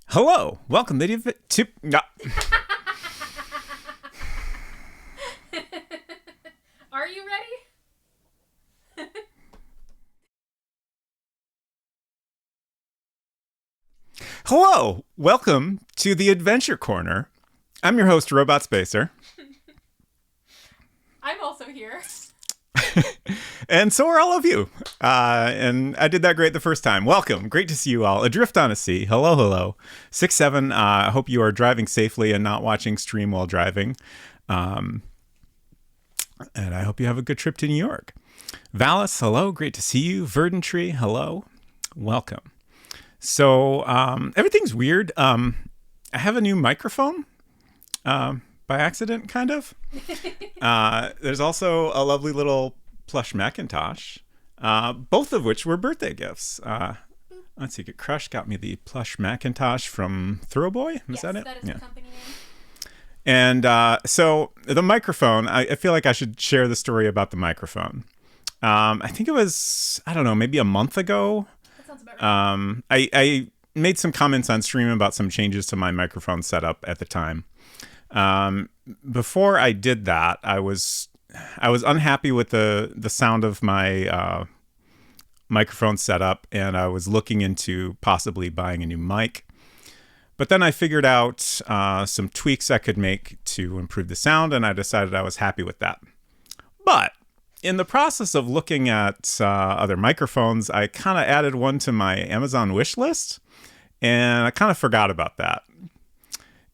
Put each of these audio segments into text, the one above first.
Hello, welcome to. No. Are you ready? Hello, welcome to the Adventure Corner. I'm your host, Robot Spacer, I'm also here. and so are all of you. And I did that great the first time. Welcome, great to see you all. Adrift on a Sea. Hello, hello. 6-7. I hope you are driving safely and not watching stream while driving. Um, and I hope you have a good trip to New York. Valis, hello, great to see you. Verdant Tree, hello, welcome. So everything's weird. I have a new microphone by accident, kind of. There's also a lovely little plush Macintosh, both of which were birthday gifts. Let's see, Crush got me the plush Macintosh from Throwboy. Is Yes, that it? that is the company name. And so the microphone, I feel like I should share the story about the microphone. I think it was, I don't know, maybe a month ago. That sounds about right. I made some comments on stream about some changes to my microphone setup at the time. Before I did that, I was unhappy with the sound of my microphone setup, and I was looking into possibly buying a new mic. But then I figured out some tweaks I could make to improve the sound, and I decided I was happy with that. But in the process of looking at other microphones, I kind of added one to my Amazon wish list, and I kind of forgot about that.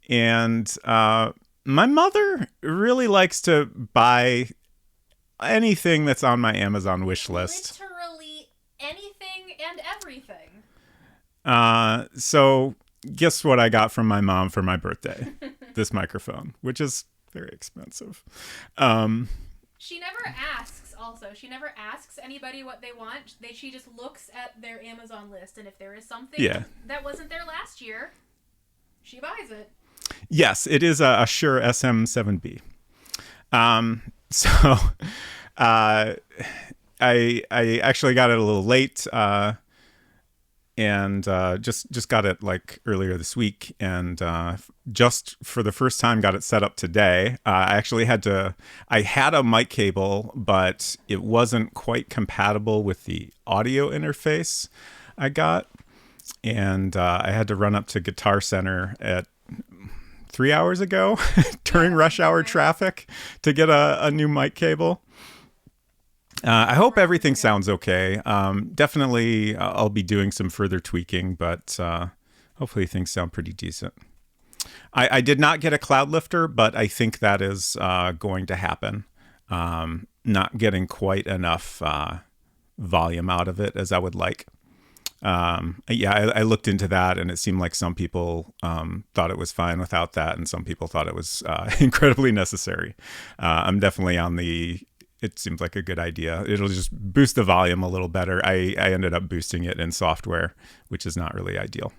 And my mother really likes to buy anything that's on my Amazon wish list. Literally anything and everything. So guess what I got from my mom for my birthday? This microphone, which is very expensive. She never asks, also. She never asks anybody what they want. She just looks at their Amazon list, and if there is something that wasn't there last year, she buys it. Yes, it is a Shure SM7B. So I actually got it a little late, and just got it like earlier this week, and just for the first time got it set up today. I had a mic cable, but it wasn't quite compatible with the audio interface I got, and I had to run up to Guitar Center at 3 hours ago during rush hour traffic to get a new mic cable. I hope everything sounds okay. Definitely, I'll be doing some further tweaking, but hopefully things sound pretty decent. I did not get a cloud lifter, but I think that is going to happen. Not getting quite enough volume out of it as I would like. I looked into that, and it seemed like some people thought it was fine without that, and some people thought it was incredibly necessary. I'm definitely on the it seems like a good idea. It'll just boost the volume a little better. I ended up boosting it in software, which is not really ideal.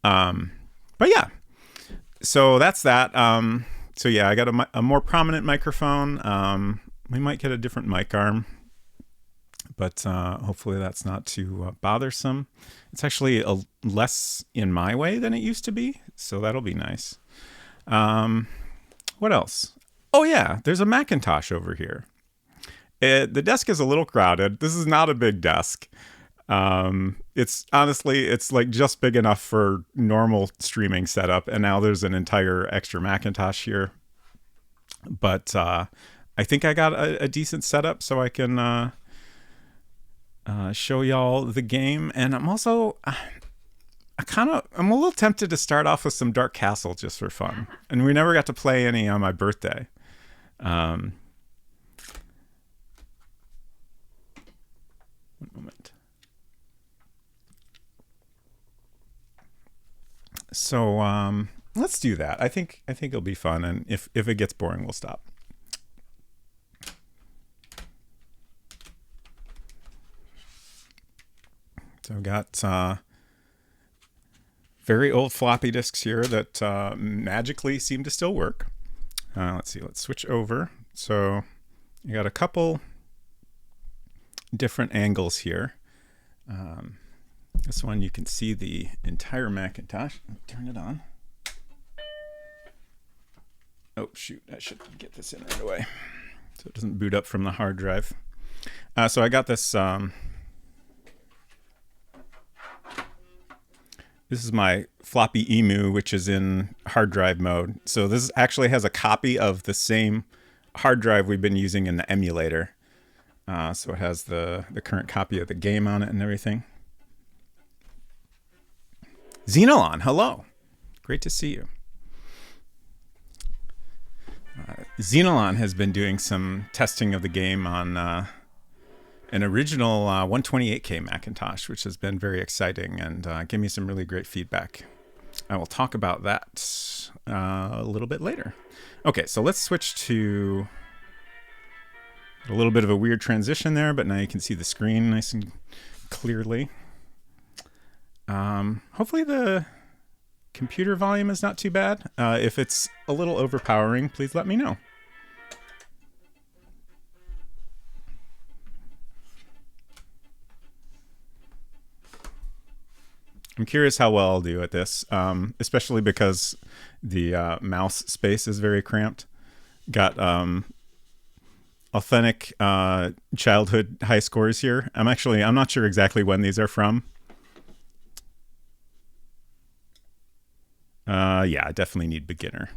But yeah, so that's that. So yeah, I got a more prominent microphone. We might get a different mic arm, but hopefully that's not too bothersome. It's actually less in my way than it used to be, so that'll be nice. What else? Oh yeah, there's a Macintosh over here. The desk is a little crowded. This is not a big desk. It's honestly, it's like just big enough for normal streaming setup, and now there's an entire extra Macintosh here. But I think I got a decent setup so I can show y'all the game. And I'm also, I'm a little tempted to start off with some Dark Castle just for fun. And we never got to play any on my birthday. One moment. So let's do that. I think it'll be fun, and if it gets boring, we'll stop. So I've got very old floppy disks here that magically seem to still work. Let's see. Let's switch over. So you got a couple different angles here. This one you can see the entire Macintosh. Turn it on. Oh, shoot. I should get this in right away so it doesn't boot up from the hard drive. So I got this. This is my floppy emu, which is in hard drive mode. So this actually has a copy of the same hard drive we've been using in the emulator. So it has the current copy of the game on it and everything. Xenolon, hello. Great to see you. Xenolon has been doing some testing of the game on an original 128K Macintosh, which has been very exciting and gave me some really great feedback. I will talk about that a little bit later. Okay, so let's switch to a little bit of a weird transition there, but now you can see the screen nice and clearly. Hopefully the computer volume is not too bad. If it's a little overpowering, please let me know. I'm curious how well I'll do at this, especially because the mouse space is very cramped. Got authentic childhood high scores here. I'm not sure exactly when these are from. Yeah, I definitely need beginner.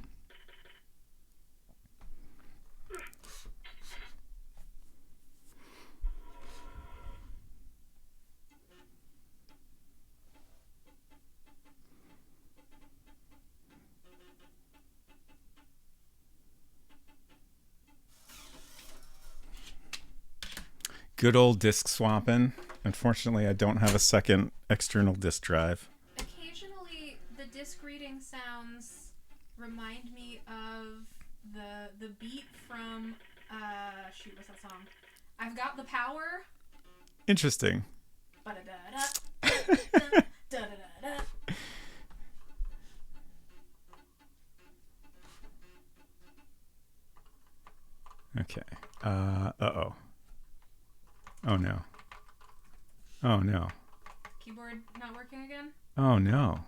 Good old disk swapping. Unfortunately, I don't have a second external disk drive. Occasionally, the disk reading sounds remind me of the beat from shoot, what's that song? I've Got the Power. Interesting. Okay. Uh-oh. Oh no. Oh no. Keyboard not working again? Oh no.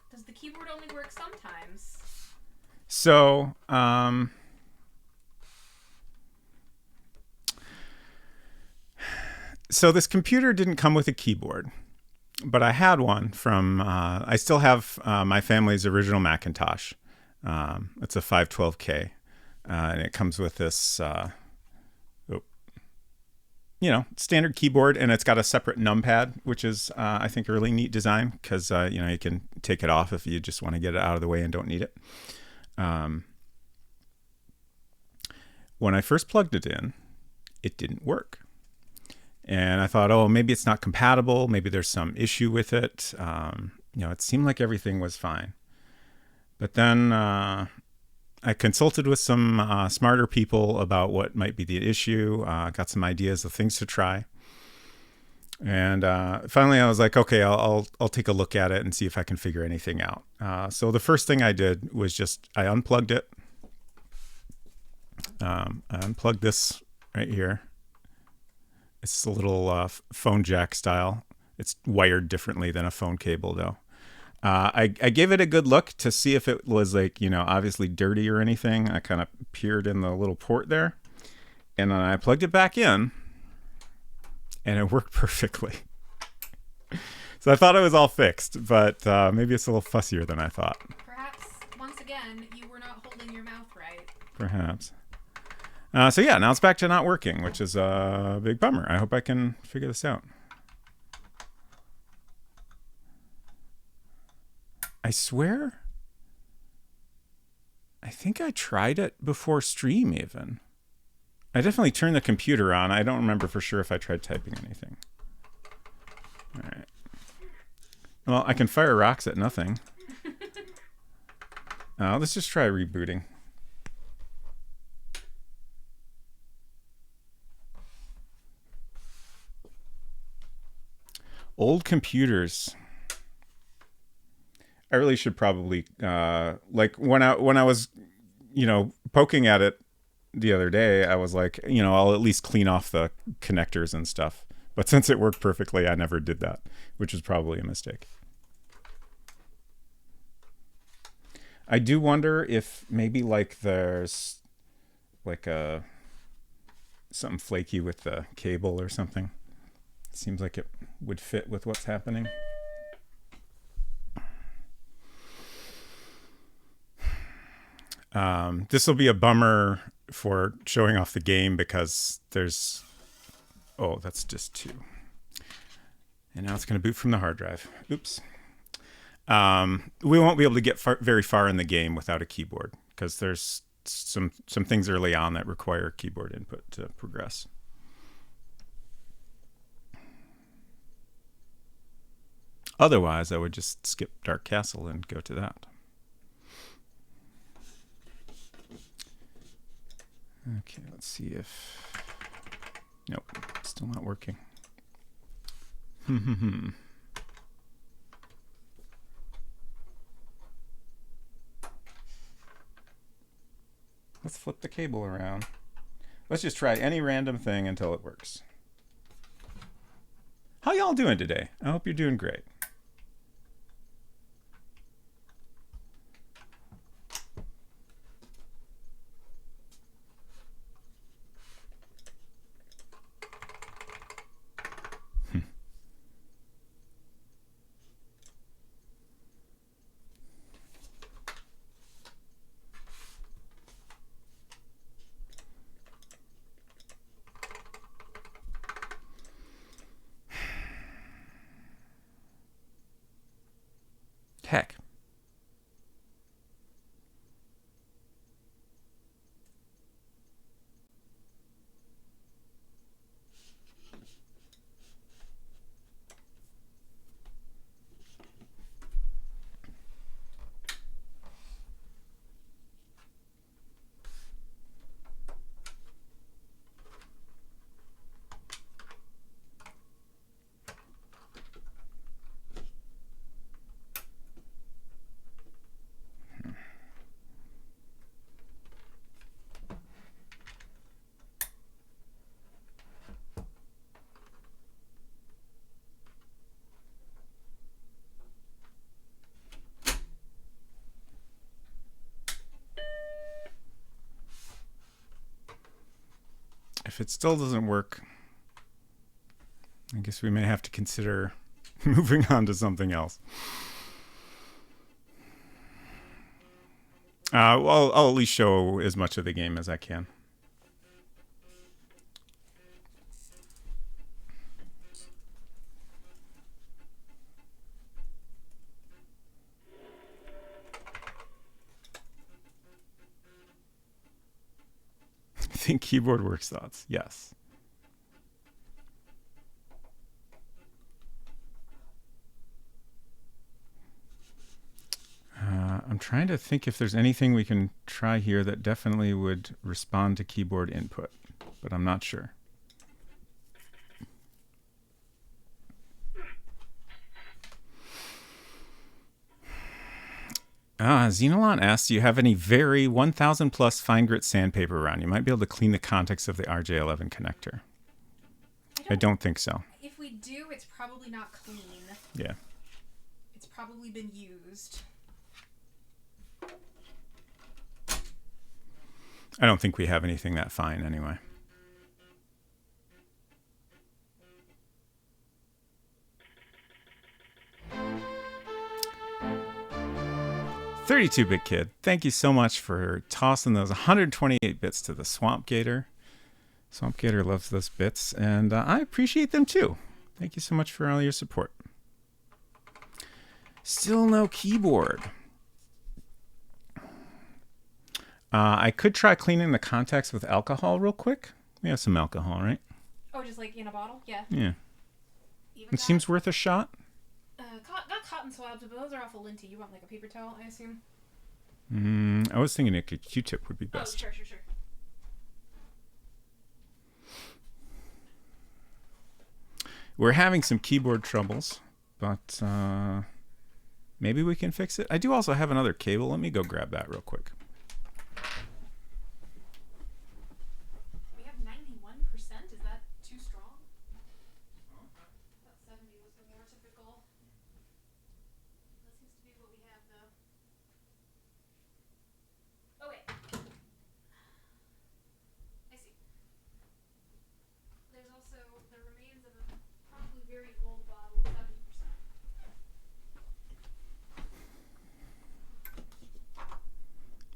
Does the keyboard only work sometimes? So, so this computer didn't come with a keyboard, but I had one from, I still have my family's original Macintosh. It's a 512K, and it comes with this, standard keyboard, and it's got a separate numpad, which is, I think, a really neat design because, you can take it off if you just want to get it out of the way and don't need it. When I first plugged it in, it didn't work. And I thought, oh, maybe it's not compatible. Maybe there's some issue with it. It seemed like everything was fine. But then I consulted with some smarter people about what might be the issue, got some ideas of things to try. And finally I was like, okay, I'll take a look at it and see if I can figure anything out. So the first thing I did was I unplugged it. I unplugged this right here. It's a little phone jack style. It's wired differently than a phone cable though. I gave it a good look to see if it was obviously dirty or anything. I kind of peered in the little port there, and then I plugged it back in, and it worked perfectly. So I thought it was all fixed, but maybe it's a little fussier than I thought. Perhaps, once again, you were not holding your mouth right. Perhaps. So yeah, now it's back to not working, which is a big bummer. I hope I can figure this out. I swear, I think I tried it before stream even. I definitely turned the computer on. I don't remember for sure if I tried typing anything. All right. Well, I can fire rocks at nothing. Let's just try rebooting. Old computers. I really should probably when I was poking at it the other day, I was like, I'll at least clean off the connectors and stuff. But since it worked perfectly, I never did that, which is probably a mistake. I do wonder if maybe like there's like something flaky with the cable or something. It seems like it would fit with what's happening. This will be a bummer for showing off the game because there's... Oh, that's just 2. And now it's going to boot from the hard drive. Oops. We won't be able to get very far in the game without a keyboard because there's some things early on that require keyboard input to progress. Otherwise, I would just skip Dark Castle and go to that. Okay, let's see if... Nope, still not working. Let's flip the cable around. Let's just try any random thing until it works. How y'all doing today? I hope you're doing great. Heck. If it still doesn't work, I guess we may have to consider moving on to something else. Well, I'll at least show as much of the game as I can. Think keyboard works thoughts. Yes. I'm trying to think if there's anything we can try here that definitely would respond to keyboard input, but I'm not sure. Xenolon asks, do you have any very 1000 plus fine grit sandpaper around? You might be able to clean the contacts of the RJ11 connector. I don't think so. If we do, it's probably not clean. Yeah. It's probably been used. I don't think we have anything that fine anyway. 32-bit kid, thank you so much for tossing those 128 bits to the Swamp Gator. Swamp Gator loves those bits, and I appreciate them too. Thank you so much for all your support. Still no keyboard. I could try cleaning the contacts with alcohol real quick. We have some alcohol, right? Oh, just like in a bottle? Yeah. Yeah. It seems worth a shot. Got cotton swabs, but those are awful linty. You want like a paper towel, I assume? I was thinking a Q-tip would be best. Oh, sure. We're having some keyboard troubles, but maybe we can fix it. I do also have another cable. Let me go grab that real quick. We have 91%. Is that too strong?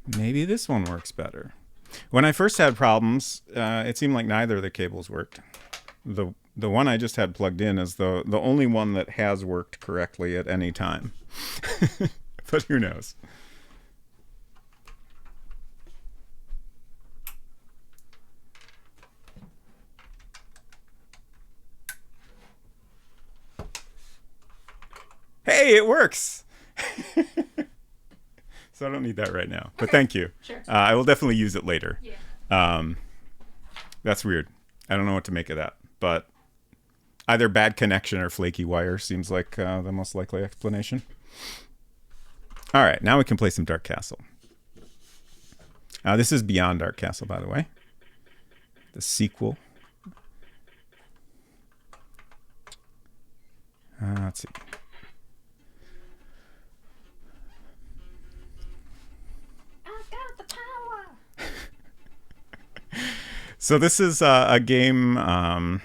Maybe this one works better. When I first had problems, it seemed like neither of the cables worked. The one I just had plugged in is the only one that has worked correctly at any time. But who knows? Hey, it works! So I don't need that right now. But thank you. Sure. I will definitely use it later. Yeah. That's weird. I don't know what to make of that. But either bad connection or flaky wire seems like the most likely explanation. All right, now we can play some Dark Castle. This is Beyond Dark Castle, by the way. The sequel. Let's see. So this is a game. I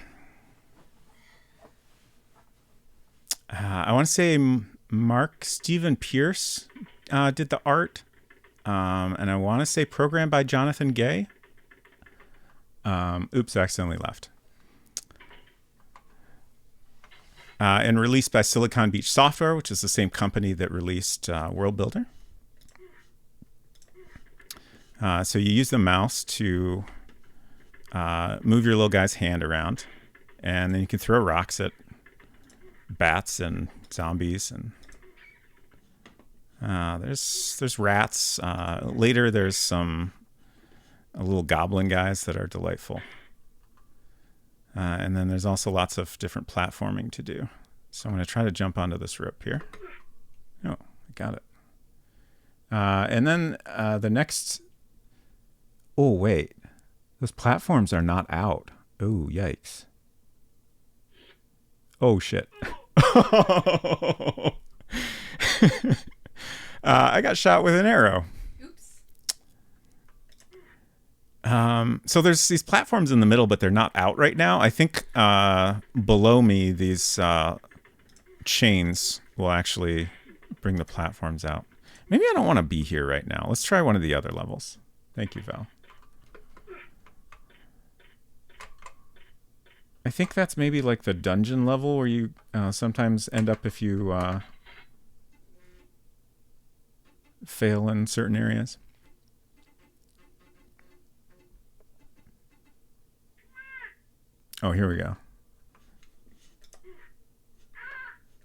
want to say Mark Steven Pierce did the art, and I want to say programmed by Jonathan Gay. Oops, I accidentally left. And released by Silicon Beach Software, which is the same company that released World Builder. So you use the mouse to move your little guy's hand around, and then you can throw rocks at bats and zombies, and there's rats. Later there's some little goblin guys that are delightful, and then there's also lots of different platforming to do. So I'm going to try to jump onto this rope here. Oh, I got it. And then the next. Oh wait. Those platforms are not out. Oh, yikes. Oh, shit. I got shot with an arrow. Oops. So there's these platforms in the middle, but they're not out right now. I think below me, these chains will actually bring the platforms out. Maybe I don't want to be here right now. Let's try one of the other levels. Thank you, Val. I think that's maybe like the dungeon level where you sometimes end up if you fail in certain areas. Oh, here we go.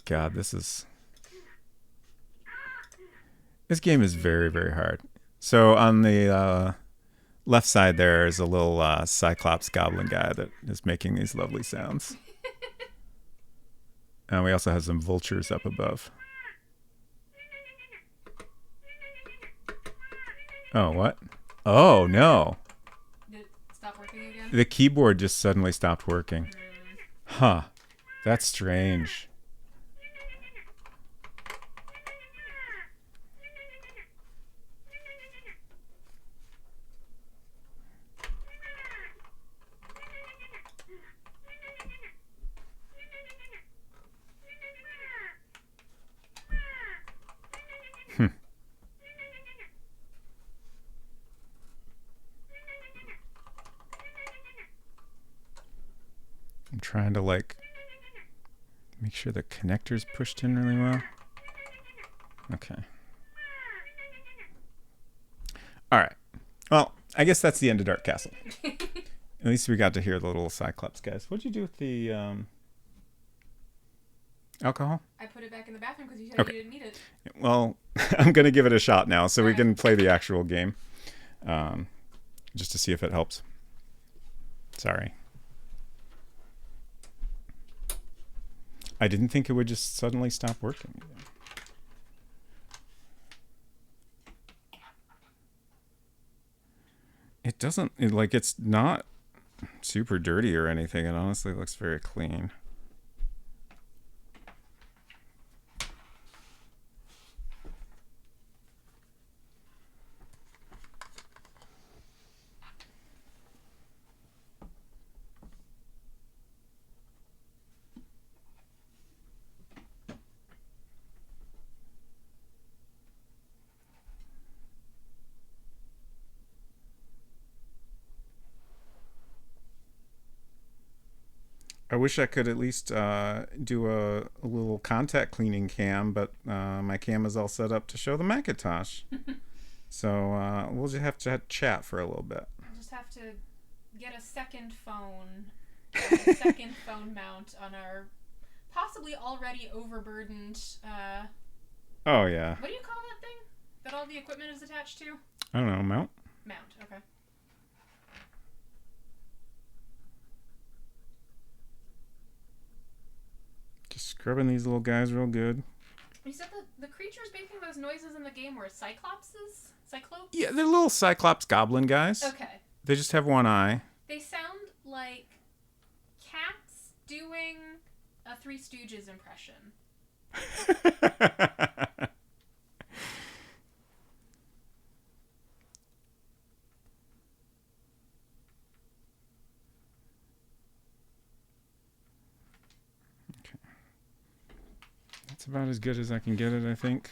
God, this game is very, very hard. So on the left side there is a little Cyclops goblin guy that is making these lovely sounds. And we also have some vultures up above. Oh, what? Oh, no. Did it stop working again? The keyboard just suddenly stopped working. Huh. That's strange. I'm trying to like make sure the connector's pushed in really well. Okay. All right. Well, I guess that's the end of Dark Castle. At least we got to hear the little Cyclops guys. What'd you do with the alcohol? I put it back in the bathroom because you said Okay. you didn't need it. Well, I'm going to give it a shot now so All we right. can play the actual game just to see if it helps. Sorry. I didn't think it would just suddenly stop working. It doesn't, it's not super dirty or anything. It honestly looks very clean. I wish I could at least do a little contact cleaning cam, but my cam is all set up to show the Macintosh. So we'll just have to chat for a little bit. We'll just have to get a second phone, a second phone mount on our possibly already overburdened. Oh yeah. What do you call that thing that all the equipment is attached to? I don't know, mount. Mount. Okay. Just scrubbing these little guys real good. You said the creatures making those noises in the game were cyclopses? Cyclopes? Yeah, they're little cyclops goblin guys. Okay. They just have one eye. They sound like cats doing a Three Stooges impression. Okay. That's about as good as I can get it, I think.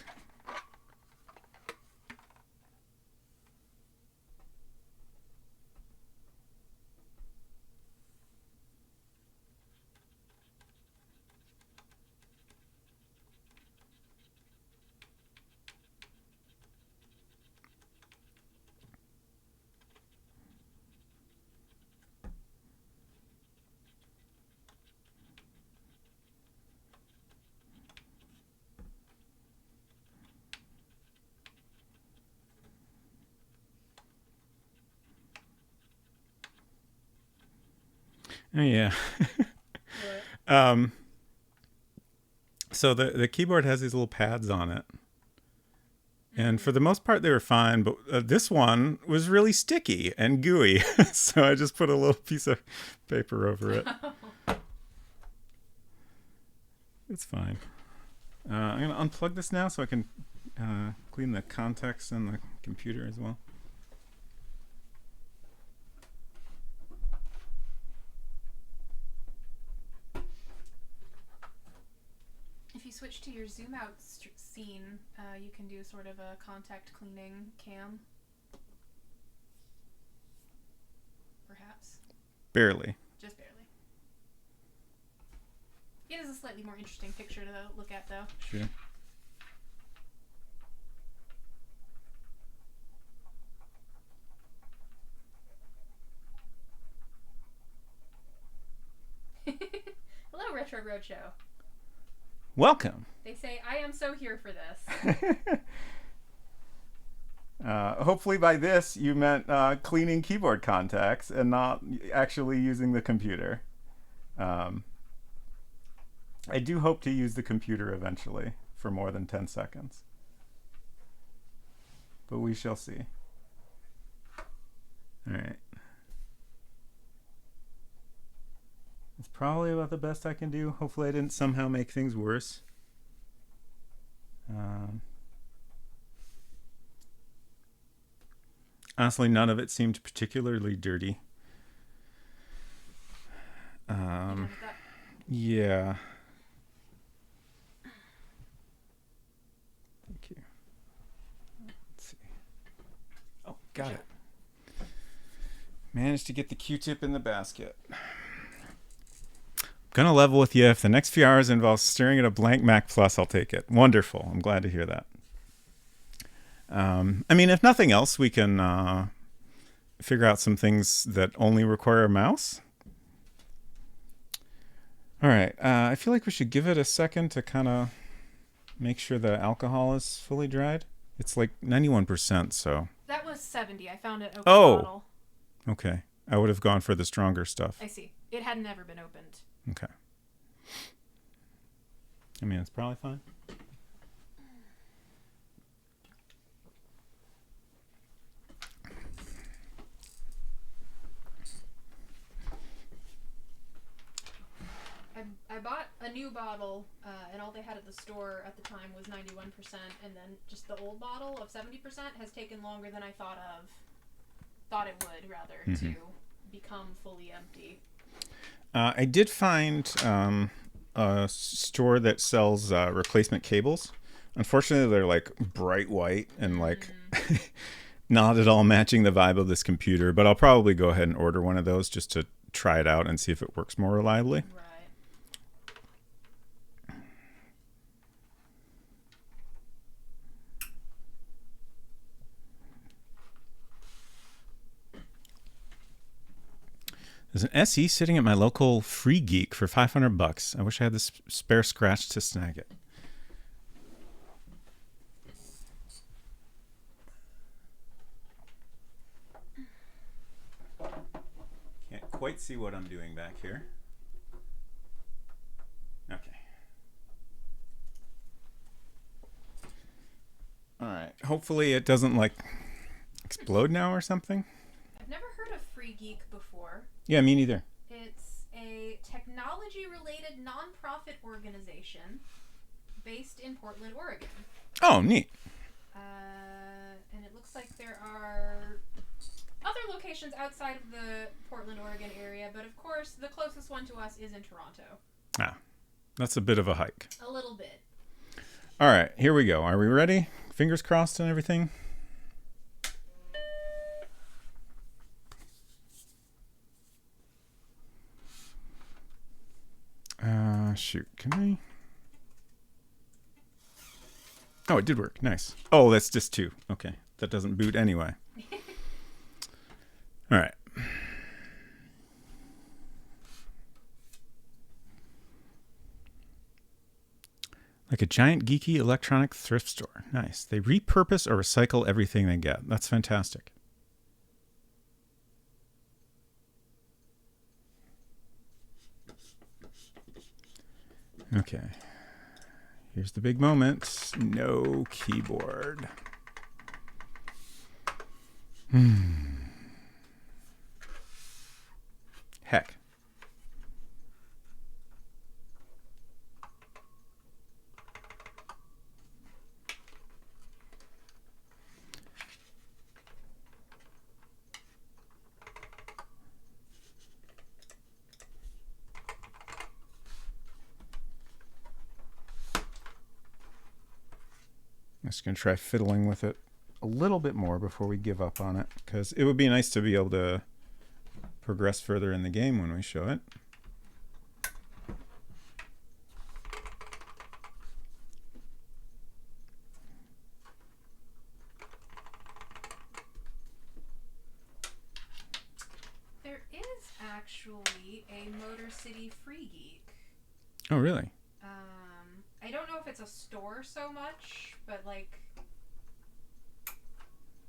Oh, yeah. So the keyboard has these little pads on it. And for the most part, they were fine. But this one was really sticky and gooey. So I just put a little piece of paper over it. It's fine. I'm going to unplug this now so I can clean the contacts in the computer as well. If you switch to your zoom out scene, you can do sort of a contact cleaning cam. Perhaps. Barely. Just barely. It is a slightly more interesting picture to look at, though. Sure. Hello, Retro Roadshow. Welcome. They say, I am so here for this. Hopefully by this you meant cleaning keyboard contacts and not actually using the computer. I do hope to use the computer eventually for more than 10 seconds. But we shall see. All right. It's probably about the best I can do. Hopefully I didn't somehow make things worse. Honestly, none of it seemed particularly dirty. Yeah. Thank you. Let's see. Oh, got it. Managed to get the Q-tip in the basket. Gonna level with you. If the next few hours involve staring at a blank Mac Plus, I'll take it. Wonderful. I'm glad to hear that. I mean, if nothing else, we can figure out some things that only require a mouse. All right. I feel like we should give it a second to kind of make sure the alcohol is fully dried. It's like 91%, so. That was 70. I found it open bottle. Okay. I would have gone for the stronger stuff. I see. It had never been opened. Okay. I mean, it's probably fine. I bought a new bottle, and all they had at the store at the time was 91%, and then just the old bottle of 70% has taken longer than I thought it would, rather, to become fully empty. I did find a store that sells replacement cables. Unfortunately, they're like bright white and like not at all matching the vibe of this computer, but I'll probably go ahead and order one of those just to try it out and see if it works more reliably. Right. There's an SE sitting at my local Free Geek for $500. I wish I had this spare scratch to snag it. Can't quite see what I'm doing back here. Okay. All right. Hopefully it doesn't like explode now or something. I've never heard of Free Geek before. Yeah, me neither. It's a technology-related non-profit organization based in Portland, Oregon. Oh, neat. And it looks like there are other locations outside of the Portland, Oregon area, but of course the closest one to us is in Toronto. Ah, that's a bit of a hike. A little bit. All right, here we go. Are we ready? Fingers crossed and everything? Shoot, can I? Oh, it did work. Nice. Oh, that's just 2. Okay, that doesn't boot anyway. All right. Like a giant geeky electronic thrift store. Nice. They repurpose or recycle everything they get. That's fantastic. Okay. Here's the big moment. No keyboard. Heck. I'm just going to try fiddling with it a little bit more before we give up on it, because it would be nice to be able to progress further in the game when we show it. There is actually a Motor City Free Geek. Oh, really? I don't know if it's a store so much, but like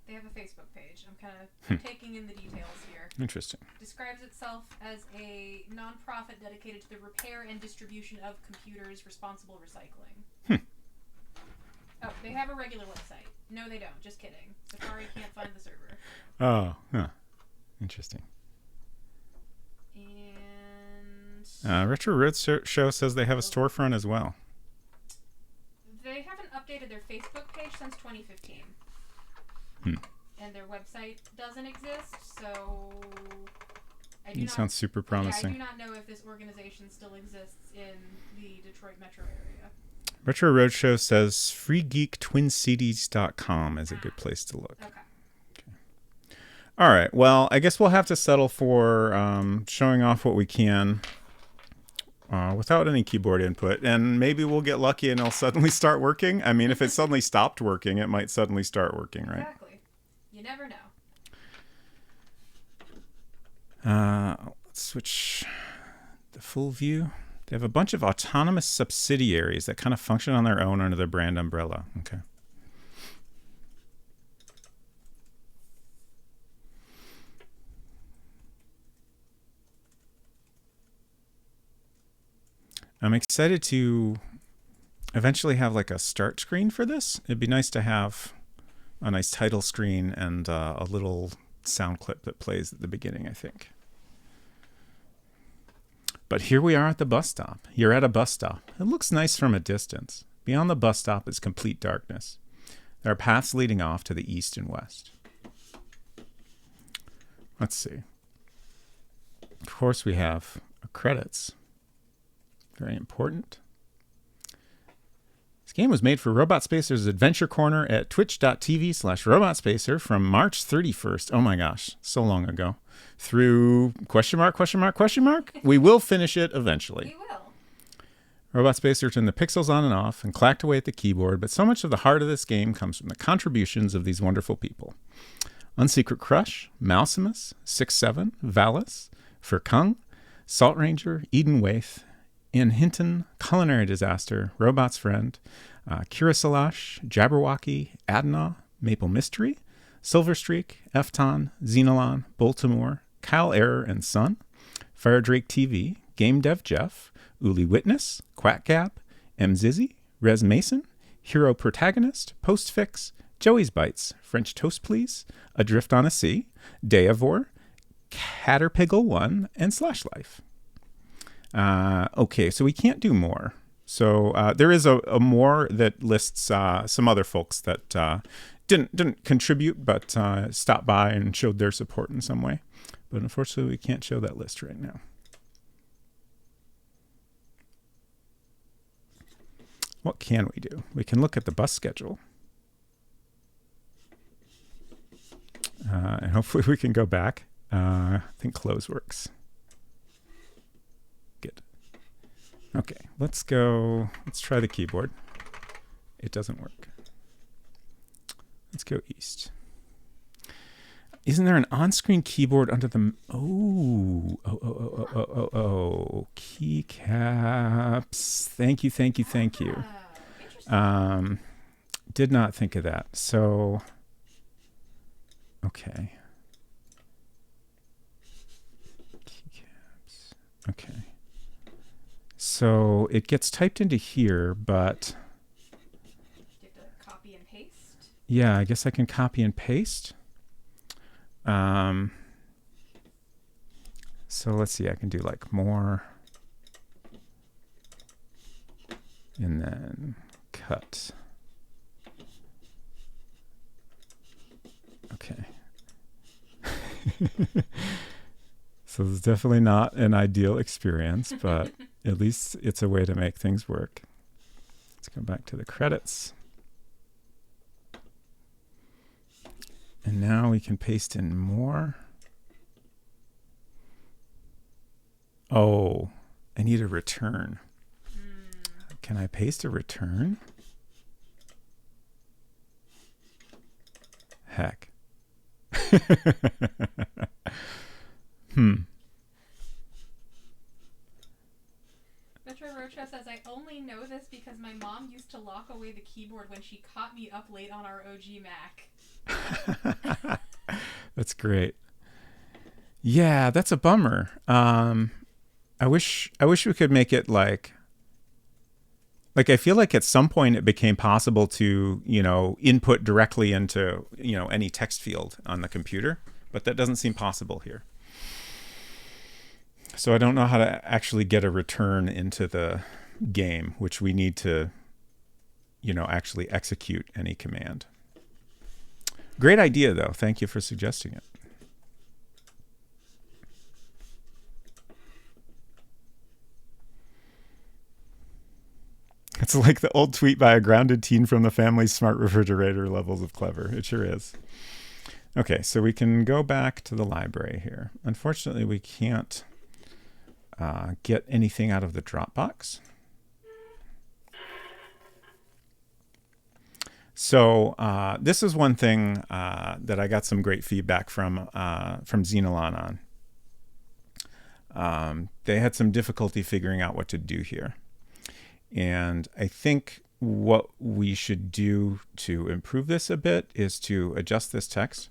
they have a Facebook page. I'm kind of taking in the details here. Interesting. Describes itself as a nonprofit dedicated to the repair and distribution of computers, responsible recycling. Oh, they have a regular website. No, they don't. Just kidding. Safari can't find the server. Oh, huh. Interesting. And Retro Roadshow says they have a storefront as well. They haven't updated their Facebook page since 2015. And their website doesn't exist, so It sounds super promising. Yeah, I do not know if this organization still exists in the Detroit metro area. Retro Roadshow says freegeektwincities.com is a good place to look. Okay. All right. Well, I guess we'll have to settle for showing off what we can without any keyboard input. And maybe we'll get lucky and it'll suddenly start working. I mean, if it suddenly stopped working, it might suddenly start working, right? Exactly. You never know. Let's switch the full view. They have a bunch of autonomous subsidiaries that kind of function on their own under their brand umbrella. Okay. I'm excited to eventually have like a start screen for this. It'd be nice to have a nice title screen and a little sound clip that plays at the beginning, I think. But here we are at the bus stop. You're at a bus stop. It looks nice from a distance. Beyond the bus stop is complete darkness. There are paths leading off to the east and west. Let's see. Of course, we have credits. Very important. This game was made for Robot Spacer's Adventure Corner at twitch.tv/RobotSpacer from March 31st. Oh my gosh, so long ago. Through ? We will finish it eventually. We will. Robot Spacer turned the pixels on and off and clacked away at the keyboard, but so much of the heart of this game comes from the contributions of these wonderful people. Unsecret Crush, Mousimus, 6-7, Valis, For Kung, Salt Ranger, Eden Waith, Ann Hinton, Culinary Disaster, Robot's Friend, Kira Salash, Jabberwocky, Adna, Maple Mystery, Silver Streak, Efton, Xenolon, Baltimore, Kyle Error and Son, Fire Drake TV, Game Dev Jeff, Uli Witness, Quack Gab, M. Zizzy, Rez Mason, Hero Protagonist, Postfix, Joey's Bites, French Toast Please, Adrift on a Sea, Deavor, Caterpiggle 1, and Slash Life. Okay, so we can't do more. So there is a more that lists some other folks that didn't contribute, but stopped by and showed their support in some way. But unfortunately, we can't show that list right now. What can we do? We can look at the bus schedule. And hopefully we can go back. I think close works. Good. Okay, let's go. Let's try the keyboard. It doesn't work. Let's go east. Isn't there an on-screen keyboard under the... Oh. Keycaps. Thank you. Did not think of that. So, okay. Keycaps. Okay. So it gets typed into here, but... Do you have to copy and paste? Yeah, I guess I can copy and paste. So let's see, I can do like more and then cut. Okay. So it's definitely not an ideal experience, but at least it's a way to make things work. Let's go back to the credits. And now we can paste in more. Oh, I need a return. Can I paste a return? Heck. Metro Rocha says, I only know this because my mom used to lock away the keyboard when she caught me up late on our OG Mac. That's great. Yeah, that's a bummer. I wish we could make it like I feel like at some point it became possible to, input directly into, any text field on the computer, but that doesn't seem possible here. So I don't know how to actually get a return into the game, which we need to, actually execute any command. Great idea, though. Thank you for suggesting it. It's like the old tweet by a grounded teen from the family's smart refrigerator levels of clever. It sure is. Okay, so we can go back to the library here. Unfortunately, we can't get anything out of the Dropbox. So this is one thing that I got some great feedback from Xenolon on. They had some difficulty figuring out what to do here. And I think what we should do to improve this a bit is to adjust this text.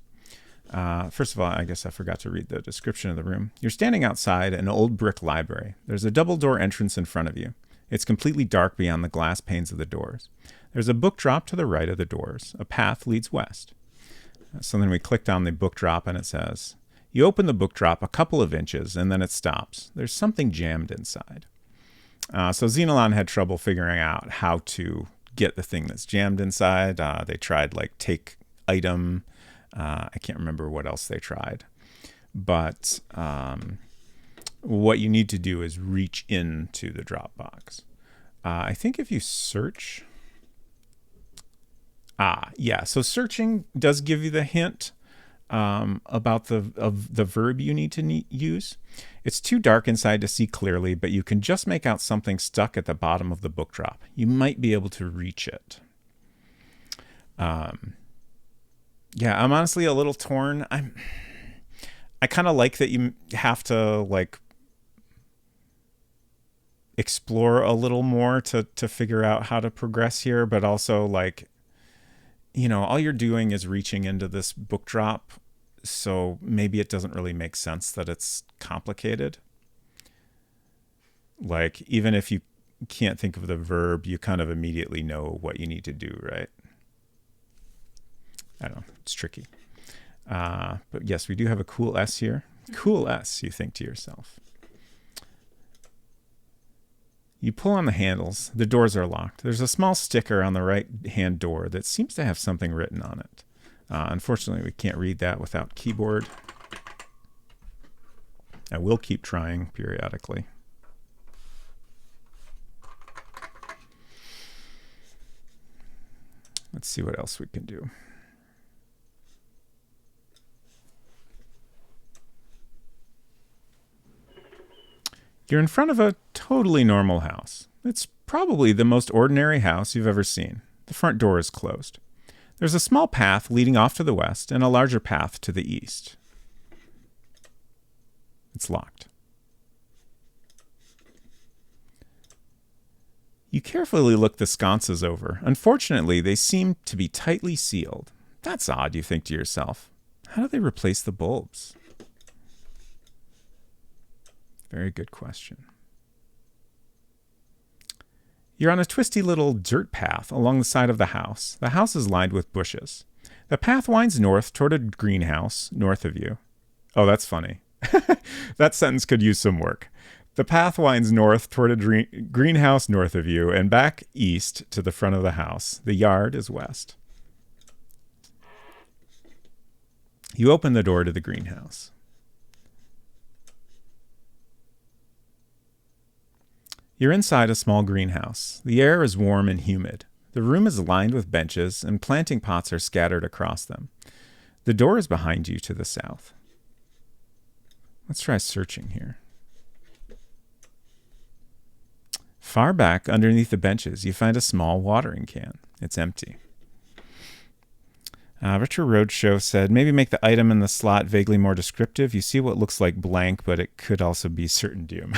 First of all, I guess I forgot to read the description of the room. You're standing outside an old brick library. There's a double door entrance in front of you. It's completely dark beyond the glass panes of the doors. There's a book drop to the right of the doors. A path leads west. So then we clicked on the book drop and it says, you open the book drop a couple of inches and then it stops. There's something jammed inside. So Xenolon had trouble figuring out how to get the thing that's jammed inside. They tried like take item. I can't remember what else they tried. But what you need to do is reach into the Dropbox. I think if you search... yeah. So searching does give you the hint about the verb you need to use. It's too dark inside to see clearly, but you can just make out something stuck at the bottom of the book drop. You might be able to reach it. Yeah, I'm honestly a little torn. I kind of like that you have to like explore a little more to figure out how to progress here, but also like, you know, all you're doing is reaching into this book drop, so maybe it doesn't really make sense that it's complicated. Like, even if you can't think of the verb, you kind of immediately know what you need to do, right? I don't know. It's tricky. But yes, we do have a cool S here. Cool S, you think to yourself. You pull on the handles. The doors are locked. There's a small sticker on the right-hand door that seems to have something written on it. Unfortunately, we can't read that without keyboard. I will keep trying periodically. Let's see what else we can do. You're in front of a totally normal house. It's probably the most ordinary house you've ever seen. The front door is closed. There's a small path leading off to the west and a larger path to the east. It's locked. You carefully look the sconces over. Unfortunately, they seem to be tightly sealed. That's odd, you think to yourself. How do they replace the bulbs? Very good question. You're on a twisty little dirt path along the side of the house. The house is lined with bushes. The path winds north toward a greenhouse north of you. Oh, that's funny. That sentence could use some work. The path winds north toward a greenhouse north of you and back east to the front of the house. The yard is west. You open the door to the greenhouse. You're inside a small greenhouse. The air is warm and humid. The room is lined with benches, and planting pots are scattered across them. The door is behind you to the south. Let's try searching here. Far back, underneath the benches, you find a small watering can. It's empty. Retro Roadshow said, maybe make the item in the slot vaguely more descriptive. You see what looks like blank, but it could also be certain doom.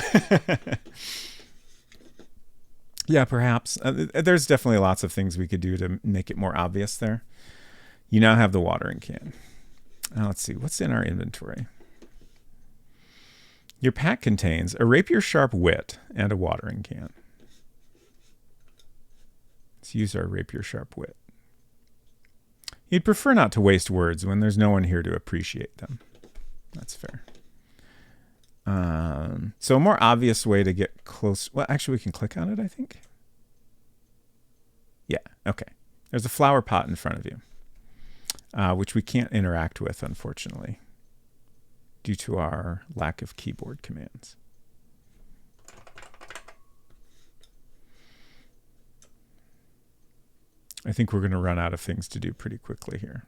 Yeah, perhaps. There's definitely lots of things we could do to make it more obvious there. You now have the watering can. Let's see. What's in our inventory? Your pack contains a rapier-sharp wit and a watering can. Let's use our rapier-sharp wit. You'd prefer not to waste words when there's no one here to appreciate them. That's fair. So a more obvious way to get close. Well, actually, we can click on it, I think. Yeah, okay. There's a flower pot in front of you, which we can't interact with, unfortunately, due to our lack of keyboard commands. I think we're going to run out of things to do pretty quickly here.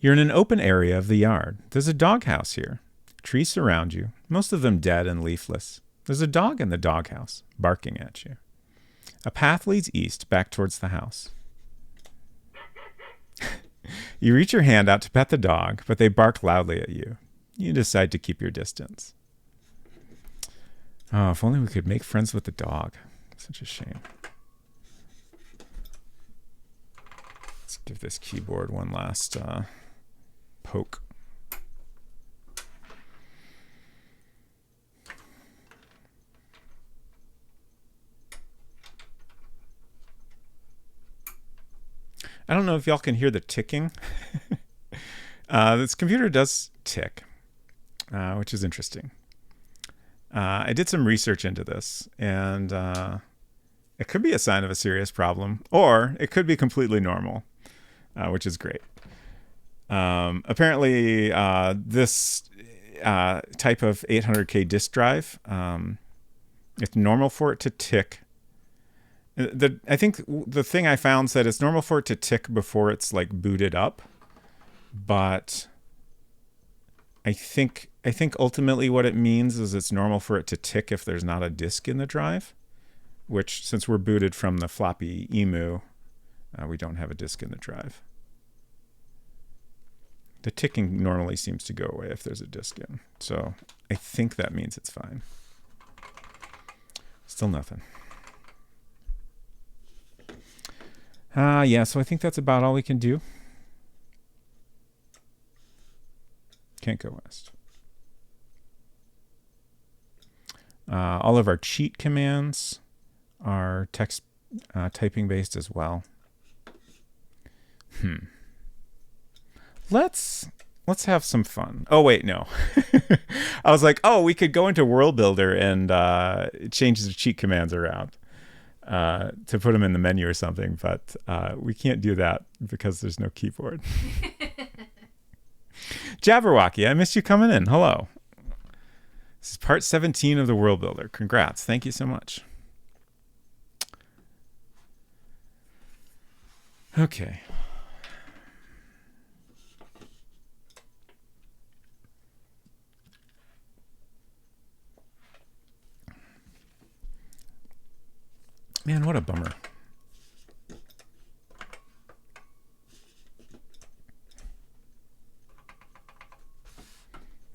You're in an open area of the yard. There's a doghouse here. Trees surround you, most of them dead and leafless. There's a dog in the doghouse, barking at you. A path leads east, back towards the house. You reach your hand out to pet the dog, but they bark loudly at you. You decide to keep your distance. Oh, if only we could make friends with the dog. Such a shame. Let's give this keyboard one last poke. I don't know if y'all can hear the ticking. This computer does tick, which is interesting. I did some research into this, and it could be a sign of a serious problem, or it could be completely normal, which is great. Apparently, this type of 800K disk drive, it's normal for it to tick. I think the thing I found said it's normal for it to tick before it's like booted up, but I think ultimately what it means is it's normal for it to tick if there's not a disk in the drive, which since we're booted from the floppy EMU, we don't have a disk in the drive. The ticking normally seems to go away if there's a disk in. So I think that means it's fine. Still nothing. Yeah, so I think that's about all we can do. Can't go west. All of our cheat commands are text typing based as well. Let's have some fun. Oh wait, no. I was like, oh, we could go into World Builder and change the cheat commands around to put them in the menu or something, but we can't do that because there's no keyboard. Jabberwocky, I missed you coming in. Hello. This is part 17 of the World Builder. Congrats. Thank you so much. Okay. Man, what a bummer.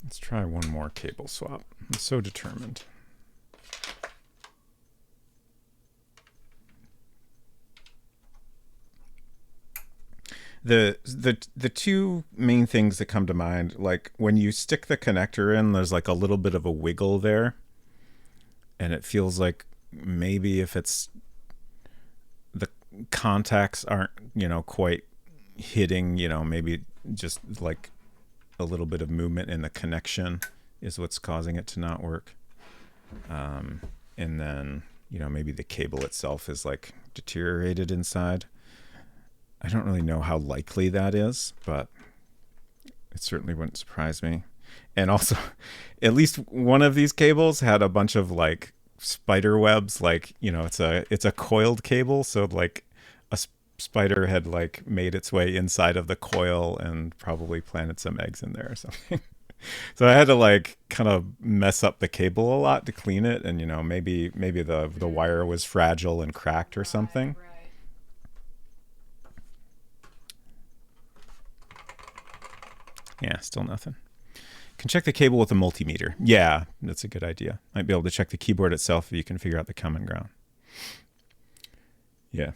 Let's try one more cable swap. I'm so determined. The two main things that come to mind, like when you stick the connector in, there's like a little bit of a wiggle there. And it feels like maybe if it's the contacts aren't, quite hitting, maybe just like a little bit of movement in the connection is what's causing it to not work. And then, maybe the cable itself is like deteriorated inside. I don't really know how likely that is, but it certainly wouldn't surprise me. And also, at least one of these cables had a bunch of like spider webs, like, it's a coiled cable. So like a spider had like made its way inside of the coil and probably planted some eggs in there or something. So I had to like kind of mess up the cable a lot to clean it. And, maybe the wire was fragile and cracked or something. Right. Yeah, still nothing. Can check the cable with a multimeter. Yeah, that's a good idea. Might be able to check the keyboard itself if you can figure out the common ground. Yeah.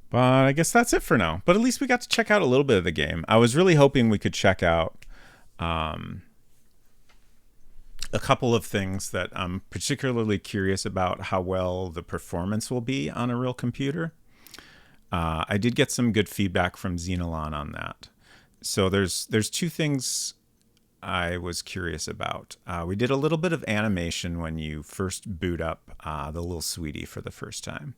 But I guess that's it for now. But at least we got to check out a little bit of the game. I was really hoping we could check out a couple of things that I'm particularly curious about how well the performance will be on a real computer. I did get some good feedback from Xenolon on that. So there's two things I was curious about. We did a little bit of animation when you first boot up the little sweetie for the first time.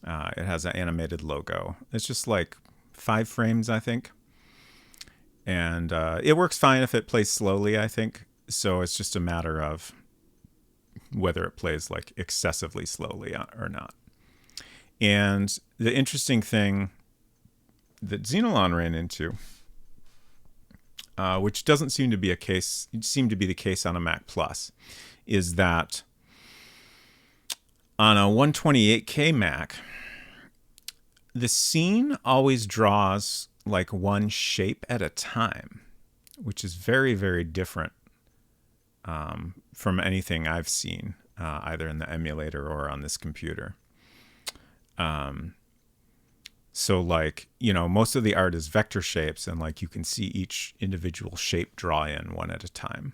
It has an animated logo. It's just like 5 frames, I think. And it works fine if it plays slowly, I think. So it's just a matter of whether it plays like excessively slowly or not. And the interesting thing that Xenolon ran into, which doesn't seem to be the case on a Mac Plus, is that on a 128K Mac, the scene always draws like one shape at a time, which is very, very different from anything I've seen, either in the emulator or on this computer. So like, most of the art is vector shapes, and like you can see each individual shape draw in one at a time.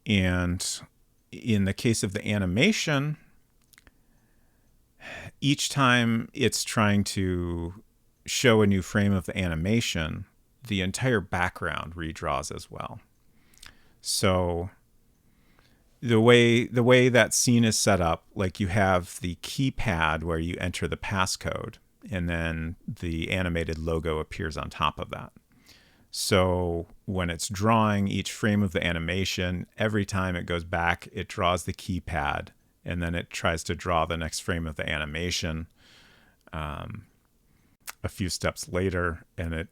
And in the case of the animation, each time it's trying to show a new frame of the animation, the entire background redraws as well. So the way that scene is set up, like you have the keypad where you enter the passcode, and then the animated logo appears on top of that. So when it's drawing each frame of the animation, every time it goes back, it draws the keypad, and then it tries to draw the next frame of the animation a few steps later, and it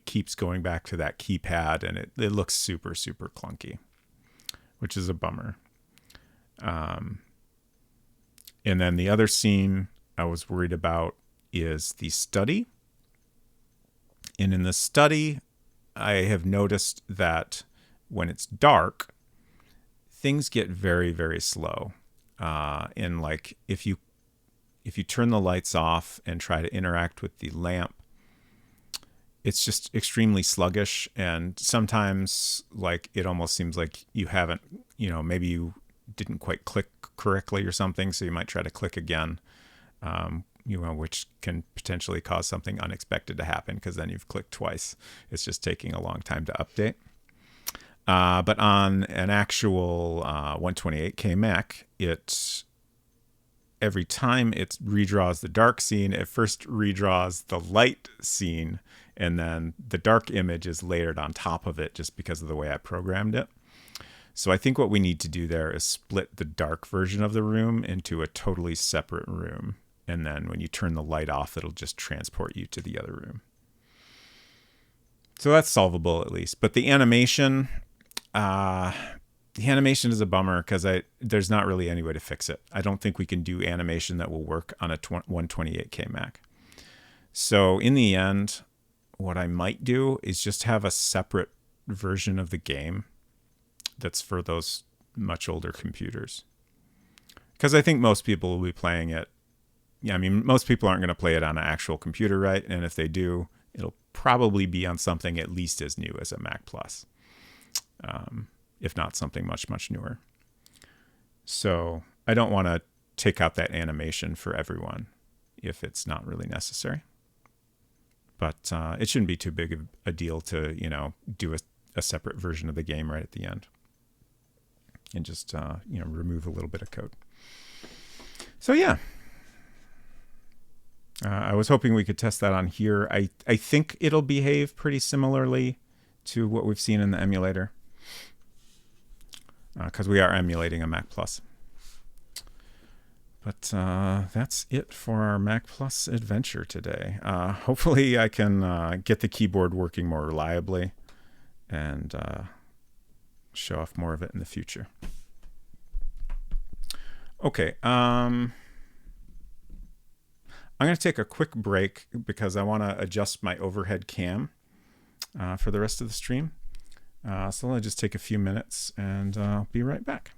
keeps going back to that keypad, and it looks super, super clunky, which is a bummer. And then the other scene I was worried about is the study. And in the study, I have noticed that when it's dark, things get very, very slow. And like if you turn the lights off and try to interact with the lamp, it's just extremely sluggish. And sometimes like it almost seems like you haven't, maybe you didn't quite click correctly or something. So you might try to click again, which can potentially cause something unexpected to happen because then you've clicked twice. It's just taking a long time to update. But on an actual 128K Mac, every time it redraws the dark scene, it first redraws the light scene, and then the dark image is layered on top of it just because of the way I programmed it. So I think what we need to do there is split the dark version of the room into a totally separate room. And then when you turn the light off, it'll just transport you to the other room. So that's solvable at least. But the animation is a bummer because there's not really any way to fix it. I don't think we can do animation that will work on a 128K Mac. So in the end, what I might do is just have a separate version of the game that's for those much older computers. Because I think most people will be playing it. Yeah, I mean, most people aren't going to play it on an actual computer, right? And if they do, it'll probably be on something at least as new as a Mac Plus. If not something much, much newer. So I don't want to take out that animation for everyone if it's not really necessary. But it shouldn't be too big of a deal to, do a separate version of the game right at the end. And just, remove a little bit of code. So yeah. I was hoping we could test that on here. I think it'll behave pretty similarly to what we've seen in the emulator. Because we are emulating a Mac Plus. But that's it for our Mac Plus adventure today. Hopefully I can get the keyboard working more reliably and show off more of it in the future. Okay. I'm going to take a quick break because I want to adjust my overhead cam for the rest of the stream. So I'll just take a few minutes and I'll be right back.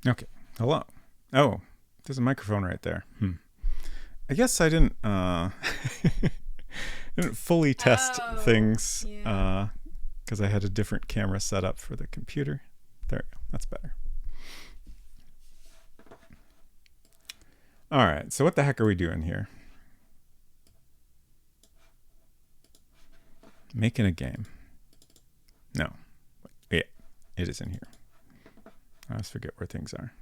Okay. Hello. Oh, there's a microphone right there. I guess I didn't didn't fully test things because I had a different camera set up for the computer. There we go. That's better. All right. So what the heck are we doing here? Making a game. No. Yeah, it is in here. I always forget where things are.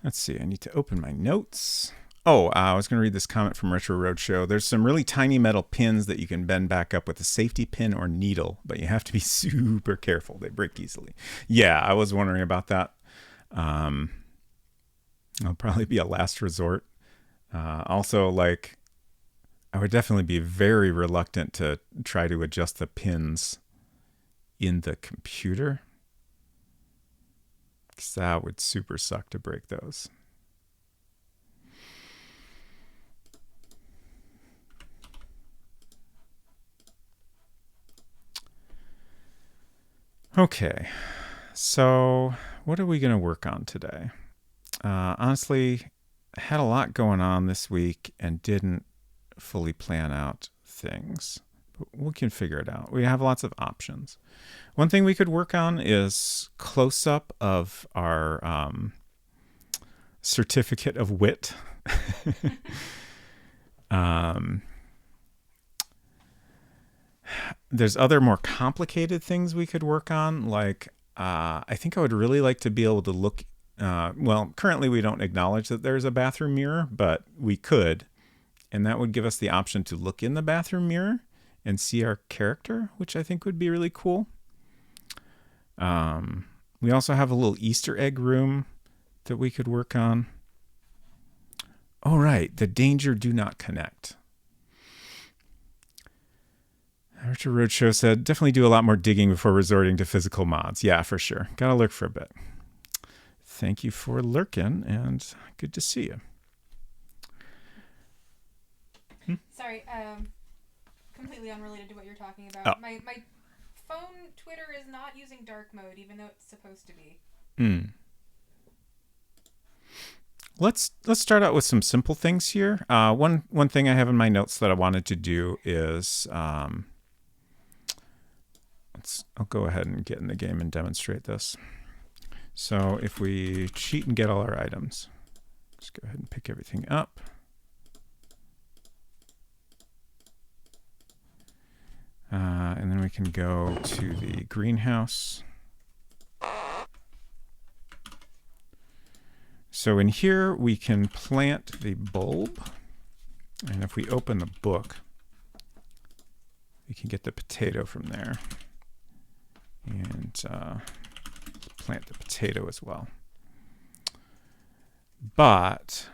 Let's see. I need to open my notes. Oh, I was going to read this comment from Retro Roadshow. There's some really tiny metal pins that you can bend back up with a safety pin or needle, but you have to be super careful. They break easily. Yeah, I was wondering about that. It'll probably be a last resort. Also, like, I would definitely be very reluctant to try to adjust the pins in the computer, because that would super suck to break those. Okay, so what are we going to work on today? Honestly, I had a lot going on this week and didn't fully plan out things, but we can figure it out. We have lots of options. One thing we could work on is close-up of our certificate of wit. There's other more complicated things we could work on. Like, I think I would really like to be able to look. Well, currently we don't acknowledge that there's a bathroom mirror, but we could. And that would give us the option to look in the bathroom mirror and see our character, which I think would be really cool. We also have a little Easter egg room that we could work on. Oh, right. The danger do not connect. Retro Roadshow said, definitely do a lot more digging before resorting to physical mods. Yeah, for sure. Gotta lurk for a bit. Thank you for lurking, and good to see you. Sorry, completely unrelated to what you're talking about. Oh. My phone Twitter is not using dark mode, even though it's supposed to be. Let's start out with some simple things here. One thing I have in my notes that I wanted to do is I'll go ahead and get in the game and demonstrate this. So if we cheat and get all our items, let's go ahead and pick everything up. And then we can go to the greenhouse. So in here, we can plant the bulb. And if we open the book, we can get the potato from there. And plant the potato as well. But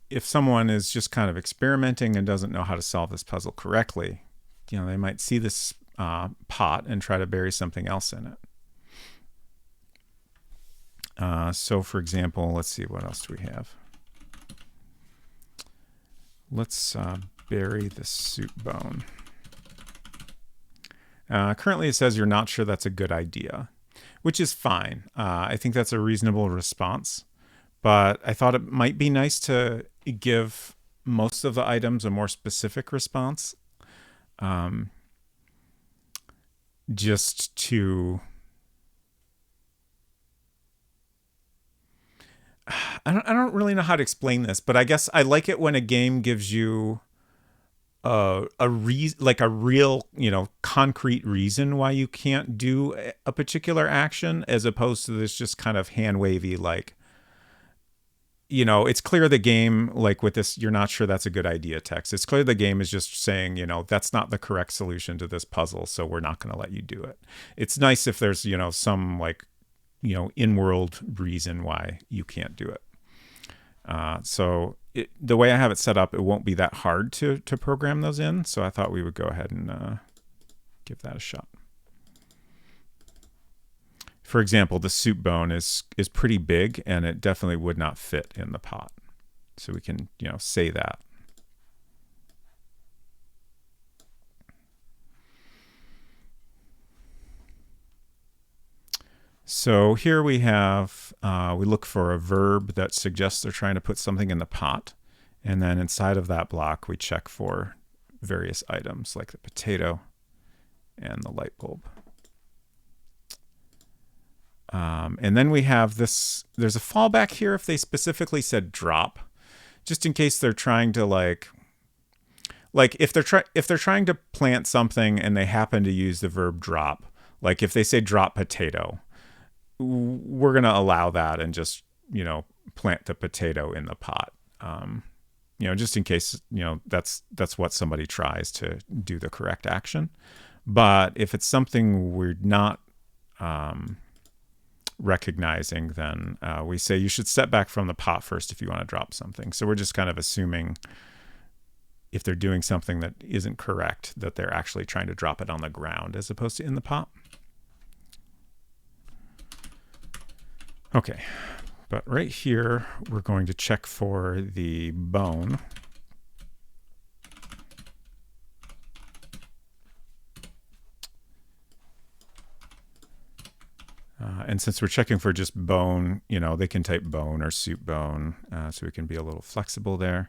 if someone is just kind of experimenting and doesn't know how to solve this puzzle correctly, you know, they might see this pot and try to bury something else in it. So for example, let's see, what else do we have? Let's bury the soup bone. Currently it says you're not sure that's a good idea, which is fine. I think that's a reasonable response, but I thought it might be nice to give most of the items a more specific response. Just to, I don't really know how to explain this, but I guess I like it when a game gives you a real, you know, concrete reason why you can't do a particular action, as opposed to this just kind of hand wavy, like, you know, it's clear the game, like with this, you're not sure that's a good idea text. It's clear the game is just saying, you know, that's not the correct solution to this puzzle, so we're not going to let you do it. It's nice if there's, you know, some, like, you know, in-world reason why you can't do it. So the way I have it set up, it won't be that hard to program those in. So I thought we would go ahead and give that a shot. For example, the soup bone is pretty big, and it definitely would not fit in the pot. So we can, you know, say that. So here we have, we look for a verb that suggests they're trying to put something in the pot. And then inside of that block, we check for various items like the potato and the light bulb. And then we have this, there's a fallback here if they specifically said drop, just in case they're trying to like if they're trying to plant something and they happen to use the verb drop, like if they say drop potato, we're going to allow that and just, plant the potato in the pot. Just in case, that's what somebody tries to do the correct action. But if it's something we're not recognizing, then we say you should step back from the pot first if you want to drop something. So we're just kind of assuming if they're doing something that isn't correct, that they're actually trying to drop it on the ground as opposed to in the pot. Okay, but right here, we're going to check for the bone. And since we're checking for just bone, they can type bone or soup bone, so we can be a little flexible there.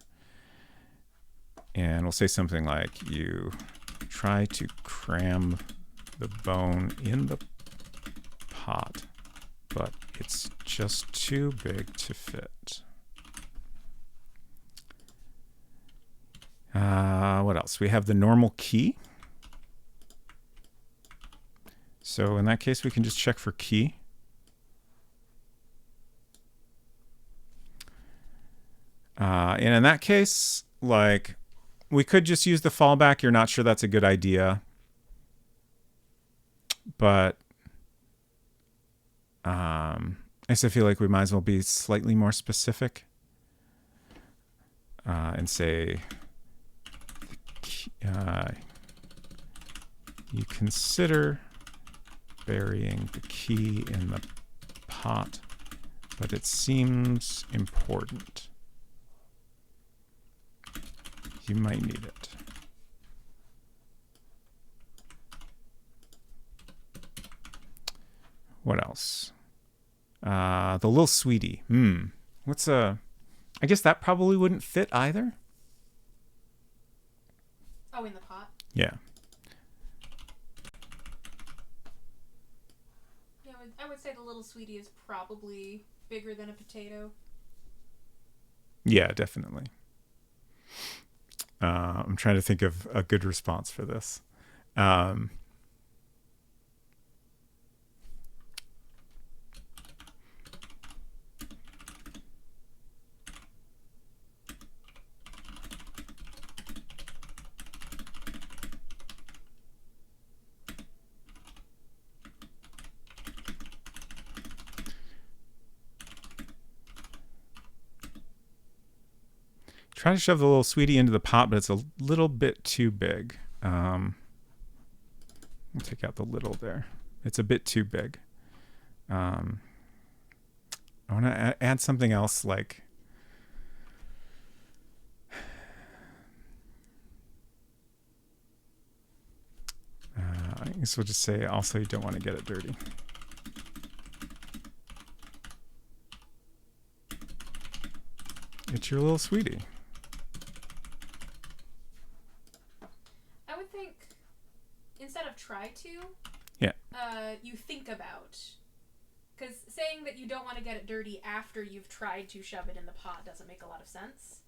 And we'll say something like, you try to cram the bone in the pot, but it's just too big to fit. What else? We have the normal key. So in that case, we can just check for key. And in that case, we could just use the fallback. You're not sure that's a good idea. But I guess I feel like we might as well be slightly more specific and say you consider burying the key in the pot, but it seems important. You might need it. What else? The little sweetie. What's I guess that probably wouldn't fit either. Oh, in the pot? Yeah. Yeah, I would say the little sweetie is probably bigger than a potato. Yeah, definitely. I'm trying to think of a good response for this. Try to shove the little sweetie into the pot, but it's a little bit too big. I'll take out the little there. It's a bit too big. I want to add something else like I guess we'll just say also you don't want to get it dirty. It's your little sweetie. I would think instead of try to, you think about. Because saying that you don't want to get it dirty after you've tried to shove it in the pot doesn't make a lot of sense.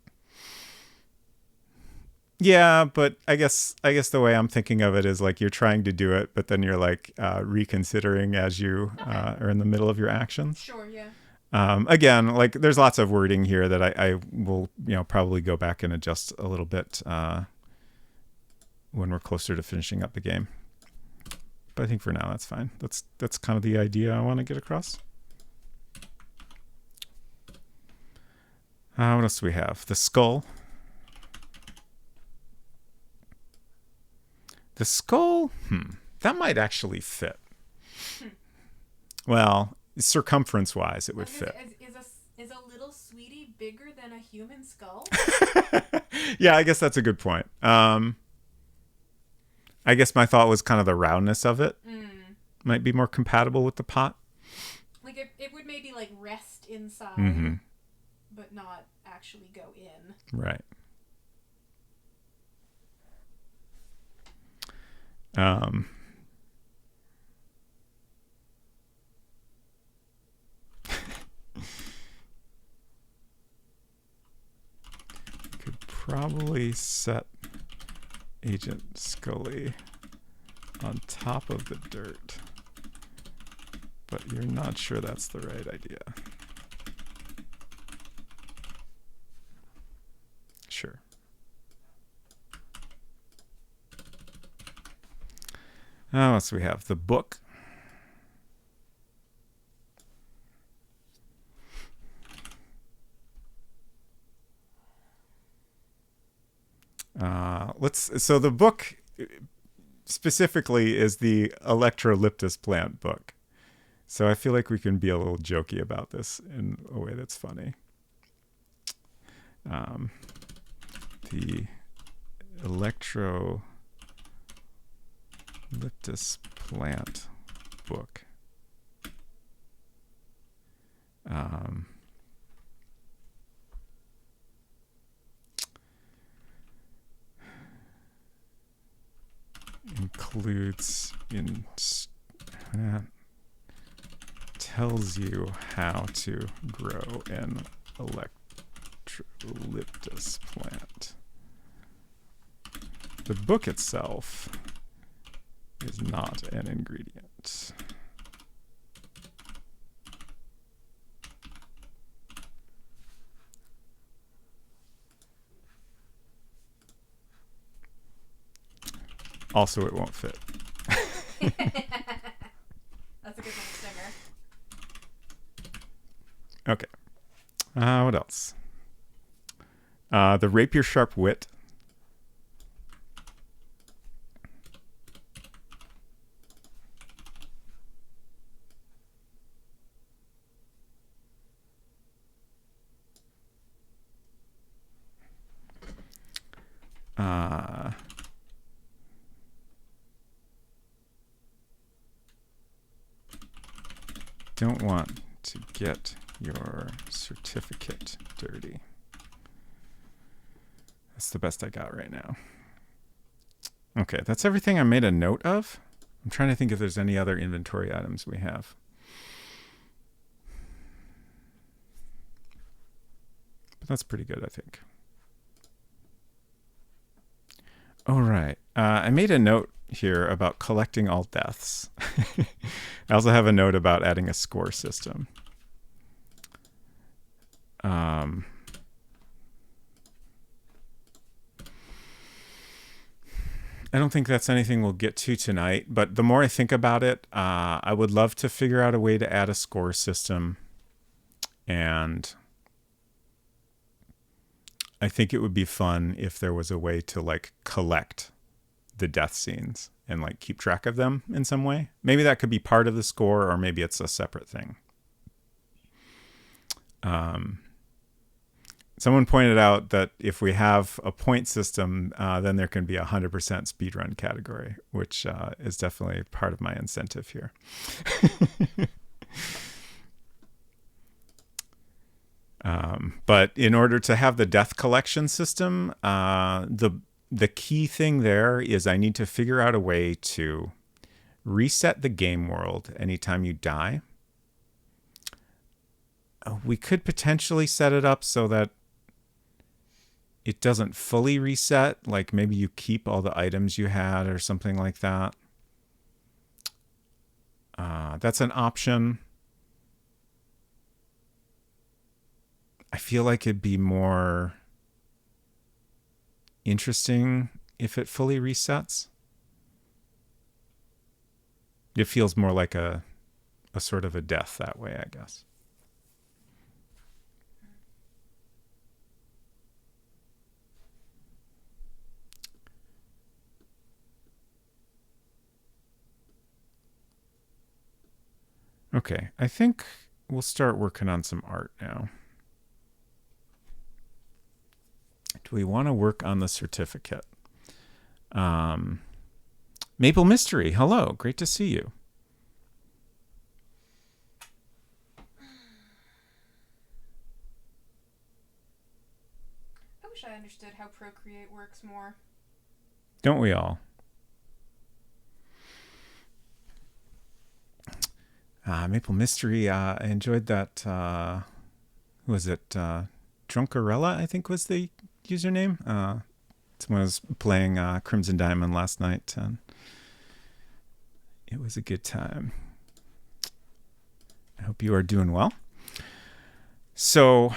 Yeah, but I guess the way I'm thinking of it is like you're trying to do it, but then you're like reconsidering as you are in the middle of your actions. Sure, yeah. Again, like there's lots of wording here that I will probably go back and adjust a little bit when we're closer to finishing up the game. But I think for now that's fine. That's kind of the idea I want to get across. What else do we have? The skull. The skull, that might actually fit. Well, circumference-wise, it would fit. Is a little sweetie bigger than a human skull? Yeah, I guess that's a good point. I guess my thought was kind of the roundness of it might be more compatible with the pot. Like it would maybe like rest inside, but not actually go in. Right. Could probably set Agent Scully on top of the dirt, but you're not sure that's the right idea. Sure. What else do we have? The book. So the book specifically is the Electrolyptus plant book. So I feel like we can be a little jokey about this in a way that's funny. The Electrolyptus plant book. Includes tells you how to grow an Electrolyptus plant. The book itself is not an ingredient. Also, it won't fit. That's a good one, Stinger. Okay. What else? The Rapier Sharp Wit. Don't want to get your certificate dirty. That's the best I got right now. Okay, that's everything I made a note of. I'm trying to think if there's any other inventory items we have. But that's pretty good, I think. All right. I made a note here about collecting all deaths. I also have a note about adding a score system. I don't think that's anything we'll get to tonight, but the more I think about it, I would love to figure out a way to add a score system. And I think it would be fun if there was a way to like collect the death scenes and like keep track of them in some way. Maybe that could be part of the score, or maybe it's a separate thing. Someone pointed out that if we have a point system, then there can be 100% speedrun category, which is definitely part of my incentive here. But in order to have the death collection system, the key thing there is I need to figure out a way to reset the game world anytime you die. We could potentially set it up so that it doesn't fully reset. Like maybe you keep all the items you had or something like that. That's an option. I feel like it'd be more interesting if it fully resets. It feels more like a sort of a death that way, I guess. Okay, I think we'll start working on some art now. Do we want to work on the certificate? Maple Mystery, hello, great to see you. wish I understood how Procreate works more. Don't we all? Maple Mystery. I enjoyed that. Who was it? Drunkarella, I think was the username. Someone was playing Crimson Diamond last night, and it was a good time. I hope you are doing well. So,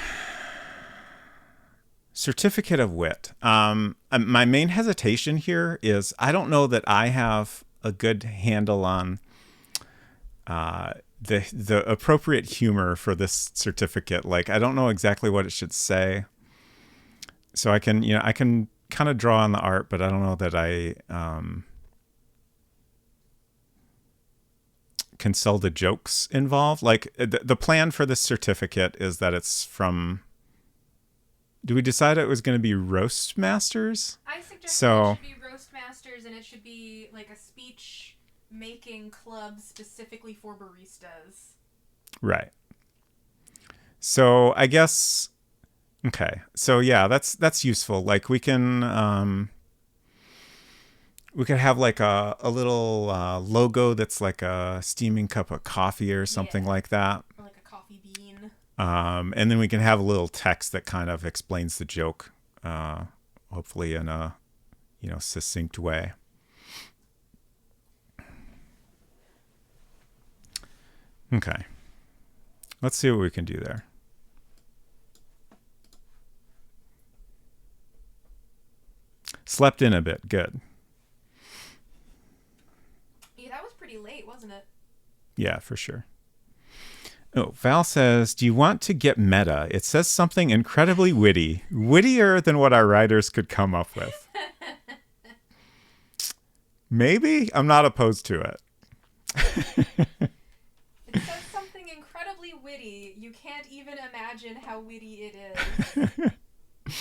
Certificate of Wit. My main hesitation here is I don't know that I have a good handle on the appropriate humor for this certificate. Like, I don't know exactly what it should say. So I can kind of draw on the art, but I don't know that I can sell the jokes involved. Like, the plan for this certificate is that it's from... Do we decide it was going to be Roast Masters? I suggested it should be Roast Masters, and it should be like a speech making club specifically for baristas. Right. So I guess... Okay. So yeah, that's useful. Like, we can we could have like a little logo that's like a steaming cup of coffee or something like that. Or like a coffee bean. And then we can have a little text that kind of explains the joke, hopefully in a succinct way. Okay. Let's see what we can do there. Slept in a bit. Good. Yeah, that was pretty late, wasn't it? Yeah, for sure. Oh, Val says, do you want to get meta? It says something incredibly witty. Wittier than what our writers could come up with. Maybe? I'm not opposed to it. It says something incredibly witty. You can't even imagine how witty it is.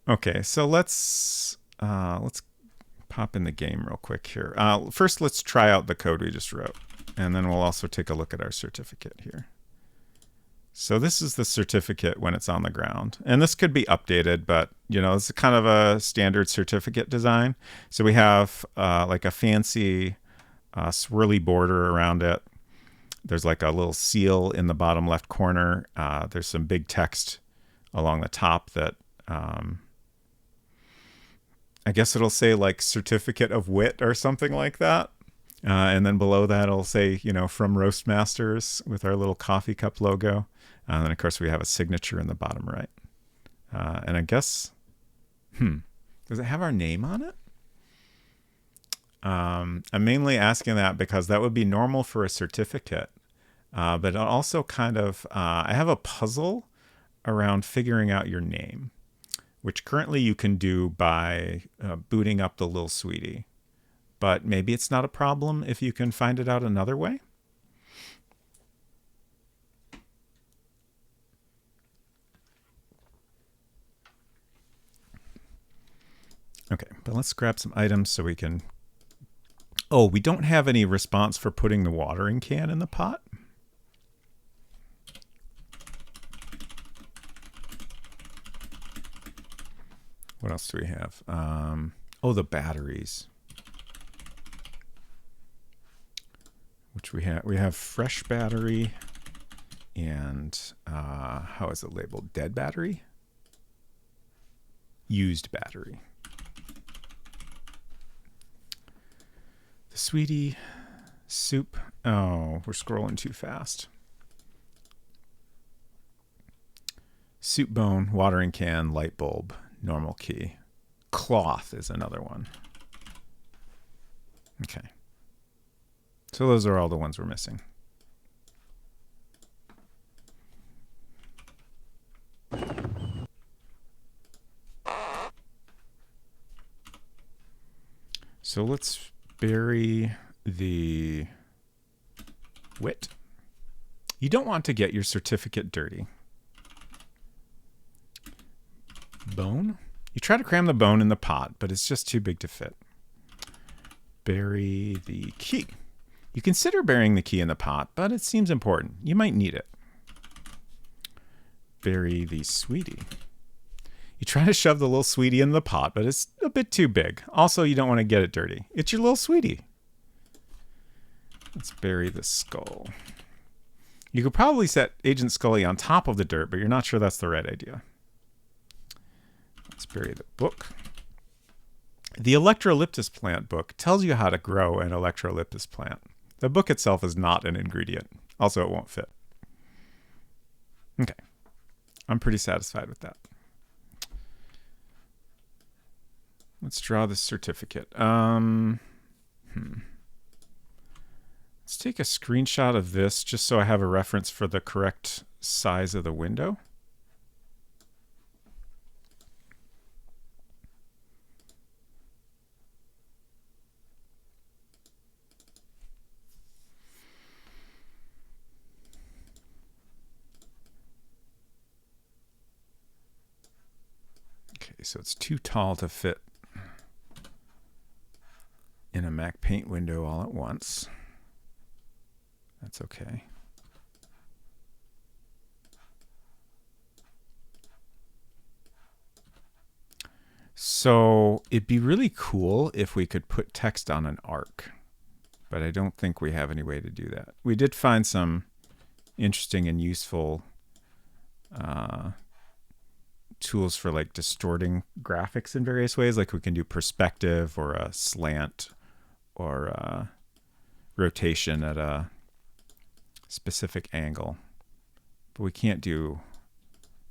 Okay, so let's pop in the game real quick here. First, let's try out the code we just wrote, and then we'll also take a look at our certificate here. So this is the certificate when it's on the ground, and this could be updated, but it's kind of a standard certificate design. So we have like a fancy swirly border around it. There's like a little seal in the bottom left corner. There's some big text along the top that I guess it'll say like Certificate of Wit or something like that. And then below that, it'll say, from Roast Masters with our little coffee cup logo. And then, of course, we have a signature in the bottom right. And I guess, does it have our name on it? I'm mainly asking that because that would be normal for a certificate. But it also kind of, I have a puzzle around figuring out your name, which currently you can do by booting up the Lil Sweetie. But maybe it's not a problem if you can find it out another way. Okay, but let's grab some items so we can... Oh, we don't have any response for putting the watering can in the pot. What else do we have? Oh, the batteries. Which we have. We have fresh battery and how is it labeled? Dead battery? Used battery. The Sweetie soup. Oh, we're scrolling too fast. Soup bone, watering can, light bulb, normal key. Cloth is another one. Okay. So those are all the ones we're missing. So let's bury the wit. You don't want to get your certificate dirty. Bone? You try to cram the bone in the pot, but it's just too big to fit. Bury the key. You consider burying the key in the pot, but it seems important. You might need it. Bury the Sweetie. You try to shove the little sweetie in the pot, but it's a bit too big. Also, you don't want to get it dirty. It's your little sweetie. Let's bury the skull. You could probably set Agent Scully on top of the dirt, but you're not sure that's the right idea. Let's bury the book. The Electrolyptus plant book tells you how to grow an Electrolyptus plant. The book itself is not an ingredient. Also, it won't fit. Okay. I'm pretty satisfied with that. Let's draw the certificate. Let's take a screenshot of this just so I have a reference for the correct size of the window. Okay, so it's too tall to fit in a Mac Paint window all at once. That's okay. So it'd be really cool if we could put text on an arc, but I don't think we have any way to do that. We did find some interesting and useful tools for like distorting graphics in various ways. Like we can do perspective or a slant or a rotation at a specific angle, but we can't do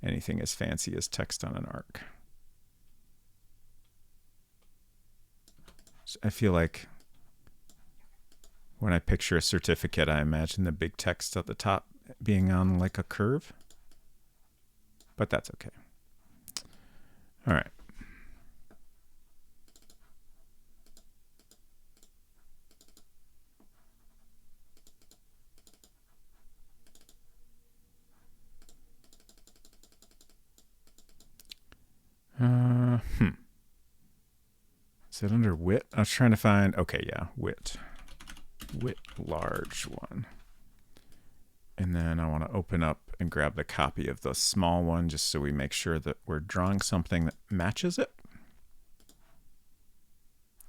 anything as fancy as text on an arc. So I feel like when I picture a certificate, I imagine the big text at the top being on like a curve, but that's okay. All right. Is it under wit? I was trying to find, okay, yeah, wit. Wit large one. And then I want to open up and grab the copy of the small one just so we make sure that we're drawing something that matches it.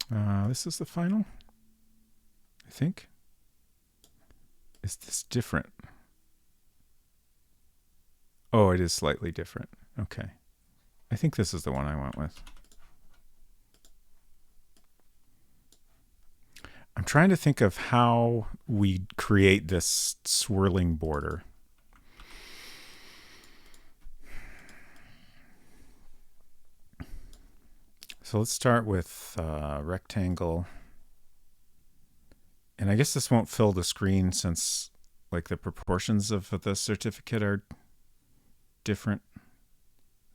This is the final, I think. Is this different? Oh, it is slightly different. Okay. I think this is the one I went with. I'm trying to think of how we create this swirling border. So let's start with rectangle. And I guess this won't fill the screen since like the proportions of the certificate are different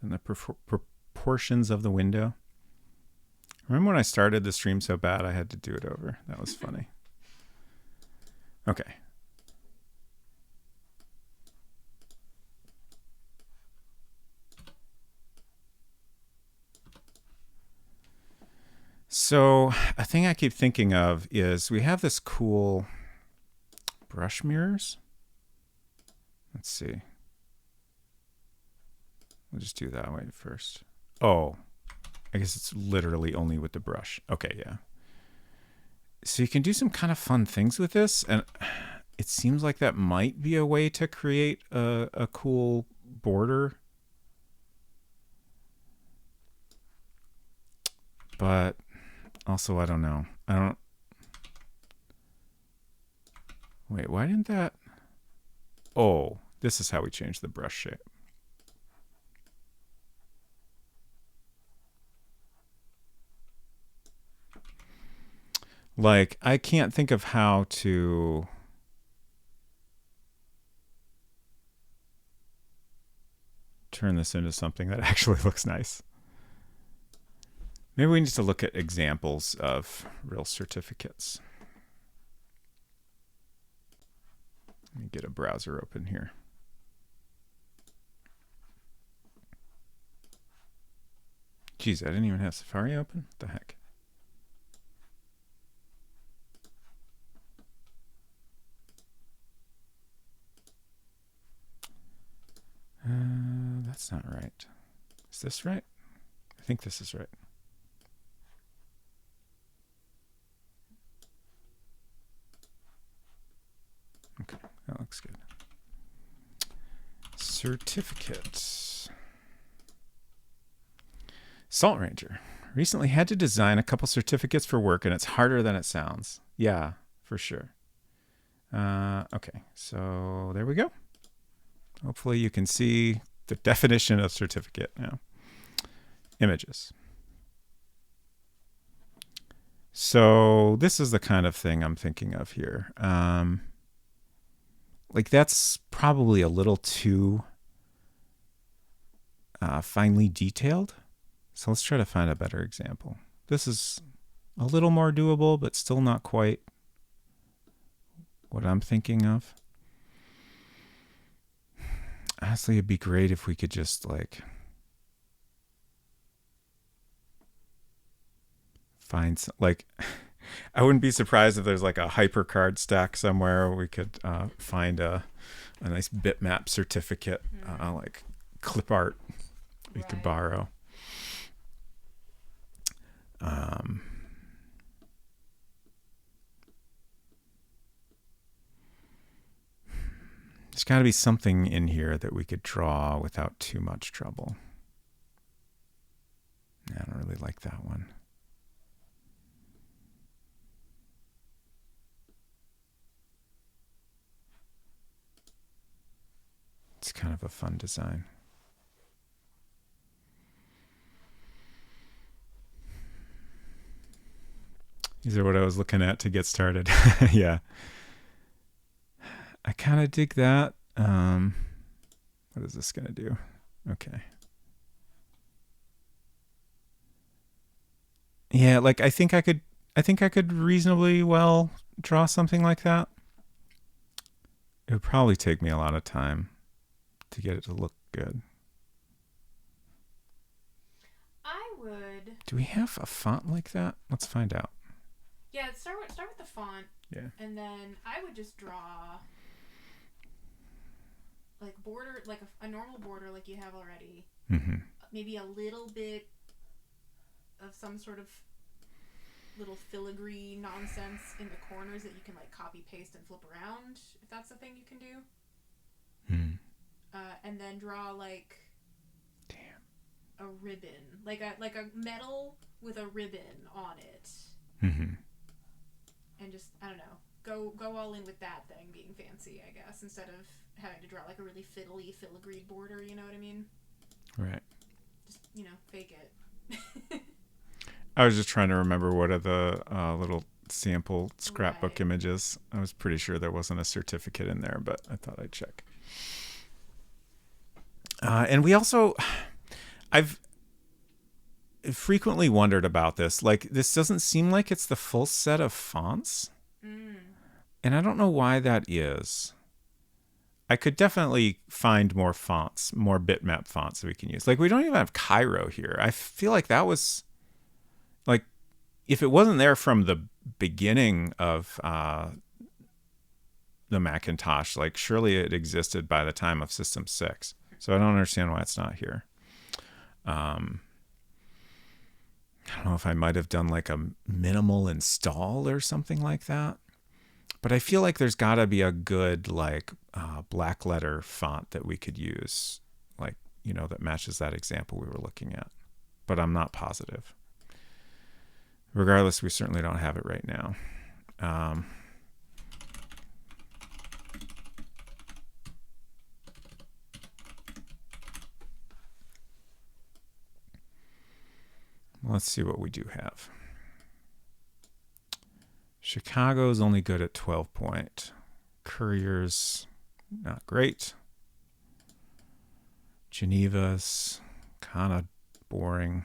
than the proportions of the window. Remember when I started the stream so bad I had to do it over? That was funny. Okay. So a thing I keep thinking of is we have this cool brush mirrors. Let's see. We'll just do that way first. Oh, I guess it's literally only with the brush. Okay, yeah. So you can do some kind of fun things with this, and it seems like that might be a way to create a cool border. But also, I don't know. Wait, why didn't that? Oh, this is how we change the brush shape. Like, I can't think of how to turn this into something that actually looks nice. Maybe we need to look at examples of real certificates. Let me get a browser open here. Geez, I didn't even have Safari open? What the heck? That's not right. Is this right? think this is right. Okay, that looks good. Certificates. Salt Ranger. Recently had to design a couple certificates for work, and it's harder than it sounds. Yeah, for sure. Okay, so there we go. Hopefully you can see the definition of certificate now. Images. So this is the kind of thing I'm thinking of here. Like that's probably a little too finely detailed. So let's try to find a better example. This is a little more doable, but still not quite what I'm thinking of. Honestly, it'd be great if we could just like find some, like I wouldn't be surprised if there's like a HyperCard stack somewhere where we could find a nice bitmap certificate, like clip art we could borrow. There's got to be something in here that we could draw without too much trouble. I don't really like that one. It's kind of a fun design. These are what I was looking at to get started. Yeah. I kind of dig that. What is this going to do? Okay. Yeah, like I think I could reasonably well draw something like that. It would probably take me a lot of time to get it to look good. I would. Do we have a font like that? Let's find out. Yeah, start with the font. Yeah. And then I would just draw like border, like a normal border like you have already. Mm-hmm. Maybe a little bit of some sort of little filigree nonsense in the corners that you can like copy paste and flip around, if that's the thing you can do. And then draw like a ribbon, like a medal with a ribbon on it. And just, I don't know, go all in with that thing being fancy, I guess, instead of having to draw like a really fiddly filigreed border, you know what I mean? Right. Just, fake it. I was just trying to remember what are the little sample scrapbook images. I was pretty sure there wasn't a certificate in there, but I thought I'd check. And we also, I've frequently wondered about this. Like, this doesn't seem like it's the full set of fonts. And I don't know why that is. I could definitely find more fonts, more bitmap fonts that we can use. Like, we don't even have Cairo here. I feel like that was, like, if it wasn't there from the beginning of the Macintosh, like, surely it existed by the time of System 6. So I don't understand why it's not here. I don't know if I might have done like a minimal install or something like that. But I feel like there's got to be a good like black letter font that we could use, like, that matches that example we were looking at. But I'm not positive. Regardless, we certainly don't have it right now. Let's see what we do have. Chicago's only good at 12 point. Courier's not great. Geneva's kind of boring.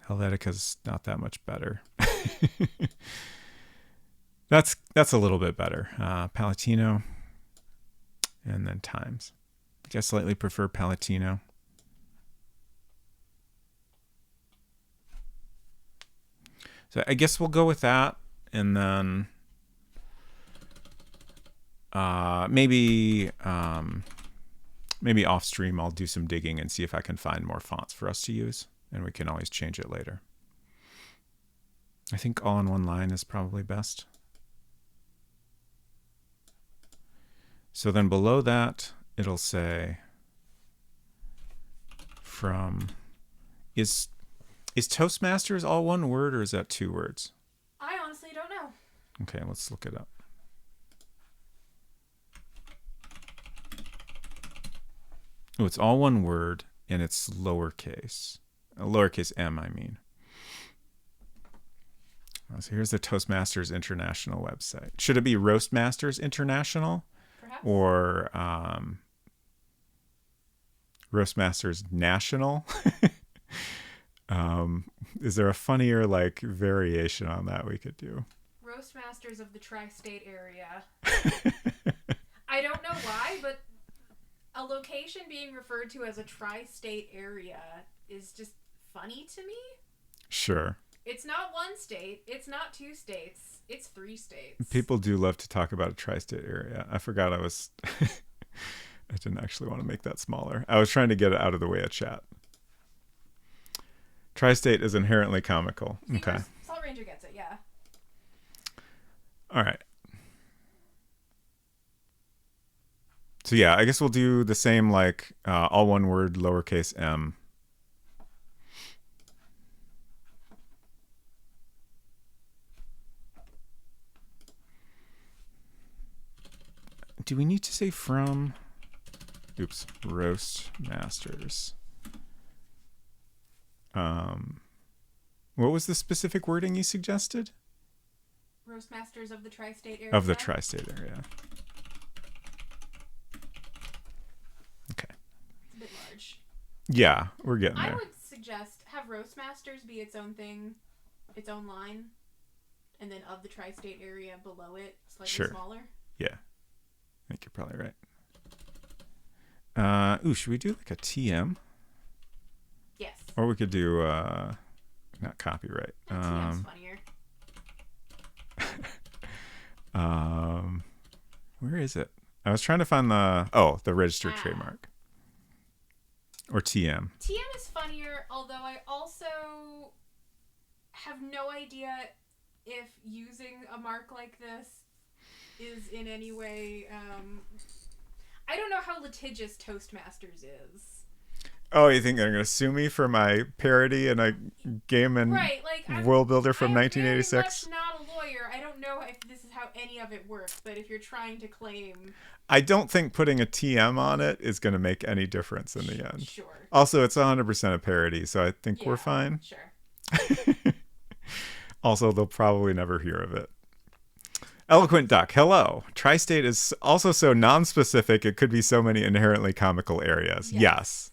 Helvetica's not that much better. That's a little bit better. Palatino, and then Times. I guess slightly prefer Palatino. So I guess we'll go with that, and then maybe off stream I'll do some digging and see if I can find more fonts for us to use. and we can always change it later. I think all in one line is probably best. So then below that, it'll say from, is Toastmasters all one word or is that 2 words? I honestly don't know. Okay, let's look it up. Oh, it's all one word and it's lowercase. Lowercase m, I mean. So here's the Toastmasters International website. Should it be Roastmasters International? Perhaps. Or Roastmasters National? Is there a funnier like variation on that we could do? Roastmasters of the Tri-State Area. I don't know why, but a location being referred to as a Tri-State Area is just funny to me. Sure. It's not 1 state. It's not 2 states. It's 3 states. People do love to talk about a tri-state area. I forgot I was... I didn't actually want to make that smaller. I was trying to get it out of the way of chat. Tri-state is inherently comical. See, okay. Salt Ranger gets it, yeah. All right. So yeah, I guess we'll do the same like all one word, lowercase m. Do we need to say from? Oops, Roastmasters. What was the specific wording you suggested? Roastmasters of the Tri-State Area. Of the Tri-State Area. Okay. It's a bit large. Yeah, we're getting there. I would suggest have Roastmasters be its own thing, its own line, and then of the Tri-State Area below it, slightly smaller. Yeah. I think you're probably right. Ooh, should we do like a TM? Yes. Or we could do not copyright. TM's funnier. Where is it? I was trying to find the registered trademark. Or TM. TM is funnier, although I also have no idea if using a mark like this is in any way I don't know how litigious Toastmasters is. Oh, you think they're going to sue me for my parody in a game and World Builder from 1986? I'm very much not a lawyer. I don't know if this is how any of it works, but if you're trying to claim... I don't think putting a TM on it is going to make any difference in the end. Sure. Also, it's 100% a parody, so I think we're fine. Sure. Also, they'll probably never hear of it. Eloquent Duck, hello. Tri-State is also so non-specific, it could be so many inherently comical areas. Yes.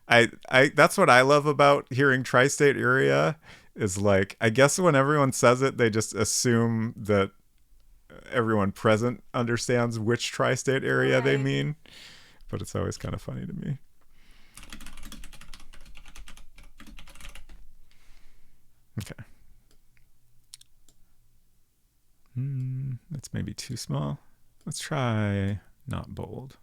I that's what I love about hearing Tri-State Area is like, I guess when everyone says it, they just assume that everyone present understands which Tri-State Area they mean. But it's always kind of funny to me. Okay. That's maybe too small. Let's try not bold.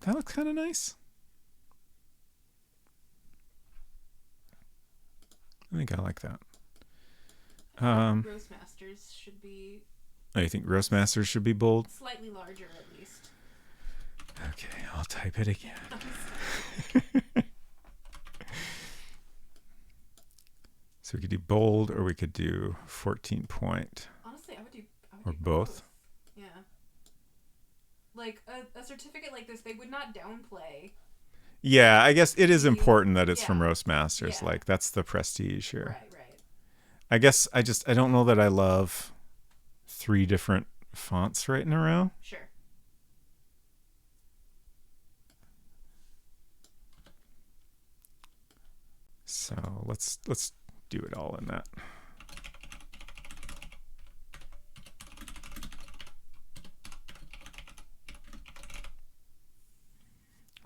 That looks kind of nice. I think I like that. Roastmasters should be... Oh, you think Roastmasters should be bold? Slightly larger, at least. Okay, I'll type it again. So we could do bold, or we could do 14 point. Honestly, I would do both. Yeah. Like, a certificate like this, they would not downplay. Yeah, I guess it is important that it's from Roastmasters. Yeah. Like, that's the prestige here. Right. I guess I don't know that I love 3 different fonts right in a row. Sure. So let's do it all in that.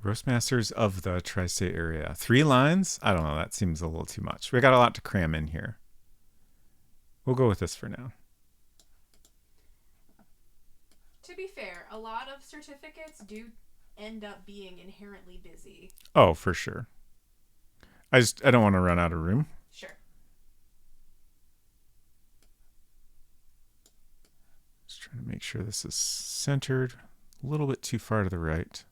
Roastmasters of the Tri-State Area. 3 lines? I don't know. That seems a little too much. We got a lot to cram in here. We'll go with this for now. To be fair, a a lot of certificates do end up being inherently busy. Oh, for sure. I don't want to run out of room. Sure. Just trying to make sure this is centered. A little bit too far to the right.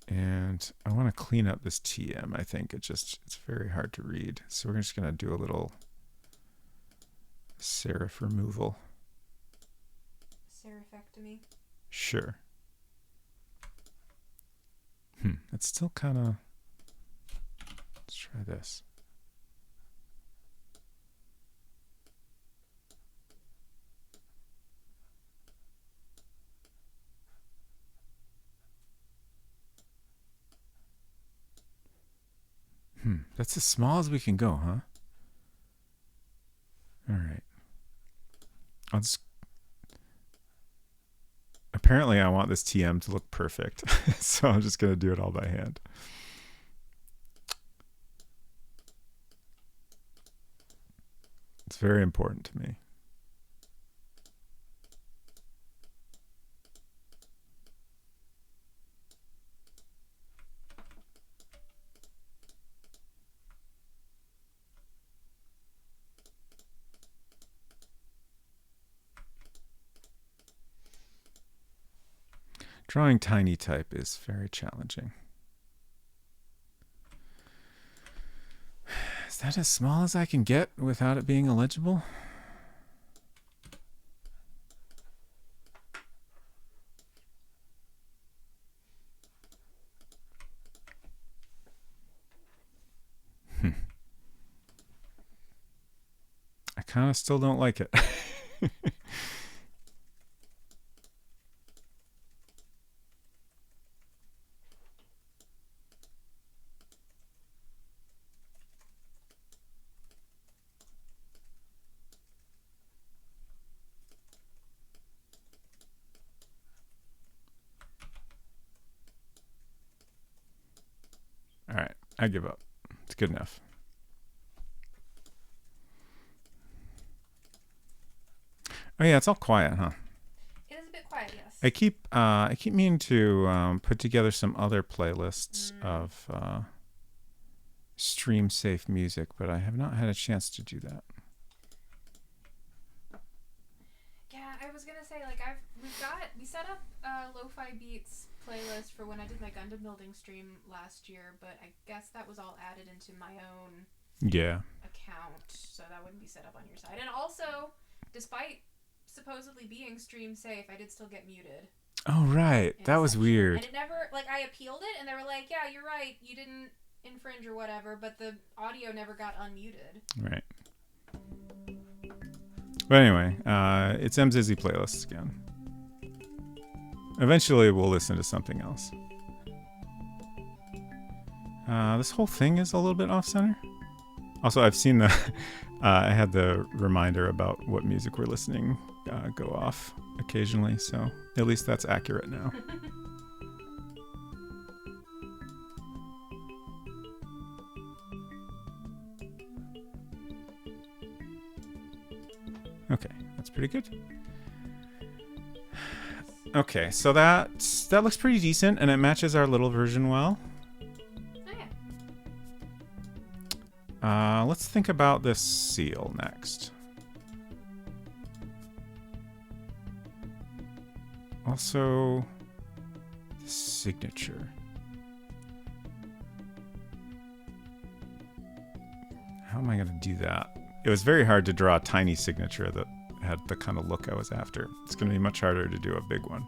And I want to clean up this TM. I think it's very hard to read. So we're just going to do a little serif removal. Serifectomy? Sure. It's still kind of... Let's try this. That's as small as we can go, huh? All right. I'll just... Apparently I want this TM to look perfect. So I'm just going to do it all by hand. It's very important to me. Drawing tiny type is very challenging. Is that as small as I can get without it being illegible? I kind of still don't like it. All right, I give up. It's good enough. Oh yeah, it's all quiet, huh? It is a bit quiet, yes. I keep meaning to put together some other playlists of stream safe music, but I have not had a chance to do that. Yeah, I was gonna say, like, we set up a Lo-Fi Beats playlist for when I did my Gundam building stream last year, but I guess that was all added into my own account, so that wouldn't be set up on your side. And also, despite supposedly being stream safe, I did still get muted. Oh right, that was weird. And it never, like, I appealed it, and they were like, "Yeah, you're right, you didn't infringe or whatever," but the audio never got unmuted. Right. But anyway, it's MZizzy playlists again. Eventually, we'll listen to something else. This whole thing is a little bit off-center. Also, I've seen the... I had the reminder about what music we're listening go off occasionally, so at least that's accurate now. Okay, that's pretty good. Okay, so that looks pretty decent, and it matches our little version well. Oh, yeah. Let's think about this seal next. Also, the signature. How am I going to do that? It was very hard to draw a tiny signature that had the kind of look I was after. It's going to be much harder to do a big one.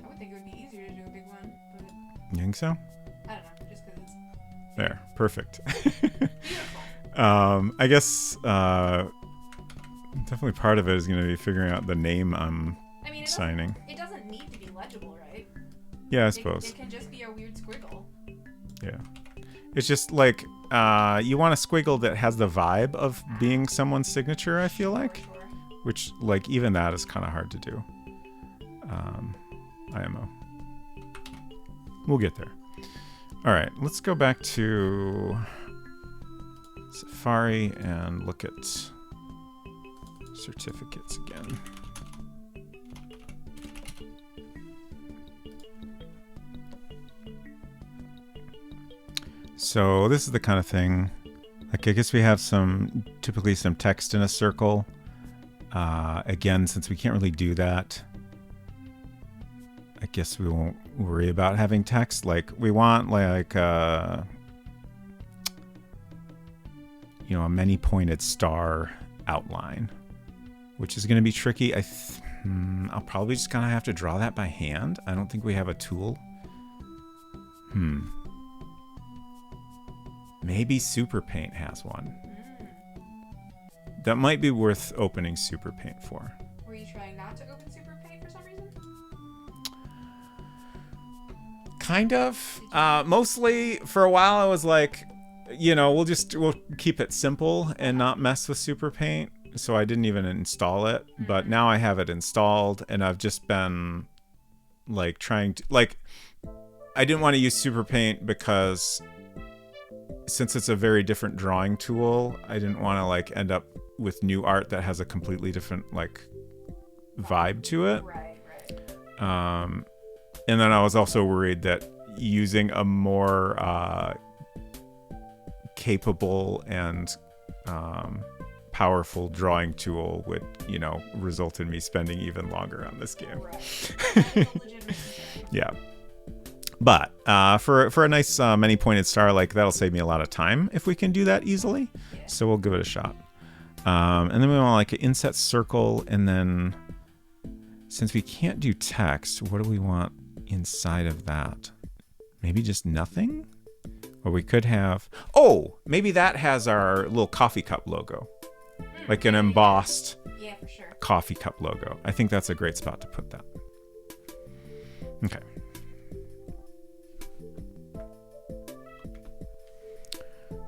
I would think it would be easier to do a big one, but... You think so? I don't know, just because it's... There, perfect. Beautiful. I guess definitely part of it is going to be figuring out the name I'm signing. It doesn't need to be legible, right? Yeah, I suppose. It can just be a weird squiggle. Yeah. It's just like you want a squiggle that has the vibe of being someone's signature, I feel like. Sure. Which, like, even that is kind of hard to do. IMO. We'll get there. All right, let's go back to Safari and look at certificates again. So this is the kind of thing, like I guess we have typically some text in a circle. Again, since we can't really do that, I guess we won't worry about having text. Like we want like a many-pointed star outline, which is going to be tricky. I'll probably just kind of have to draw that by hand. I don't think we have a tool. Maybe Super Paint has one. That might be worth opening Super Paint for. Were you trying not to open Super Paint for some reason? Kind of. Mostly for a while I was like, we'll keep it simple and not mess with Super Paint. So I didn't even install it. But now I have it installed and I've just been like trying to, like, I didn't want to use Super Paint because since it's a very different drawing tool, I didn't want to like end up with new art that has a completely different like vibe to it. Right. And then I was also worried that using a more capable and powerful drawing tool would, result in me spending even longer on this game. Right. Yeah. But for a nice many-pointed star, like that'll save me a lot of time if we can do that easily. Yeah. So we'll give it a shot. And then we want like an inset circle, and then since we can't do text, what do we want inside of that? Maybe just nothing? Or we could have... Oh! Maybe that has our little coffee cup logo. Like an embossed for sure. coffee cup logo. I think that's a great spot to put that. Okay.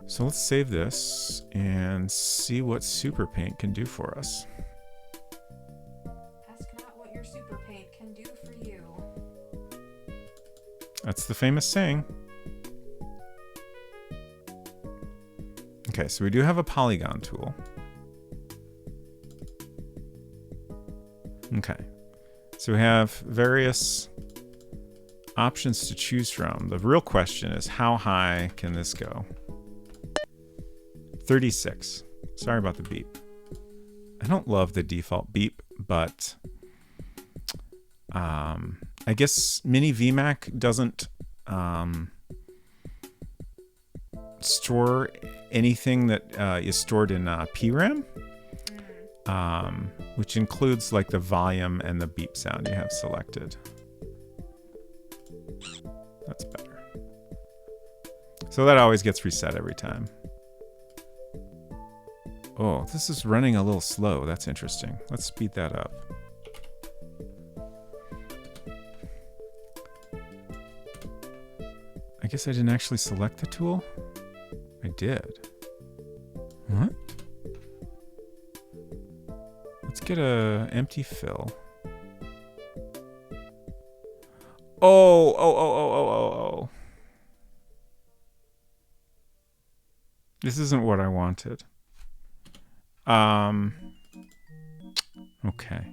So let's save this and see what Super Paint can do for us. Ask not what your Super Paint can do for you. That's the famous saying. Okay, so we do have a polygon tool. Okay, so we have various options to choose from. The real question is, how high can this go? 36. Sorry about the beep. I don't love the default beep, but I guess Mini VMAC doesn't store anything that is stored in PRAM, which includes like the volume and the beep sound you have selected. That's better. So that always gets reset every time. Oh, this is running a little slow. That's interesting. Let's speed that up. I guess I didn't actually select the tool. I did. What? Let's get a empty fill. Oh. This isn't what I wanted. Okay.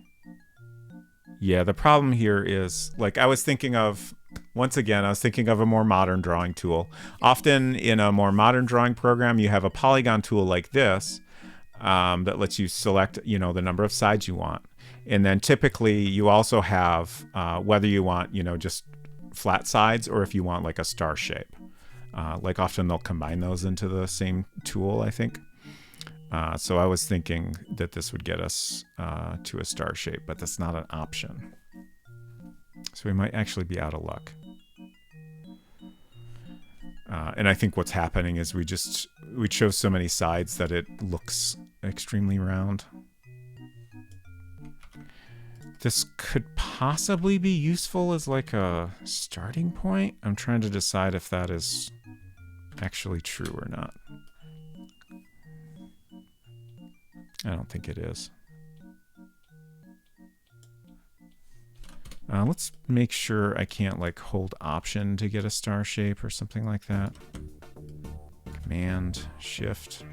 Yeah, the problem here is, like, I was thinking of a more modern drawing tool. Often in a more modern drawing program, you have a polygon tool like this that lets you select, the number of sides you want. And then typically you also have whether you want, just flat sides or if you want like a star shape. Like often they'll combine those into the same tool, I think. So I was thinking that this would get us to a star shape, but that's not an option. So we might actually be out of luck. And I think what's happening is we chose so many sides that it looks extremely round. This could possibly be useful as like a starting point. I'm trying to decide if that is actually true or not. I don't think it is. Let's make sure I can't like hold Option to get a star shape or something like that. Command, Shift.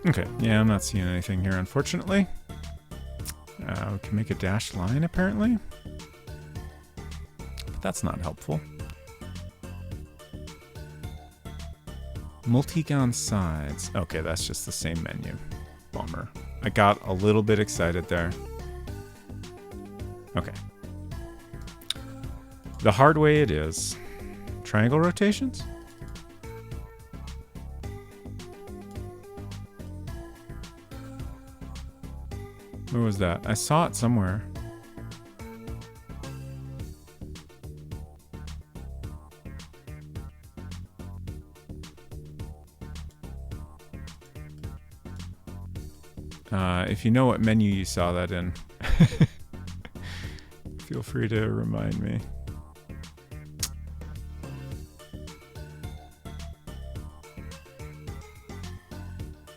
Okay, yeah, I'm not seeing anything here, unfortunately. We can make a dashed line, apparently. But that's not helpful. Multi-gon sides. Okay, that's just the same menu. Bummer. I got a little bit excited there. Okay. The hard way it is. Triangle rotations? Where was that? I saw it somewhere. If you know what menu you saw that in, feel free to remind me.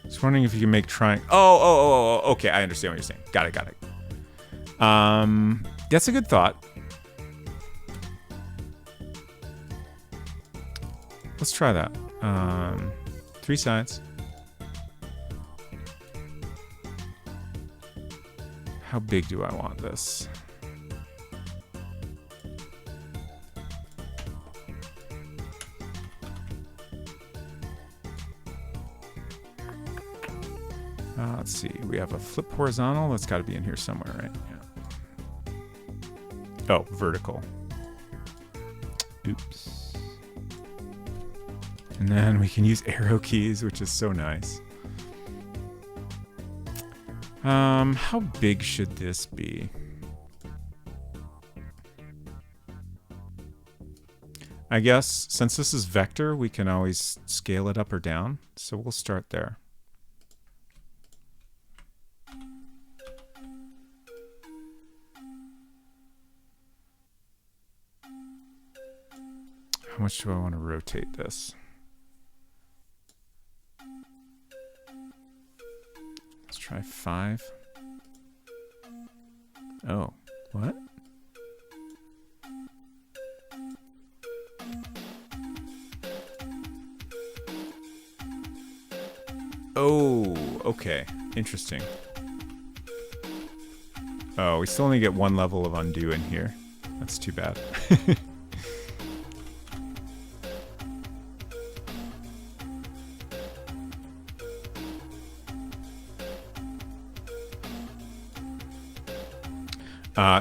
Just wondering if you can make triangle. Oh, okay. I understand what you're saying. Got it. That's a good thought. Let's try that. 3 sides. How big do I want this? Let's see. We have a flip horizontal. That's got to be in here somewhere, right? Yeah. Oh, vertical. Oops. And then we can use arrow keys, which is so nice. How big should this be? I guess since this is vector, we can always scale it up or down. So we'll start there. How much do I want to rotate this? Let's try 5. Oh, what? Oh, okay. Interesting. Oh, we still only get 1 level of undo in here. That's too bad.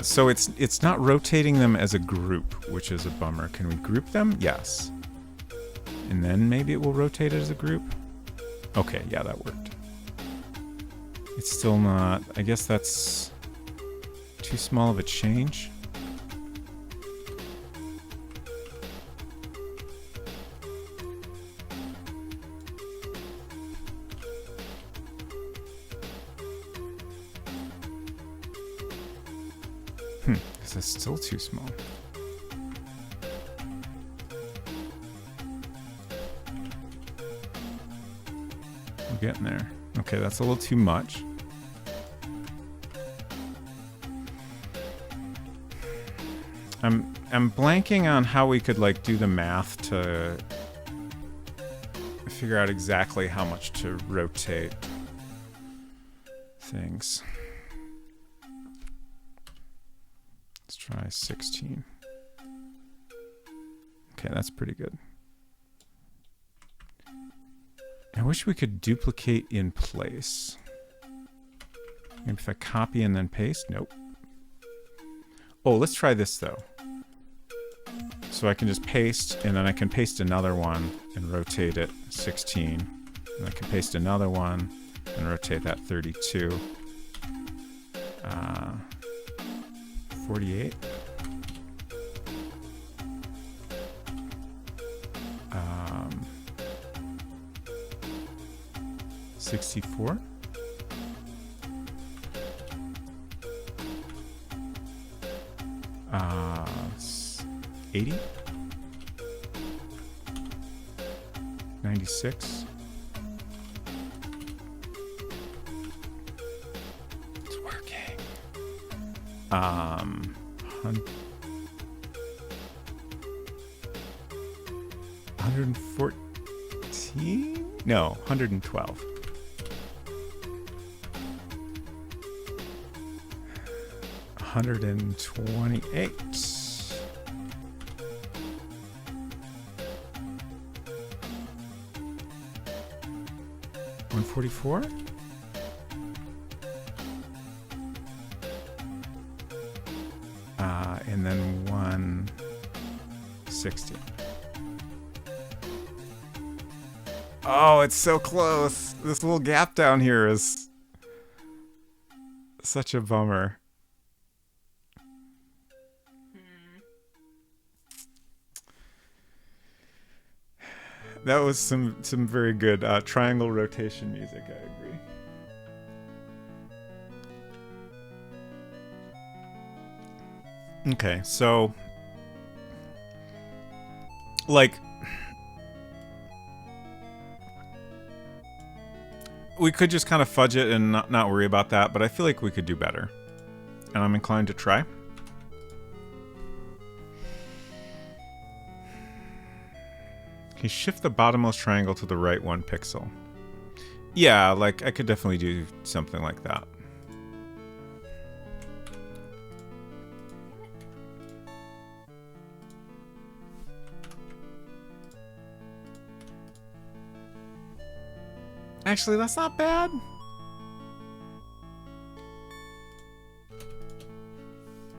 So it's not rotating them as a group, which is a bummer. Can we group them? Yes. And then maybe it will rotate it as a group? Okay, yeah, that worked. It's still not... I guess that's too small of a change. This is still too small. We're getting there. Okay, that's a little too much. I'm blanking on how we could like do the math to figure out exactly how much to rotate things. Let's try 16. Okay, that's pretty good. I wish we could duplicate in place. Maybe if I copy and then paste? Nope. Oh, let's try this though. So I can just paste, and then I can paste another one and rotate it 16. And I can paste another one and rotate that 32. 48. 64. 80. 96. It's working. 114? No, 112. 128. 144. And then 160. Oh, it's so close. This little gap down here is such a bummer. That was some very good triangle rotation music, I agree. Okay, so like we could just kind of fudge it and not worry about that, but I feel like we could do better. And I'm inclined to try. Okay, shift the bottommost triangle to the right 1 pixel. Yeah, like I could definitely do something like that. Actually, that's not bad.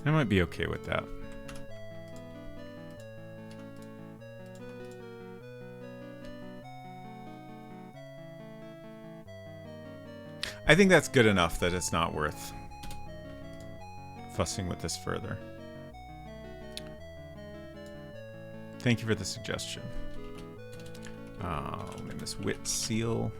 I might be okay with that. I think that's good enough that it's not worth fussing with this further. Thank you for the suggestion. I'll name this Wit Seal.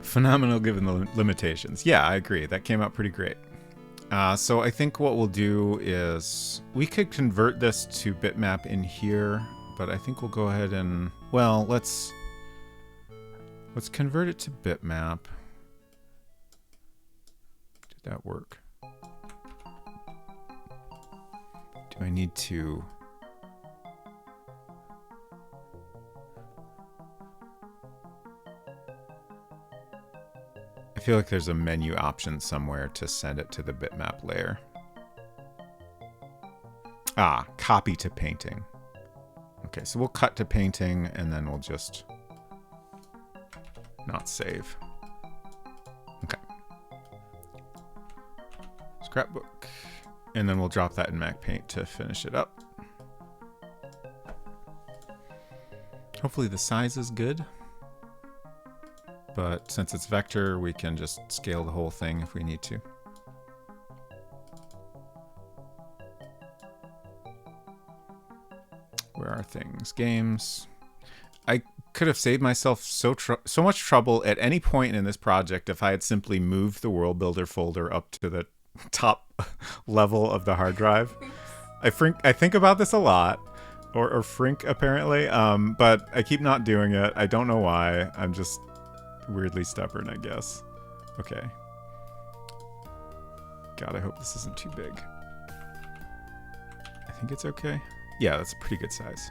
Phenomenal given the limitations. Yeah, I agree. That came out pretty great. So I think what we'll do is we could convert this to bitmap in here, but I think we'll go ahead and, well, let's convert it to bitmap. Did that work? Do I need to? I feel like there's a menu option somewhere to send it to the bitmap layer. Ah, copy to painting. Okay, so we'll cut to painting and then we'll just not save. Okay. Scrapbook. And then we'll drop that in Mac Paint to finish it up. Hopefully the size is good. But since it's vector, we can just scale the whole thing if we need to. Where are things? Games. I could have saved myself so much trouble at any point in this project if I had simply moved the World Builder folder up to the top level of the hard drive. I think about this a lot. Or frink, apparently. But I keep not doing it. I don't know why. I'm just weirdly stubborn, I guess. Okay. God, I hope this isn't too big. I think it's okay. Yeah, that's a pretty good size.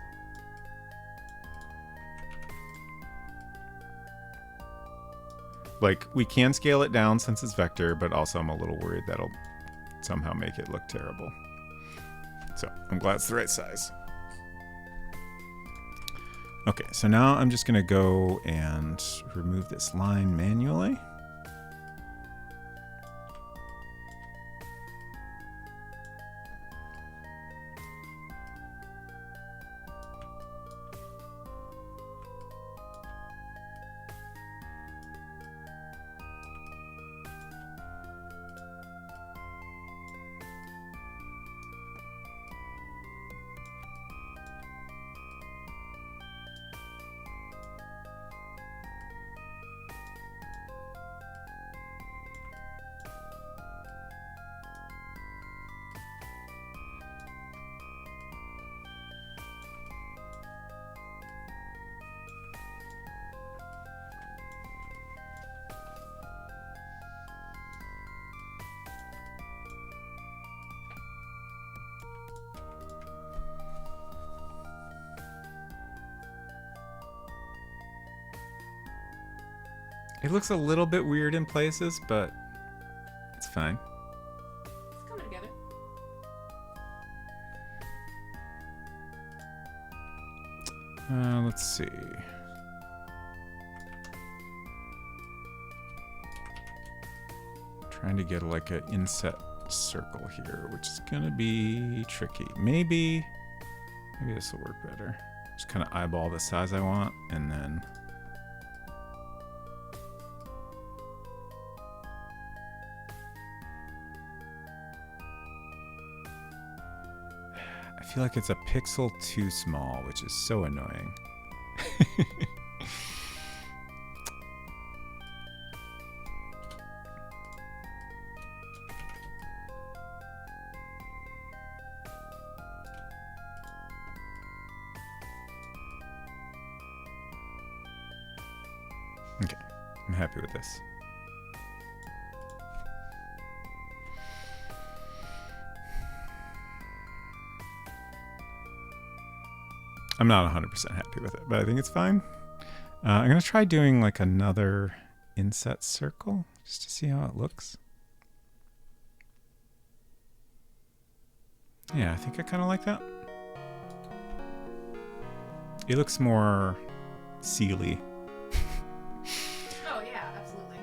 Like, we can scale it down since it's vector, but also I'm a little worried that'll somehow make it look terrible. So, I'm glad it's the right size. Okay, so now I'm just going to go and remove this line manually. It looks a little bit weird in places, but it's fine. It's coming together. Let's see. Trying to get like an inset circle here, which is gonna be tricky. Maybe this will work better. Just kind of eyeball the size I want, and then I feel like it's a pixel too small, which is so annoying. Okay, I'm happy with this. I'm not 100% happy with it, but I think it's fine. I'm going to try doing like another inset circle just to see how it looks. Yeah, I think I kind of like that. It looks more sealy. Oh, yeah, absolutely.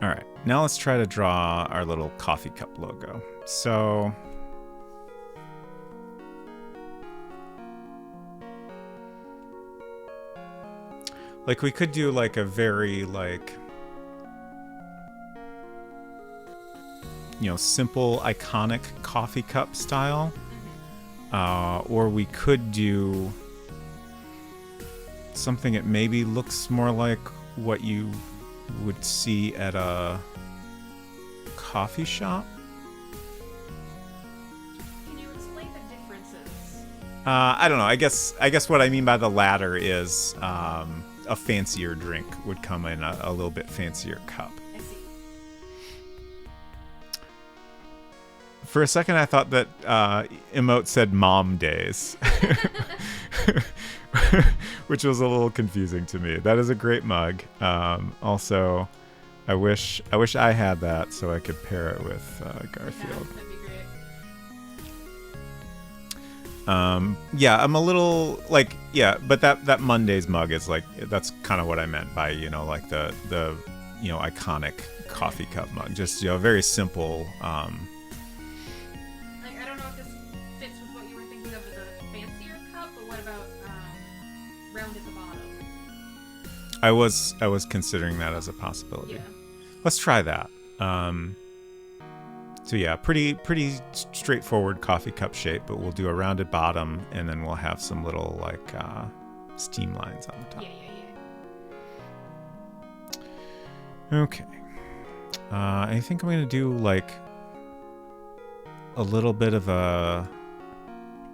All right, now let's try to draw our little coffee cup logo. So like we could do like a very like, you know, simple iconic coffee cup style. Or we could do something that maybe looks more like what you would see at a coffee shop. Can you explain the differences? I don't know. I guess what I mean by the latter is a fancier drink would come in a little bit fancier cup. I see. For a second, I thought that Emote said "Mom Days," which was a little confusing to me. That is a great mug. Also, I wish I had that so I could pair it with Garfield. That'd be great. Yeah, I'm a little like, yeah, but that Mondays mug is like, that's kind of what I meant by, you know, like the you know, iconic coffee cup mug. Just, you know, very simple. Like, I don't know if this fits with what you were thinking of as a fancier cup, but what about round at the bottom? I was considering that as a possibility. Yeah. Let's try that. So yeah, pretty straightforward coffee cup shape, but we'll do a rounded bottom, and then we'll have some little like steam lines on the top. Yeah. Okay. I think I'm gonna do like a little bit of a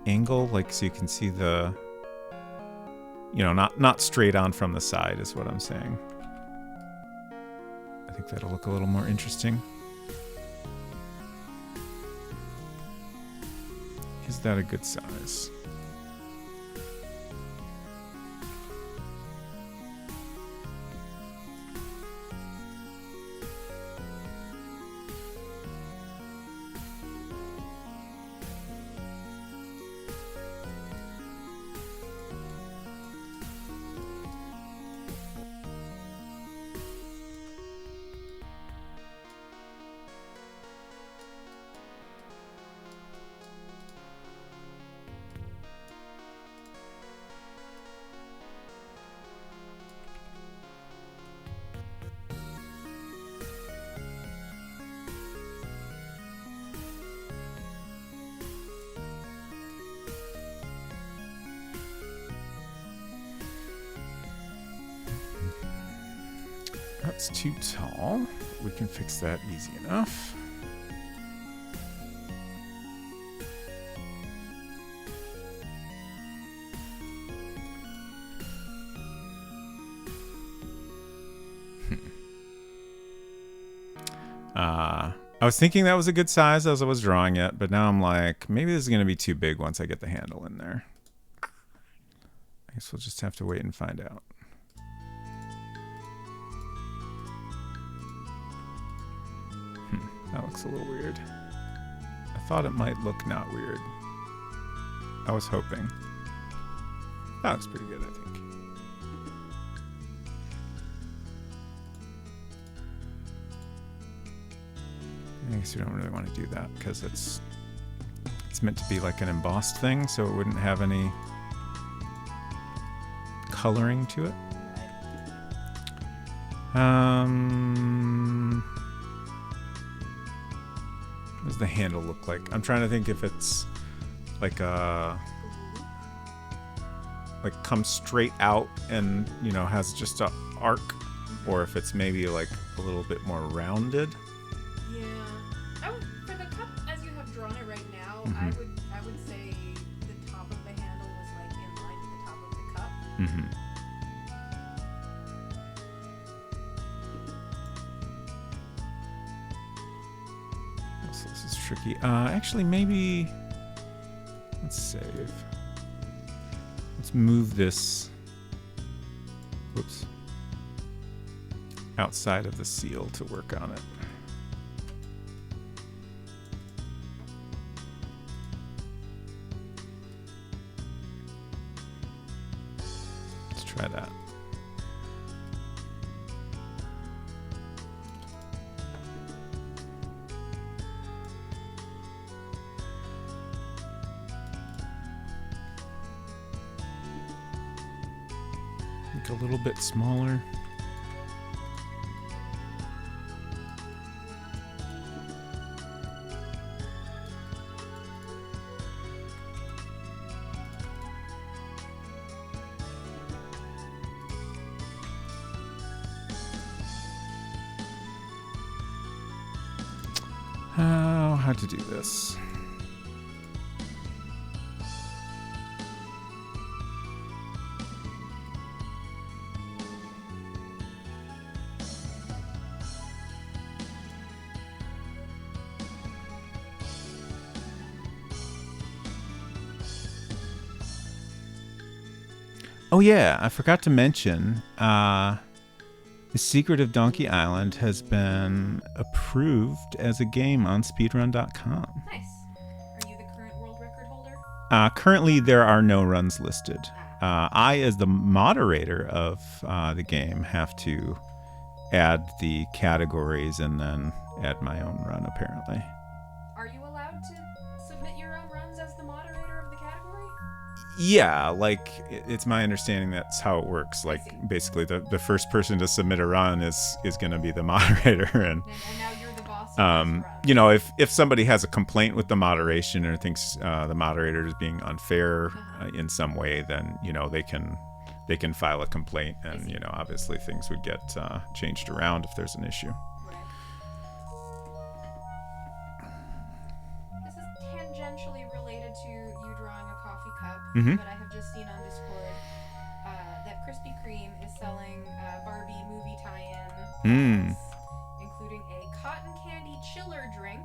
angle, like so you can see the, you know, not straight on from the side is what I'm saying. I think that'll look a little more interesting. Is that a good size? That's too tall. We can fix that easy enough. I was thinking that was a good size as I was drawing it, but now I'm like, maybe this is going to be too big once I get the handle in there. I guess we'll just have to wait and find out. That looks a little weird. I thought it might look not weird. I was hoping. That looks pretty good, I think. I guess we don't really want to do that because it's meant to be like an embossed thing, so it wouldn't have any coloring to it. What does the handle look like? I'm trying to think if it's like comes straight out and, you know, has just a arc, or if it's maybe like a little bit more rounded. Yeah. For the cup as you have drawn it right now, I would say the top of the handle was like in line with the top of the cup. Mm-hmm. So this is tricky. Actually, maybe let's save. Let's move this. Whoops. Outside of the seal to work on it. Let's try that. Make a little bit smaller. How to do this? Oh yeah, I forgot to mention, The Secret of Donkey Island has been approved as a game on speedrun.com. Nice. Are you the current world record holder? Currently, there are no runs listed. I, as the moderator of the game, have to add the categories and then add my own run, apparently. Are you allowed to submit your own runs as the moderator of the category? Yeah, like, it's my understanding that's how it works. Like, basically, the first person to submit a run is going to be the moderator. And now you're the boss. You know, if somebody has a complaint with the moderation or thinks the moderator is being unfair in some way, then, you know, they can file a complaint, and, you know, obviously things would get changed around if there's an issue. This is tangentially related to you drawing a coffee cup, Mm-hmm. but I have just seen on Discord that Krispy Kreme is selling Barbie movie tie-in, including a cotton candy chiller drink.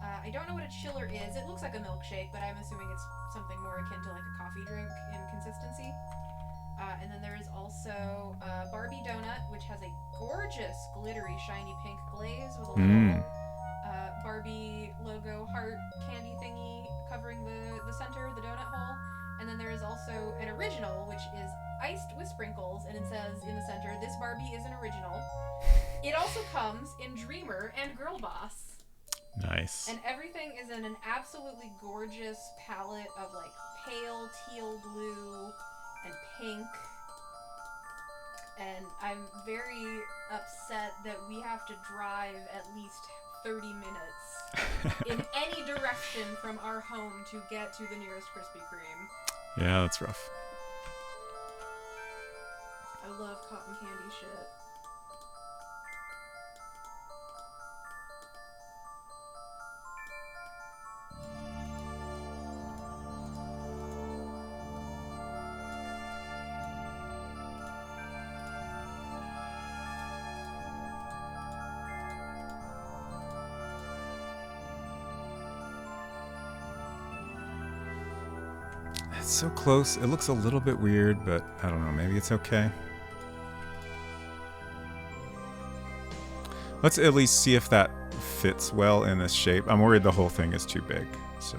I don't know what a chiller is. It looks like a milkshake, but I'm assuming it's something more akin to like a coffee drink in consistency. And then there is also Barbie donut, which has a gorgeous, glittery, shiny pink glaze with a little Barbie logo heart candy thingy covering the center of the donut hole. And then there is also an original, which is iced with sprinkles, and it says in the center, "This Barbie is an original." It also comes in Dreamer and Girl Boss. Nice. And everything is in an absolutely gorgeous palette of like pale teal blue and pink. And I'm very upset that we have to drive at least 30 minutes in any direction from our home to get to the nearest Krispy Kreme. Yeah, that's rough. I love cotton candy shit. It's so close. It looks a little bit weird, but I don't know. Maybe it's okay. Let's at least see if that fits well in this shape. I'm worried the whole thing is too big, so.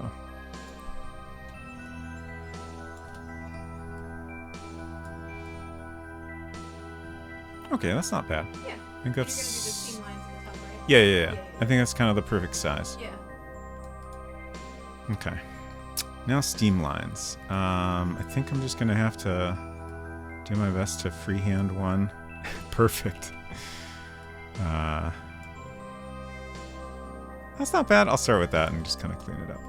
Okay, that's not bad. Yeah. I think that's... You're gonna do the seam lines in the top, right? Yeah. I think that's kind of the perfect size. Yeah. Okay. Now steam lines. I think I'm just going to have to do my best to freehand one. Perfect. That's not bad. I'll start with that and just kind of clean it up.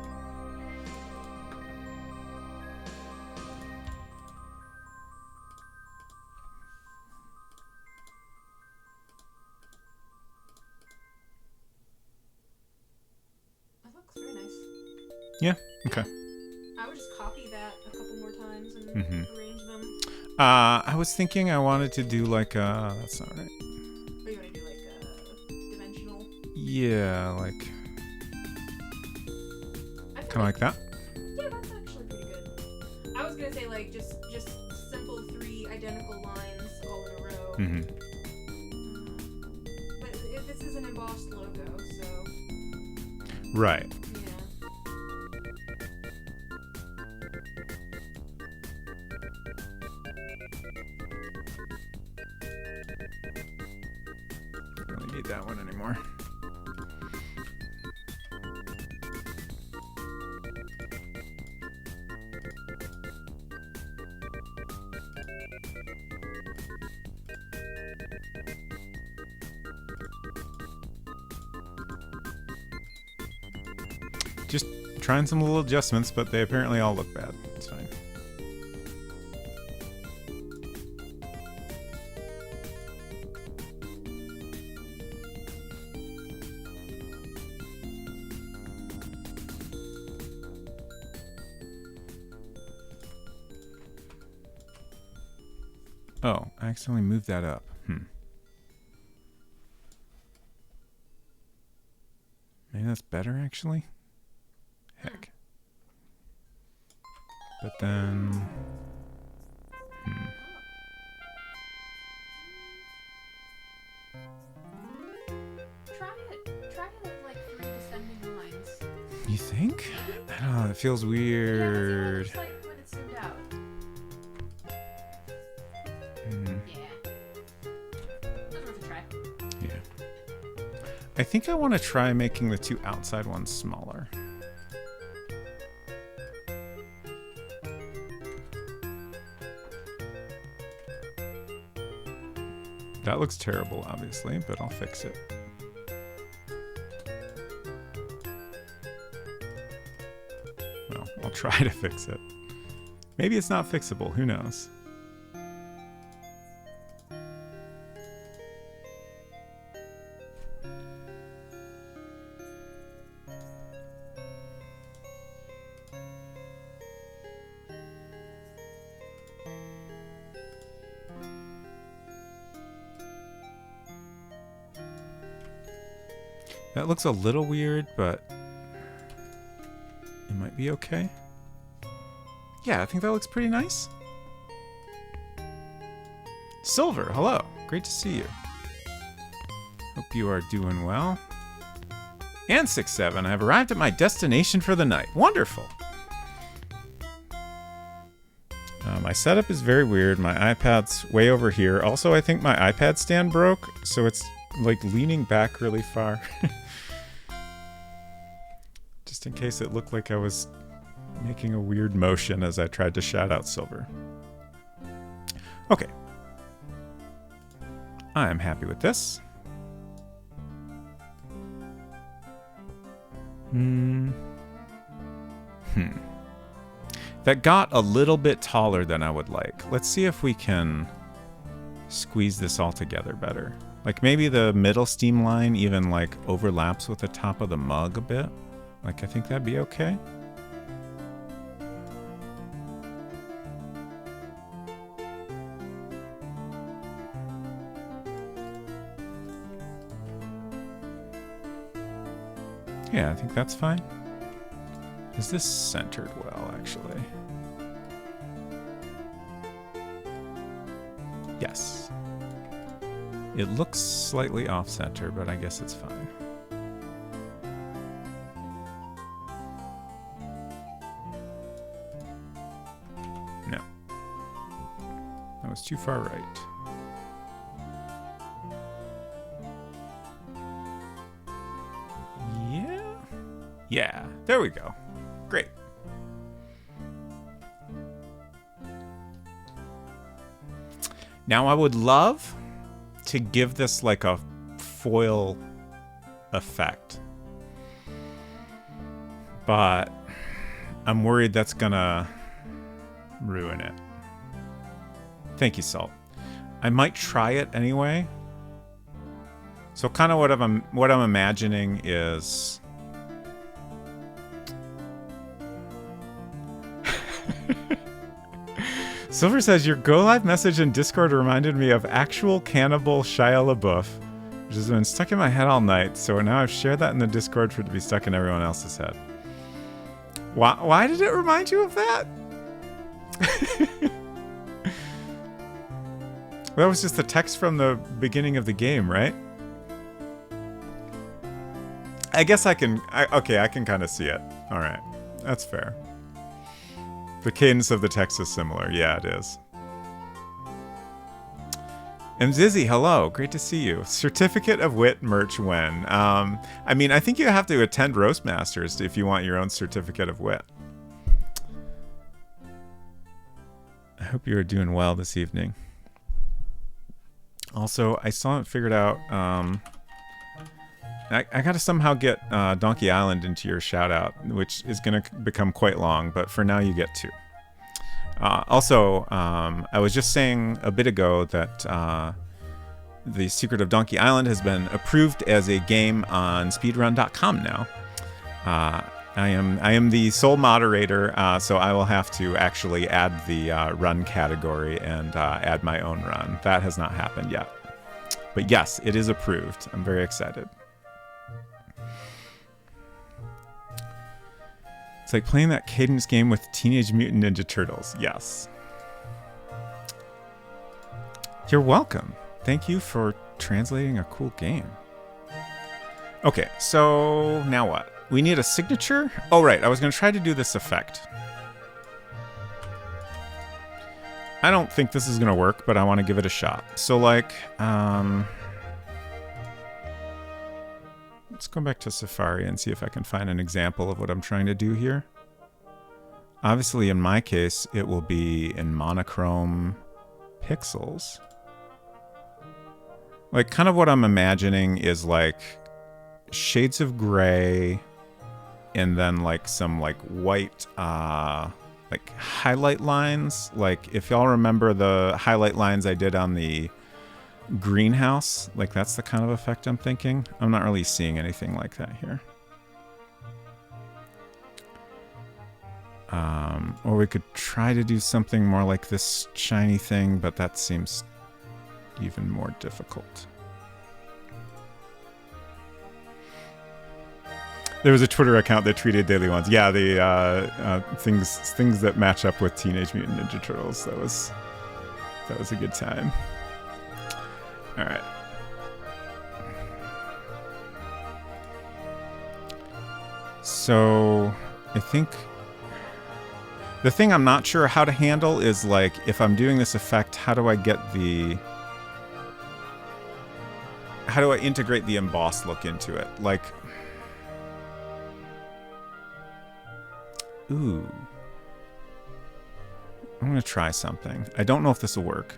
That looks very nice. Yeah, okay. I would just copy that a couple more times and arrange them. I was thinking I wanted to do like a... That's not right. Or you want to do like a dimensional? Yeah, like... Kind of like that? Yeah, that's actually pretty good. I was going to say like just simple 3 identical lines all in a row. Mm-hmm. But this is an embossed logo, so... Right. That one anymore. Just trying some little adjustments, but they apparently all look bad. It's fine. Oh, I accidentally moved that up. Maybe that's better, actually? Heck. But then... Try it with like 3 descending lines. You think? I don't know, it feels weird. Yeah, like when it's zoomed out. I think I want to try making the 2 outside ones smaller. That looks terrible, obviously, but I'll fix it. Well, I'll try to fix it. Maybe it's not fixable, who knows? That looks a little weird, but it might be okay. Yeah, I think that looks pretty nice. Silver, hello. Great to see you. Hope you are doing well. And 6-7, I have arrived at my destination for the night. Wonderful. My setup is very weird. My iPad's way over here. Also, I think my iPad stand broke, so it's like leaning back really far. Just in case it looked like I was making a weird motion as I tried to shout out Silver. Okay. I am happy with this. That got a little bit taller than I would like. Let's see if we can squeeze this all together better. Like maybe the middle steam line even like overlaps with the top of the mug a bit. Like I think that'd be okay. Yeah, I think that's fine. Is this centered well, actually? Yes. It looks slightly off-center, but I guess it's fine. was too far right. Yeah? Yeah, there we go. Great. Now I would love to give this like a foil effect. But I'm worried that's gonna ruin it. Thank you, Salt. I might try it anyway. So kind of what I'm imagining is Silver says your go live message in Discord reminded me of actual cannibal Shia LaBeouf, which has been stuck in my head all night. So now I've shared that in the Discord for it to be stuck in everyone else's head. Why did it remind you of that? That was just the text from the beginning of the game, right? I guess I can kind of see it. All right, that's fair. The cadence of the text is similar. Yeah, it is. And Zizzy, hello. Great to see you. Certificate of Wit merch when? I mean, I think you have to attend Roastmasters if you want your own Certificate of Wit. I hope you are doing well this evening. Also, I still haven't figured out... I gotta somehow get Donkey Island into your shout out, which is gonna become quite long, but for now you get two. Also, I was just saying a bit ago that The Secret of Donkey Island has been approved as a game on speedrun.com now. I am the sole moderator, so I will have to actually add the run category and add my own run. That has not happened yet. But yes, it is approved. I'm very excited. It's like playing that cadence game with Teenage Mutant Ninja Turtles. Yes. You're welcome. Thank you for translating a cool game. Okay, so now what? We need a signature? Oh, right. I was going to try to do this effect. I don't think this is going to work, but I want to give it a shot. So, like, let's go back to Safari and see if I can find an example of what I'm trying to do here. Obviously, in my case, it will be in monochrome pixels. Like, kind of what I'm imagining is, like, shades of gray and then, like, some, like, white, like, highlight lines. Like, if y'all remember the highlight lines I did on the greenhouse, like that's the kind of effect I'm thinking. I'm not really seeing anything like that here. Or we could try to do something more like this shiny thing, but that seems even more difficult. There was a Twitter account that tweeted daily ones. Yeah, the things that match up with Teenage Mutant Ninja Turtles. That was a good time. All right. So I think the thing I'm not sure how to handle is, like, if I'm doing this effect, how do I integrate the embossed look into it? Like, ooh. I'm going to try something. I don't know if this will work.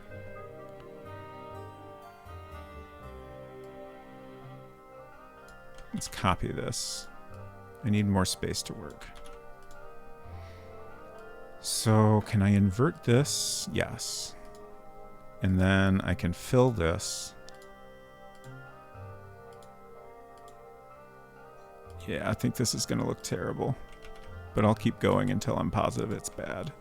Let's copy this. I need more space to work. So can I invert this? Yes. And then I can fill this. Yeah, I think this is going to look terrible. But I'll keep going until I'm positive it's bad.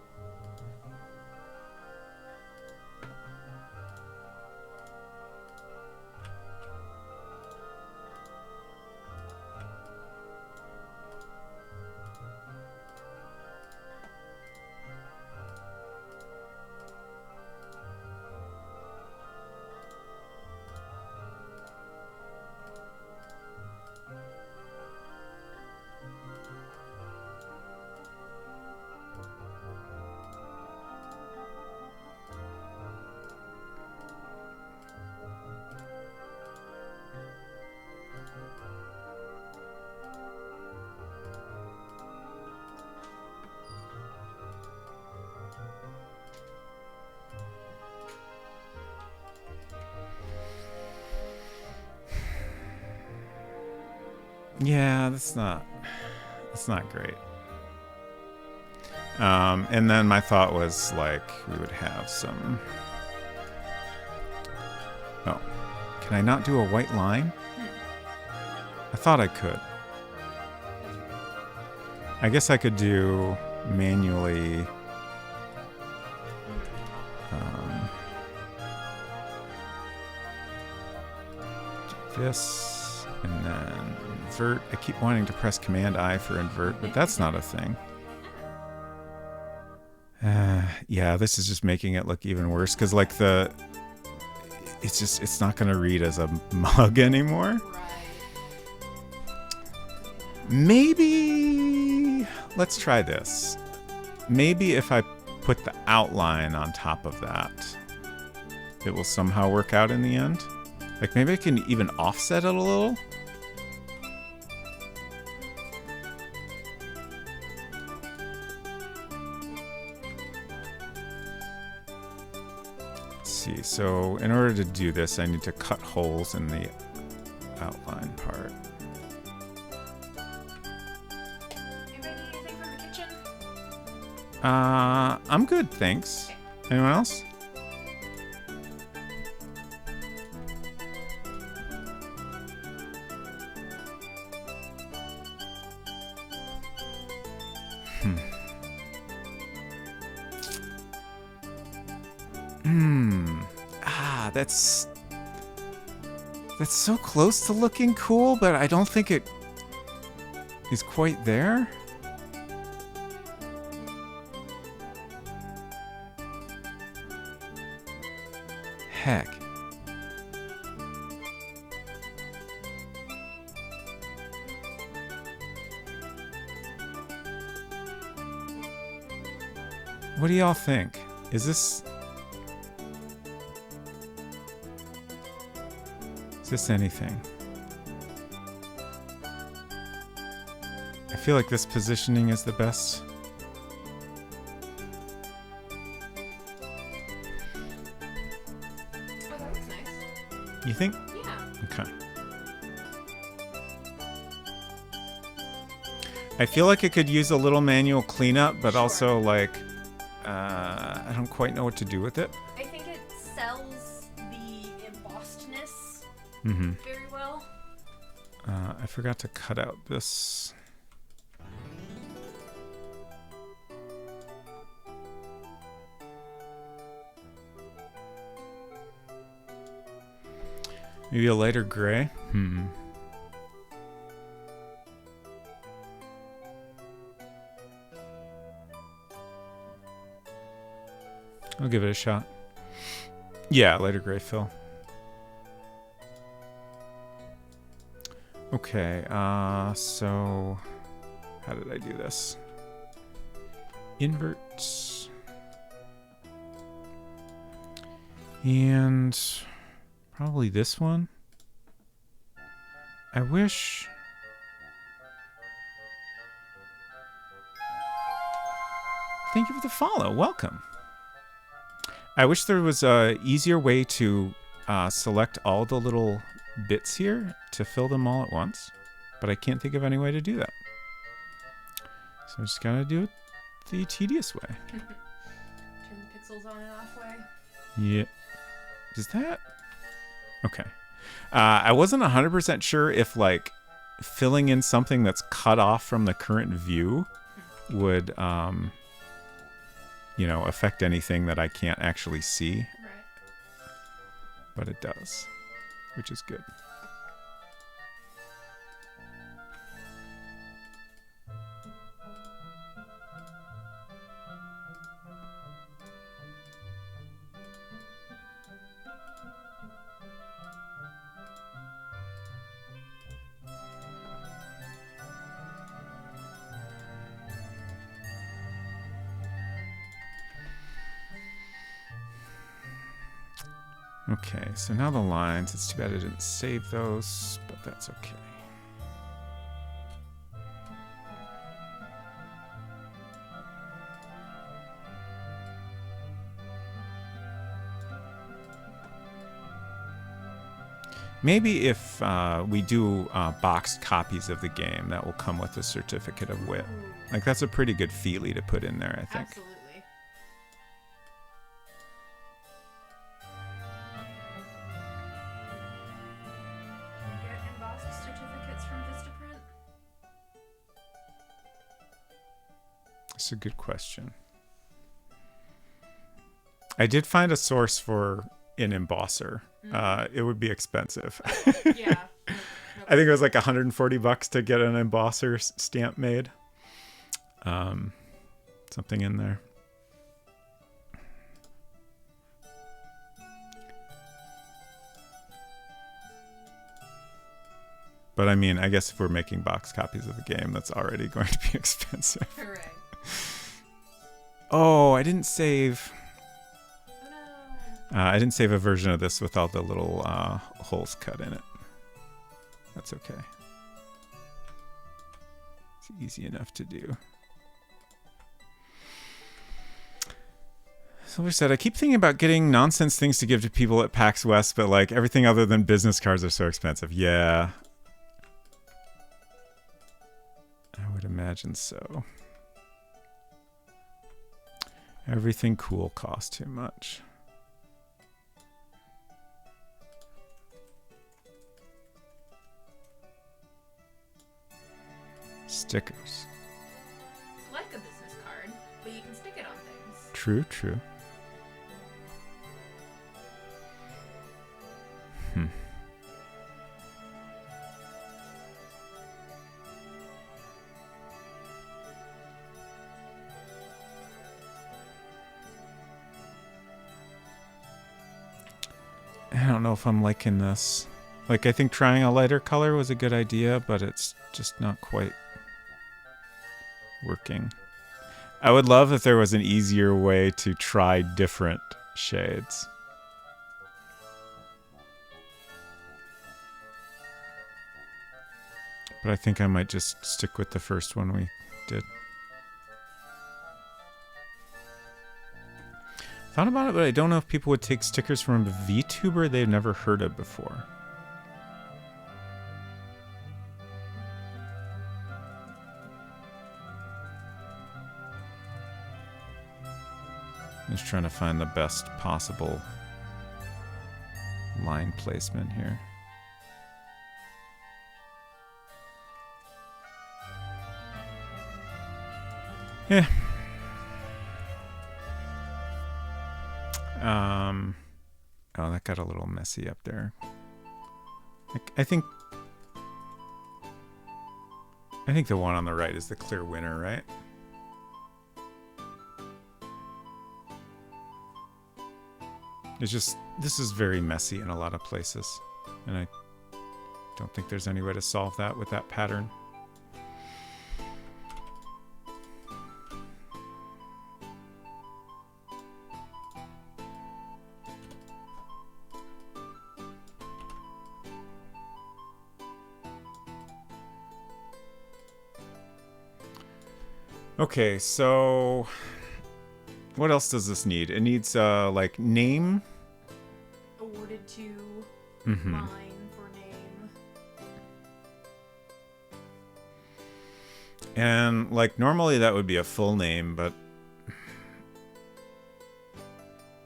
Yeah, that's not great. And then my thought was like we would have some. Oh, can I not do a white line? I thought I could. I guess I could do manually. Do this and then invert. I keep wanting to press Command I for invert, but that's not a thing. Yeah, this is just making it look even worse because like it's not going to read as a mug anymore. Maybe let's try this. Maybe if I put the outline on top of that, it will somehow work out in the end. Like maybe I can even offset it a little. Let's see. So in order to do this, I need to cut holes in the outline part. I'm good, thanks. Anyone else? That's so close to looking cool, but I don't think it is quite there. Heck. What do y'all think? Is this anything? I feel like this positioning is the best. Oh, that looks nice. You think? Yeah. Okay. I feel like it could use a little manual cleanup, but also like I don't quite know what to do with it. I think it sells the embossedness very well. I forgot to cut out this. Maybe a lighter gray? I'll give it a shot. Yeah, lighter gray fill. Okay, so how did I do this? Invert. And probably this one. I wish... Thank you for the follow. Welcome. I wish there was a easier way to select all the little bits here to fill them all at once, but I can't think of any way to do that. So I just gotta do it the tedious way. Turn the pixels on and off way. Yeah. Is that? Okay. I wasn't 100% sure if like filling in something that's cut off from the current view would affect anything that I can't actually see. Right. But it does, which is good. Okay, so now the lines. It's too bad I didn't save those, but that's okay. Maybe if we do boxed copies of the game, that will come with a certificate of wit. Like, that's a pretty good feelie to put in there, I think. Absolutely. Get embossed certificates from Vistaprint? That's a good question. I did find a source for an embosser. It would be expensive. Yeah. I think it was like $140 to get an embosser stamp made. Something in there. But I mean, I guess if we're making box copies of the game, that's already going to be expensive. Hooray. Oh, I didn't save. Oh no. I didn't save a version of this with all the little holes cut in it. That's okay. It's easy enough to do. So we said, I keep thinking about getting nonsense things to give to people at PAX West, but like everything other than business cards are so expensive. Yeah. I would imagine so. Everything cool costs too much. Stickers. It's like a business card, but you can stick it on things. True, true. I don't know if I'm liking this. Like, I think trying a lighter color was a good idea, but it's just not quite working. I would love if there was an easier way to try different shades. But I think I might just stick with the first one we did. Thought about it, but I don't know if people would take stickers from a VTuber they've never heard of before. Just trying to find the best possible line placement here. Yeah. Oh, that got a little messy up there. I think the one on the right is the clear winner, right? It's just, this is very messy in a lot of places, and I don't think there's any way to solve that with that pattern. Okay, so what else does this need? It needs like name. Awarded to line for name. And like normally that would be a full name, but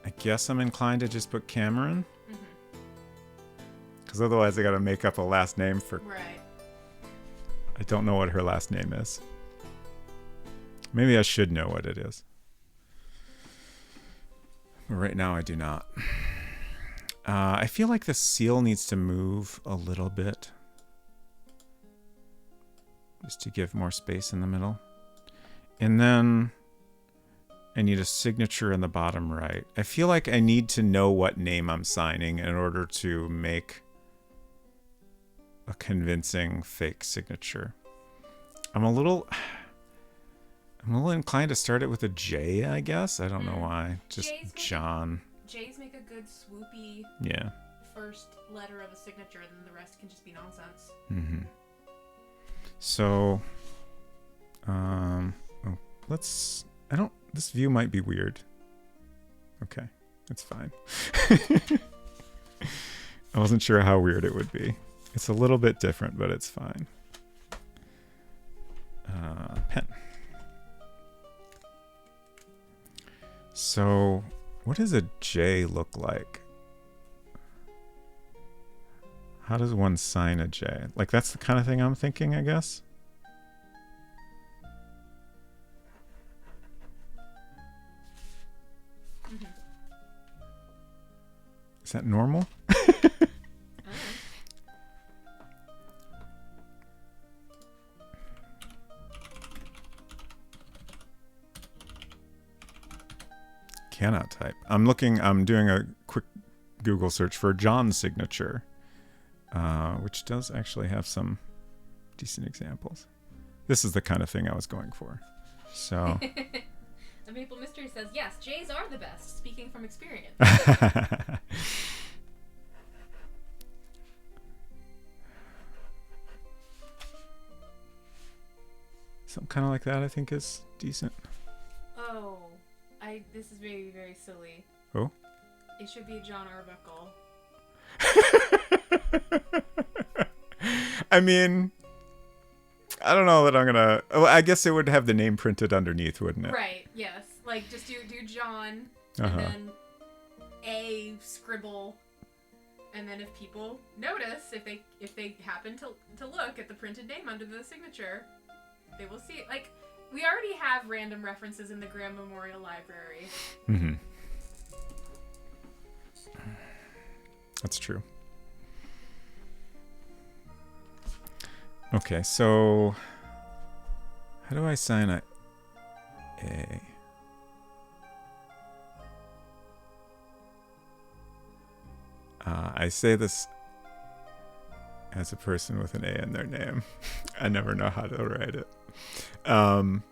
I guess I'm inclined to just put Cameron. Because otherwise I gotta make up a last name for... Right. I don't know what her last name is. Maybe I should know what it is. But right now I do not. I feel like the seal needs to move a little bit. Just to give more space in the middle. And then I need a signature in the bottom right. I feel like I need to know what name I'm signing in order to make a convincing fake signature. I'm a little inclined to start it with a J, I guess. I don't know why. Just John. J's make a good swoopy first letter of a signature, and then the rest can just be nonsense. So, this view might be weird. Okay, that's fine. I wasn't sure how weird it would be. It's a little bit different, but it's fine. Pen. So, what does a J look like? How does one sign a J? Like, that's the kind of thing I'm thinking, I guess. Mm-hmm. Is that normal? Cannot type. I'm doing a quick Google search for John's signature, which does actually have some decent examples. This is the kind of thing I was going for. So. The Maple Mystery says, yes, J's are the best, speaking from experience. Something kind of like that, I think, is decent. Oh, this is very, very silly. Oh? It should be John Arbuckle. I mean, I don't know that I'm gonna. Well, I guess it would have the name printed underneath, wouldn't it? Right. Yes. Like just do John, and then a scribble, and then if people notice, if they happen to look at the printed name under the signature, they will see it. Like we already have random references in the Graham Memorial Library. Mm-hmm. That's true. Okay, so how do I sign a A? I say this as a person with an A in their name. I never know how to write it. I'm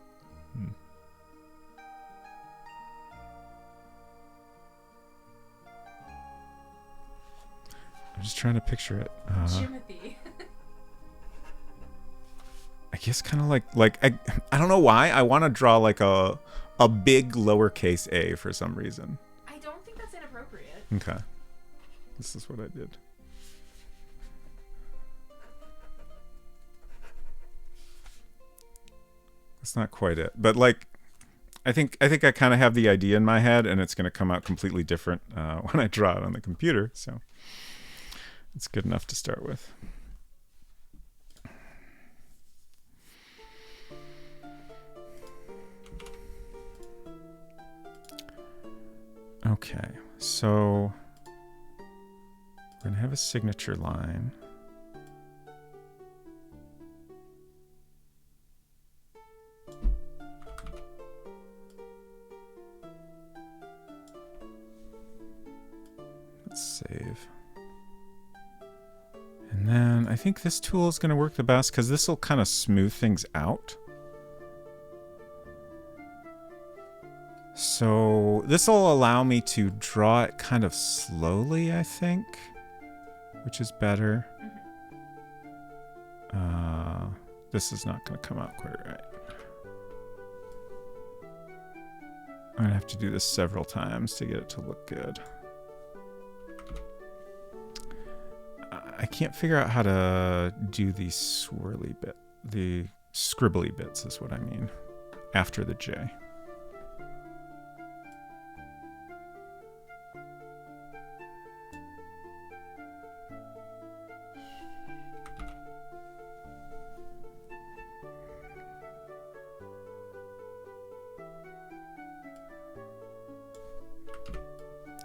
just trying to picture it. Jimothy. I guess kind of like I don't know why I want to draw like a big lowercase a for some reason. I don't think that's inappropriate. Okay. This is what I did. That's not quite it, but like I think I kind of have the idea in my head, and it's going to come out completely different when I draw it on the computer. So it's good enough to start with. Okay, so we're going to have a signature line. Let's save. And then I think this tool is going to work the best because this will kind of smooth things out. So this will allow me to draw it kind of slowly, I think, which is better. This is not going to come out quite right. I'm going to have to do this several times to get it to look good. I can't figure out how to do the swirly bit. The scribbly bits is what I mean, after the J.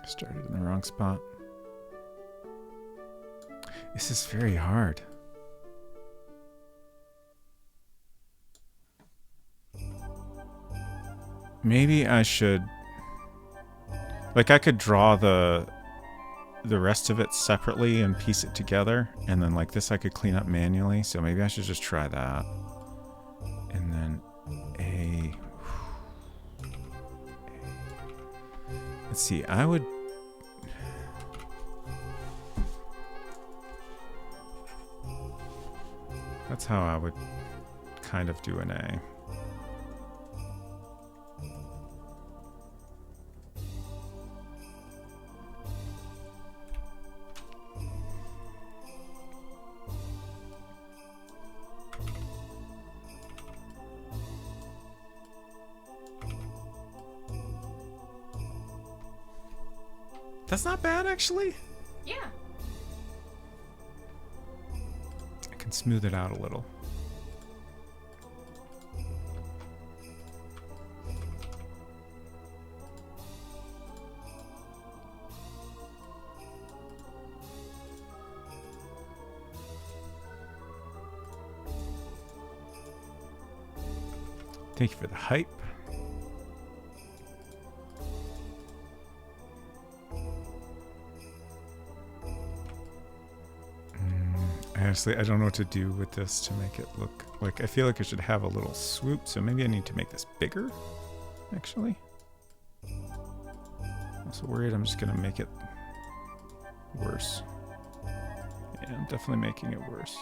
Started in the wrong spot. This is very hard. Maybe I should... Like, I could draw the rest of it separately and piece it together. And then like this I could clean up manually. So maybe I should just try that. And then A. Let's see, I would... That's how I would kind of do an A. That's not bad, actually. Yeah. I can smooth it out a little. Thank you for the hype. Honestly, I don't know what to do with this to make it look like... I feel like I should have a little swoop, so maybe I need to make this bigger, actually. I'm also worried I'm just going to make it worse. Yeah, I'm definitely making it worse.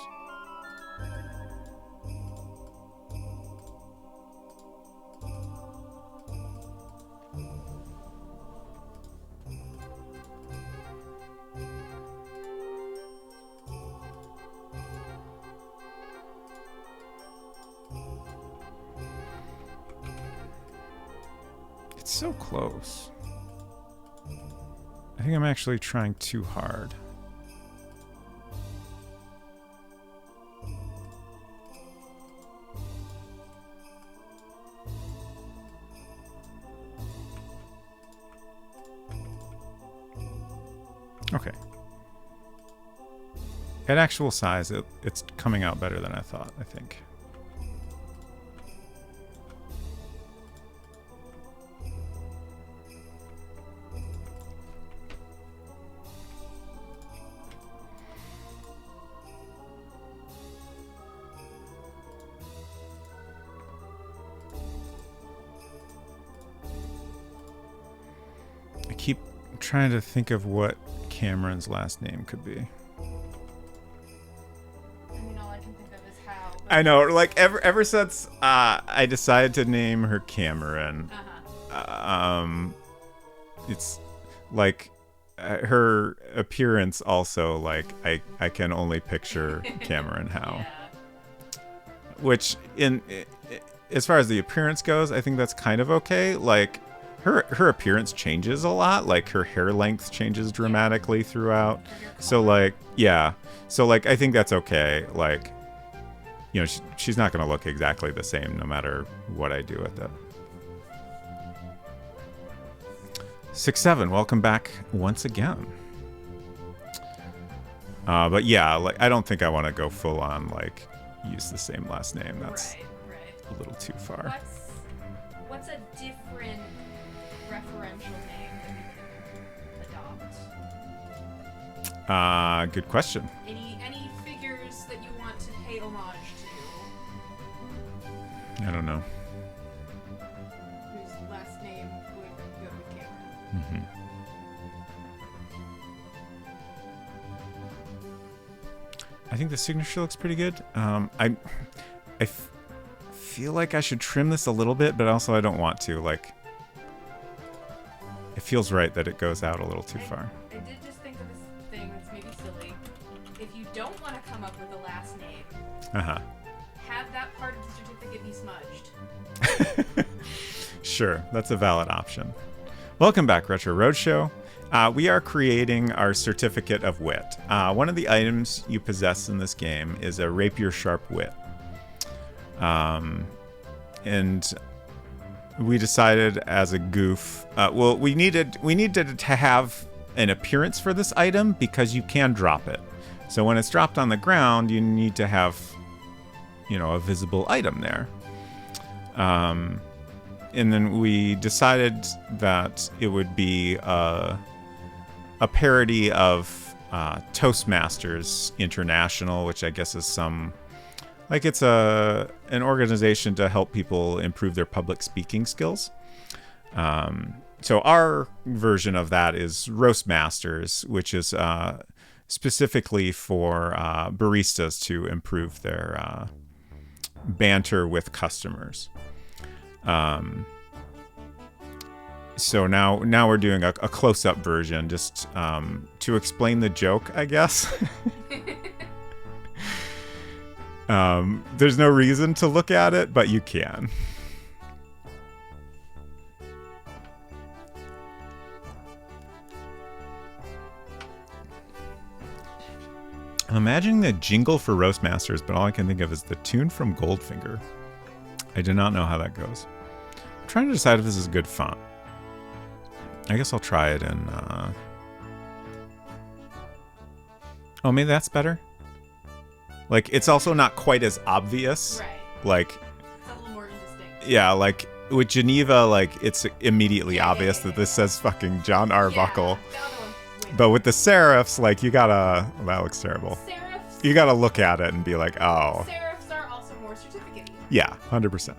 So close. I think I'm actually trying too hard. Okay. At actual size, it's coming out better than I thought, I think. Trying to think of what Cameron's last name could be. I mean, all I can think of is Hal. I know, like ever since I decided to name her Cameron, it's like her appearance also, like I can only picture Cameron Hal. Yeah. Which as far as the appearance goes, I think that's kind of okay. Like her appearance changes a lot. Like her hair length changes dramatically throughout. So like, yeah. So like, I think that's okay. Like, you know, she's not going to look exactly the same no matter what I do with it. 6-7, welcome back once again. But yeah, like I don't think I want to go full on like use the same last name. That's right. A little too far. What's a different referential name that you can adopt? Good question. Any figures that you want to pay homage to? I don't know. Whose last name would go with Cameron? Mm-hmm. I think the signature looks pretty good. I feel like I should trim this a little bit, but also I don't want to. Like, it feels right that it goes out a little too far. I did just think of this thing that's maybe silly. If you don't want to come up with a last name, have that part of the certificate be smudged. Sure, that's a valid option. Welcome back, Retro Roadshow. We are creating our Certificate of Wit. One of the items you possess in this game is a Rapier Sharp Wit. And we decided as a goof, we needed to have an appearance for this item because you can drop it. So when it's dropped on the ground, you need to have, a visible item there. And then we decided that it would be a parody of Toastmasters International, which I guess is it's an organization to help people improve their public speaking skills. So our version of that is Roastmasters, which is specifically for baristas to improve their banter with customers. So now we're doing a close-up version just to explain the joke, I guess. There's no reason to look at it, but you can. imagining the jingle for Roastmasters, but all I can think of is the tune from Goldfinger. I do not know how that goes. I'm trying to decide if this is a good font. I guess I'll try it in... Oh, maybe that's better? Like, it's also not quite as obvious. Right. Like... It's a little more indistinct. Yeah, like, with Geneva, like, it's immediately obvious that this says fucking John Arbuckle. But with the serifs, like, you gotta... Well, that looks terrible. Serifs? You gotta look at it and be like, oh. Serifs are also more certificate-y. Yeah, 100%.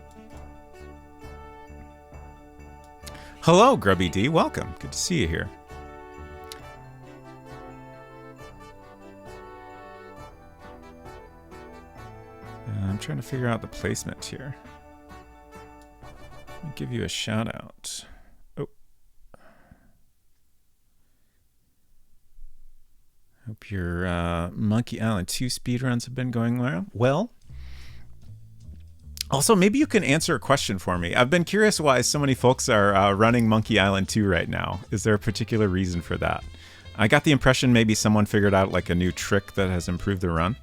Hello, Grubby D. Welcome. Good to see you here. I'm trying to figure out the placement here. Let me give you a shout out. Oh. Hope your Monkey Island 2 speedruns have been going well. Also, maybe you can answer a question for me. I've been curious why so many folks are running Monkey Island 2 right now. Is there a particular reason for that? I got the impression maybe someone figured out like a new trick that has improved the run.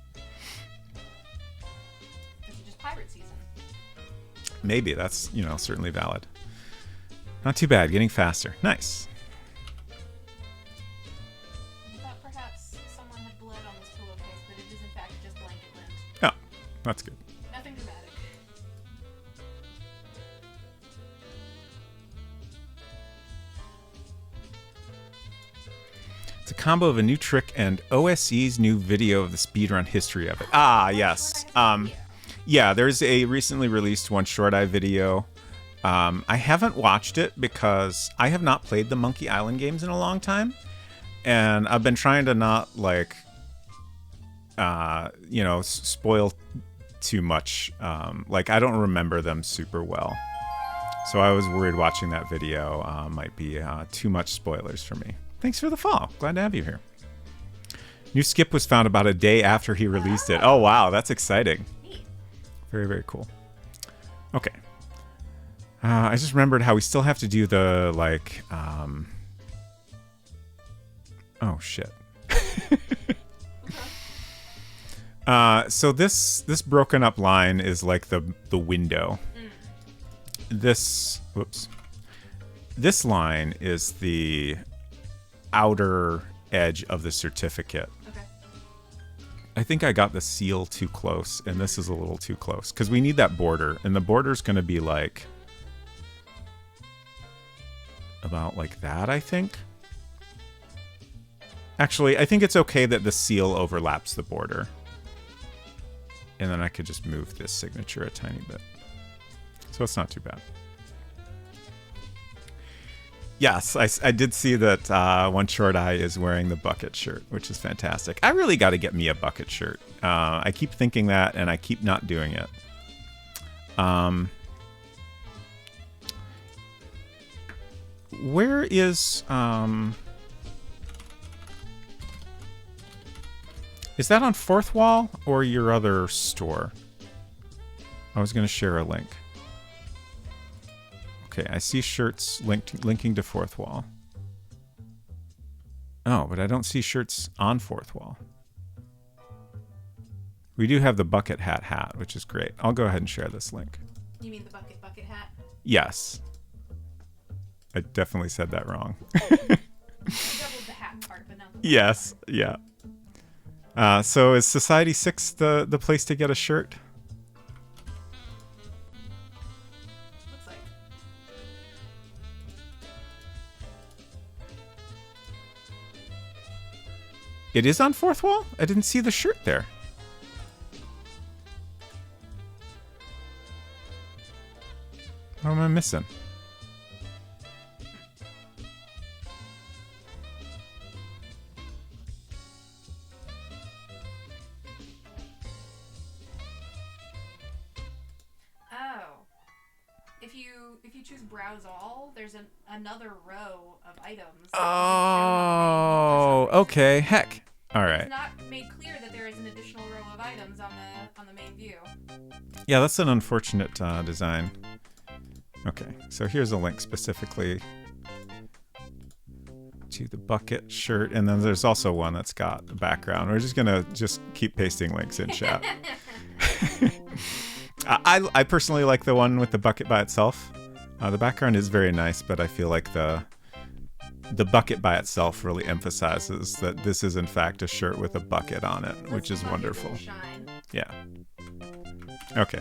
Maybe that's, you know, certainly valid. Not too bad, getting faster. Nice. I thought perhaps someone had bled on this pillowcase, but it is in fact just blanket lint. Oh, that's good. Nothing dramatic. It's a combo of a new trick and OSE's new video of the speedrun history of it. Ah, yes. Yeah, there's a recently released One Short Eye video. I haven't watched it because I have not played the Monkey Island games in a long time. And I've been trying to not, like, you know, spoil too much. Like, I don't remember them super well. So I was worried watching that video might be too much spoilers for me. Thanks for the follow. Glad to have you here. New skip was found about a day after he released it. Oh, wow. That's exciting. Very, very cool. Okay. I just remembered how we still have to do the, like, oh, shit. So this broken up line is like the window. This line is the outer edge of the certificate. I think I got the seal too close, and this is a little too close. Because we need that border, and the border's going to be, like, about like that, I think. Actually, I think it's okay that the seal overlaps the border. And then I could just move this signature a tiny bit. So it's not too bad. Yes, I did see that One Short Eye is wearing the bucket shirt, which is fantastic. I really got to get me a bucket shirt. I keep thinking that, and I keep not doing it. Where is that on Fourth Wall or your other store? I was going to share a link. Okay, I see shirts linking to Fourth Wall. Oh, but I don't see shirts on Fourth Wall. We do have the bucket hat, which is great. I'll go ahead and share this link. You mean the bucket hat? Yes. I definitely said that wrong. You doubled the hat part, but not the yes, yeah. So is Society 6 the place to get a shirt? Looks like. It is on Fourth Wall? I didn't see the shirt there. What am I missing? If you choose browse all, there's another row of items. Oh, okay. Heck. All right. It's not made clear that there is an additional row of items on the main view. Yeah, that's an unfortunate design. Okay, so here's a link specifically to the bucket shirt, and then there's also one that's got a background. We're just gonna keep pasting links in chat. I personally like the one with the bucket by itself. The background is very nice, but I feel like the bucket by itself really emphasizes that this is in fact a shirt with a bucket on it, which is wonderful. Yeah. Okay.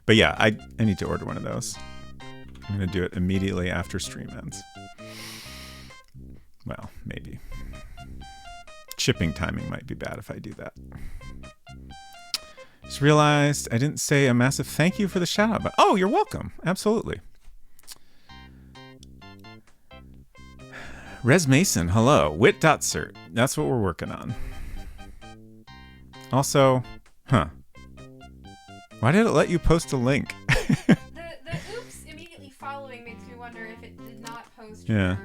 But yeah, I need to order one of those. I'm going to do it immediately after stream ends. Well, maybe. Shipping timing might be bad if I do that. Just realized I didn't say a massive thank you for the shout out. But oh, you're welcome. Absolutely. Res Mason, hello. Wit.cert. That's what we're working on. Also, why did it let you post a link? the oops immediately following makes me wonder if it did not post for other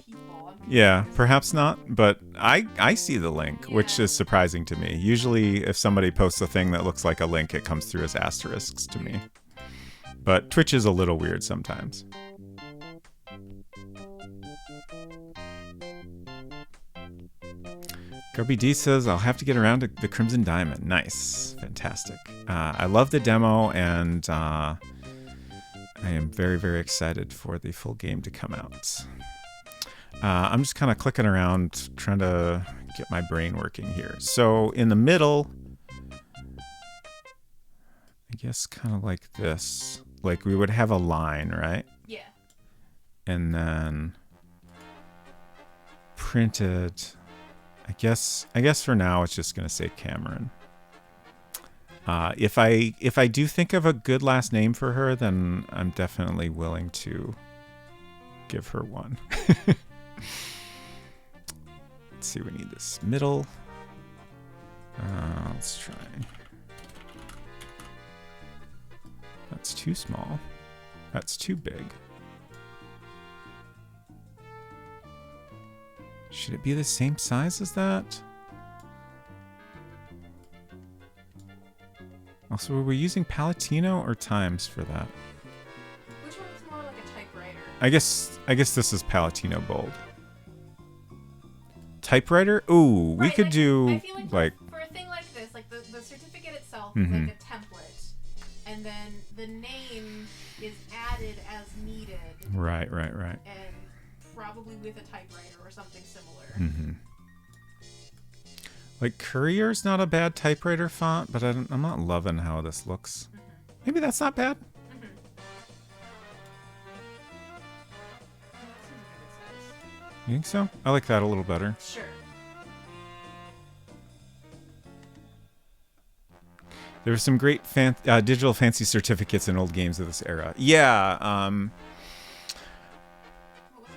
people. Yeah, perhaps not, but I see the link, which is surprising to me. Usually if somebody posts a thing that looks like a link, it comes through as asterisks to me. But Twitch is a little weird sometimes. Garby D says, I'll have to get around to the Crimson Diamond. Nice. Fantastic. I love the demo, and I am very, very excited for the full game to come out. I'm just kind of clicking around, trying to get my brain working here. So in the middle, I guess kind of like this. Like we would have a line, right? Yeah. And then printed... I guess for now it's just gonna say Cameron. If I do think of a good last name for her, then I'm definitely willing to give her one. Let's see, we need this middle. Let's try. That's too small. That's too big. Should it be the same size as that? Also, were we using Palatino or Times for that? Which one is more like a typewriter? I guess this is Palatino Bold. Typewriter? Ooh, we could do I feel like for a thing like this, like the certificate itself is like a template, and then the name is added as needed. Right. And probably with a typewriter or something similar. Like Courier's not a bad typewriter font, but I'm not loving how this looks. Maybe that's not bad. You think so? I like that a little better. Sure. There were some great digital fancy certificates in old games of this era. Yeah.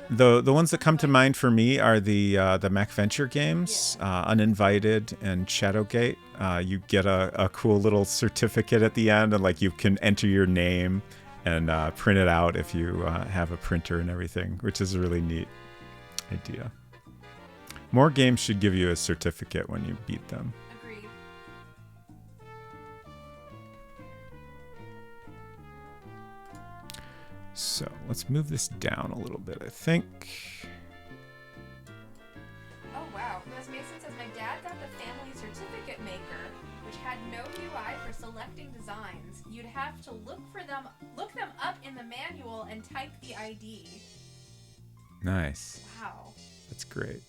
The ones that come to mind for me are the MacVenture games, Uninvited and Shadowgate. You get a cool little certificate at the end, and like you can enter your name and print it out if you have a printer and everything, which is a really neat idea. More games should give you a certificate when you beat them. Agreed. So let's move this down a little bit, I think. Oh wow, Ms. Mason says my dad got the family certificate maker, which had no UI for selecting designs. You'd have to look them up in the manual and type the ID. Nice. Wow. That's great.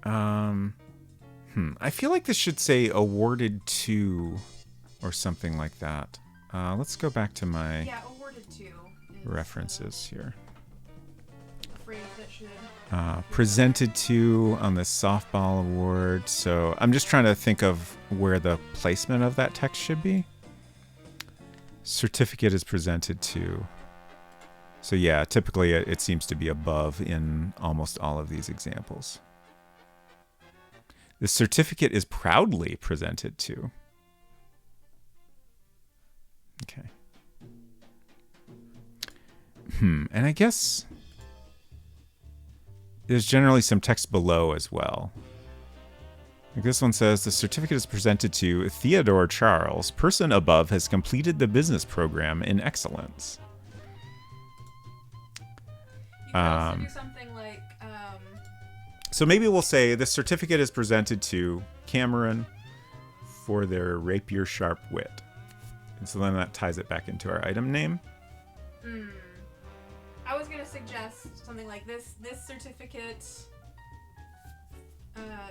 I feel like this should say awarded to or something like that. Let's go back to my awarded to references here. Phrase that should presented to on the softball award. So I'm just trying to think of where the placement of that text should be. Certificate is presented to. So yeah, typically it seems to be above in almost all of these examples. The certificate is proudly presented to. Okay. And I guess there's generally some text below as well. Like this one says, the certificate is presented to Theodore Charles. Person above has completed the business program in excellence. You could also do something like... So maybe we'll say the certificate is presented to Cameron for their rapier sharp wit. And so then that ties it back into our item name. I was going to suggest something like this. This certificate...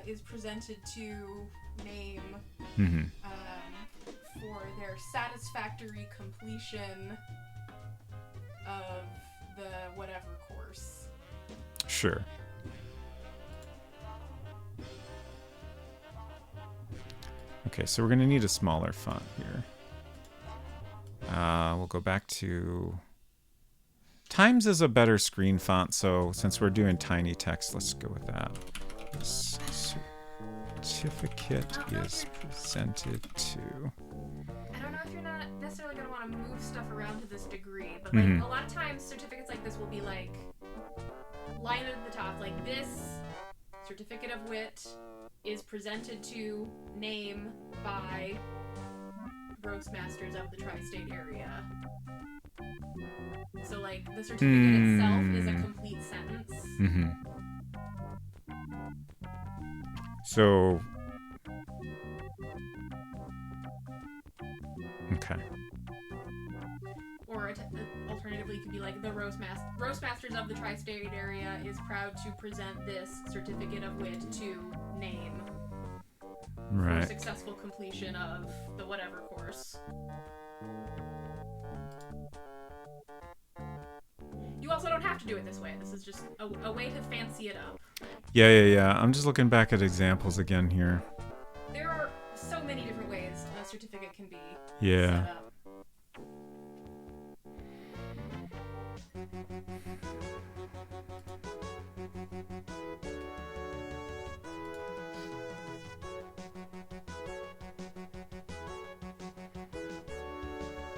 is presented to name for their satisfactory completion of the whatever course. Sure. Okay, so we're going to need a smaller font here. We'll go back to... Times is a better screen font, so since we're doing tiny text, let's go with that. This certificate is presented to... I don't know if you're not necessarily going to want to move stuff around to this degree, but like a lot of times certificates like this will be like line at the top, like this certificate of wit is presented to name by Roastmasters of the Tri-State Area. So like the certificate itself is a complete sentence. So, okay. Or alternatively, it could be like the Roastmasters of the Tri-State Area is proud to present this certificate of wit to name for successful completion of the whatever course. You also don't have to do it this way. This is just a way to fancy it up. Yeah. I'm just looking back at examples again here. There are so many different ways a certificate can be set up.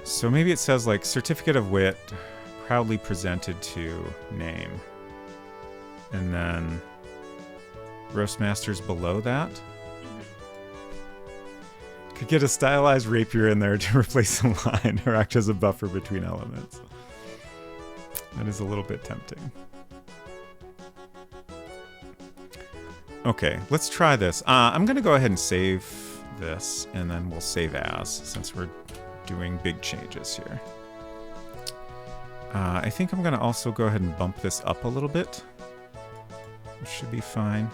So maybe it says like certificate of wit proudly presented to name. And then Roastmasters below that. Could get a stylized rapier in there to replace the line or act as a buffer between elements. That is a little bit tempting. Okay, let's try this. I'm going to go ahead and save this, and then we'll save as, since we're doing big changes here. I think I'm going to also go ahead and bump this up a little bit. It should be fine.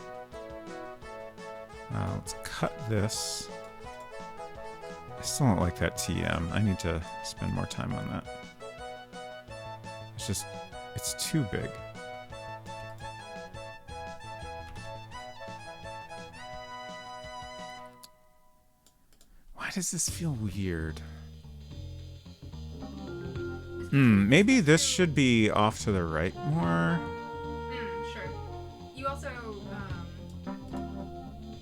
Let's cut this. I still don't like that TM. I need to spend more time on that. It's too big. Why does this feel weird? Maybe this should be off to the right more. Sure. You also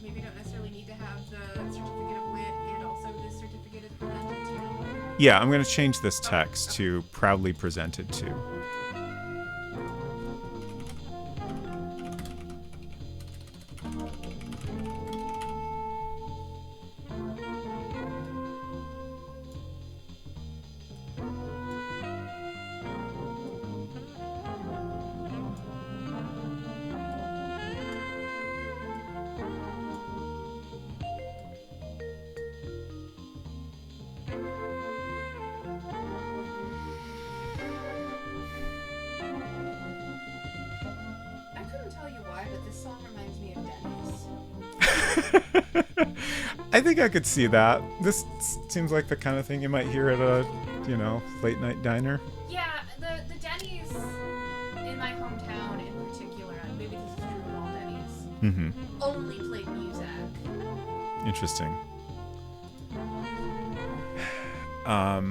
maybe don't necessarily need to have the certificate of wit and also this certificate is presented to. Yeah, I'm going to change this text to proudly presented to. I think I could see that. This seems like the kind of thing you might hear at a, late night diner. Yeah, the Denny's in my hometown in particular, maybe this is true of all Denny's, only played music. Interesting. I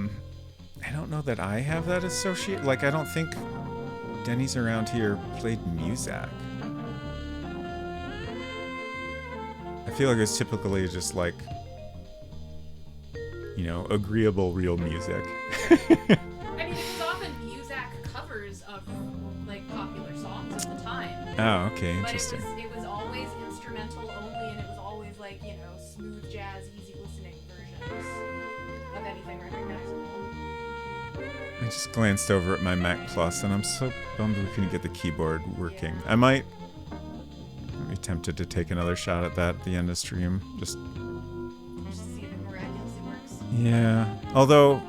don't know that I have that associate. Like, I don't think Denny's around here played music. I feel like it's typically just like, agreeable real music. I mean, it was often Muzak covers of like popular songs at the time. Oh, okay, interesting. But it was always instrumental only and it was always like, you know, smooth jazz, easy listening versions of anything recognizable. I just glanced over at my Mac Plus, and I'm so bummed we couldn't get the keyboard working. Yeah. I might be tempted to take another shot at that at the end of stream. Just see if it miraculously works. Yeah. Although,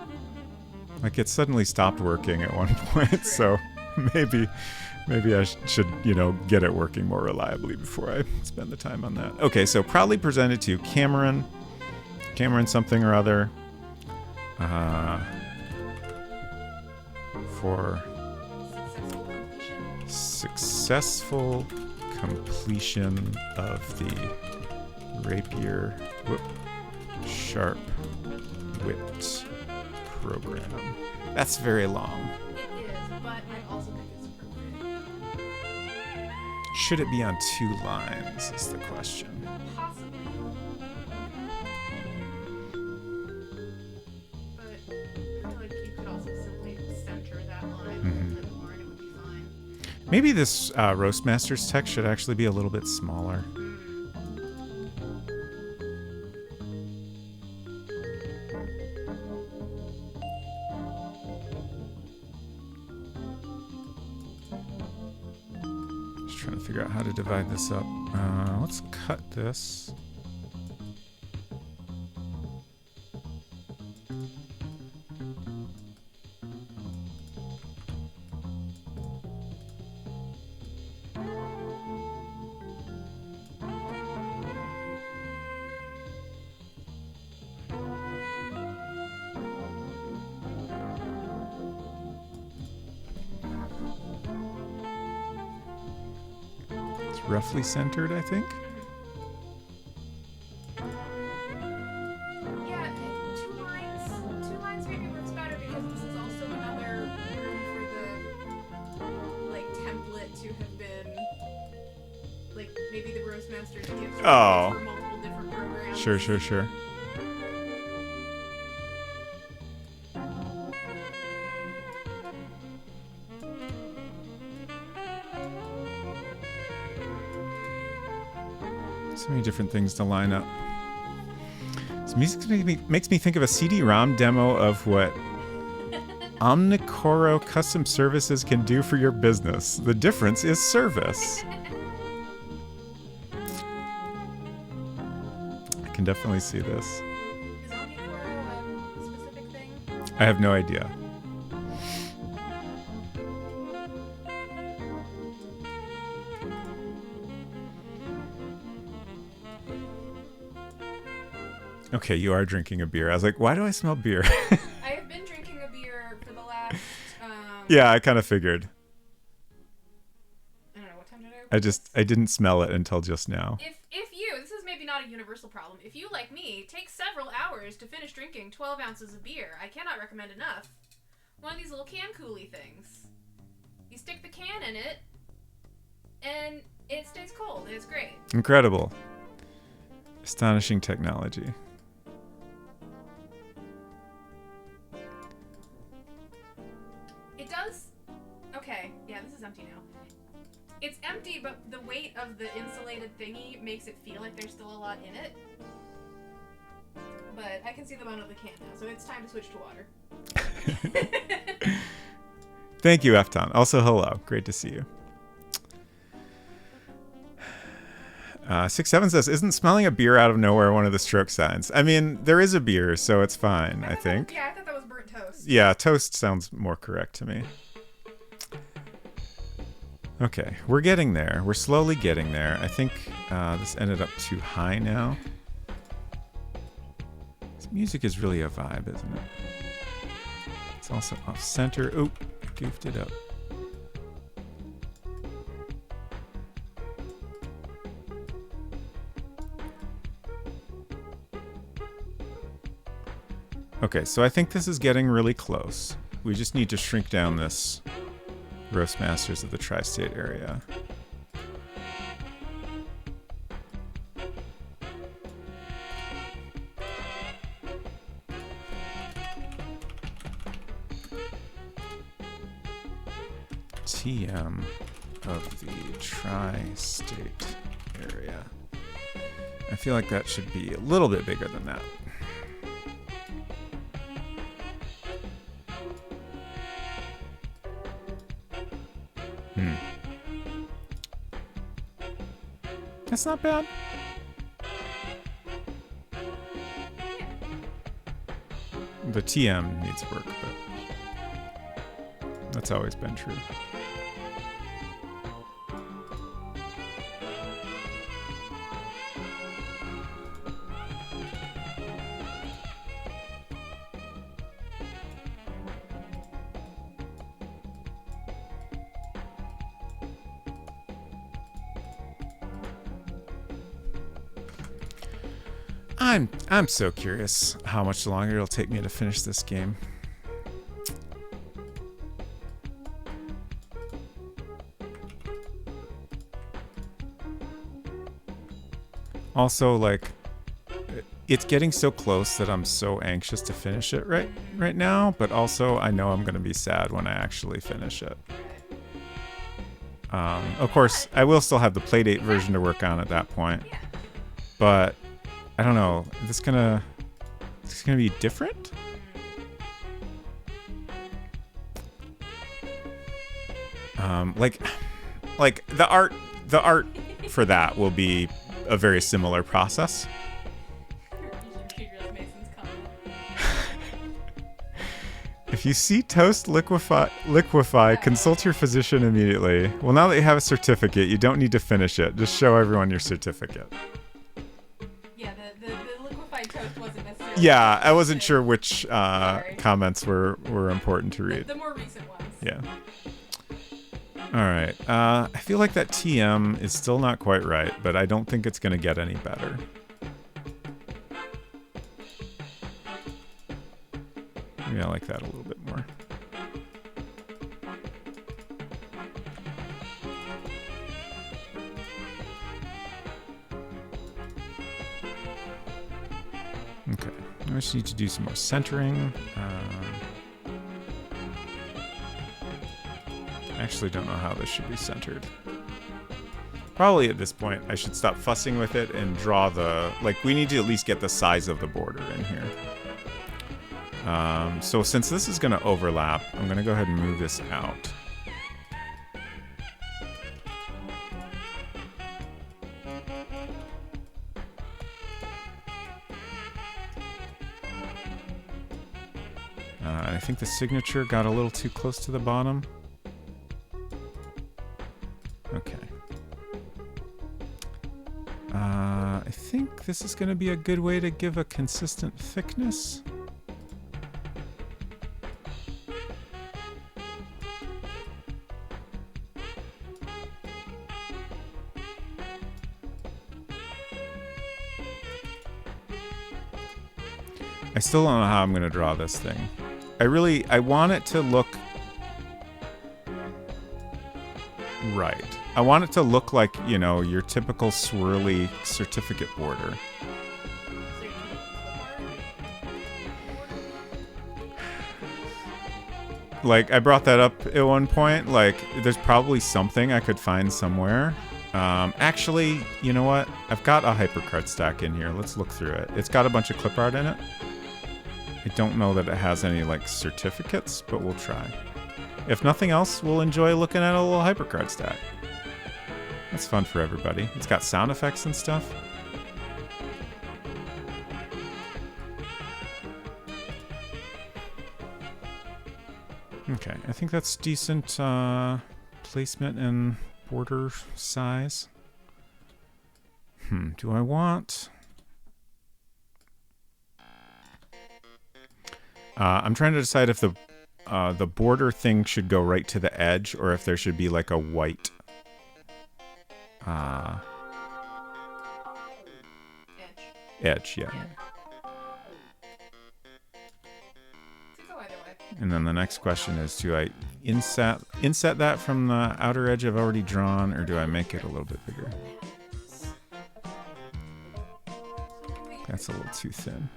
like, it suddenly stopped working at one point, so maybe I should, you know, get it working more reliably before I spend the time on that. Okay, so proudly presented to Cameron something or other. For successful completion of the Rapier Sharp Wit program. That's very long. It is, but I also think it's appropriate. Should it be on 2 lines is the question. Possibly. But I feel like you could also simply center that line a little bit more and it would be fine. Maybe this Roastmasters text should actually be a little bit smaller. Just trying to figure out how to divide this up. Let's cut this. Roughly centered, I think. Yeah, 2 lines maybe works better because this is also another room for the like template to have been like maybe the Roastmasters gives for multiple different programs. Sure. So many different things to line up. This music makes me think of a CD-ROM demo of what Omnicoro Custom Services can do for your business. The difference is service. I can definitely see this. Is Omnicoro a specific thing? I have no idea. Okay, you are drinking a beer. I was like, why do I smell beer? I have been drinking a beer for the last... yeah, I kind of figured. I don't know, what time did I... I didn't smell it until just now. If you, this is maybe not a universal problem, if you, like me, take several hours to finish drinking 12 ounces of beer, I cannot recommend enough. One of these little can coolie things. You stick the can in it, and it stays cold, and it's great. Incredible. Astonishing technology. It does... Okay, yeah, this is empty now. It's empty, but the weight of the insulated thingy makes it feel like there's still a lot in it. But I can see the bottom of the can now, so it's time to switch to water. Thank you, Efton. Also, hello. Great to see you. 6-7 says, isn't smelling a beer out of nowhere one of the stroke signs? I mean, there is a beer, so it's fine, I think. Yeah, I thought that was burnt toast. Yeah, toast sounds more correct to me. Okay, we're getting there. We're slowly getting there. I think this ended up too high now. This music is really a vibe, isn't it? It's also off center. Oh, goofed it up. Okay, so I think this is getting really close. We just need to shrink down this Roastmasters of the Tri-State area. TM of the Tri-State area. I feel like that should be a little bit bigger than that. That's not bad. The TM needs work, but that's always been true. I'm so curious how much longer it'll take me to finish this game. Also, like, it's getting so close that I'm so anxious to finish it right now, but also I know I'm going to be sad when I actually finish it. Of course, I will still have the Playdate version to work on at that point, but I don't know. Is this gonna be different? Like the art for that will be a very similar process. If you see toast liquefy, consult your physician immediately. Well, now that you have a certificate, you don't need to finish it. Just show everyone your certificate. Yeah, the liquefied toast wasn't necessarily... Yeah, I wasn't sure which comments were important to read. The more recent ones. Yeah. All right. I feel like that TM is still not quite right, but I don't think it's going to get any better. Maybe I like that a little bit more. Okay. I just need to do some more centering. I actually don't know how this should be centered. Probably at this point, I should stop fussing with it and draw the... Like, we need to at least get the size of the border in here. So since this is going to overlap, I'm going to go ahead and move this out. I think the signature got a little too close to the bottom. Okay. I think this is going to be a good way to give a consistent thickness. I still don't know how I'm going to draw this thing. I want it to look right. I want it to look like, you know, your typical swirly certificate border. Like, I brought that up at one point. Like, there's probably something I could find somewhere. Actually, you know what? I've got a HyperCard stack in here. Let's look through it. It's got a bunch of clip art in it. I don't know that it has any, like, certificates, but we'll try. If nothing else, we'll enjoy looking at a little HyperCard stack. That's fun for everybody. It's got sound effects and stuff. Okay, I think that's decent placement and border size. Do I want... I'm trying to decide if the border thing should go right to the edge or if there should be like a white edge, yeah. And then the next question is, do I inset that from the outer edge I've already drawn, or do I make it a little bit bigger? That's a little too thin.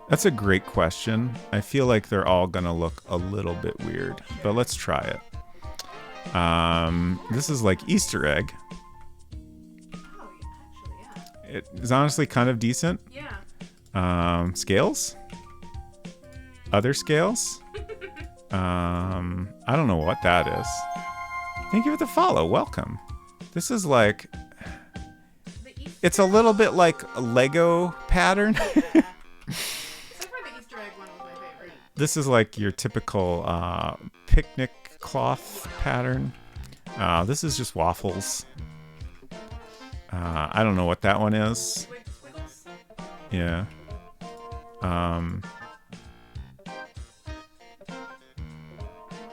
That's a great question. I feel like they're all gonna look a little bit weird, but let's try it. This is like Easter egg. Oh, it is honestly kind of decent. Yeah. Scales? Other scales? I don't know what that is. Thank you for the follow. Welcome. This is like... It's a little bit like a Lego pattern. So far, the Easter egg one was my favorite. This is like your typical picnic cloth pattern. This is just waffles. I don't know what that one is. Squiggles? Yeah.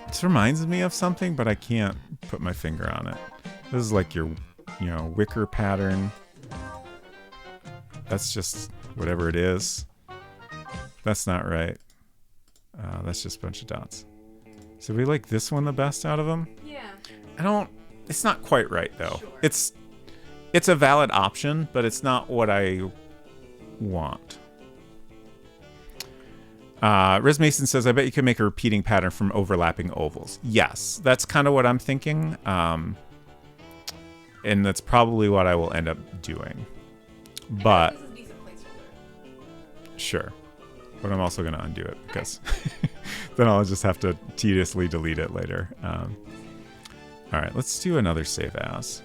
This reminds me of something, but I can't put my finger on it. This is like your, wicker pattern. That's just whatever it is. That's not right. That's just a bunch of dots. So we like this one the best out of them? Yeah. It's not quite right though. Sure. It's a valid option, but it's not what I want. Riz Mason says, I bet you could make a repeating pattern from overlapping ovals. Yes, that's kind of what I'm thinking. And that's probably what I will end up doing. But This is a decent placeholder. sure. But I'm also going to undo it because then I'll just have to tediously delete it later. All right, let's do another save as.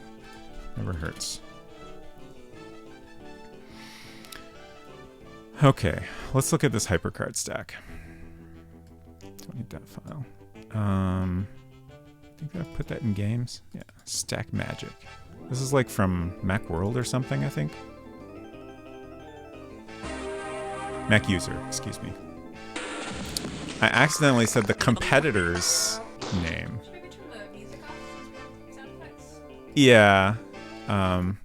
Never hurts. Okay, let's look at this HyperCard stack. Don't need that file. I think I put that in games. Yeah, Stack Magic. This is like from Macworld or something, I think. Mac User, excuse me. I accidentally said the competitor's name. Should we go to the music off sound effects? Yeah.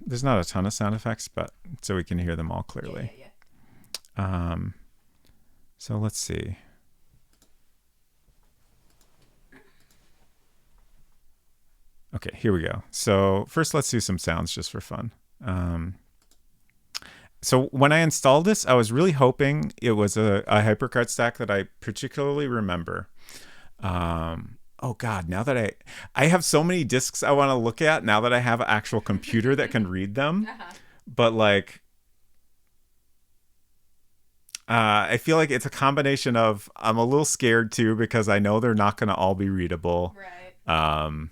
There's not a ton of sound effects, but so we can hear them all clearly. Yeah. So let's see. Okay, here we go. So first let's do some sounds just for fun. So when I installed this, I was really hoping it was a HyperCard stack that I particularly remember. Oh God, now that I have so many discs I want to look at now that I have an actual computer that can read them. But like, I feel like it's a combination of I'm a little scared too because I know they're not going to all be readable. Right.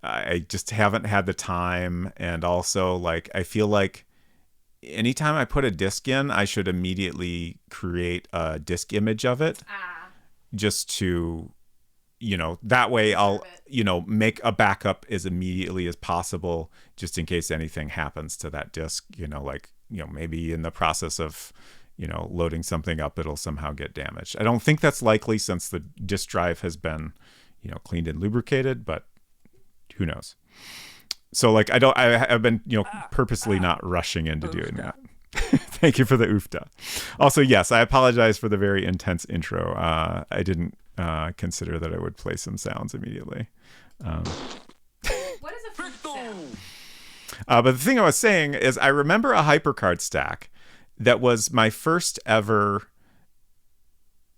I just haven't had the time, and also like I feel like anytime I put a disc in, I should immediately create a disc image of it, just to, that way I'll, make a backup as immediately as possible, just in case anything happens to that disc. Maybe in the process of loading something up, it'll somehow get damaged. I don't think that's likely since the disk drive has been, cleaned and lubricated, but who knows? So like, I've been, purposely not rushing into doing that. Thank you for the oofda. Also, yes, I apologize for the very intense intro. I didn't consider that I would play some sounds immediately. What is a flute sound? But the thing I was saying is I remember a HyperCard stack that was my first ever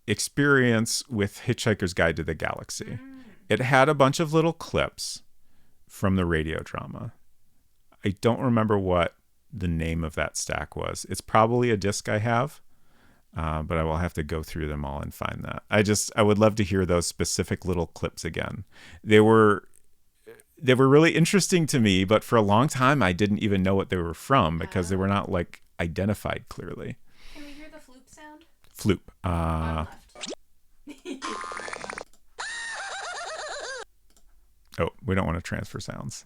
experience with Hitchhiker's Guide to the Galaxy. It had a bunch of little clips from the radio drama. I don't remember what the name of that stack was. It's probably a disc I have, but I will have to go through them all and find that. I would love to hear those specific little clips again. They were really interesting to me, but for a long time I didn't even know what they were from because they were not like identified clearly. Can we hear the floop sound? Floop. Oh, we don't want to transfer sounds.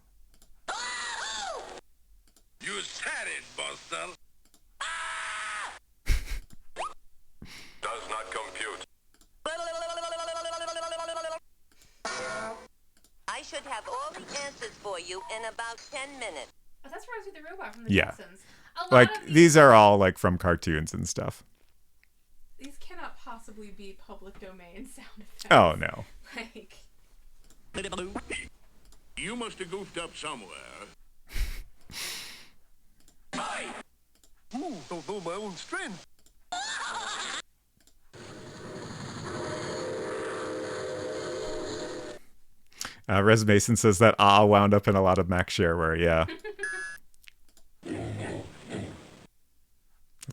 You said it, Buster. Does not compute. I should have all the answers for you in about 10 minutes. Oh, that's Rosie the Robot from the Yeah. Jetsons. A lot Like of these are all like from cartoons and stuff. These cannot possibly be public domain sound effects. Oh no. Like, You must have goofed up somewhere. Don't know my own strength. Res Mason says that wound up in a lot of Mac shareware. Yeah.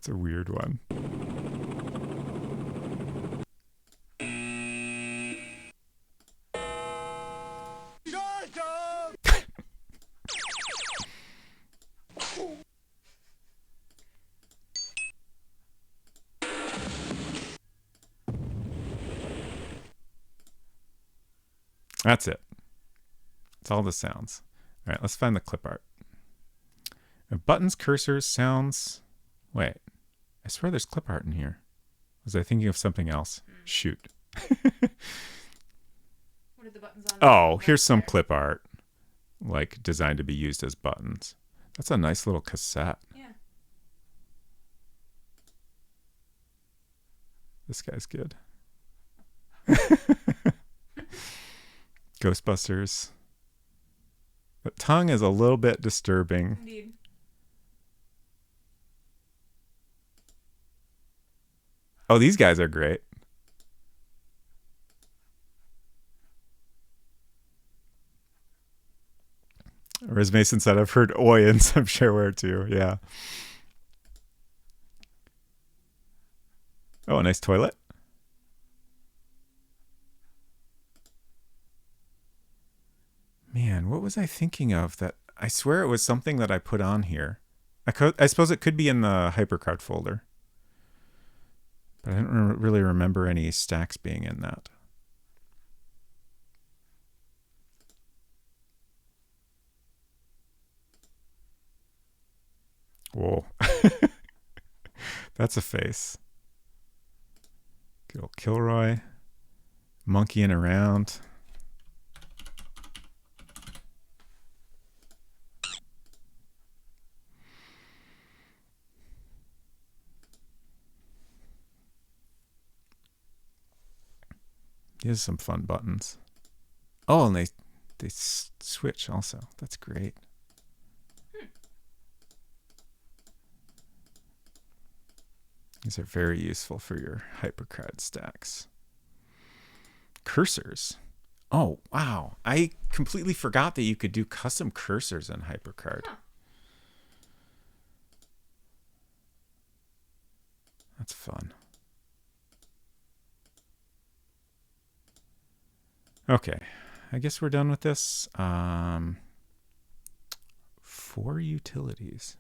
That's a weird one. That's it. That's all the sounds. All right, let's find the clip art. Buttons, cursors, sounds. Wait, I swear there's clip art in here. Was I thinking of something else? Shoot. What are the buttons on? Oh, here's some clip art, like designed to be used as buttons. That's a nice little cassette. Yeah. This guy's good. Ghostbusters. The tongue is a little bit disturbing. Indeed. Oh, these guys are great. Or as Mason said, I've heard oi in some shareware too. Yeah. Oh, a nice toilet. Man, what was I thinking of that? I swear it was something that I put on here. I suppose it could be in the HyperCard folder. But I don't really remember any stacks being in that. Whoa. That's a face. Good old Kilroy. Monkeying around. These are some fun buttons. Oh, and they switch also. That's great. These are very useful for your HyperCard stacks. Cursors. Oh, wow. I completely forgot that you could do custom cursors in HyperCard. Huh. That's fun. Okay, I guess we're done with this. 4 utilities.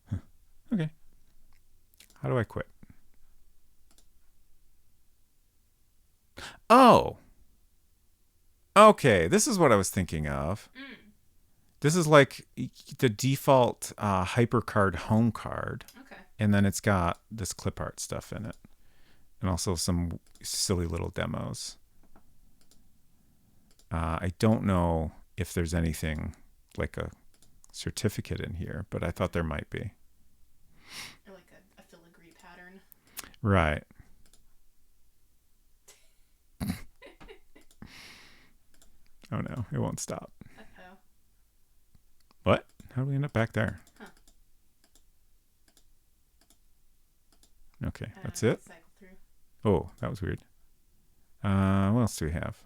Huh. Okay. How do I quit? Oh. Okay, this is what I was thinking of. This is like the default HyperCard home card. Okay. And then it's got this clip art stuff in it. And also some silly little demos. I don't know if there's anything like a certificate in here, but I thought there might be. Or like a filigree pattern. Right. Oh no, it won't stop. Uh-oh. What? How do we end up back there? Huh. Okay, that's it. Cycle through. Oh, that was weird. What else do we have?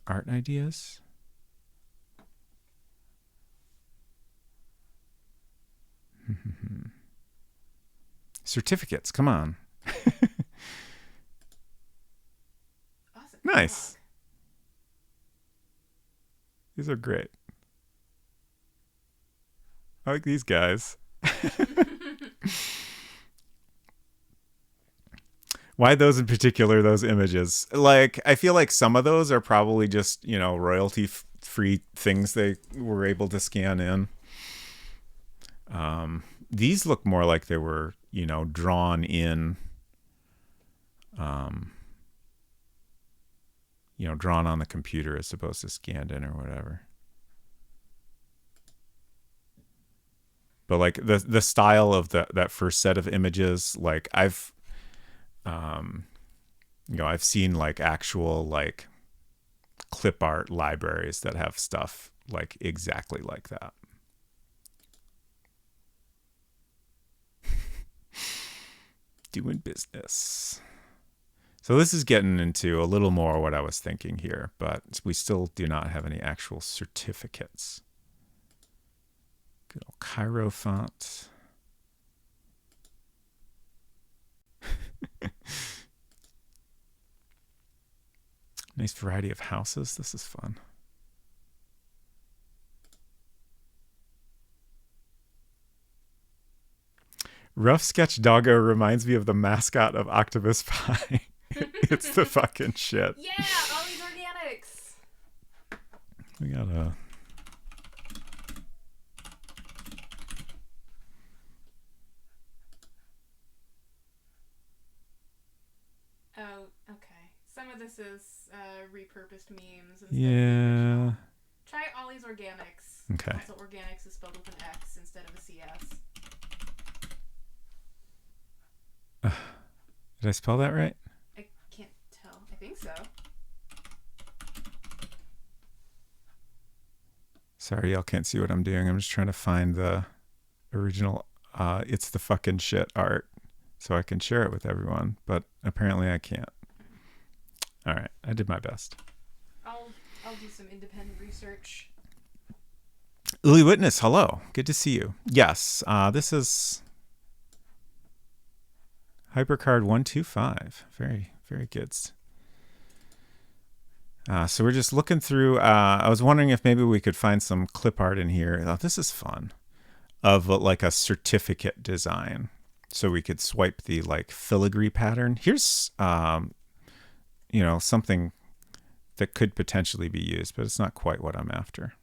Art ideas? Certificates, come on. Awesome. Nice. These are great. I like these guys. Why those in particular, those images? Like, I feel like some of those are probably just, you know, royalty-free things they were able to scan in. These look more like they were, you know, drawn in, you know, drawn on the computer as opposed to scanned in or whatever. But like the style of that first set of images, like I've you know, I've seen like actual like clip art libraries that have stuff like exactly like that. Doing business. So this is getting into a little more what I was thinking here, but we still do not have any actual certificates. Good old Cairo font. Nice variety of houses. This is fun. Rough Sketch Doggo reminds me of the mascot of Octopus Pie. It's the fucking shit. Yeah, Ollie's Organics. We got a... Oh, okay. Some of this is repurposed memes. Yeah. Try Ollie's Organics. Okay. Also, Organics is spelled with an X instead of a CS. Did I spell that right? I can't tell. I think so. Sorry, y'all can't see what I'm doing. I'm just trying to find the original It's the Fucking Shit art so I can share it with everyone, but apparently I can't. All right, I did my best. I'll do some independent research. Uli Witness, hello. Good to see you. Yes, this is Hypercard 125. Very, very good. So we're just looking through. I was wondering if maybe we could find some clip art in here. Oh, this is fun. Of like a certificate design. So we could swipe the like filigree pattern. Here's, something that could potentially be used, but it's not quite what I'm after.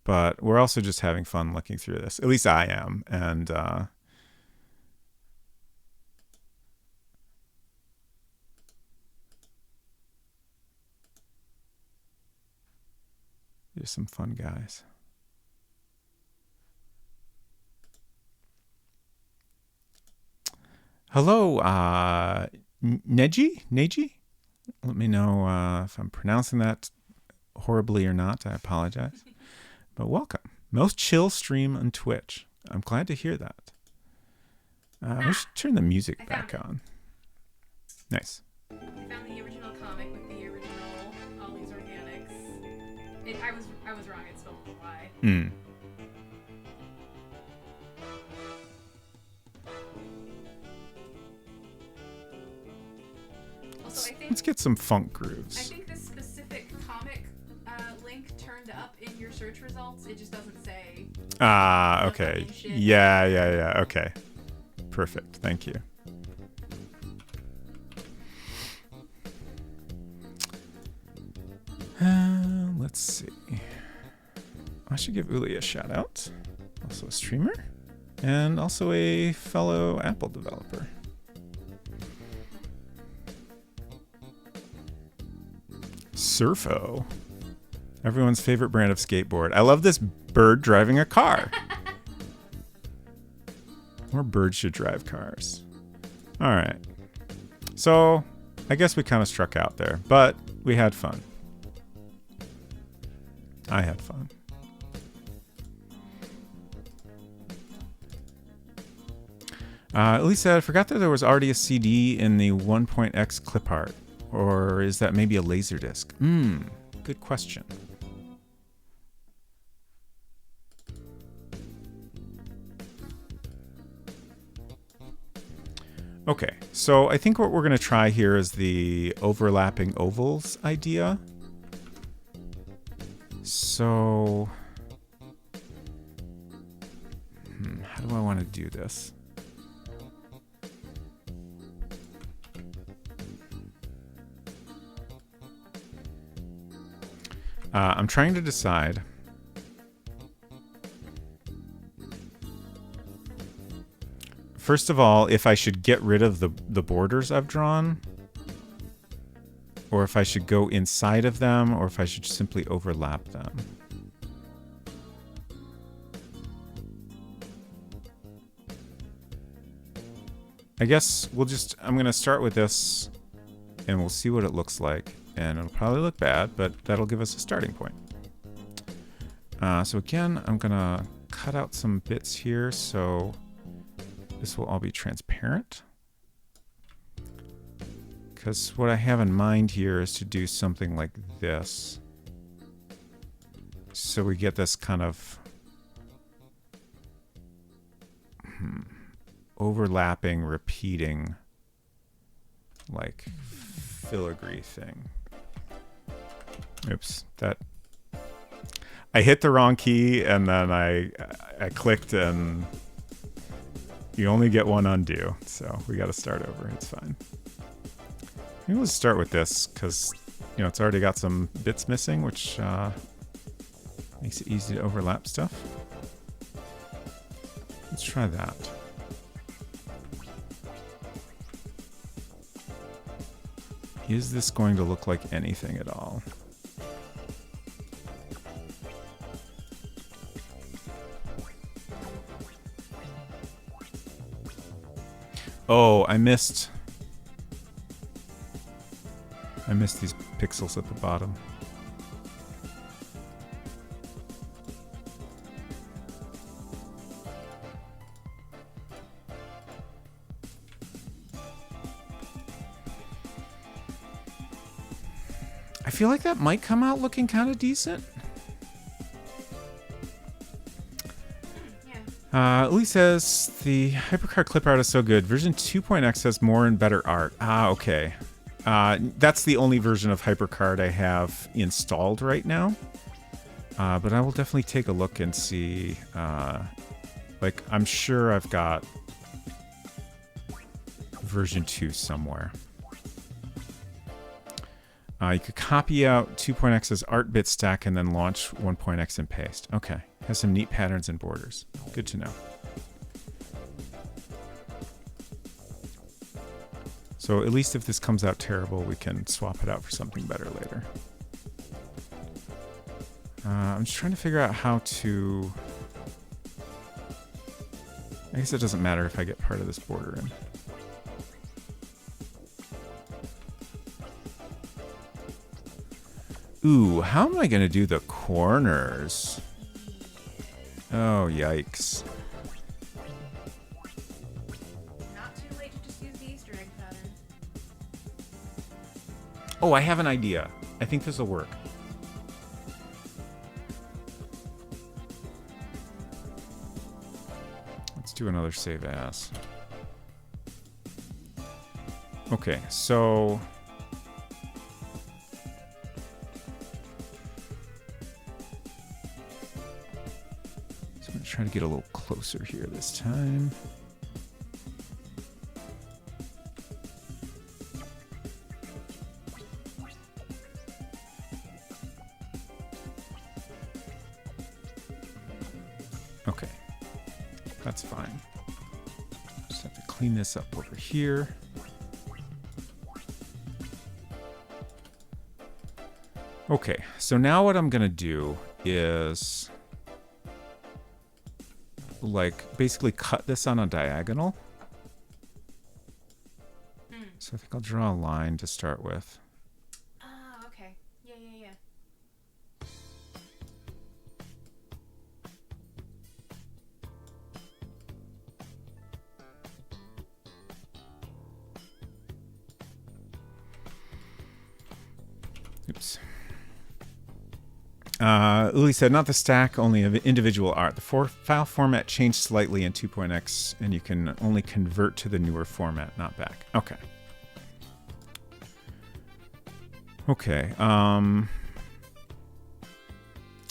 But we're also just having fun looking through this. At least I am. And there's some fun guys. Hello, Neji? Let me know if I'm pronouncing that horribly or not. I apologize. But welcome. Most chill stream on Twitch. I'm glad to hear that. We should turn the music back on. Nice. I found the original comic with the original Ollie's Organics. I was wrong. It's spelled with a Y. Hmm. Also, Let's get some funk grooves. I think this specific comic link turned up in your search results. It just doesn't say. Okay. Yeah. Okay. Perfect. Thank you. Let's see. I should give Uli a shout out. Also a streamer. And also a fellow Apple developer. Surfo. Everyone's favorite brand of skateboard. I love this bird driving a car. More birds should drive cars. All right. So I guess we kind of struck out there, but we had fun. I had fun. Lisa, I forgot that there was already a CD in the 1.x clip art. Or is that maybe a Laserdisc? Good question. Okay, so I think what we're going to try here is the overlapping ovals idea. So, how do I want to do this? I'm trying to decide. First of all, if I should get rid of the borders I've drawn, or if I should go inside of them, or if I should simply overlap them. I guess I'm going to start with this, and we'll see what it looks like. And it'll probably look bad, but that'll give us a starting point. So again, I'm going to cut out some bits here so this will all be transparent. Because what I have in mind here is to do something like this. So we get this kind of overlapping, repeating, like filigree thing. Oops, that I hit the wrong key and then I clicked and you only get one undo, so we got to start over. It's fine. Maybe we'll start with this because it's already got some bits missing, which makes it easy to overlap stuff. Let's try that. Is this going to look like anything at all? Oh, I missed these pixels at the bottom. I feel like that might come out looking kind of decent. Lee says the HyperCard clip art is so good. Version 2.x has more and better art. Okay. That's the only version of HyperCard I have installed right now. But I will definitely take a look and see. I'm sure I've got version 2 somewhere. You could copy out 2.x's art bit stack and then launch 1.x and paste. Okay. Has some neat patterns and borders. Good to know. So at least if this comes out terrible, we can swap it out for something better later. I'm just trying to figure out how to... I guess it doesn't matter if I get part of this border in. Ooh, how am I going to do the corners? Oh, yikes. Not too late to just use the Easter egg pattern. Oh, I have an idea. I think this will work. Let's do another save as. Okay, so... Trying to get a little closer here this time. Okay, that's fine. Just have to clean this up over here. Okay, so now what I'm gonna do is basically cut this on a diagonal. So I think I'll draw a line to start with. Ah, okay. Yeah. Oops. Uli said, not the stack, only individual art. The file format changed slightly in 2.x, and you can only convert to the newer format, not back. Okay. Okay.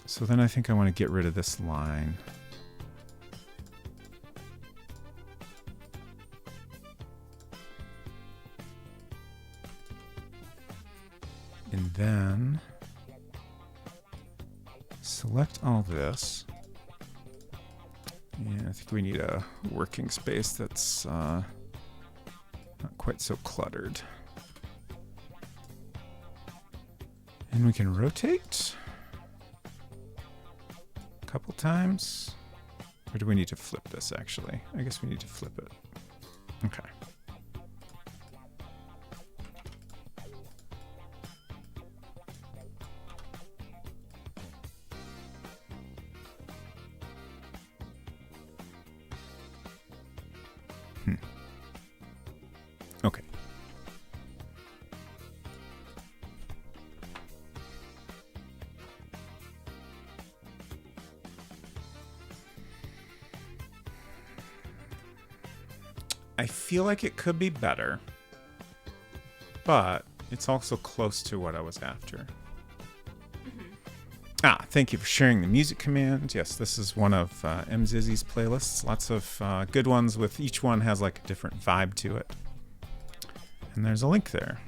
So then I think I want to get rid of this line. And then... select all this. And I think we need a working space that's not quite so cluttered. And we can rotate a couple times. Or do we need to flip this, actually? I guess we need to flip it. Okay. Okay. I feel like it could be better, but it's also close to what I was after. Thank you for sharing the music command. Yes, this is one of MZizzy's playlists. Lots of good ones with each one has like a different vibe to it. And there's a link there.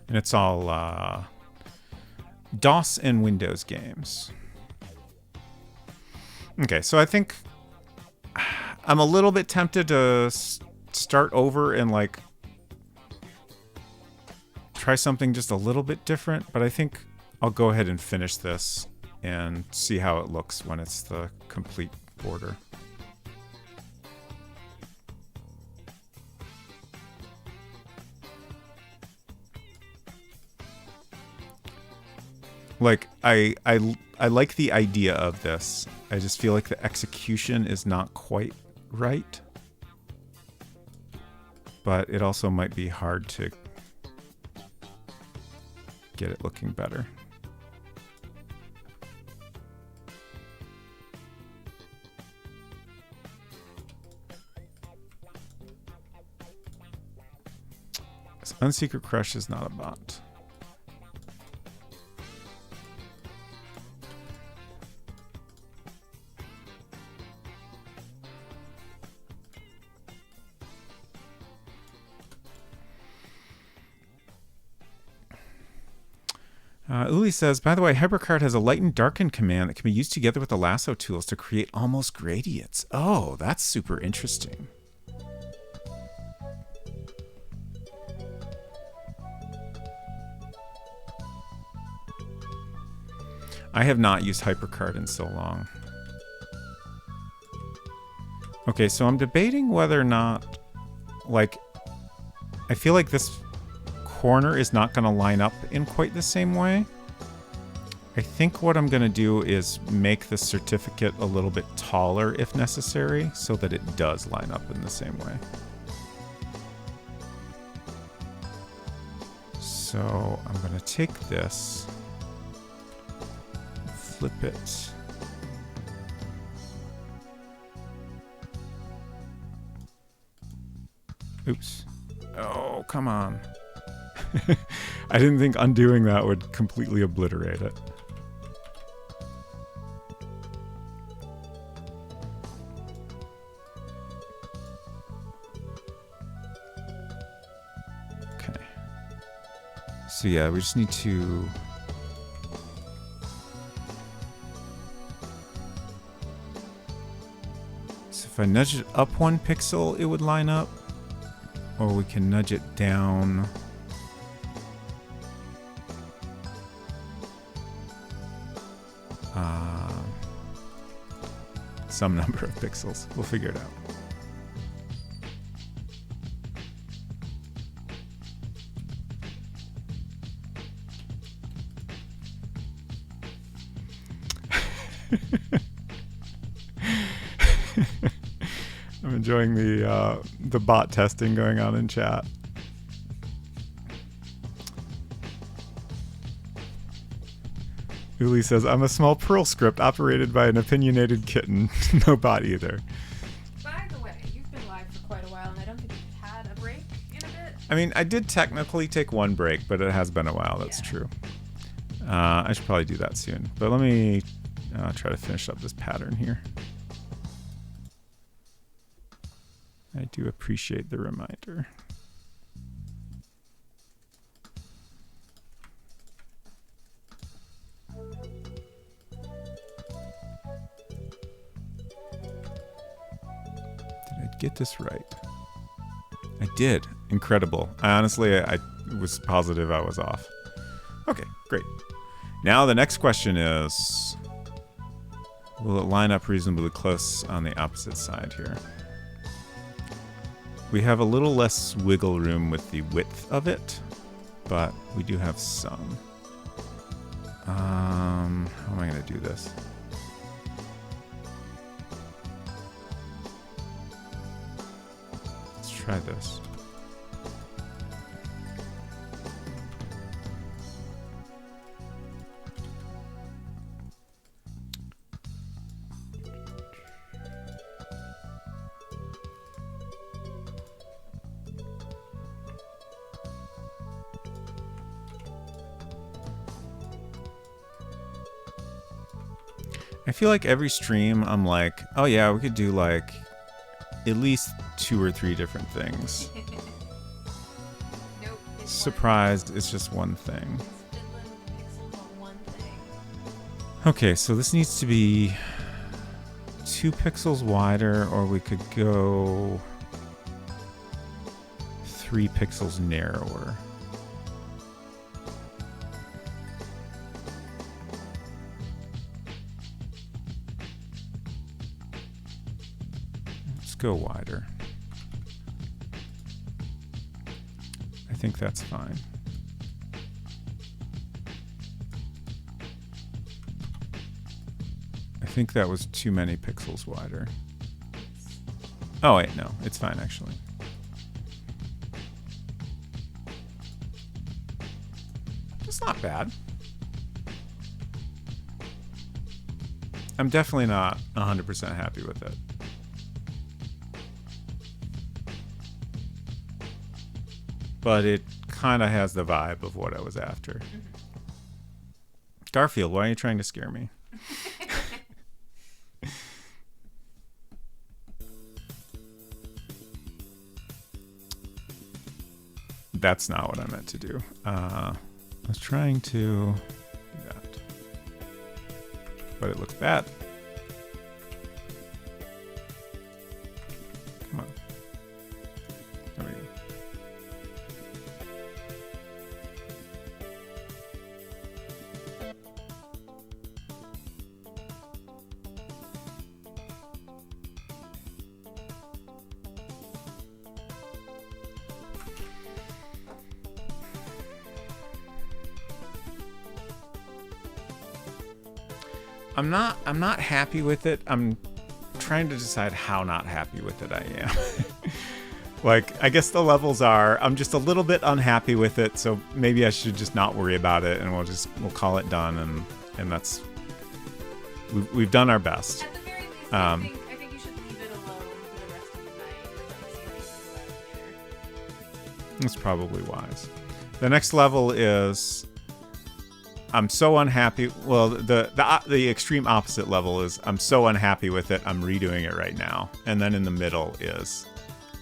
And it's all DOS and Windows games. Okay, so I think I'm a little bit tempted to start over and like try something just a little bit different, but I think I'll go ahead and finish this and see how it looks when it's the complete border. Like, I like the idea of this. I just feel like the execution is not quite right. But it also might be hard to get it looking better. This Unsecret Crush is not a bot. Uli says, by the way, HyperCard has a light and darken command that can be used together with the lasso tools to create almost gradients. Oh, that's super interesting. I have not used HyperCard in so long. Okay, so I'm debating whether or not, like, I feel like this corner is not going to line up in quite the same way. I think what I'm going to do is make the certificate a little bit taller if necessary so that it does line up in the same way. So I'm going to take this, flip it. Oops. Oh, come on. I didn't think undoing that would completely obliterate it. Okay. So yeah, we just need to... So if I nudge it up 1 pixel, it would line up. Or we can nudge it down... some number of pixels. We'll figure it out. I'm enjoying the bot testing going on in chat. Uli says, I'm a small Perl script operated by an opinionated kitten. No bot either. By the way, you've been live for quite a while, and I don't think you've had a break in a bit. I mean, I did technically take 1 break, but it has been a while. That's true. I should probably do that soon. But let me try to finish up this pattern here. I do appreciate the reminder. Get this right. I did. Incredible. I was positive I was off. Okay, great. Now the next question is, will it line up reasonably close on the opposite side here? We have a little less wiggle room with the width of it, but we do have some. How am I going to do this? Try this. I feel like every stream I'm like, oh yeah, we could do like at least 2 or 3 different things. Nope. Surprised, it's just one thing. It's fiddling with the pixels on one thing. Okay, so this needs to be 2 pixels wider, or we could go 3 pixels narrower. Let's go wider. I think that's fine. I think that was too many pixels wider. Oh wait, no, it's fine actually. It's not bad. I'm definitely not 100% happy with it. But it kind of has the vibe of what I was after. Mm-hmm. Garfield, why are you trying to scare me? That's not what I meant to do. I was trying to do that. But it looks bad. Come on. There we go. I'm not happy with it. I'm trying to decide how not happy with it I am. Like, I guess the levels are, I'm just a little bit unhappy with it, so maybe I should just not worry about it and we'll call it done, and that's we've done our best. At the very least, I think you should leave it alone for the rest of the night. Like, see how you feel about it later. That's probably wise. The next level is I'm so unhappy. Well, the extreme opposite level is I'm so unhappy with it, I'm redoing it right now. And then in the middle is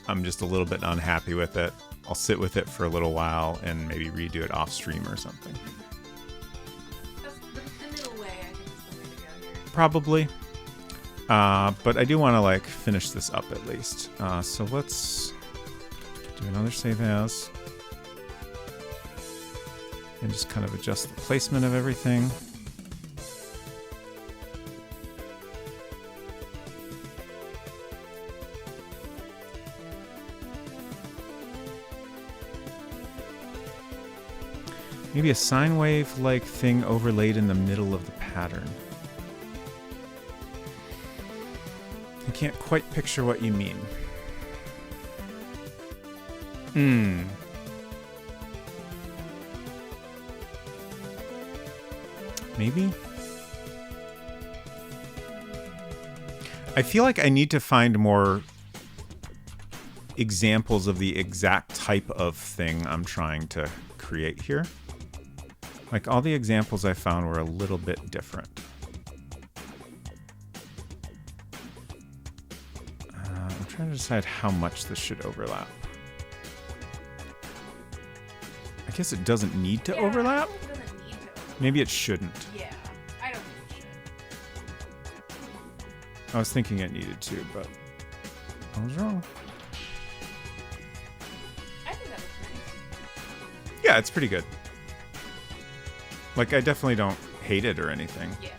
I'm just a little bit unhappy with it. I'll sit with it for a little while and maybe redo it off stream or something. That's the middle way, I think, is the way to go here. Probably. But I do want to like finish this up at least. So let's do another save as. And just kind of adjust the placement of everything. Maybe a sine wave-like thing overlaid in the middle of the pattern. I can't quite picture what you mean. Maybe? I feel like I need to find more examples of the exact type of thing I'm trying to create here. Like, all the examples I found were a little bit different. I'm trying to decide how much this should overlap. I guess it doesn't need to overlap? It doesn't need to overlap. Maybe it shouldn't. Yeah, I don't think it should. I was thinking it needed to, but I was wrong. I think that looks nice. Yeah, it's pretty good. Like, I definitely don't hate it or anything. Yeah.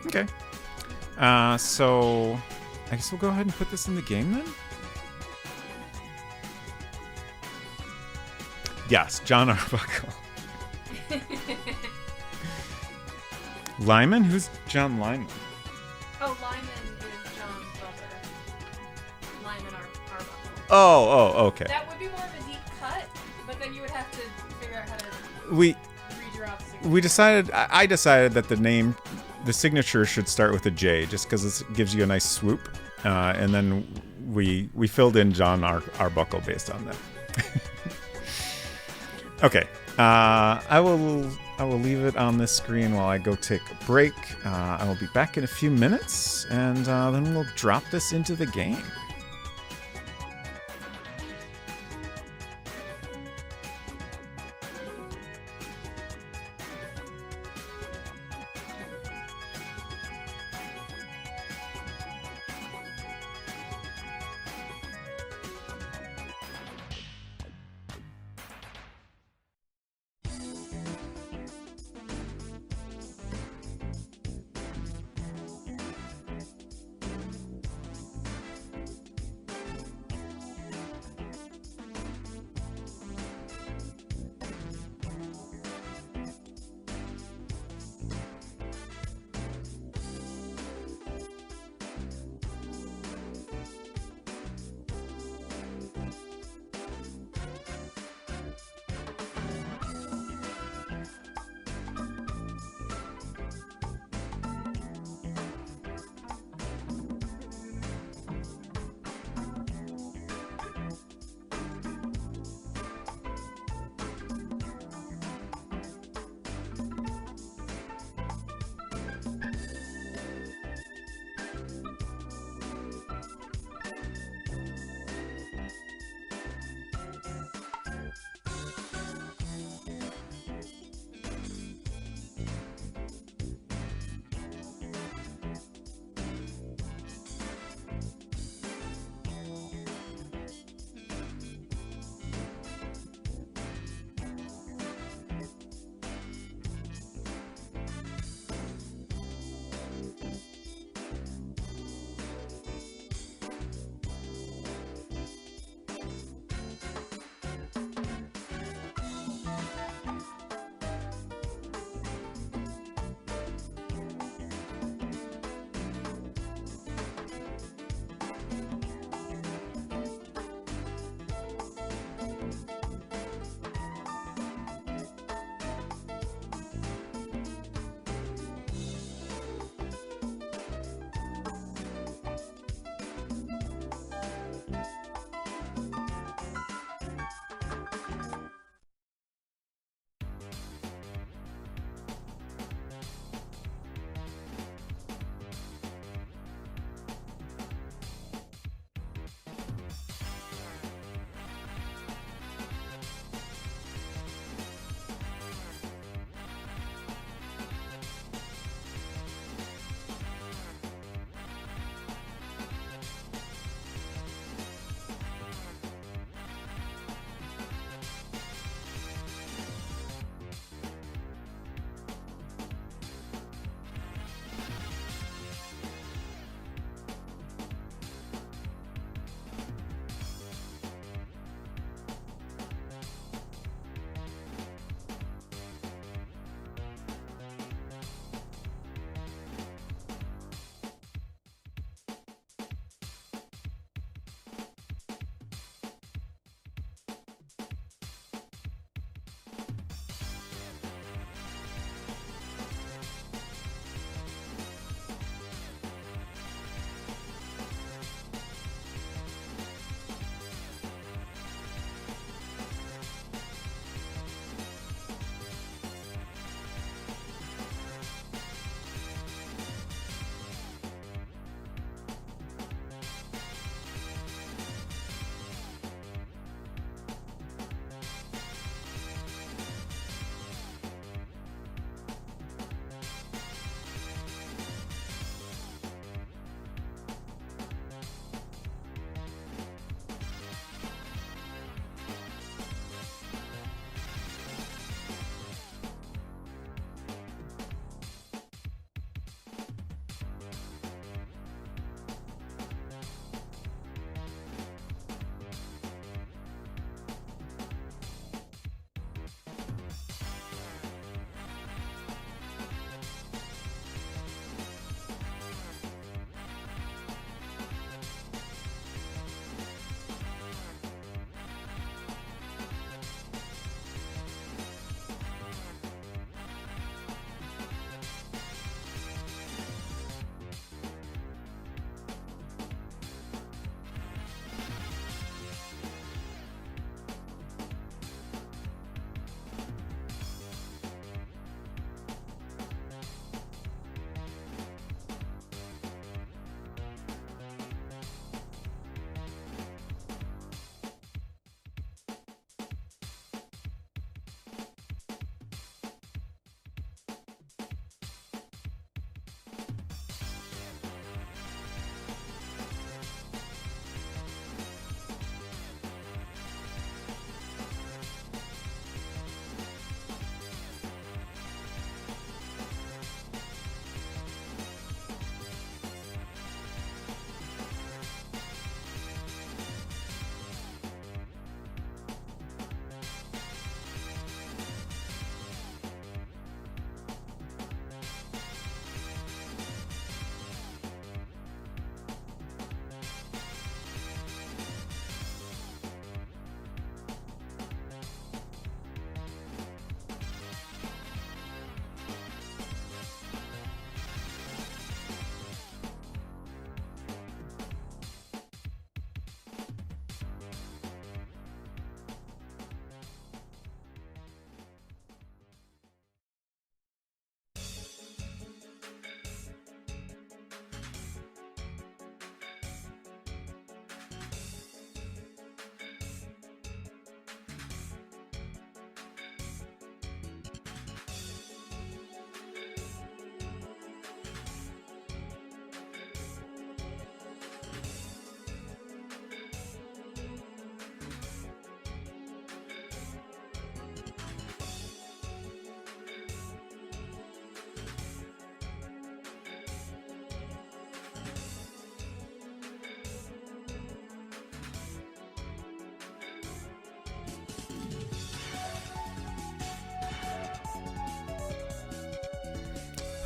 Okay. So I guess we'll go ahead and put this in the game then? Yes, John Arbuckle. Lyman? Who's John Lyman? Oh, Lyman is John's brother. Lyman Arbuckle. Oh, okay. That would be more of a deep cut, but then you would have to figure out how to we Redrop we decided. I decided that the signature should start with a J, just because it gives you a nice swoop, and then we filled in John Arbuckle based on that. Okay, I will leave it on this screen while I go take a break. I will be back in a few minutes, and then we'll drop this into the game.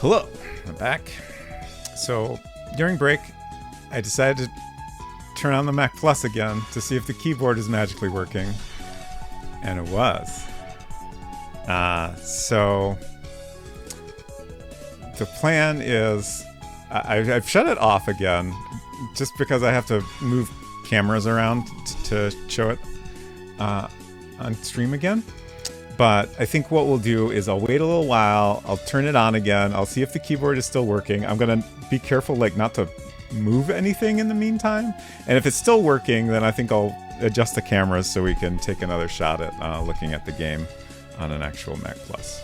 Hello, I'm back. So during break, I decided to turn on the Mac Plus again to see if the keyboard is magically working, and it was. So the plan is I've shut it off again just because I have to move cameras around to show it on stream again. But I think what we'll do is I'll wait a little while, I'll turn it on again, I'll see if the keyboard is still working. I'm going to be careful like not to move anything in the meantime. And if it's still working, then I think I'll adjust the cameras so we can take another shot at looking at the game on an actual Mac Plus.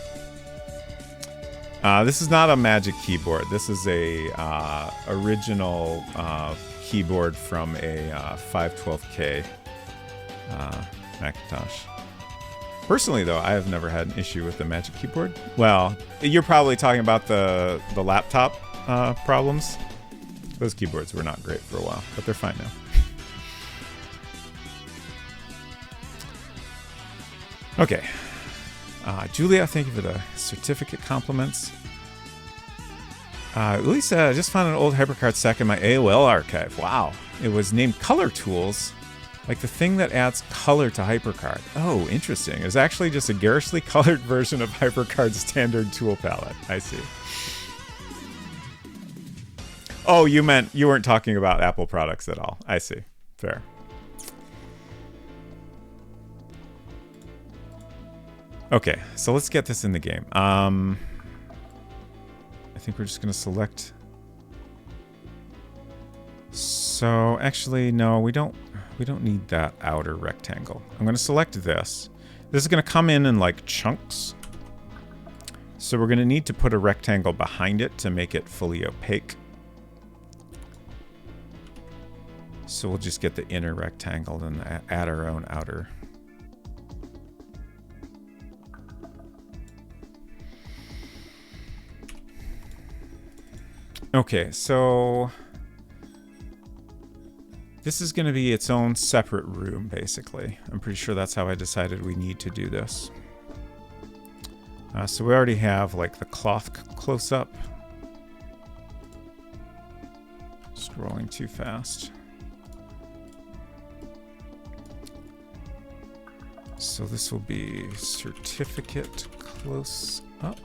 This is not a Magic keyboard. This is a original keyboard from a 512K Macintosh. Personally, though, I have never had an issue with the Magic Keyboard. Well, you're probably talking about the laptop problems. Those keyboards were not great for a while, but they're fine now. Okay. Julia, thank you for the certificate compliments. Lisa, I just found an old HyperCard stack in my AOL archive. Wow. It was named Color Tools. Like the thing that adds color to HyperCard. Oh, interesting. It's actually just a garishly colored version of HyperCard's standard tool palette. I see. Oh, you weren't talking about Apple products at all. I see. Fair. Okay, so let's get this in the game. I think we're just going to select. So actually, no, we don't need that outer rectangle. I'm going to select this. This is going to come in like chunks. So we're going to need to put a rectangle behind it to make it fully opaque. So we'll just get the inner rectangle and add our own outer. Okay, so this is going to be its own separate room, basically. I'm pretty sure that's how I decided we need to do this. So we already have like the cloth close-up. Scrolling too fast. So this will be certificate close-up.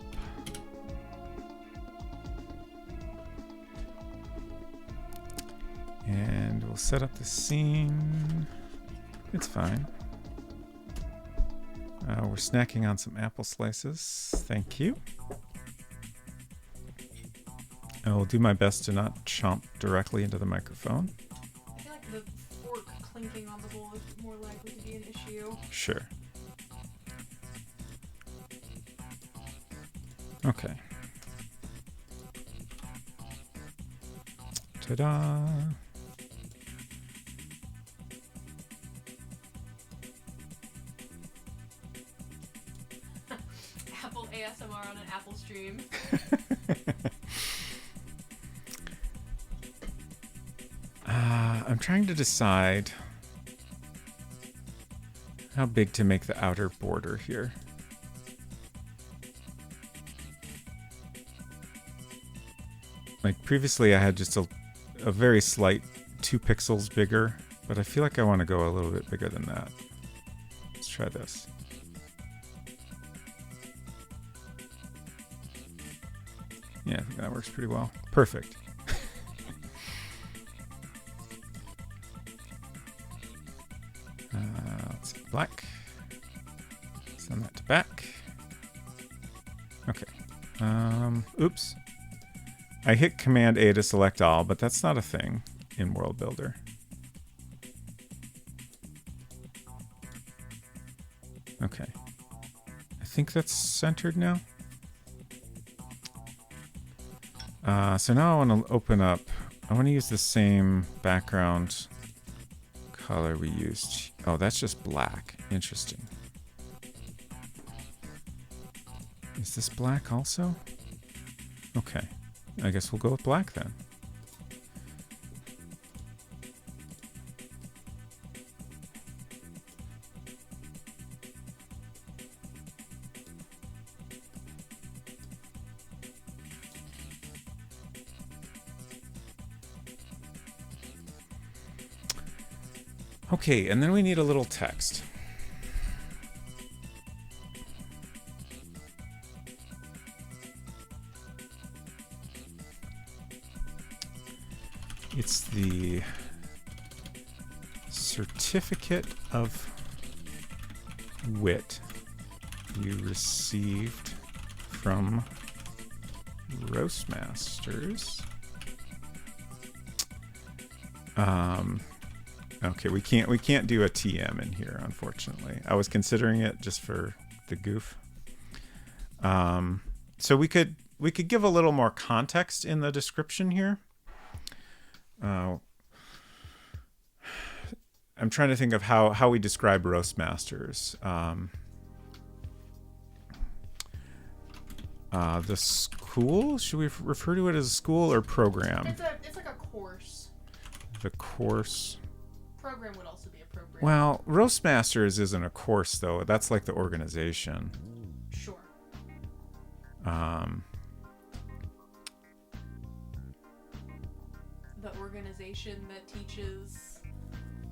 And we'll set up the scene. It's fine. We're snacking on some apple slices. Thank you. I will do my best to not chomp directly into the microphone. I feel like the fork clinking on the bowl is more likely to be an issue. Sure. Okay. Ta-da! Apple ASMR on an Apple stream. I'm trying to decide how big to make the outer border here. Like previously I had just a very slight 2 pixels bigger, but I feel like I want to go a little bit bigger than that. Let's try this. Yeah, I think that works pretty well. Perfect. Let's see, black. Send that to back. Okay. Oops. I hit Command A to select all, but that's not a thing in World Builder. Okay. I think that's centered now. So now I want to open up. I want to use the same background color we used. Oh, that's just black. Interesting. Is this black also? Okay. I guess we'll go with black then. Okay, and then we need a little text. It's the certificate of wit you received from Roastmasters. Okay, we can't do a TM in here, unfortunately. I was considering it just for the goof. So we could give a little more context in the description here. I'm trying to think of how we describe Roastmasters. The school? Should we refer to it as a school or program? It's like a course. The course. Program would also be a program. Well, Roastmasters isn't a course, though. That's like the organization. Sure. The organization that teaches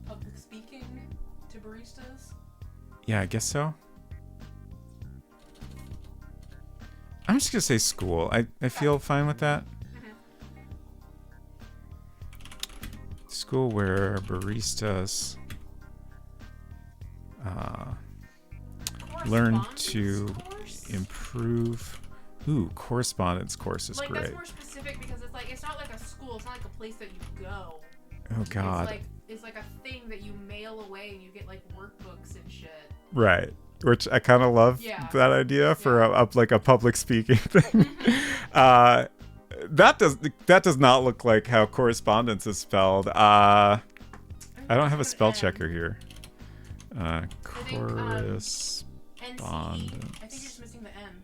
public speaking to baristas? Yeah, I guess so. I'm just gonna say school. I feel fine with that. School where baristas learn to improve. Ooh, correspondence course is great. That's more specific because it's not like a school. It's not like a place that you go. Oh God. It's like a thing that you mail away and you get like workbooks and shit. Right. Which I kind of love that idea for a public speaking thing. That does not look like how correspondence is spelled. I don't have a spell checker here. Correspondence. I think you're just missing the N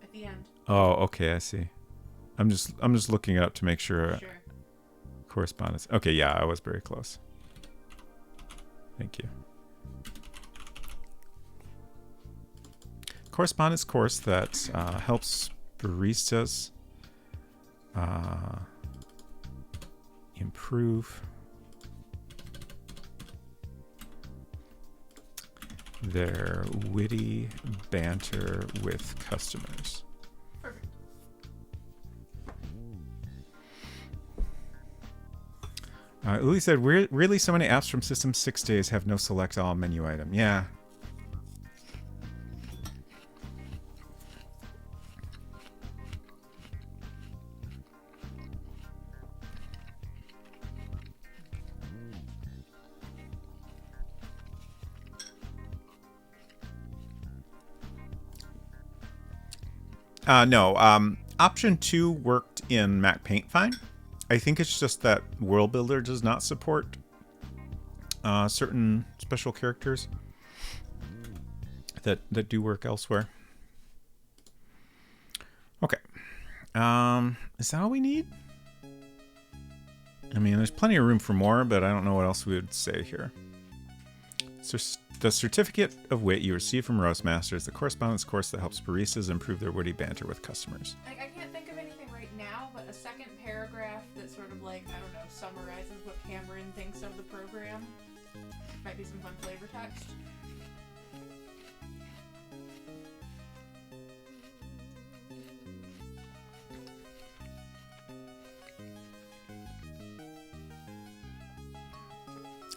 at the end. Oh, okay, I see. I'm just looking it up to make sure. Sure. Correspondence. Okay, yeah, I was very close. Thank you. Correspondence course that helps baristas improve their witty banter with customers. Perfect. Uli said, really so many apps from System 6 days have no select all menu item. Yeah. No. Option 2 worked in Mac Paint fine. I think it's just that World Builder does not support certain special characters that do work elsewhere. Okay. Is that all we need? I mean, there's plenty of room for more, but I don't know what else we would say here. So the certificate of wit you receive from Roastmasters, the correspondence course that helps baristas improve their witty banter with customers. I can't think of anything right now, but a second paragraph that sort of summarizes what Cameron thinks of the program. Might be some fun flavor text.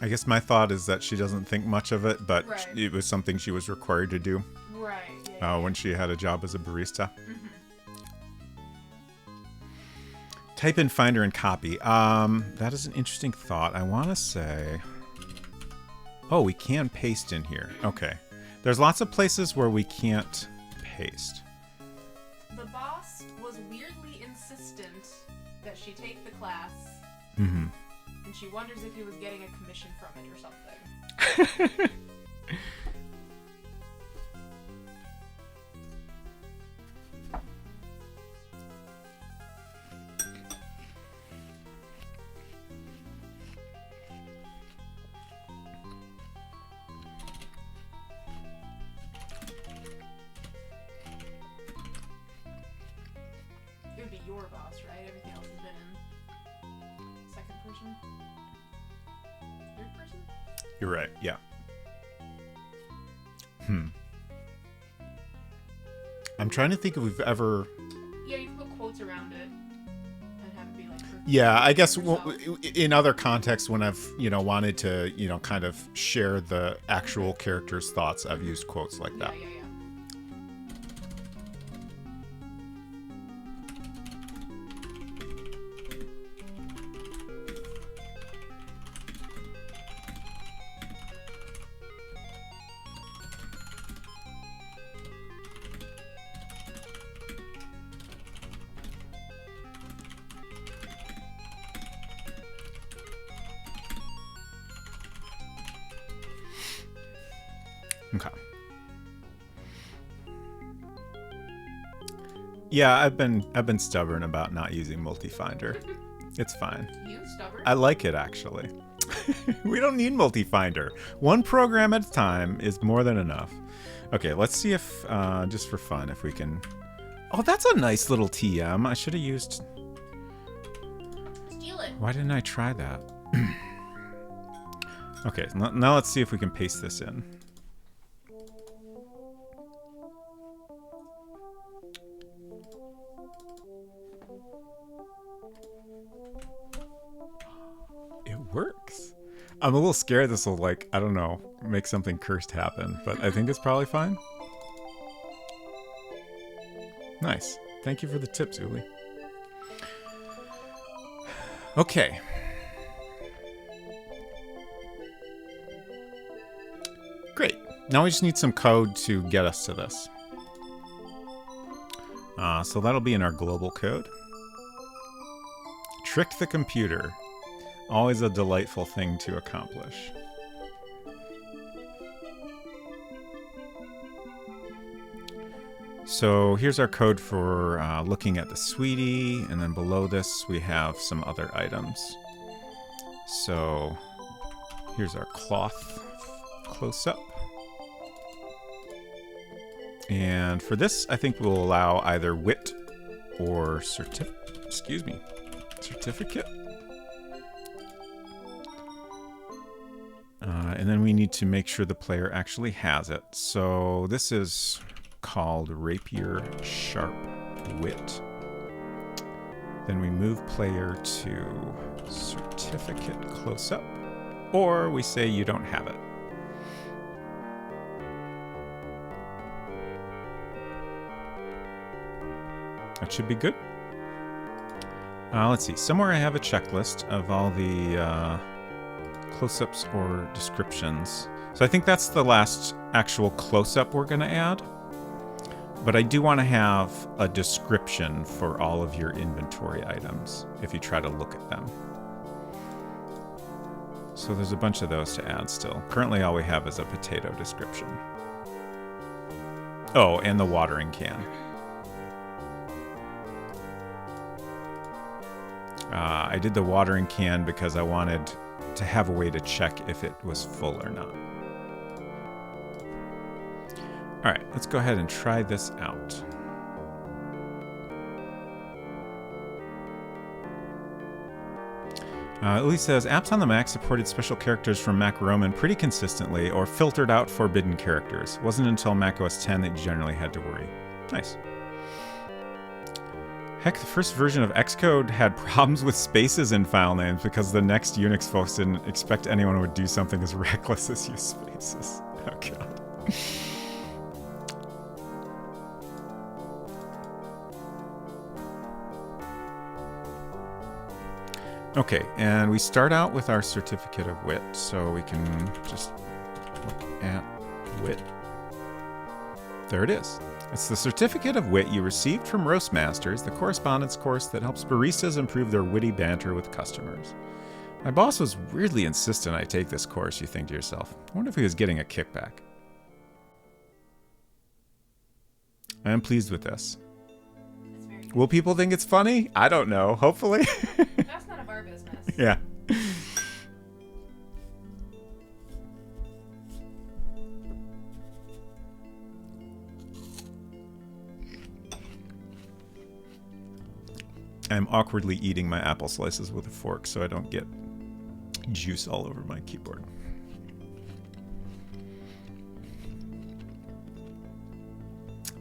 I guess my thought is that she doesn't think much of it, but right. It was something she was required to do. Right. When she had a job as a barista. Mm-hmm. Type in Finder and copy. That is an interesting thought. I want to say... Oh, we can paste in here. Okay. There's lots of places where we can't paste. The boss was weirdly insistent that she take the class. Mm-hmm. And she wonders if he was getting a commission from it or something. It would be your boss, right? Everything else has been in second person. You're right. Yeah. I'm trying to think if we've ever. Yeah, you can put quotes around it and have it be like. Yeah, I guess in other contexts, when I've wanted to kind of share the actual character's thoughts, I've used quotes like that. Yeah. Okay. Yeah, I've been stubborn about not using multi-finder. It's fine. You stubborn? I like it, actually. We don't need multi-finder. One program at a time is more than enough. Okay, let's see if, just for fun, if we can... Oh, that's a nice little TM. I should have used... Steal it. Why didn't I try that? Okay, now let's see if we can paste this in. Works. I'm a little scared this will, like, I don't know, make something cursed happen, but I think it's probably fine. Nice. Thank you for the tips, Uli. Okay. Great. Now we just need some code to get us to this. So that'll be in our global code. Trick the computer. Always a delightful thing to accomplish. So here's our code for looking at the sweetie, and then below this we have some other items. So here's our cloth close-up. And for this, I think we'll allow either wit or certificate. And then we need to make sure the player actually has it. So this is called Rapier Sharp Wit. Then we move player to certificate close up, or we say you don't have it. That should be good. Let's see. Somewhere I have a checklist of all the close-ups or descriptions. So I think that's the last actual close-up we're going to add. But I do want to have a description for all of your inventory items if you try to look at them. So there's a bunch of those to add still. Currently all we have is a potato description. Oh, and the watering can. I did the watering can because I wanted to have a way to check if it was full or not. All right, let's go ahead and try this out. Uli says, apps on the Mac supported special characters from Mac Roman pretty consistently, or filtered out forbidden characters. Wasn't until Mac OS X that you generally had to worry. Nice. Heck, the first version of Xcode had problems with spaces in file names because the next Unix folks didn't expect anyone would do something as reckless as use spaces. Oh, God. Okay, and we start out with our certificate of wit, so we can just look at wit. There it is. It's the certificate of wit you received from Roastmasters, the correspondence course that helps baristas improve their witty banter with customers. My boss was weirdly insistent I take this course, you think to yourself. I wonder if he was getting a kickback. I am pleased with this. Will people think it's funny? I don't know. Hopefully. That's none of our business. Yeah. I'm awkwardly eating my apple slices with a fork so I don't get juice all over my keyboard.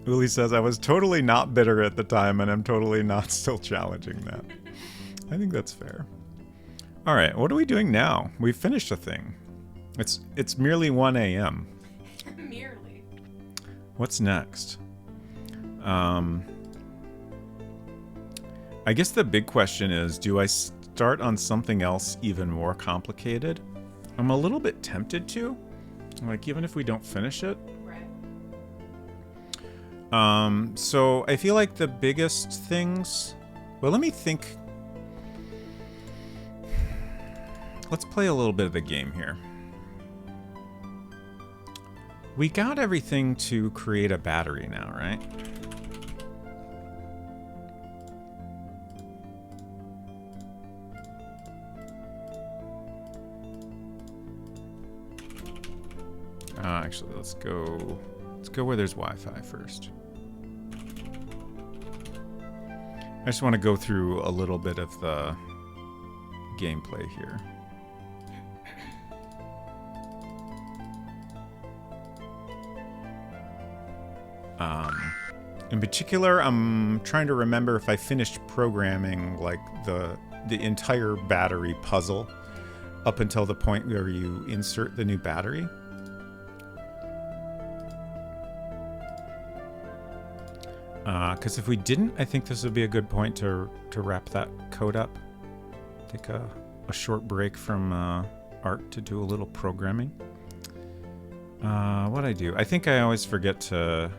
Uli says, I was totally not bitter at the time, and I'm totally not still challenging that. I think that's fair. All right, what are we doing now? We've finished a thing. It's merely 1 a.m. Merely. What's next? I guess the big question is, do I start on something else even more complicated? I'm a little bit tempted to. Like, even if we don't finish it. Right. So I feel like the biggest things... Well, let me think. Let's play a little bit of the game here. We got everything to create a battery now, right? Actually, let's go where there's Wi-Fi first. I just want to go through a little bit of the gameplay here. In particular, I'm trying to remember if I finished programming like the entire battery puzzle up until the point where you insert the new battery. Because if we didn't, I think this would be a good point to wrap that code up. Take a short break from art to do a little programming. What I do? I think I always forget to...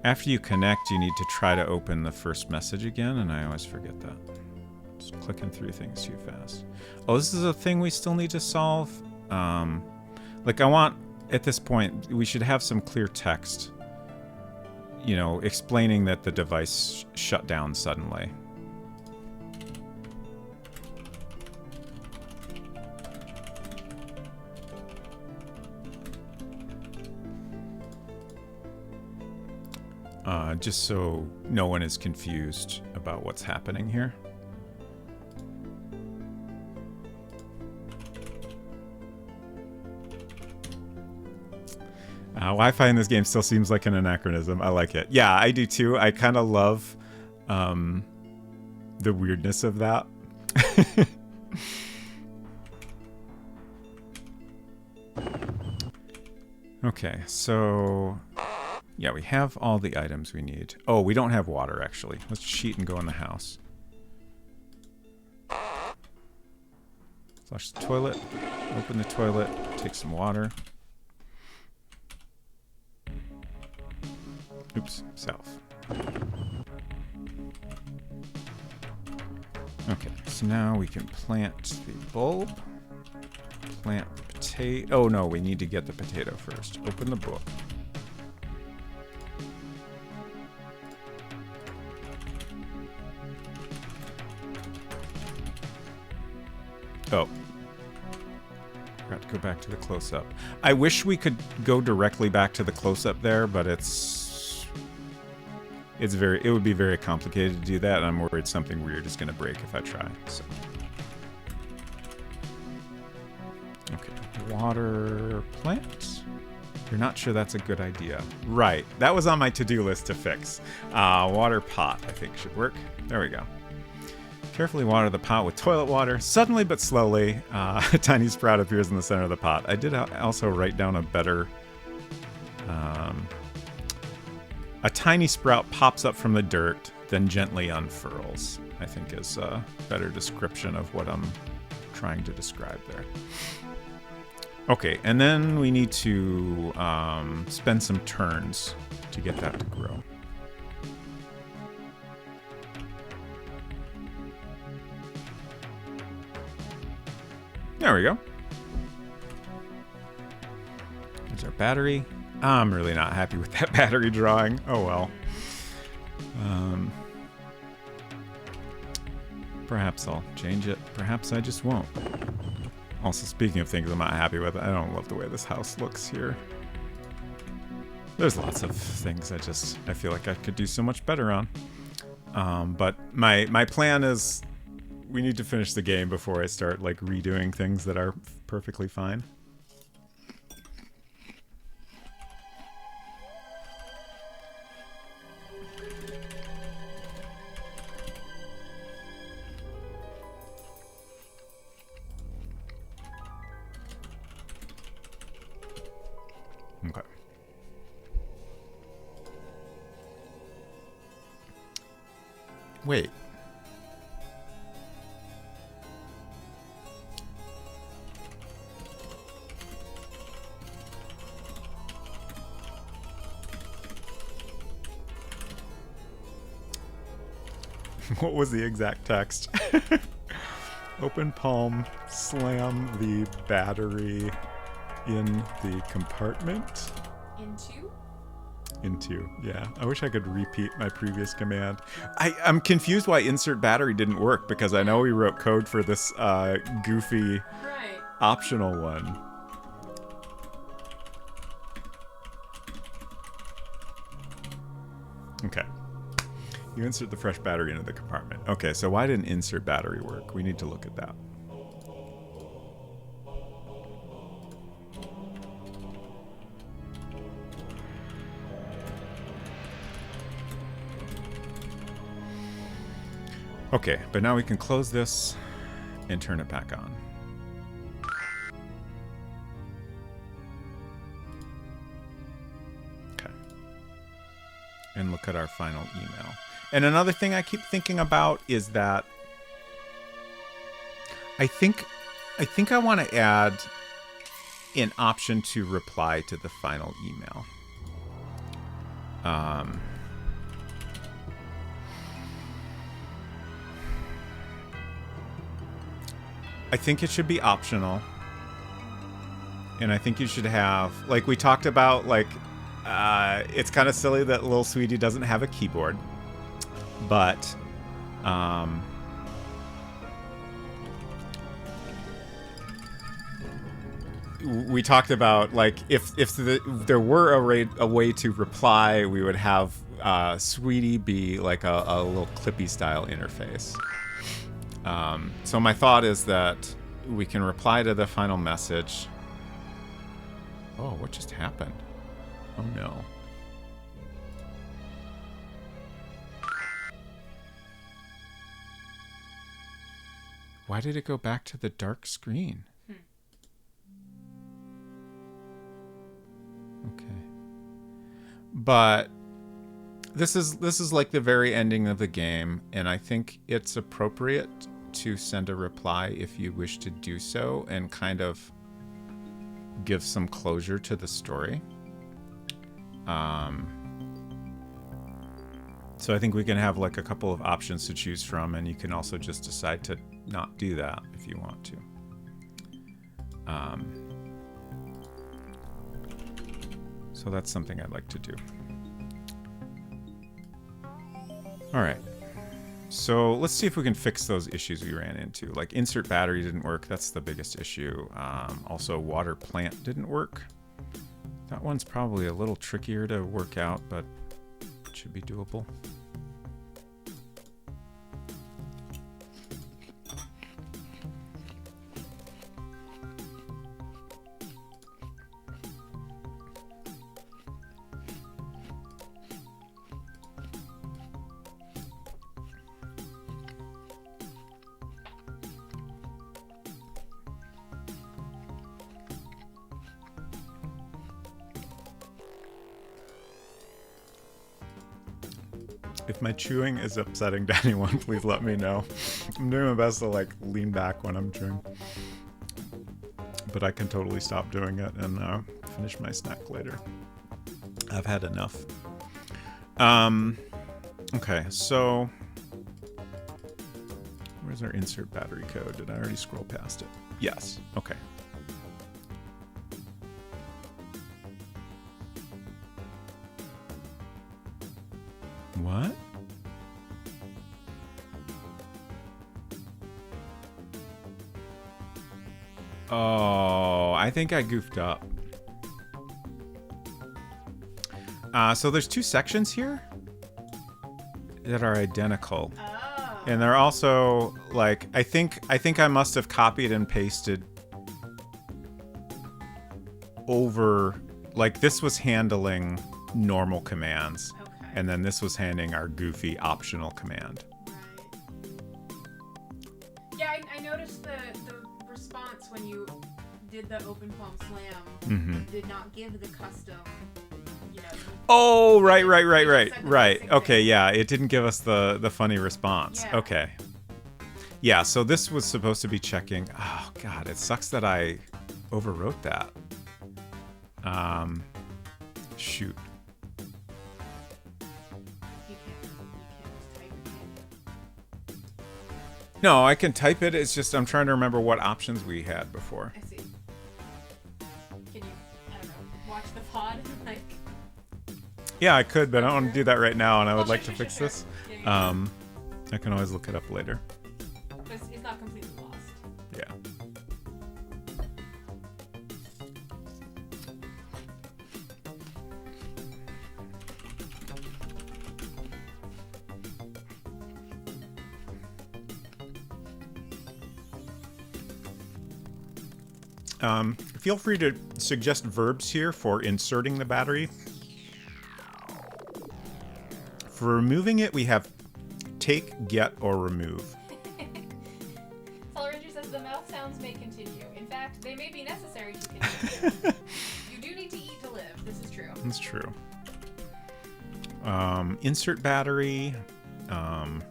After you connect, you need to try to open the first message again, and I always forget that. Just clicking through things too fast. Oh, this is a thing we still need to solve? Like, I want... At this point, we should have some clear text, you know, explaining that the device shut down suddenly. Just so no one is confused about what's happening here. Wi-Fi in this game still seems like an anachronism. I like it. Yeah, I do too. I kind of love the weirdness of that. Okay, so... Yeah, we have all the items we need. Oh, we don't have water, actually. Let's cheat and go in the house. Flush the toilet. Open the toilet. Take some water. Oops, south. Okay, so now we can plant the bulb. Plant the potato. Oh no, we need to get the potato first. Open the book. Oh. Forgot to go back to the close-up. I wish we could go directly back to the close-up there, but it would be very complicated to do that, and I'm worried something weird is going to break if I try. So. Okay, water plant. You're not sure that's a good idea. Right, that was on my to-do list to fix. Water pot, I think, should work. There we go. Carefully water the pot with toilet water. Suddenly but slowly, a tiny sprout appears in the center of the pot. I did also write down a better... a tiny sprout pops up from the dirt, then gently unfurls, I think is a better description of what I'm trying to describe there. Okay, and then we need to spend some turns to get that to grow. There we go. There's our battery. I'm really not happy with that battery drawing. Oh well. Perhaps I'll change it. Perhaps I just won't. Also, speaking of things I'm not happy with, I don't love the way this house looks here. There's lots of things I feel like I could do so much better on. But my plan is we need to finish the game before I start like redoing things that are perfectly fine. Okay. Wait. What was the exact text? Open palm, slam the battery in the compartment. Into, yeah. I wish I could repeat my previous command. I'm confused why insert battery didn't work, because I know we wrote code for this goofy optional one. Okay. You insert the fresh battery into the compartment. Okay, so why didn't insert battery work? We need to look at that. Okay, but now we can close this and turn it back on. Okay. And look at our final email. And another thing I keep thinking about is that I think I want to add an option to reply to the final email. I think it should be optional. And I think you should have, like we talked about, like, it's kind of silly that Little Sweetie doesn't have a keyboard. But, we talked about, like, if there were a way to reply, we would have Sweetie be like a little Clippy style interface. So my thought is that we can reply to the final message. Oh, what just happened? Oh no. Why did it go back to the dark screen? Okay. But this is like the very ending of the game, and I think it's appropriate to send a reply if you wish to do so and kind of give some closure to the story. So I think we can have like a couple of options to choose from, and you can also just decide to not do that if you want to. So that's something I'd like to do. All right. So let's see if we can fix those issues we ran into. Like insert battery didn't work. That's the biggest issue. Also, water plant didn't work. That one's probably a little trickier to work out, but it should be doable. If my chewing is upsetting to anyone, please let me know. I'm doing my best to like lean back when I'm chewing, but I can totally stop doing it and finish my snack later. I've had enough. Okay, so where's our insert battery code? Did I already scroll past it? Yes. Okay. What? Oh, I think I goofed up. So there's two sections here that are identical. Oh. And they're also like I think I must have copied and pasted over, like this was handling normal commands. Okay. And then this was handing our goofy optional command. Right. Yeah, I noticed the response when you did the Open Palm Slam did not give the custom, you know. Oh, right. Okay, yeah, it didn't give us the funny response. Yeah. Okay. Yeah, so this was supposed to be checking. Oh God, it sucks that I overwrote that. Shoot. You can't type it in. No, I can type it. It's just I'm trying to remember what options we had before. I see. Can you, I don't know, watch the pod? Like. Yeah, I could, but I don't want to do that right now, and I would Oh, like sure, to fix sure. this. Yeah. I can always look it up later. But it's not completely lost. Yeah. Feel free to suggest verbs here for inserting the battery. For removing it, we have take, get, or remove. Solar Ranger says the mouth sounds may continue. In fact, they may be necessary to continue. You do need to eat to live. This is true. That's true. Insert battery.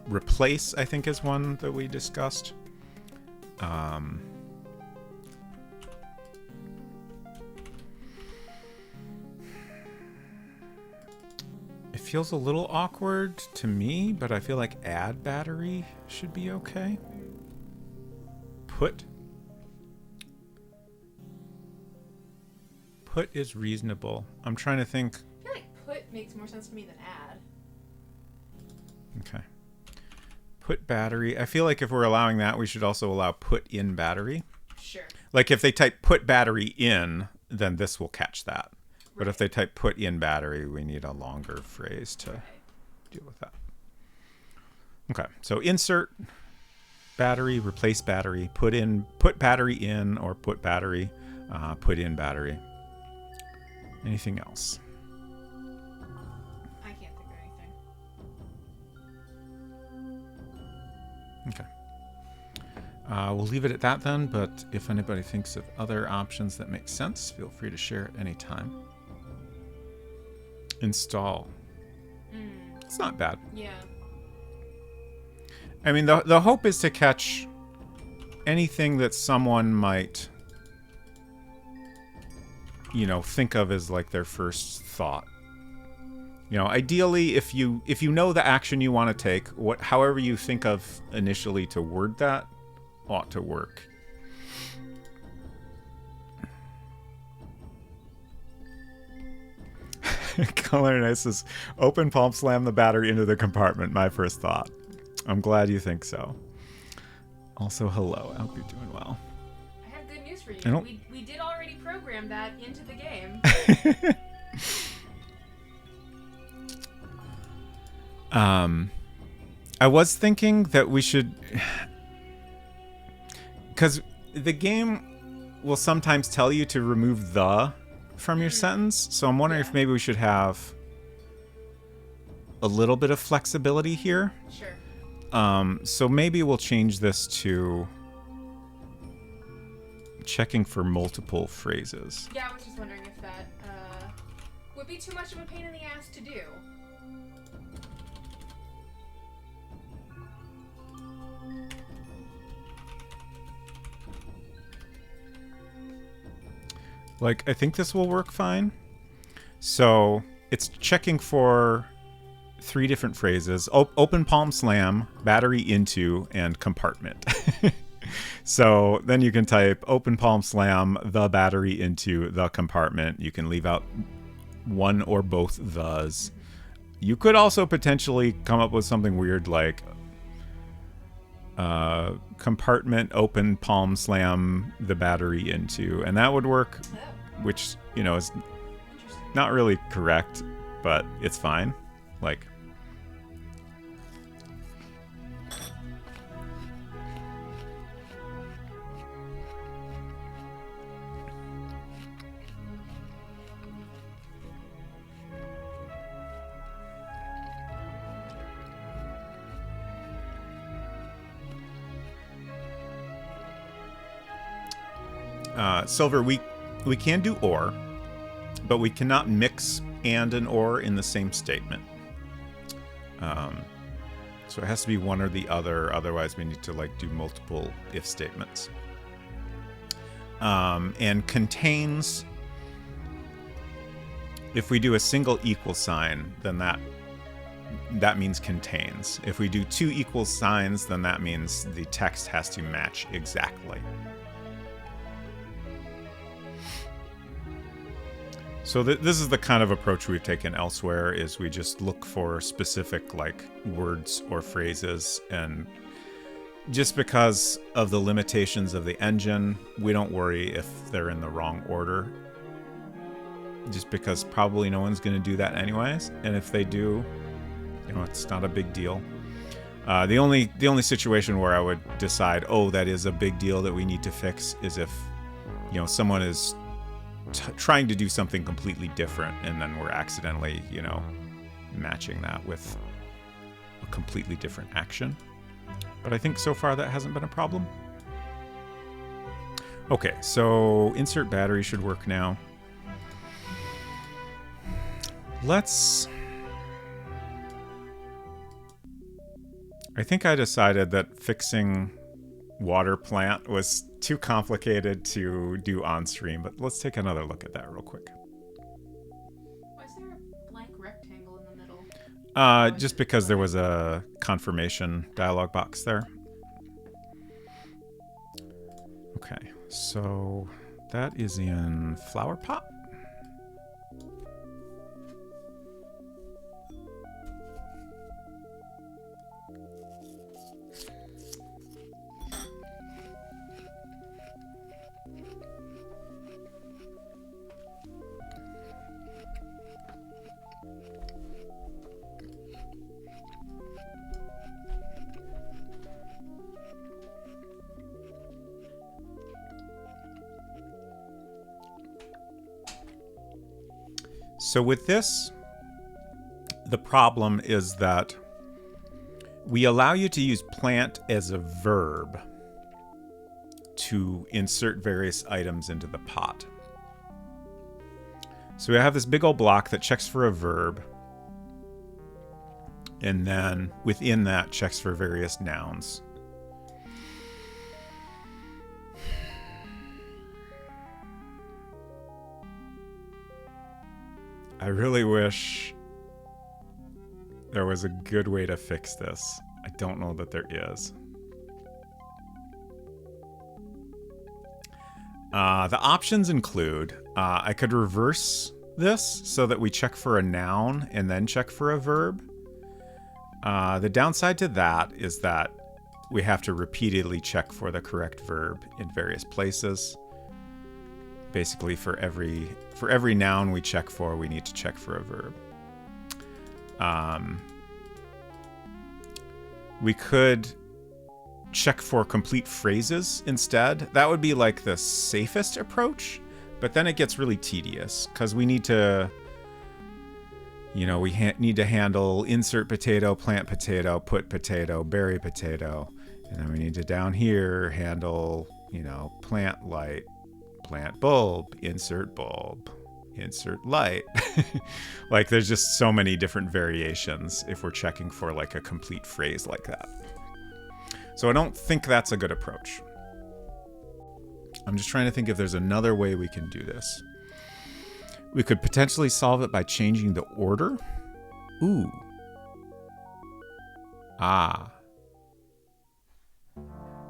Replace, I think, is one that we discussed. It feels a little awkward to me, but I feel like add battery should be okay. Put is reasonable. I'm trying to think. I feel like put makes more sense to me than add. Okay. Put battery. I feel like if we're allowing that, we should also allow put in battery. Sure. Like if they type put battery in, then this will catch that. But if they type put in battery, we need a longer phrase to deal with that. Okay, so insert battery, replace battery, put battery in, or put battery, put in battery. Anything else? I can't think of anything. Okay. We'll leave it at that then, but if anybody thinks of other options that make sense, feel free to share at any time. Install. It's not bad. Yeah. I mean, the hope is to catch anything that someone might, think of as like their first thought. Ideally, if you know the action you want to take, however you think of initially to word that, ought to work. Color Nice says, open palm slam the battery into the compartment. My first thought. I'm glad you think so. Also, hello. I hope you're doing well. I have good news for you. I don't- We did already program that into the game. I was thinking that we should, because the game will sometimes tell you to remove the from your sentence, so I'm wondering if maybe we should have a little bit of flexibility here. Sure. So maybe we'll change this to checking for multiple phrases. Yeah, I was just wondering if that would be too much of a pain in the ass to do. Like, I think this will work fine. So it's checking for 3 different phrases: open palm slam, battery into, and compartment. So then you can type open palm slam the battery into the compartment. You can leave out one or both thes. You could also potentially come up with something weird like compartment open palm slam the battery into, and that would work, which is not really correct, but it's fine. Like, Silver, we can do or, but we cannot mix and an or in the same statement. So it has to be one or the other. Otherwise, we need to like do multiple if statements. And contains, if we do a single equal sign, then that means contains. If we do two equal signs, then that means the text has to match exactly. So this is the kind of approach we've taken elsewhere, is we just look for specific like words or phrases, and just because of the limitations of the engine, we don't worry if they're in the wrong order. Just because probably no one's going to do that anyways, and if they do, you know, it's not a big deal. The only situation where I would decide, oh, that is a big deal that we need to fix, is if, you know, someone is trying to do something completely different, and then we're accidentally, you know, matching that with a completely different action. But I think so far that hasn't been a problem. Okay, so insert battery should work now. I think I decided that fixing water plant was too complicated to do on stream, but let's take another look at that real quick. Why is there a blank rectangle in the middle? Just because there was a confirmation dialog box there. Okay, so that is in Flower Pot. So with this, the problem is that we allow you to use plant as a verb to insert various items into the pot. So we have this big old block that checks for a verb, and then within that checks for various nouns. I really wish there was a good way to fix this. I don't know that there is. The options include, I could reverse this so that we check for a noun and then check for a verb. The downside to that is that we have to repeatedly check for the correct verb in various places. Basically, for every noun we check for, we need to check for a verb. We could check for complete phrases instead. That would be like the safest approach, but then it gets really tedious because we need to, you know, we need to handle insert potato, plant potato, put potato, bury potato, and then we need to down here handle, you know, plant light, plant bulb, insert light. Like there's just so many different variations if we're checking for like a complete phrase like that. So I don't think that's a good approach. I'm just trying to think if there's another way we can do this. We could potentially solve it by changing the order. Ooh. Ah.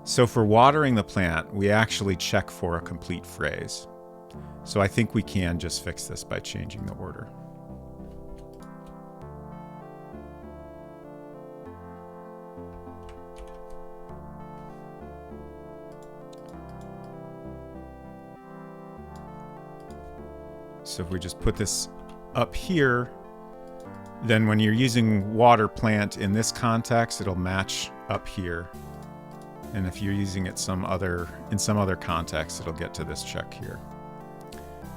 So for watering the plant, we actually check for a complete phrase. So I think we can just fix this by changing the order. So if we just put this up here, then when you're using water plant in this context, it'll match up here. And if you're using it in some other context, it'll get to this check here.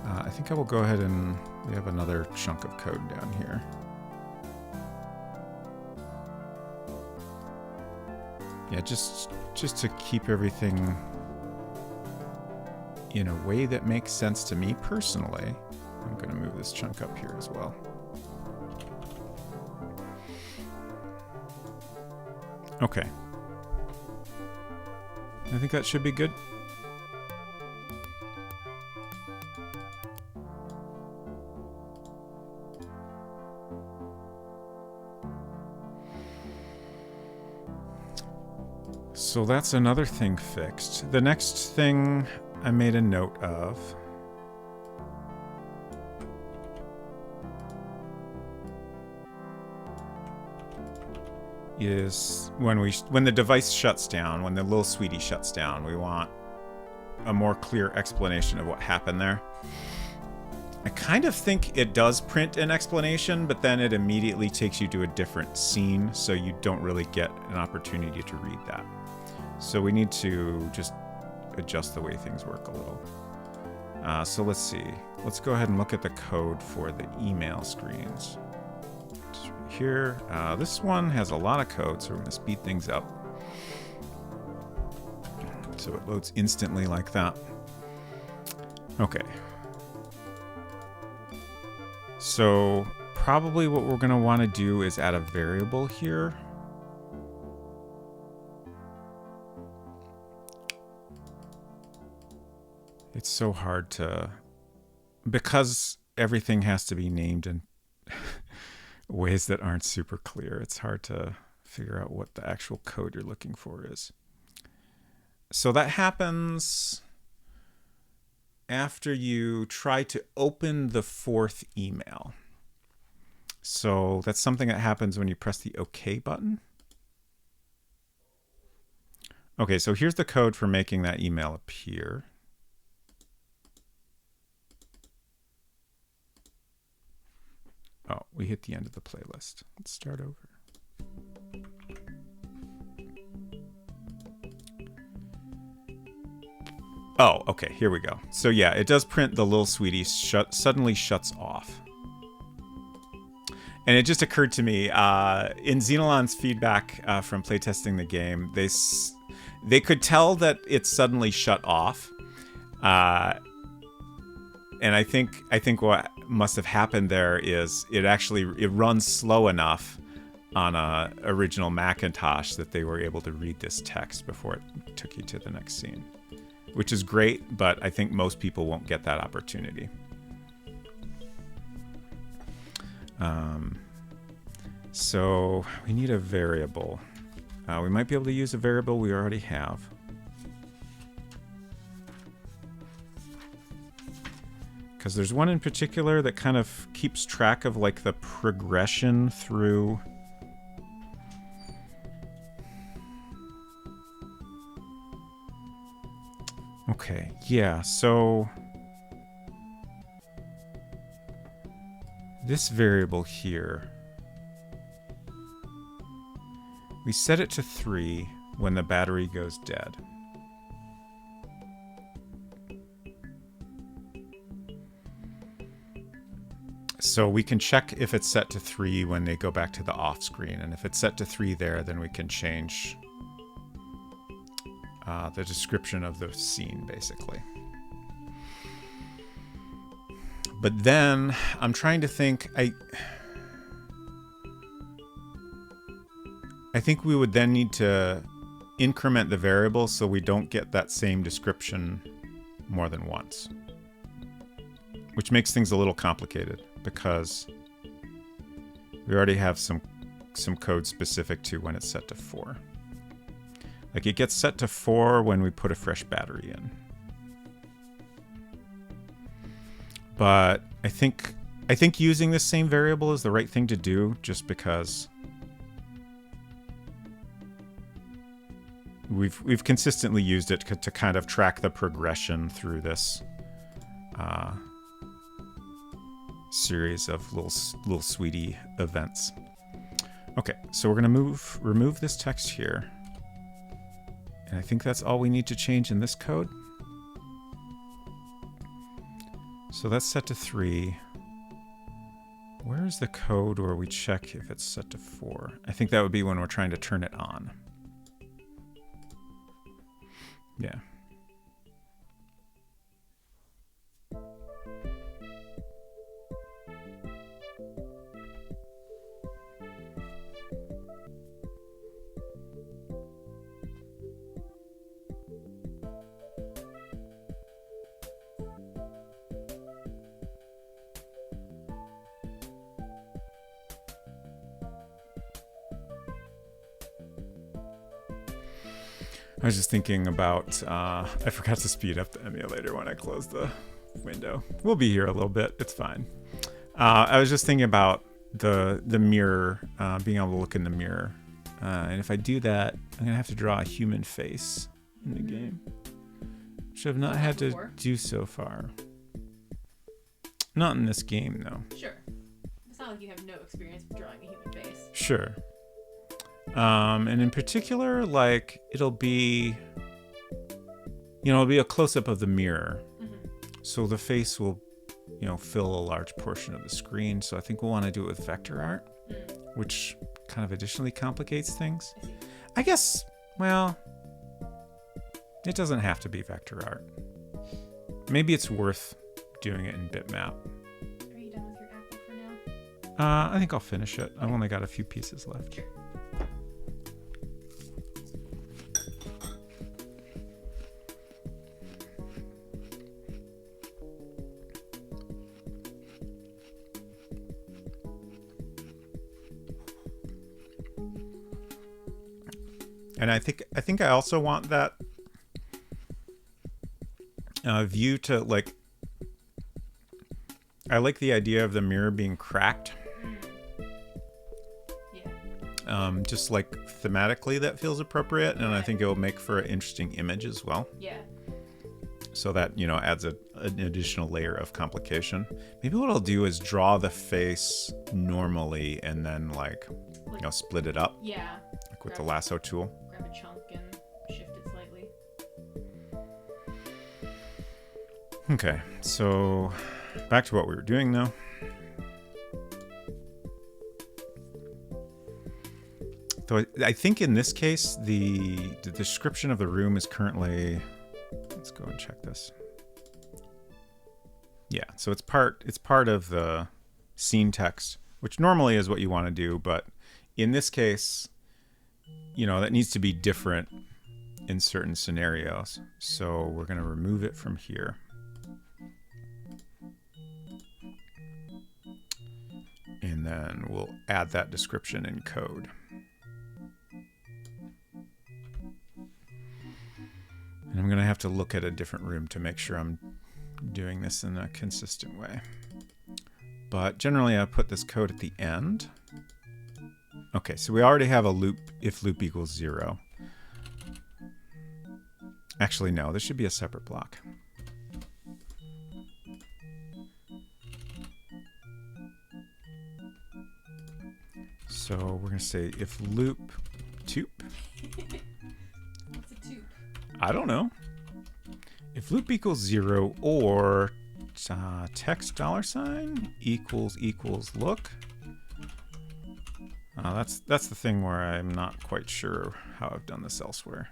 I think I will go ahead and we have another chunk of code down here. Yeah, just to keep everything in a way that makes sense to me personally. I'm going to move this chunk up here as well. Okay. I think that should be good. So that's another thing fixed. The next thing I made a note of is when the device shuts down, when the little sweetie shuts down, we want a more clear explanation of what happened there. I kind of think it does print an explanation, but then it immediately takes you to a different scene, so you don't really get an opportunity to read that. So we need to just adjust the way things work a little. So let's see. Let's go ahead and look at the code for the email screens. Just right here. This one has a lot of code, so we're going to speed things up. So it loads instantly like that. Okay. So probably what we're going to want to do is add a variable here. It's so hard to, because everything has to be named in ways that aren't super clear. It's hard to figure out what the actual code you're looking for is. So that happens after you try to open the fourth email. So that's something that happens when you press the OK button. Okay, so here's the code for making that email appear. Oh, we hit the end of the playlist. Let's start over. Oh, okay, here we go. So yeah, it does print the little sweetie suddenly shuts off. And it just occurred to me, in Xenolon's feedback from playtesting the game, they could tell that it suddenly shut off. And I think what must have happened there is it runs slow enough on a original Macintosh that they were able to read this text before it took you to the next scene, which is great, but I think most people won't get that opportunity. So we need a variable. We might be able to use a variable we already have. Because there's one in particular that kind of keeps track of like the progression through. Okay, yeah, so this variable here, we set it to 3 when the battery goes dead. So we can check if it's set to 3 when they go back to the off screen. And if it's set to 3 there, then we can change the description of the scene, basically. But then I'm trying to think, I think we would then need to increment the variable so we don't get that same description more than once. Which makes things a little complicated because we already have some code specific to when it's set to 4. Like it gets set to 4 when we put a fresh battery in. But I think using this same variable is the right thing to do just because we've consistently used it to kind of track the progression through this series of little sweetie events. Okay, so we're going to remove this text here. And I think that's all we need to change in this code. So that's set to 3. Where is the code where we check if it's set to 4? I think that would be when we're trying to turn it on. Yeah. I was just thinking about, I forgot to speed up the emulator when I closed the window. We'll be here a little bit. It's fine. I was just thinking about the mirror, being able to look in the mirror. And if I do that, I'm going to have to draw a human face in the game, which I've not had to do so far. Not in this game, though. Sure. It's not like you have no experience with drawing a human face. Sure. And in particular, like, it'll be a close-up of the mirror. Mm-hmm. So the face will, fill a large portion of the screen. So I think we'll want to do it with vector art, which kind of additionally complicates things. I guess, well, it doesn't have to be vector art. Maybe it's worth doing it in bitmap. Are you done with your apple for now? I think I'll finish it. I've only got a few pieces left. Sure. And I think I also want that view to, like, I like the idea of the mirror being cracked. Yeah. Just like thematically that feels appropriate, and I think it will make for an interesting image as well. Yeah. So that, adds an additional layer of complication. Maybe what I'll do is draw the face normally and then split it up. Yeah. Like with the lasso tool. Grab a chunk and shift it slightly. Okay, so back to what we were doing though. So I think in this case, the description of the room is currently, let's go and check this. Yeah, so it's part of the scene text, which normally is what you want to do, but in this case, that needs to be different in certain scenarios. So we're going to remove it from here. And then we'll add that description in code. And I'm going to have to look at a different room to make sure I'm doing this in a consistent way. But generally, I put this code at the end. Okay, so we already have a loop if loop equals 0. Actually, no, this should be a separate block. So we're going to say if loop toop. What's a toop? I don't know. If loop equals 0 or text $sign equals look. That's the thing where I'm not quite sure how I've done this elsewhere.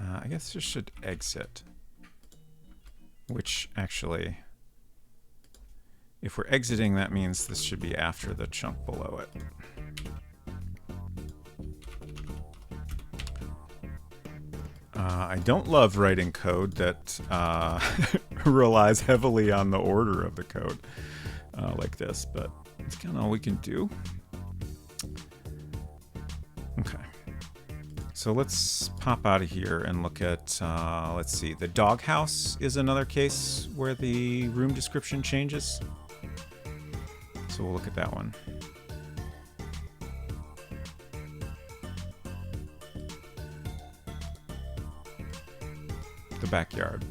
I guess this should exit. Which actually, if we're exiting, that means this should be after the chunk below it. I don't love writing code that relies heavily on the order of the code like this, but it's kind of all we can do. Okay. So let's pop out of here and look at, let's see, the doghouse is another case where the room description changes. So we'll look at that one. The backyard.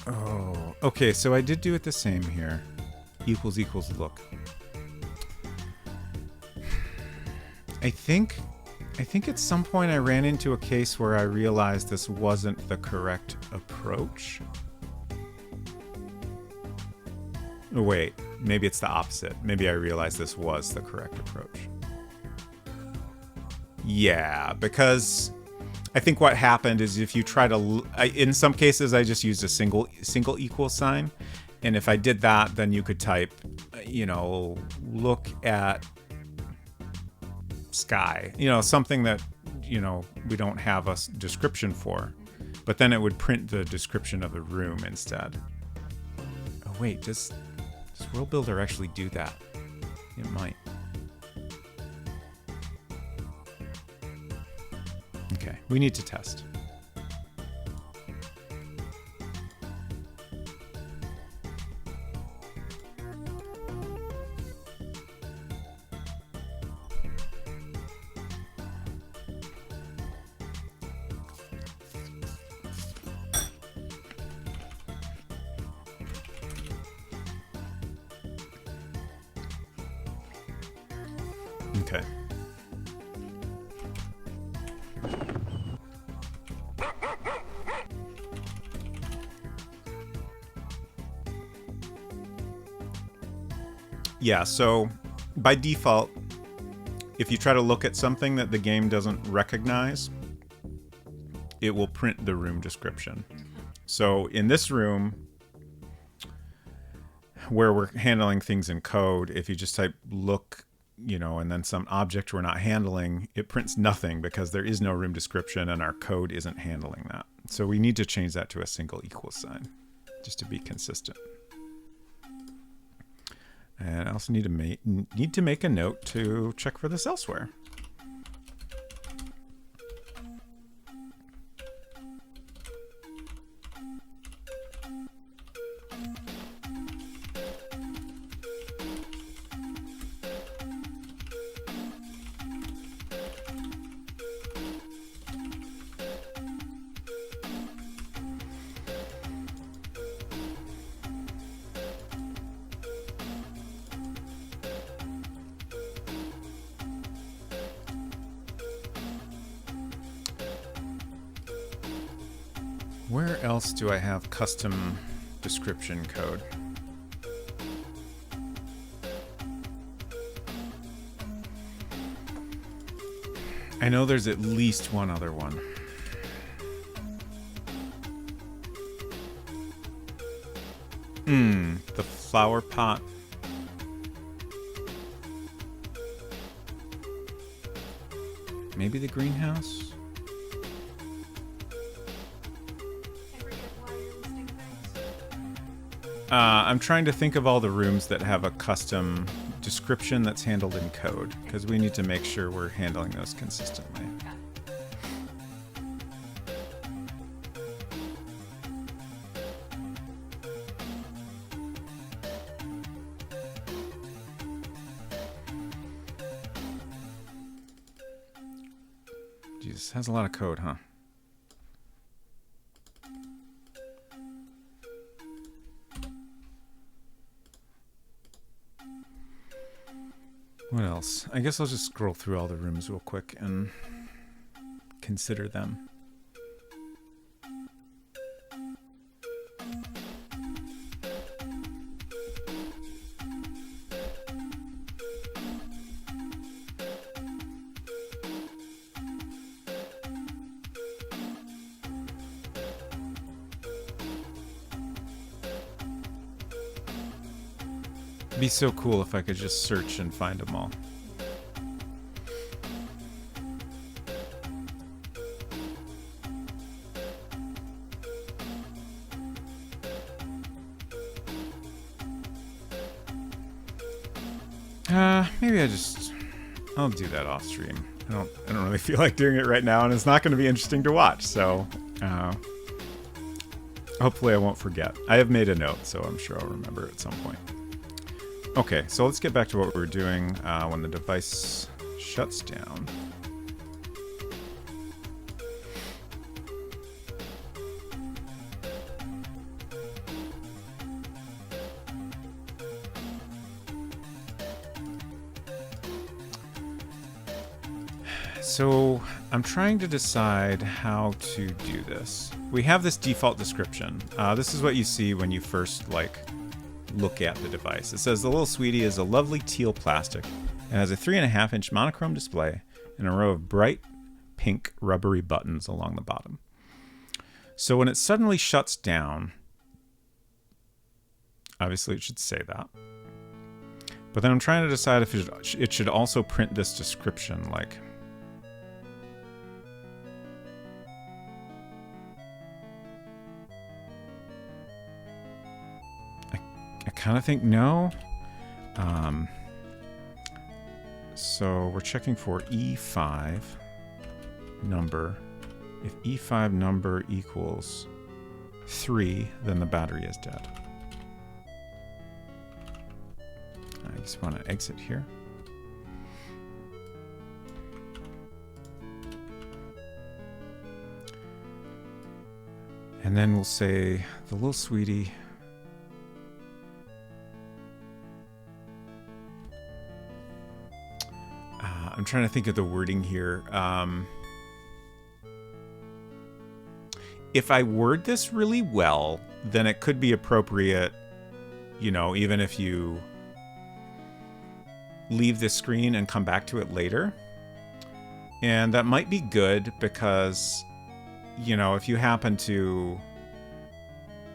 Oh, okay, so I did do it the same here. Equals look. I think at some point I ran into a case where I realized this wasn't the correct approach. Oh, wait, maybe it's the opposite. Maybe I realized this was the correct approach. Yeah, because I think what happened is if you try to, in some cases I just used a single equal sign, And if I did that, then you could type, look at sky, something that, we don't have a description for. But then it would print the description of the room instead. Oh, wait, does World Builder actually do that? It might. Okay, we need to test. Okay. Yeah, so by default, if you try to look at something that the game doesn't recognize, it will print the room description. So in this room, where we're handling things in code, if you just type look, and then some object we're not handling, it prints nothing because there is no room description and our code isn't handling that. So we need to change that to a single equal sign just to be consistent. And I also need to make a note to check for this elsewhere. Where else do I have custom description code? I know there's at least one other one. The flower pot. Maybe the greenhouse? I'm trying to think of all the rooms that have a custom description that's handled in code, because we need to make sure we're handling those consistently. Jesus, has a lot of code, huh? What else? I guess I'll just scroll through all the rooms real quick and consider them. It'd be so cool if I could just search and find them all. Maybe I'll do that off stream. I don't really feel like doing it right now, and it's not going to be interesting to watch, so hopefully I won't forget. I have made a note, so I'm sure I'll remember at some point. Okay, so let's get back to what we were doing when the device shuts down. So I'm trying to decide how to do this. We have this default description. This is what you see when you first look at the device. It says the little sweetie is a lovely teal plastic and has a 3.5-inch monochrome display and a row of bright pink rubbery buttons along the bottom. So when it suddenly shuts down, Obviously, it should say that. But then I'm trying to decide if it should also print this description, like... I kind of think no. So we're checking for E5 number. If E5 number equals 3, then the battery is dead. I just want to exit here. And then we'll say the little sweetie. I'm trying to think of the wording here. If I word this really well, then it could be appropriate, you know, even if you leave this screen and come back to it later. And that might be good because, you know, if you happen to,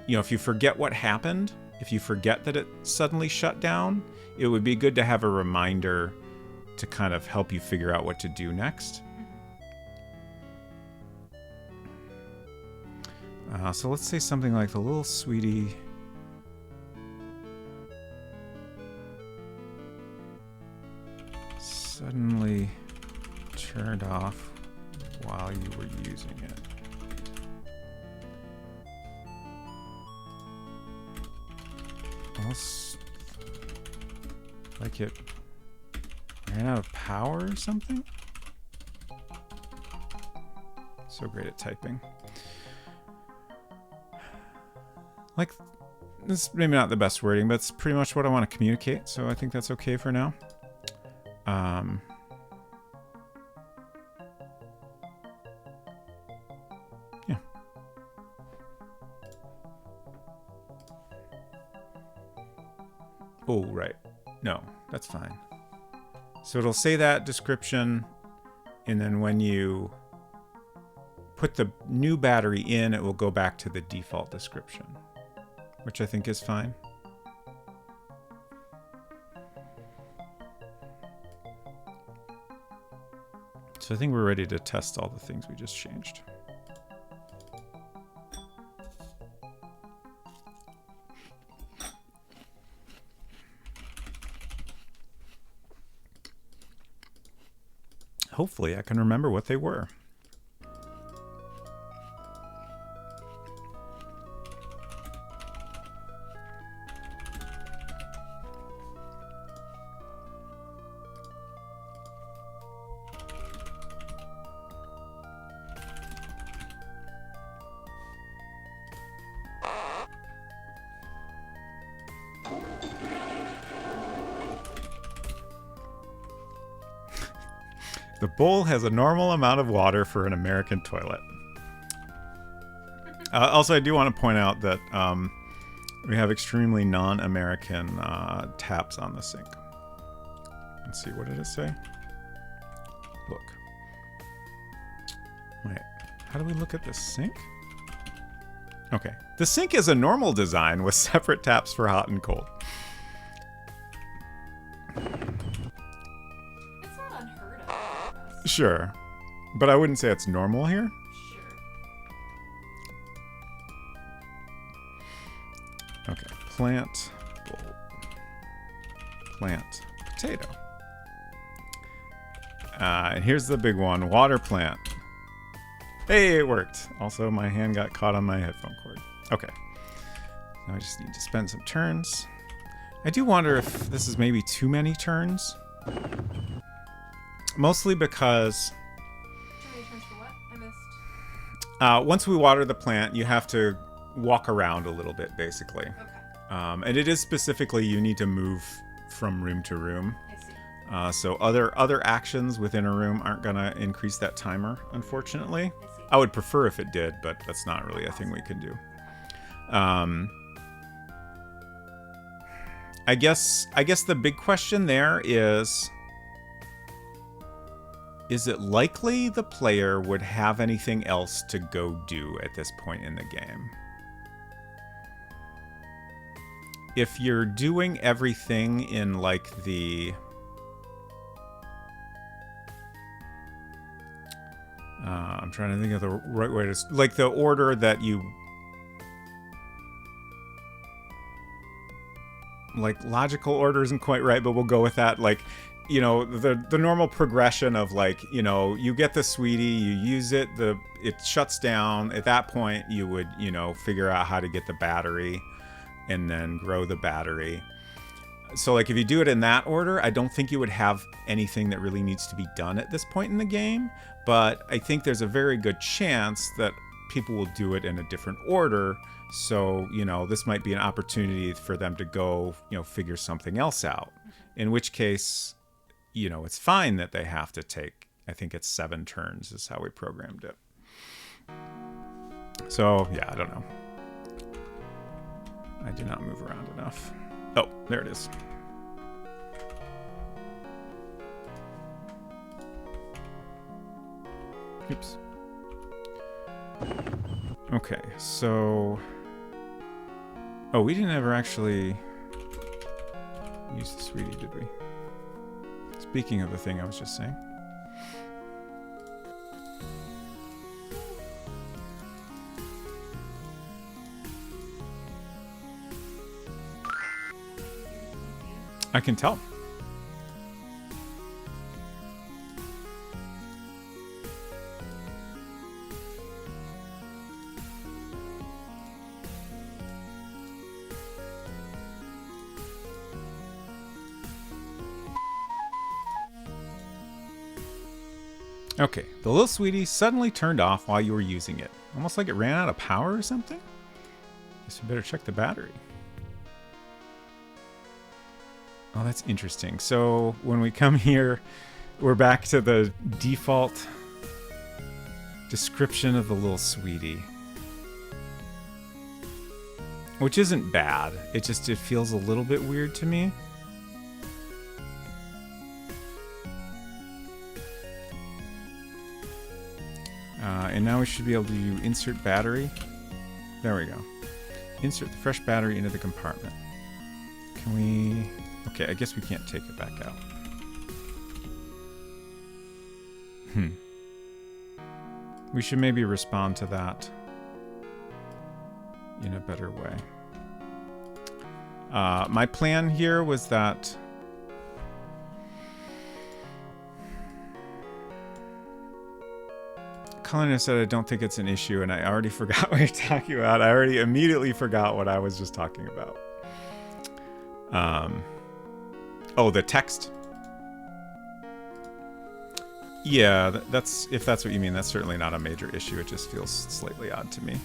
you know, if you forget what happened, if you forget that it suddenly shut down, it would be good to have a reminder to kind of help you figure out what to do next. So let's say something like the little sweetie suddenly turned off while you were using it. Almost like it ran out of power or something? So great at typing. Like, this is maybe not the best wording, but it's pretty much what I want to communicate, so I think that's okay for now. Yeah. Oh, right. No, that's fine. So it'll say that description, and then when you put the new battery in, it will go back to the default description, which I think is fine. So I think we're ready to test all the things we just changed. Hopefully I can remember what they were. The bowl has a normal amount of water for an American toilet. Also, I do want to point out that we have extremely non-American taps on the sink. Let's see, what did it say? Look. Wait, how do we look at the sink? Okay. The sink is a normal design with separate taps for hot and cold. Sure, but I wouldn't say it's normal here. Sure. Okay, plant, bowl, plant, potato. And here's the big one, water plant. Hey, it worked. Also, my hand got caught on my headphone cord. Okay, now I just need to spend some turns. I do wonder if this is maybe too many turns. Mostly because once we water the plant, you have to walk around a little bit, basically. Okay. And it is specifically you need to move from room to room. I see. So other actions within a room aren't going to increase that timer, unfortunately. I see. I would prefer if it did, but that's not really a thing we can do. I guess the big question there is it likely the player would have anything else to go do at this point in the game? if you're doing everything in like the I'm trying to think of the right way to like the order that you like. Logical order isn't quite right, but we'll go with that. Like, you know, the normal progression of like, you know, you get the sweetie, you use it, it shuts down. At that point, you would, you know, figure out how to get the battery and then grow the battery. So like if you do it in that order, I don't think you would have anything that really needs to be done at this point in the game. But I think there's a very good chance that people will do it in a different order. So, you know, this might be an opportunity for them to go, you know, figure something else out. In which case, you know, it's fine that they have to take, I think it's 7 turns is how we programmed it. So, yeah, I don't know. I do not move around enough. Oh, there it is. Oops. Okay, so... Oh, we didn't ever actually use the sweetie, did we? Speaking of the thing I was just saying. I can tell. Okay, the little sweetie suddenly turned off while you were using it. Almost like it ran out of power or something? Guess we better check the battery. Oh, that's interesting. So when we come here, we're back to the default description of the little sweetie. Which isn't bad. It feels a little bit weird to me. And now we should be able to insert battery. There we go. Insert the fresh battery into the compartment. Can we... Okay, I guess we can't take it back out. We should maybe respond to that in a better way. My plan here was that... Colin said I don't think it's an issue, and I already forgot what you're talking about. I already immediately forgot what I was just talking about. Oh, the text. Yeah, that's if that's what you mean. That's certainly not a major issue. It just feels slightly odd to me,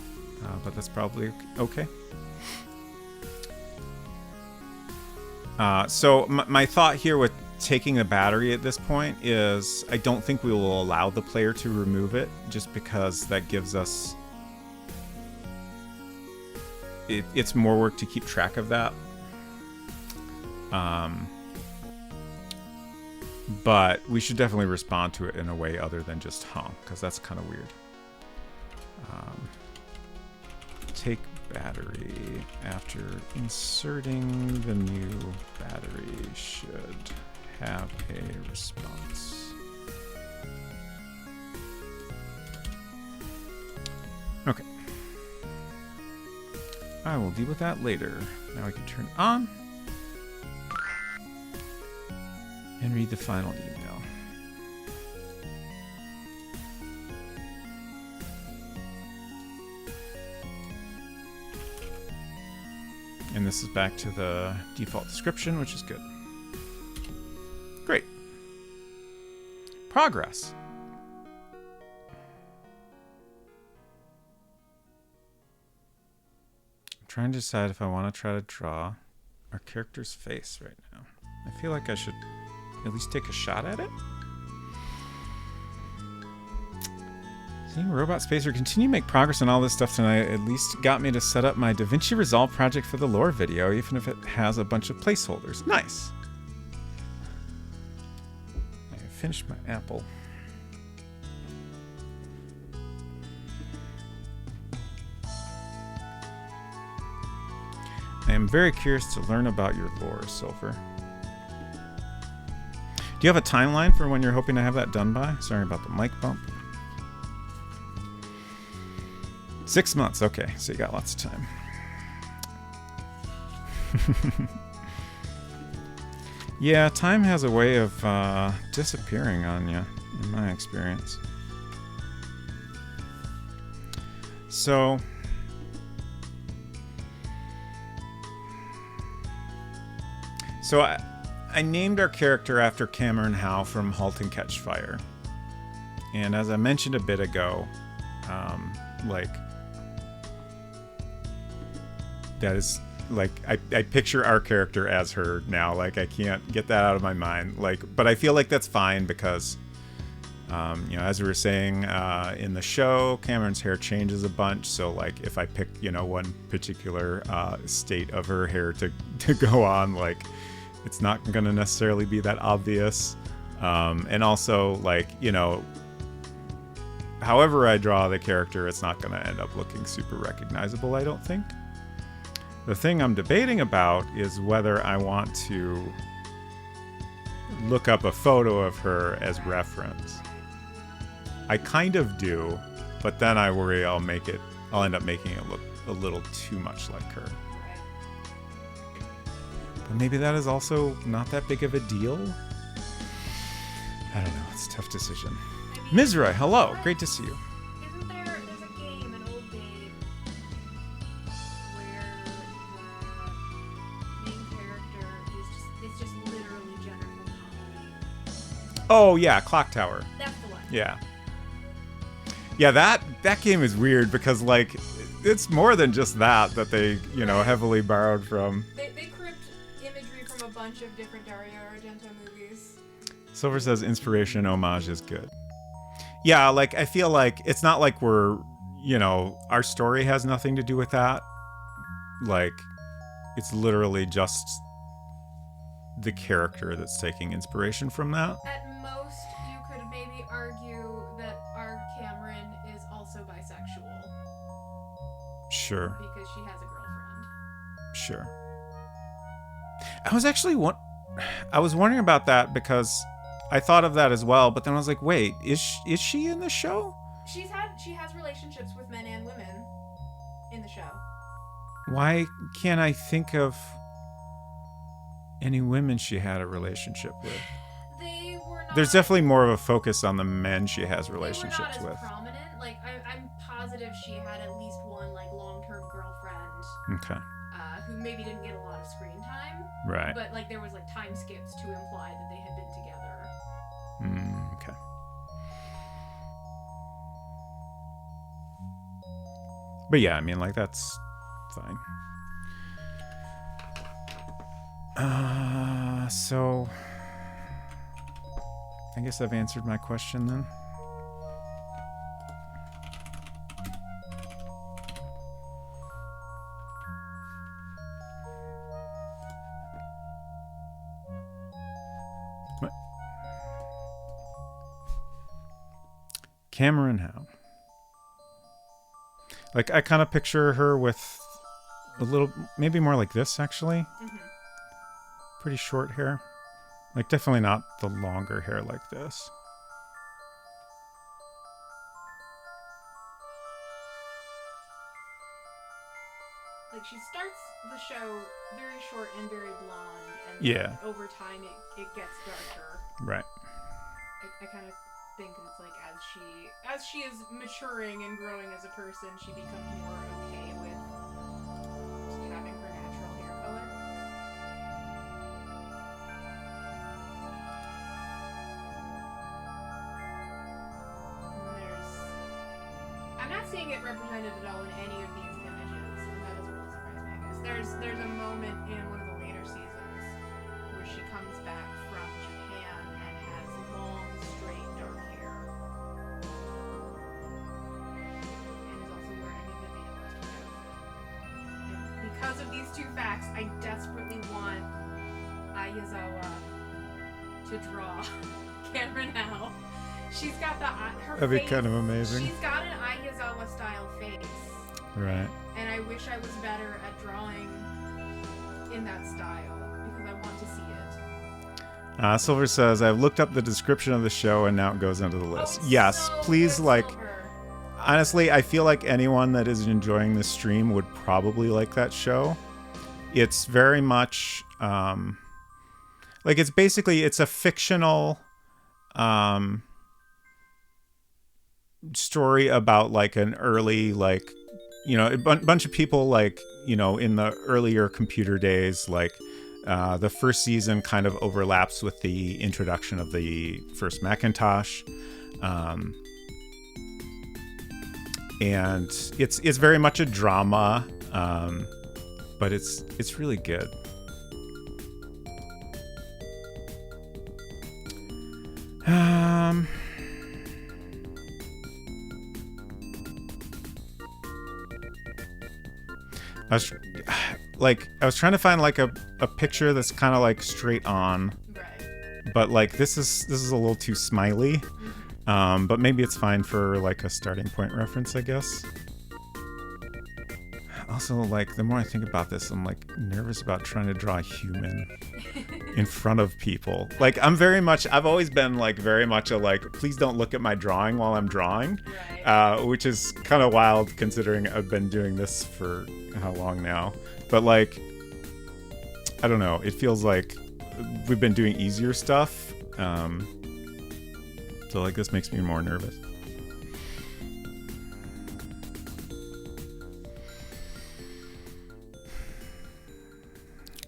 but that's probably okay. So my thought here with taking the battery at this point is I don't think we will allow the player to remove it, just because that gives us it's more work to keep track of that. But we should definitely respond to it in a way other than just because that's kind of weird. Take battery after inserting the new battery should have a response. Okay. I will deal with that later. Now we can turn it on and read the final email. And this is back to the default description, which is good. Great. Progress. I'm trying to decide if I want to try to draw our character's face right now. I feel like I should at least take a shot at it. Seeing Robot Spacer continue to make progress on all this stuff tonight at least got me to set up my DaVinci Resolve project for the lore video, even if it has a bunch of placeholders. Nice. I finished my apple. I am very curious to learn about your lore, Silver. Do you have a timeline for when you're hoping to have that done by? Sorry about the mic bump. 6 months. Okay, so you got lots of time. Yeah, time has a way of disappearing on you, in my experience. So, I named our character after Cameron Howe from *Halt and Catch Fire*. And as I mentioned a bit ago, that is, I picture our character as her now. Like, I can't get that out of my mind. But I feel like that's fine because, as we were saying in the show, Cameron's hair changes a bunch. So, if I pick, one particular state of her hair to go on, it's not going to necessarily be that obvious. And also, however I draw the character, it's not going to end up looking super recognizable, I don't think. The thing I'm debating about is whether I want to look up a photo of her as reference. I kind of do, but then I worry I'll end up making it look a little too much like her. But maybe that is also not that big of a deal. I don't know. It's a tough decision. Mizra, hello. Great to see you. Isn't there's a game, an old game, where the main character is just literally Jennifer Connelly? Oh, yeah, Clock Tower. That's the one. Yeah. Yeah, that game is weird because, it's more than just that they, heavily borrowed from. They cribbed imagery from a bunch of different Dario Argento movies. Silver says inspiration homage is good. Yeah, I feel like it's not like we're, our story has nothing to do with that. It's literally just the character that's taking inspiration from that. At most, you could maybe argue that our Cameron is also bisexual. Sure. Because she has a girlfriend. Sure. I was wondering about that because I thought of that as well, but then I was like, wait, is she in the show? She has relationships with men and women in the show. Why can't I think of any women she had a relationship with? They were not. There's definitely more of a focus on the men she has relationships they were not with. as prominent. I'm positive she had at least one long-term girlfriend. Okay. Who maybe didn't get a lot of screen time. Right. But there was time skips to imply that they had been together. Okay. But yeah, I mean, that's fine. So I guess I've answered my question then. What? Cameron Howe. I kind of picture her with a little, maybe more like this, actually. Mm-hmm. Pretty short hair. Definitely not the longer hair like this. She starts the show very short and very blonde, and yeah, over time it gets darker. Right. I kind of think it's as she is maturing and growing as a person, she becomes more okay with just having her natural hair color. I'm not seeing it represented at all in any of these images, and that doesn't really surprise me, I guess. There's a moment in one of the later seasons where she comes back from Japan and has long, straight, dark hair. And is also wearing a Vivienne Westwood outfit. And because of these two facts, I desperately want Aizawa to draw Cameron Howe. She's got her That'd face. be kind of amazing. She's got an Aizawa style face. Right. And I wish I was better at drawing in that style because I want to see it. Silver says, I've looked up the description of the show and now it goes into the list. Oh, Yes, so please, good, like, Silver. honestly, I feel like anyone that is enjoying this stream would probably like that show. It's very much, like, it's a fictional, story about, like, an early, like, you know, a bunch of people, like, you know, in the earlier computer days, like, the first season kind of overlaps with the introduction of the first Macintosh. And it's very much a drama, but it's really good. I was trying to find like a picture that's kind of like straight on, Right. but like this is a little too smiley. But maybe it's fine for like a starting point reference, I guess. Also, like, the more I think about this, I'm like nervous about trying to draw a human in front of people. Like, I've always been like very much a like, please don't look at my drawing while I'm drawing, Right. which is kind of wild considering I've been doing this for how long now. But like, I don't know, it feels like we've been doing easier stuff. So like this makes me more nervous.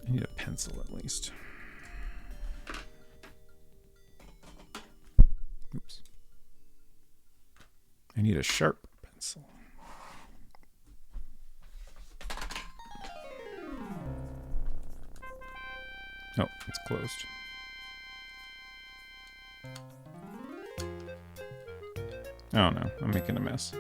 I need a pencil at least. Oops. I need a sharp pencil. Oh, it's closed. Oh no, I'm making a mess.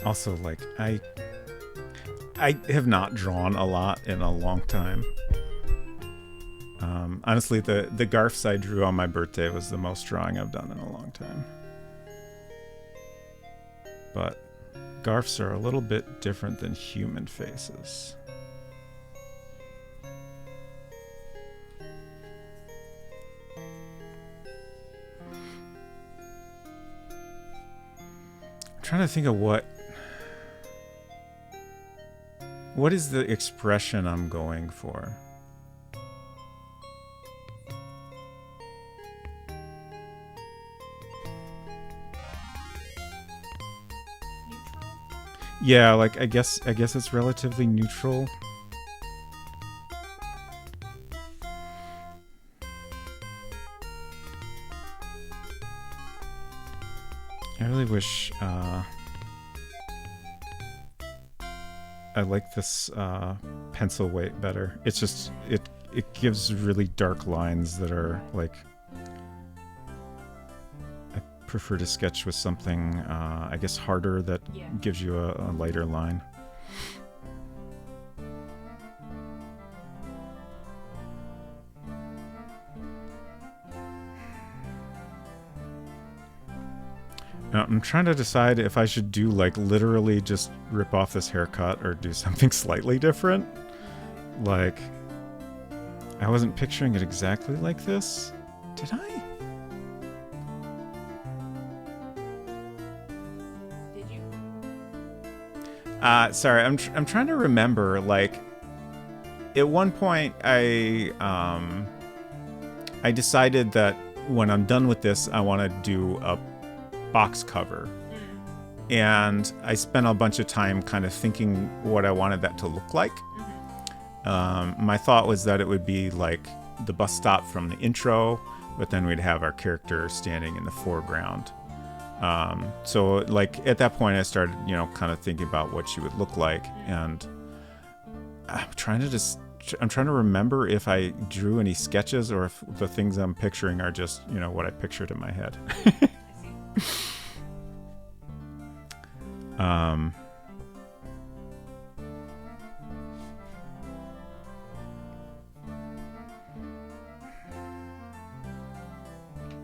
Also, like, I have not drawn a lot in a long time. Honestly, the Garfs I drew on my birthday was the most drawing I've done in a long time. But Garfs are a little bit different than human faces. I'm trying to think of what is the expression I'm going for? Neutral? Yeah, like I guess it's relatively neutral. I really wish I like this pencil weight better. It's just it gives really dark lines that are like, I prefer to sketch with something I guess harder that gives you a lighter line. Now, I'm trying to decide if I should do like literally just rip off this haircut or do something slightly different. Like, I wasn't picturing it exactly like this. Did I? Did you? Sorry, I'm trying to remember. Like, at one point, I decided that when I'm done with this, I want to do a box cover, and I spent a bunch of time kind of thinking what I wanted that to look like. My thought was that it would be like the bus stop from the intro, but then we'd have our character standing in the foreground. So like at that point I started, you know, kind of thinking about what she would look like, and I'm trying to just I'm trying to remember if I drew any sketches or if the things I'm picturing are just, you know, what I pictured in my head.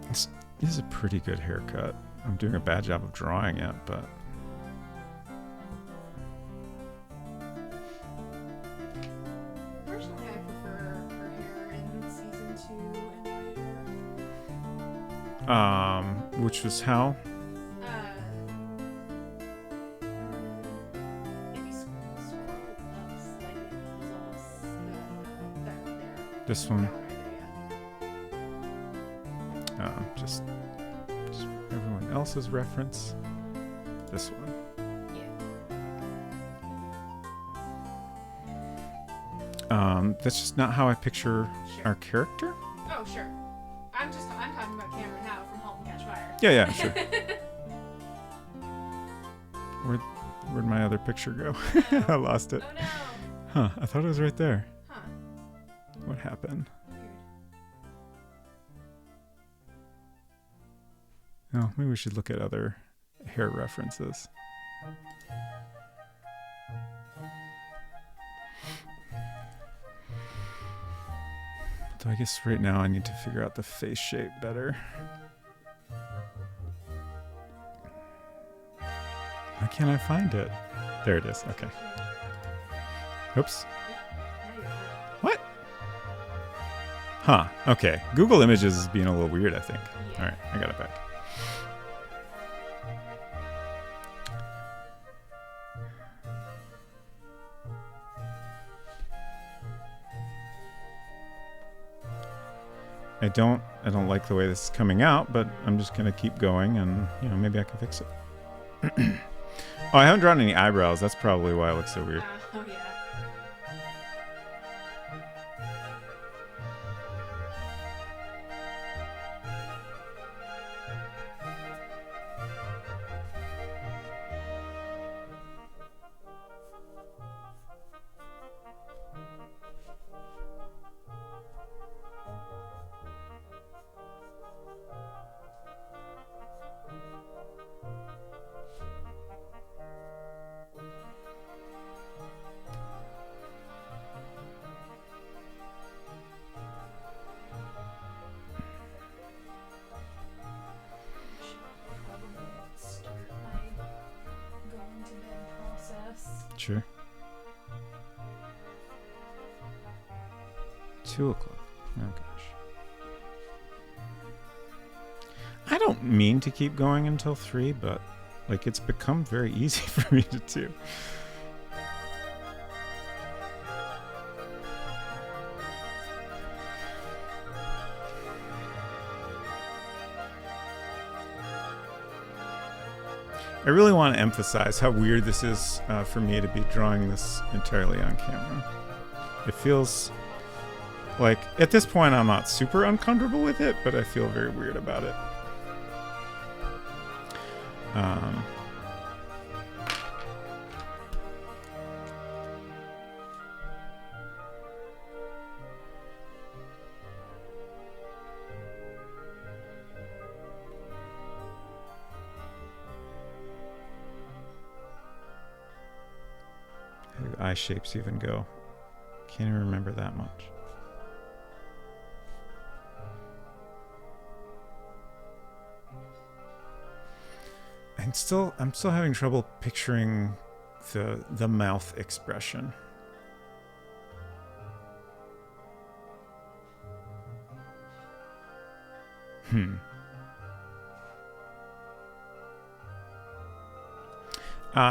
I see. This is a pretty good haircut. I'm doing a bad job of drawing it, but... Personally, I prefer her hair in season 2 and later. Which was how? If you scroll up slightly, there's almost that there. This one? That right there, yeah. Just everyone else's reference. This one. Yeah. That's just not how I picture our character. Oh, sure. I'm talking about Cameron Howe from *Halt and Catch Fire*. Yeah, sure. Where'd my other picture go? I lost it. Oh no. Huh, I thought it was right there. Huh. What happened? Weird. Oh, maybe we should look at other hair references. So I guess right now I need to figure out the face shape better. Why can't I find it? There it is. Okay. Oops. What? Huh. Okay. Google Images is being a little weird, I think. Yeah. All right. I got it back. I don't like the way this is coming out, but I'm just gonna keep going, and you know, maybe I can fix it. Oh, I haven't drawn any eyebrows. That's probably why it looks so weird. Oh yeah. Sure. 2 o'clock. Oh gosh. I don't mean to keep going until 3, but like it's become very easy for me to do. I really want to emphasize how weird this is for me to be drawing this entirely on camera. It feels like, at this point, I'm not super uncomfortable with it, but I feel very weird about it. How do eye shapes even go? Can't even remember that much. I'm still having trouble picturing the mouth expression.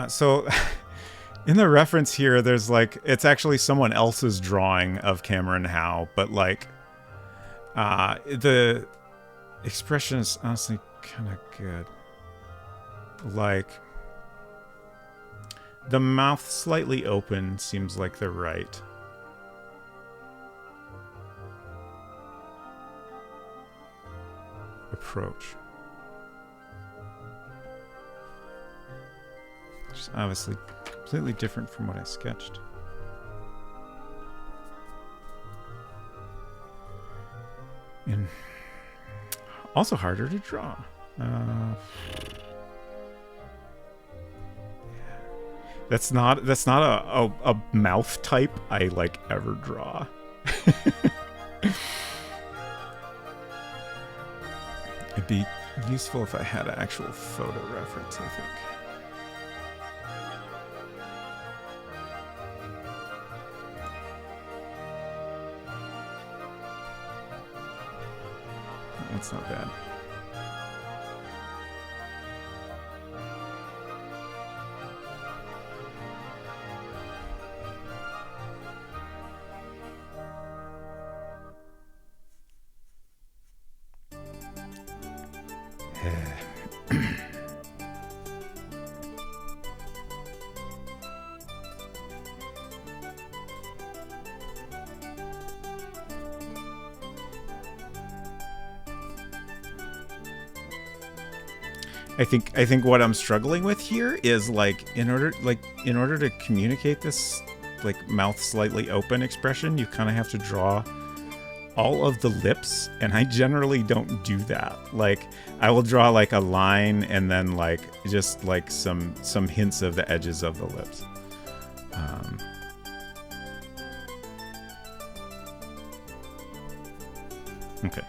So in the reference here, there's like, it's actually someone else's drawing of Cameron Howe, but like, the expression is honestly kind of good. Like, the mouth slightly open seems like the right. Approach. Which is obviously completely different from what I sketched. And also harder to draw. That's not a mouth type I like ever draw. It'd be useful if I had an actual photo reference, I think. That's not bad. I think what I'm struggling with here is like in order to communicate this like mouth slightly open expression, you kind of have to draw all of the lips, and I generally don't do that. Like I will draw like a line and then like just like some hints of the edges of the lips. Okay.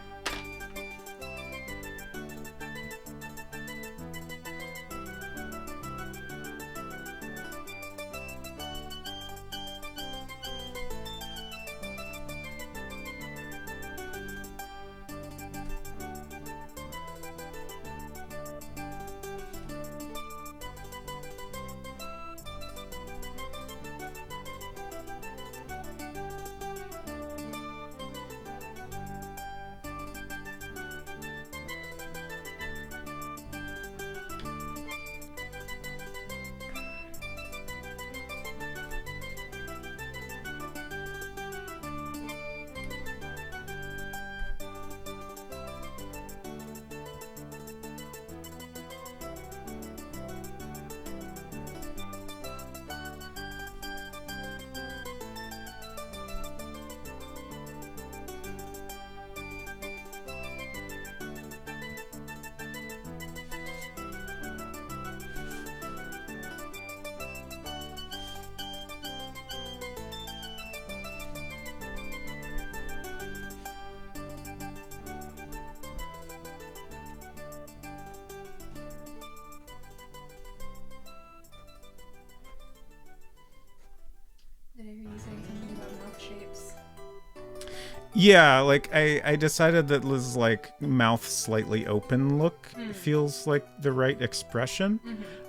Yeah, like I decided that Liz's like mouth slightly open look feels like the right expression,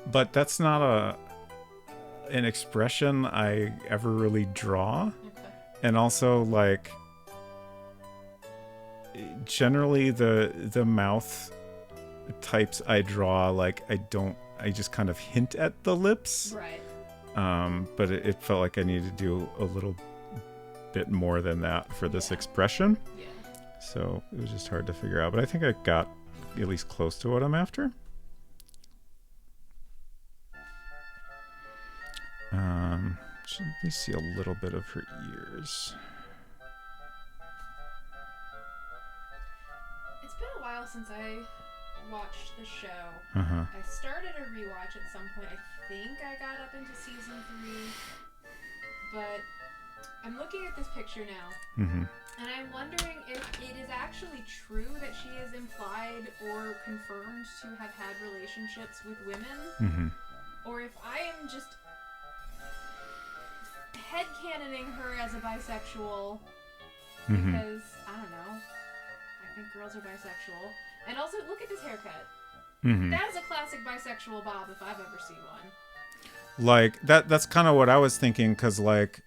but that's not an expression I ever really draw. Okay. And also like generally the mouth types I draw, like I just kind of hint at the lips. Right. But it felt like I needed to do a little bit more than that for this expression. Yeah. So it was just hard to figure out, but I think I got at least close to what I'm after. Should we see a little bit of her ears? It's been a while since I watched the show. Uh-huh. I started a rewatch at some point. I think I got up into season 3, but I'm looking at this picture now, and I'm wondering if it is actually true that she is implied or confirmed to have had relationships with women, or if I am just headcanoning her as a bisexual, because, I don't know, I think girls are bisexual. And also, look at this haircut. That is a classic bisexual bob if I've ever seen one. Like, that's kind of what I was thinking, because, like,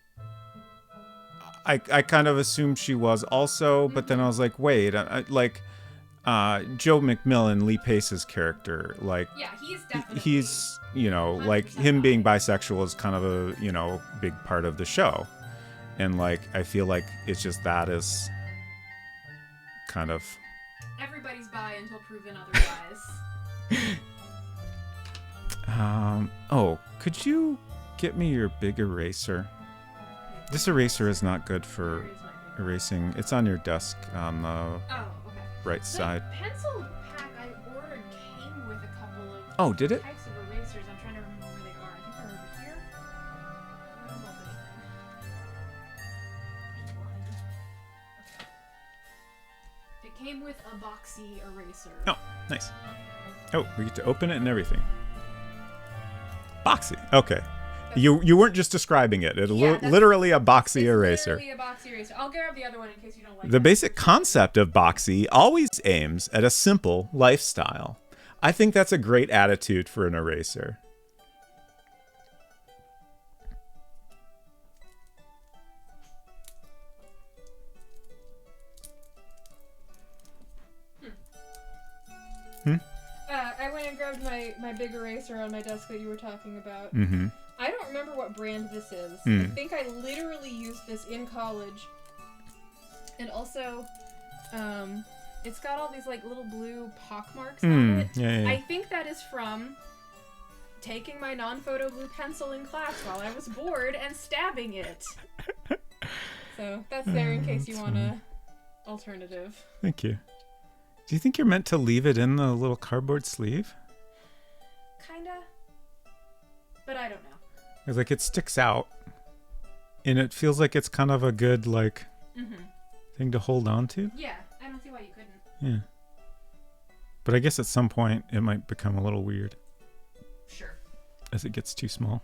I kind of assumed she was also, but then I was like, wait, Joe McMillan, Lee Pace's character, like, yeah, he's definitely, he's, you know, like, him being bisexual is kind of a, you know, big part of the show. And, like, I feel like it's just that is kind of... Everybody's bi until proven otherwise. Oh, could you get me your big eraser? This eraser is not good for erasing. It's on your desk on the... Oh. right side. The pencil pack I ordered came with a couple of Oh, did it? types of erasers. I'm trying to remember where they are. I think they're over here. I don't know anything. It came with a boxy eraser. Oh, nice. Oh, we get to open it and everything. Boxy. Okay. You weren't just describing it. It's literally a boxy eraser. Literally a boxy eraser. I'll grab the other one in case you don't like it. The basic concept of boxy always aims at a simple lifestyle. I think that's a great attitude for an eraser. I went and grabbed my big eraser on my desk that you were talking about. Mm-hmm. I don't remember what brand this is. Mm. I think I literally used this in college. And also, it's got all these like little blue pock marks on it. Yeah. I think that is from taking my non-photo blue pencil in class while I was bored and stabbing it. So that's there in case you want a alternative. Thank you. Do you think you're meant to leave it in the little cardboard sleeve? Kinda. But I don't know. It's like it sticks out, and it feels like it's kind of a good like thing to hold on to. Yeah, I don't see why you couldn't. Yeah. But I guess at some point it might become a little weird Sure. as it gets too small.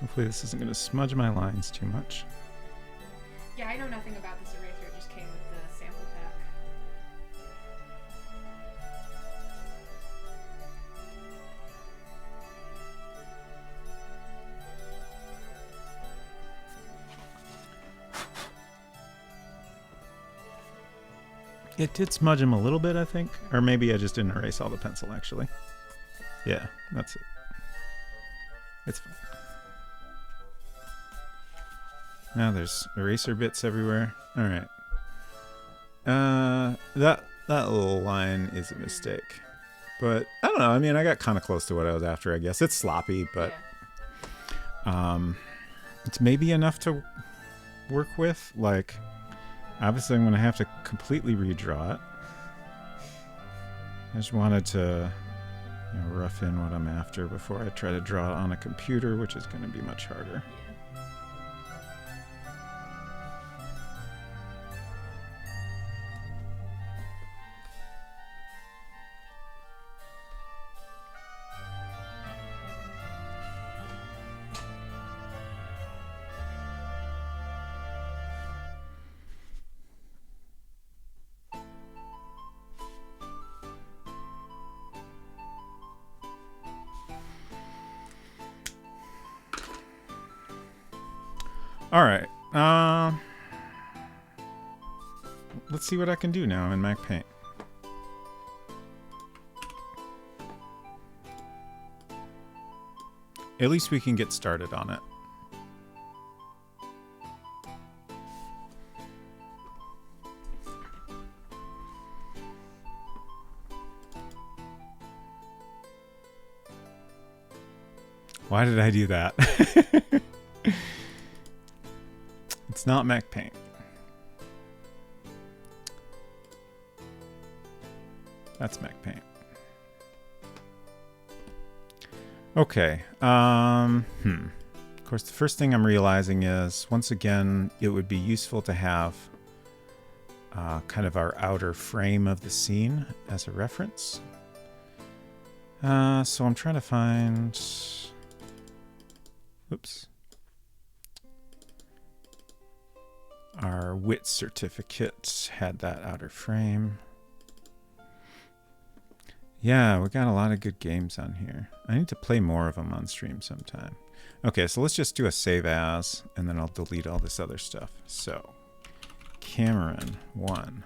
Hopefully this isn't going to smudge my lines too much. Yeah, I know nothing about this eraser. It just came with the sample pack. It did smudge him a little bit, I think. Or maybe I just didn't erase all the pencil, actually. Yeah, that's it. It's fine. Now there's eraser bits everywhere. All right. That little line is a mistake. But I don't know. I mean, I got kind of close to what I was after, I guess. It's sloppy, but it's maybe enough to work with. Like, obviously I'm going to have to completely redraw it. I just wanted to rough in what I'm after before I try to draw it on a computer, which is going to be much harder. All right. Let's see what I can do now in Mac Paint. At least we can get started on it. Why did I do that? It's not Mac Paint. That's Mac Paint. Okay. Of course, the first thing I'm realizing is, once again, it would be useful to have kind of our outer frame of the scene as a reference. So I'm trying to find... Oops. Our WIT certificate had that outer frame. Yeah, we got a lot of good games on here. I need to play more of them on stream sometime. Okay, so let's just do a save as, and then I'll delete all this other stuff. So, Cameron 1.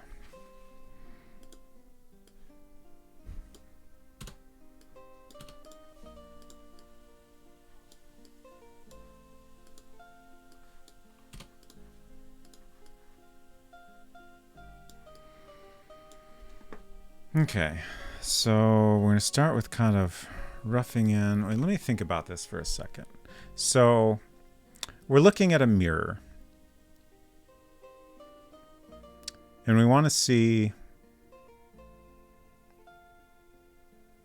Okay, so we're going to start with kind of roughing in. Wait, let me think about this for a second. So we're looking at a mirror. And we want to see...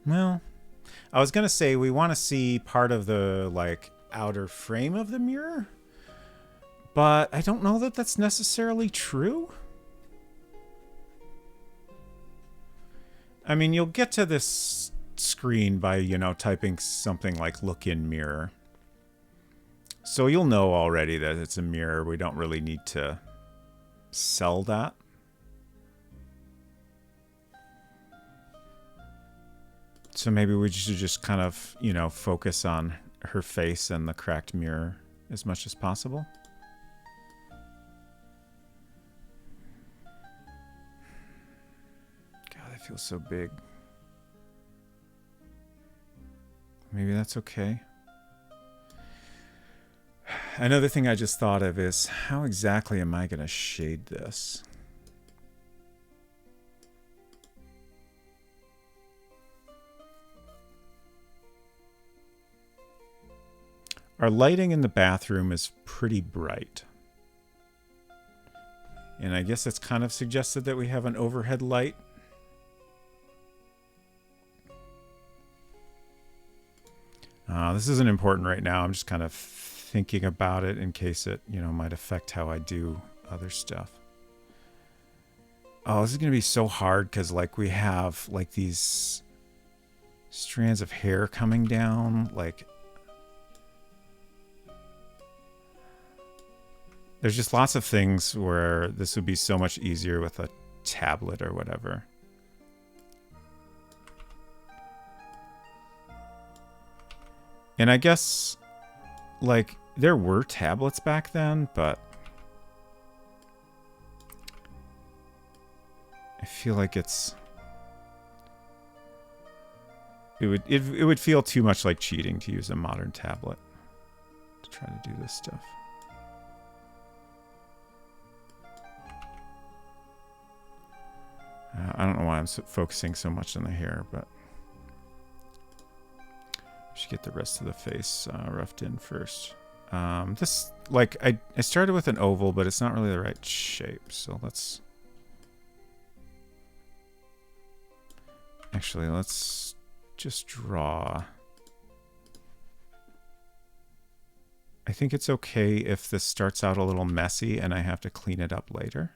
Well, I was going to say we want to see part of the, like, outer frame of the mirror. But I don't know that that's necessarily true. I mean, you'll get to this screen by, you know, typing something like look in mirror. So you'll know already that it's a mirror. We don't really need to sell that. So maybe we should just kind of, you know, focus on her face and the cracked mirror as much as possible. Feels so big. Maybe that's okay. Another thing I just thought of is how exactly am I going to shade this? Our lighting in the bathroom is pretty bright. And I guess it's kind of suggested that we have an overhead light. This isn't important right now. I'm just kind of thinking about it in case it, you know, might affect how I do other stuff. Oh, this is going to be so hard because, like, we have, like, these strands of hair coming down. Like, there's just lots of things where this would be so much easier with a tablet or whatever. And I guess, like, there were tablets back then, but I feel like it would feel too much like cheating to use a modern tablet to try to do this stuff. I don't know why I'm focusing so much on the hair, but should get the rest of the face roughed in first. This, like, I started with an oval, but it's not really the right shape. So let's just draw. I think it's okay if this starts out a little messy and I have to clean it up later.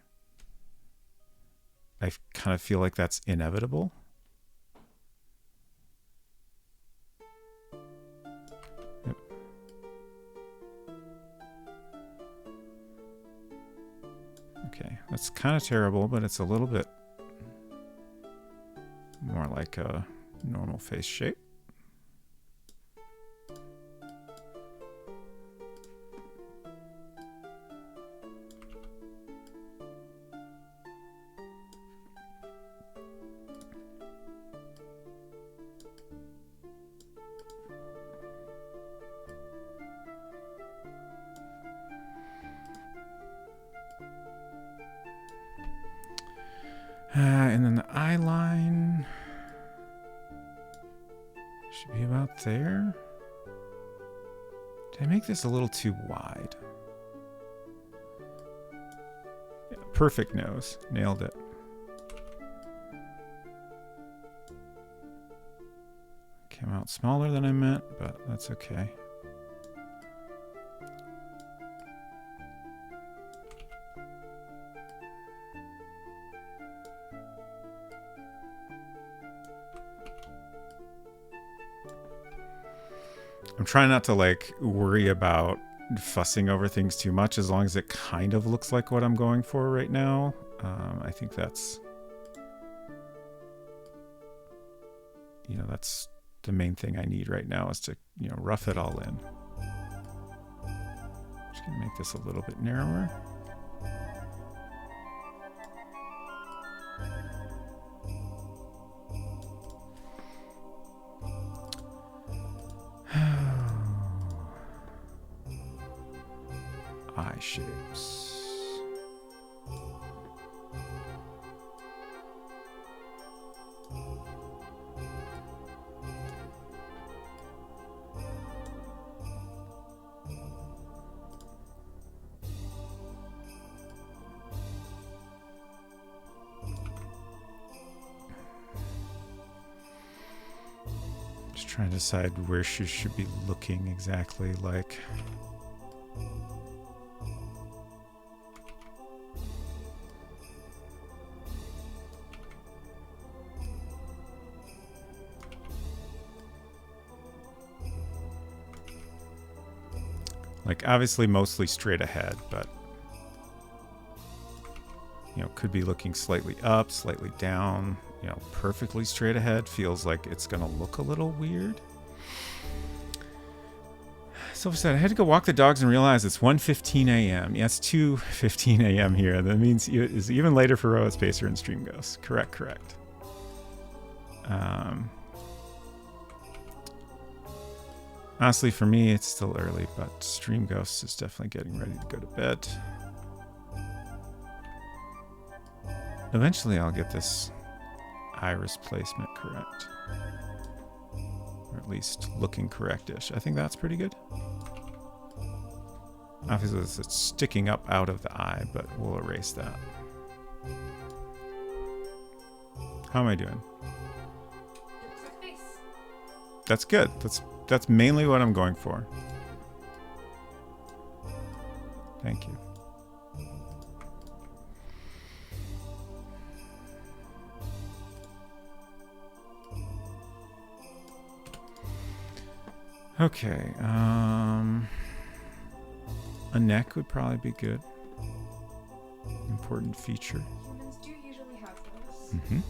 I kind of feel like that's inevitable. Okay, that's kind of terrible, but it's a little bit more like a normal face shape. And then the eye line should be about there. Did I make this a little too wide? Yeah, perfect nose. Nailed it. Came out smaller than I meant, but that's okay. I'm trying not to, like, worry about fussing over things too much as long as it kind of looks like what I'm going for right now. I think that's, you know, that's the main thing I need right now is to, you know, rough it all in. Just gonna make this a little bit narrower. Eye shapes. trying to decide where she should be looking exactly. Like obviously mostly straight ahead, but you know, could be looking slightly up, slightly down. You know, perfectly straight ahead feels like it's gonna look a little weird. Sophie said, I had to go walk the dogs and realize it's 1:15 a.m. Yeah, it's 2:15 a.m. here. That means it's even later for Roa Spacer and Stream Ghost. Correct. Honestly, for me, it's still early, but Stream Ghost is definitely getting ready to go to bed. Eventually, I'll get this iris placement correct. Or at least looking correct-ish. I think that's pretty good. Obviously, it's sticking up out of the eye, but we'll erase that. How am I doing? It looks like a face. That's good. That's mainly what I'm going for. Thank you. Okay, a neck would probably be good. Important feature. Humans do usually have those. Mm-hmm.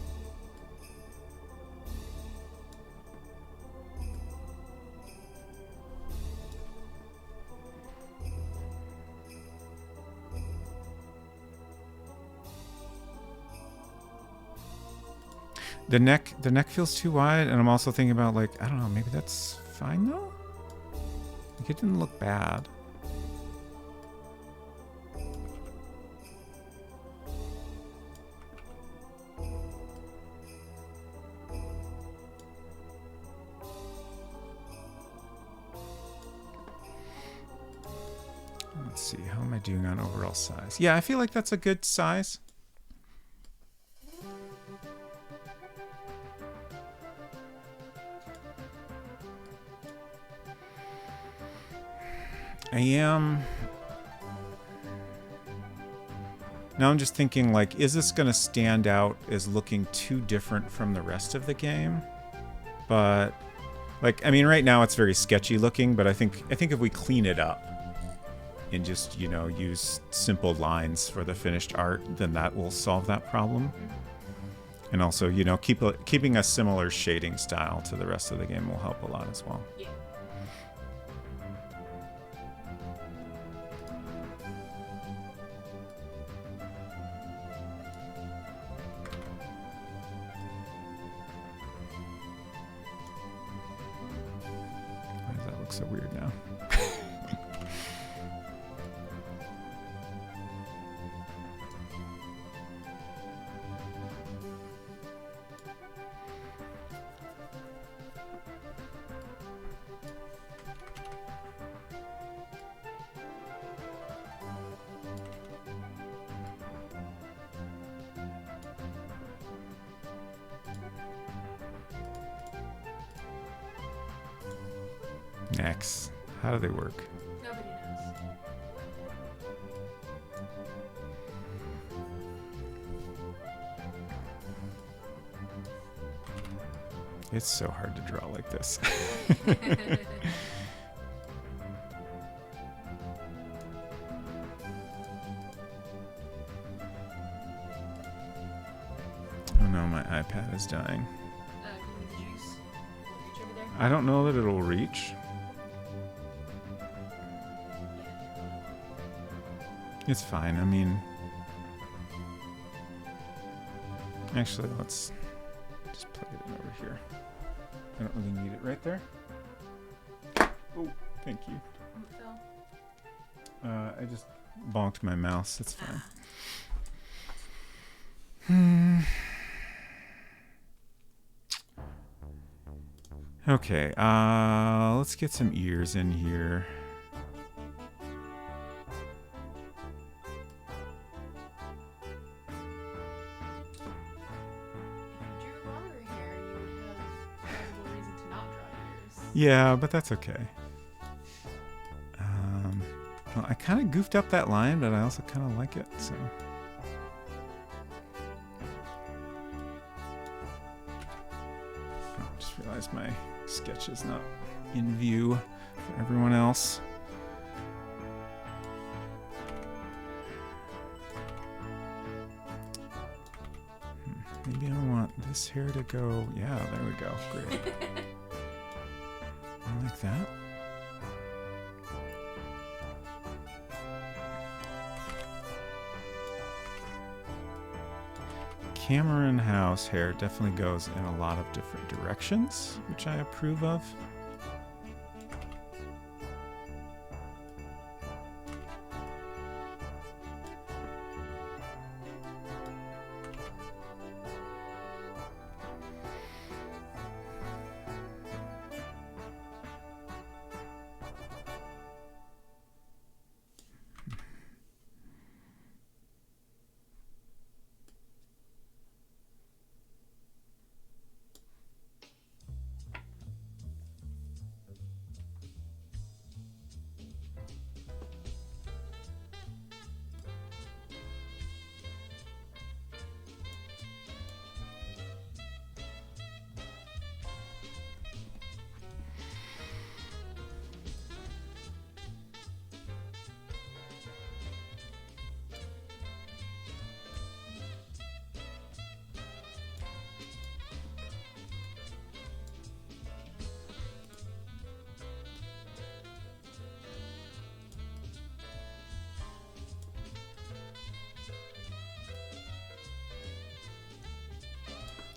The neck feels too wide, and I'm also thinking about, like, I don't know, maybe that's fine though? Like, it didn't look bad. Let's see, how am I doing on overall size? Yeah, I feel like that's a good size. Now I'm just thinking, like, is this going to stand out as looking too different from the rest of the game? But, like, I mean, right now it's very sketchy looking, but I think if we clean it up and just, you know, use simple lines for the finished art, then that will solve that problem. And also, you know, keeping a similar shading style to the rest of the game will help a lot as well. Yeah. Why does that look so weird now? Necks. How do they work? Nobody knows. It's so hard to draw like this. Oh no, my iPad is dying. Can you the juice? Will it reach over there? I don't know that it'll reach. It's fine. I mean, actually, let's just put it over here. I don't really need it right there. Oh, thank you. Oh, it fell. I just bonked my mouse. It's fine. Okay, let's get some ears in here. If you drew longer hair, you would have a reason to not draw Yeah, but that's okay. Well, I kind of goofed up that line, but I also kind of like it, so. Oh, just realized my sketch is not in view for everyone else. Maybe I want this hair to go. Yeah, there we go. Great. I like that. Cameron House hair definitely goes in a lot of different directions, which I approve of.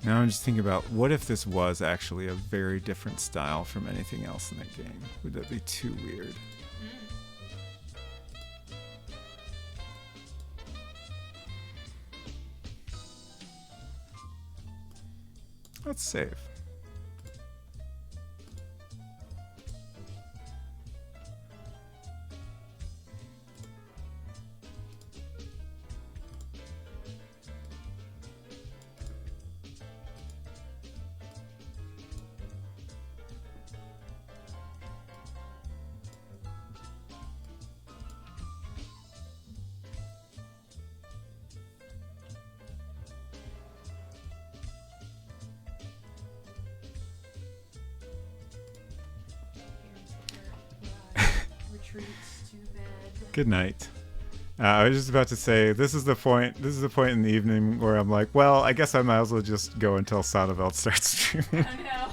Now I'm just thinking about, what if this was actually a very different style from anything else in that game? Would that be too weird? Let's save. Good night. I was just about to say, this is the point in the evening where I'm like, well, I guess I might as well just go until Sonneveld starts streaming. Oh no.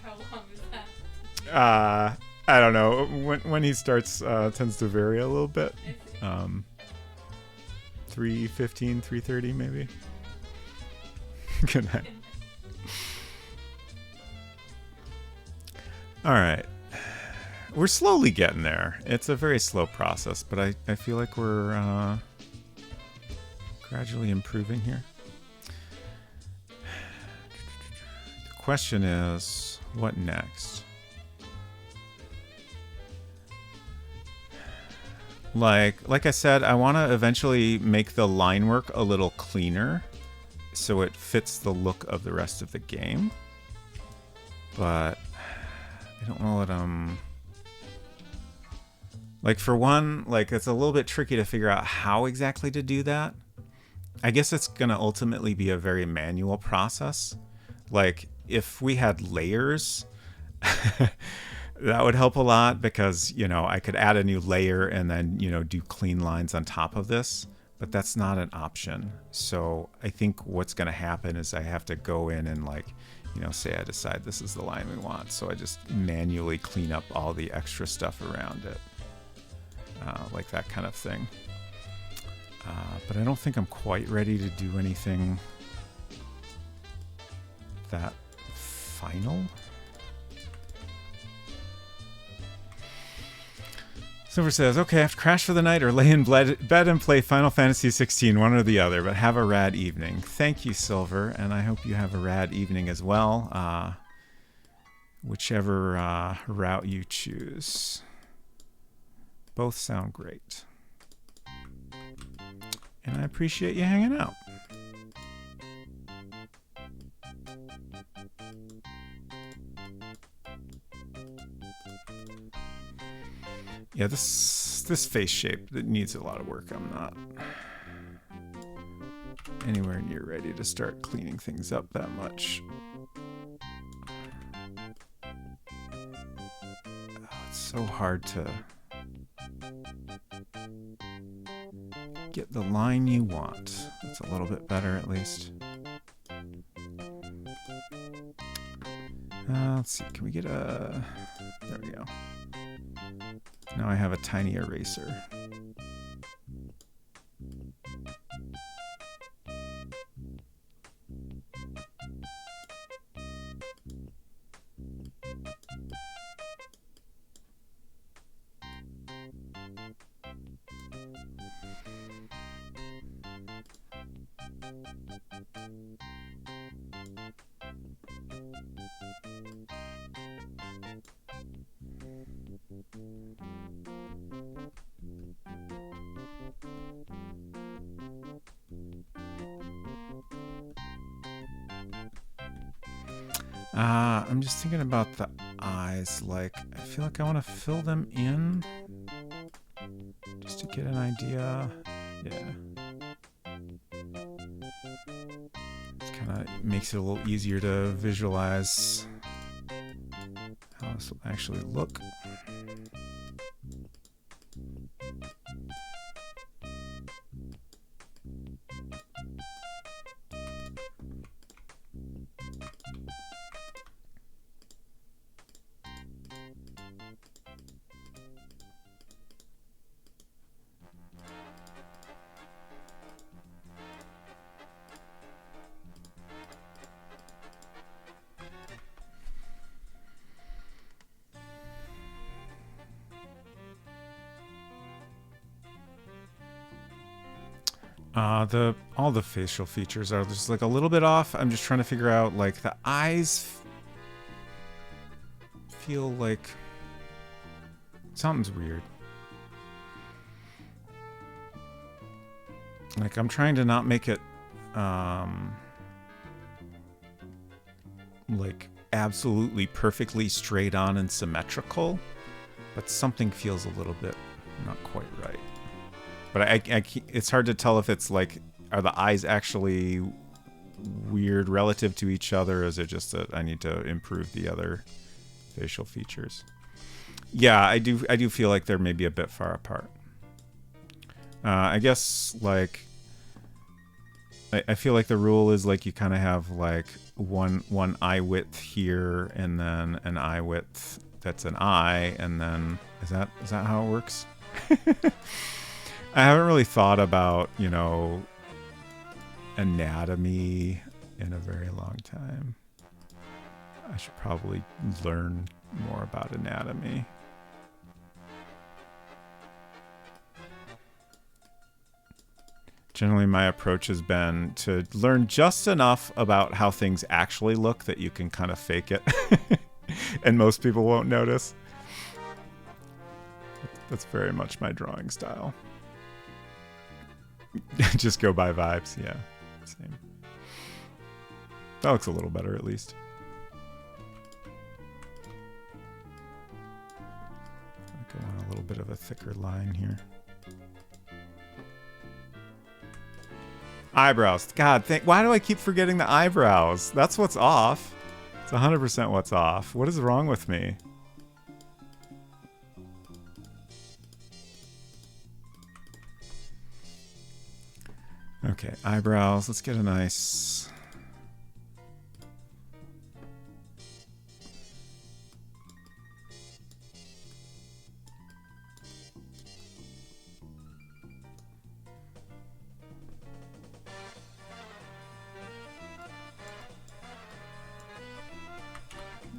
how long is that? I don't know. When he starts tends to vary a little bit. 3:15, 3:30 maybe. Good night. All right. We're slowly getting there. It's a very slow process, but I feel like we're gradually improving here. The question is, what next? Like I said, I want to eventually make the line work a little cleaner so it fits the look of the rest of the game. But I don't know what like, for one, like, it's a little bit tricky to figure out how exactly to do that. I guess it's going to ultimately be a very manual process. Like, if we had layers, that would help a lot because, you know, I could add a new layer and then, you know, do clean lines on top of this. But that's not an option. So I think what's going to happen is I have to go in and, like, you know, say I decide this is the line we want. So I just manually clean up all the extra stuff around it. Like that kind of thing. But I don't think I'm quite ready to do anything that final. Silver says, okay, I have to crash for the night or lay in bed and play Final Fantasy 16, one or the other, but have a rad evening. Thank you, Silver, and I hope you have a rad evening as well, whichever route you choose. Both sound great. And I appreciate you hanging out. Yeah, this face shape, that needs a lot of work. I'm not anywhere near ready to start cleaning things up that much. Oh, it's so hard to get the line you want. It's a little bit better at least. Let's see, can we get a... There we go. Now I have a tiny eraser. I'm just thinking about the eyes. Like, I feel like I want to fill them in just to get an idea. Yeah. It kind of makes it a little easier to visualize how this will actually look. All the facial features are just like a little bit off. I'm just trying to figure out, like, the eyes feel like something's weird. Like, I'm trying to not make it like absolutely perfectly straight on and symmetrical, but something feels a little bit not quite right. But it's hard to tell if it's like, are the eyes actually weird relative to each other, or is it just that I need to improve the other facial features? Yeah, I do feel like they're maybe a bit far apart. I guess, like, I feel like the rule is, like, you kind of have like one eye width here, and then an eye width that's an eye, and then is that how it works? I haven't really thought about, you know, anatomy in a very long time. I should probably learn more about anatomy. Generally, my approach has been to learn just enough about how things actually look that you can kind of fake it. And most people won't notice. That's very much my drawing style. Just go by vibes, yeah. Same. That looks a little better, at least. Go on a little bit of a thicker line here. Eyebrows. God, why do I keep forgetting the eyebrows? That's what's off. It's 100% what's off. What is wrong with me? Okay, eyebrows. Let's get a nice...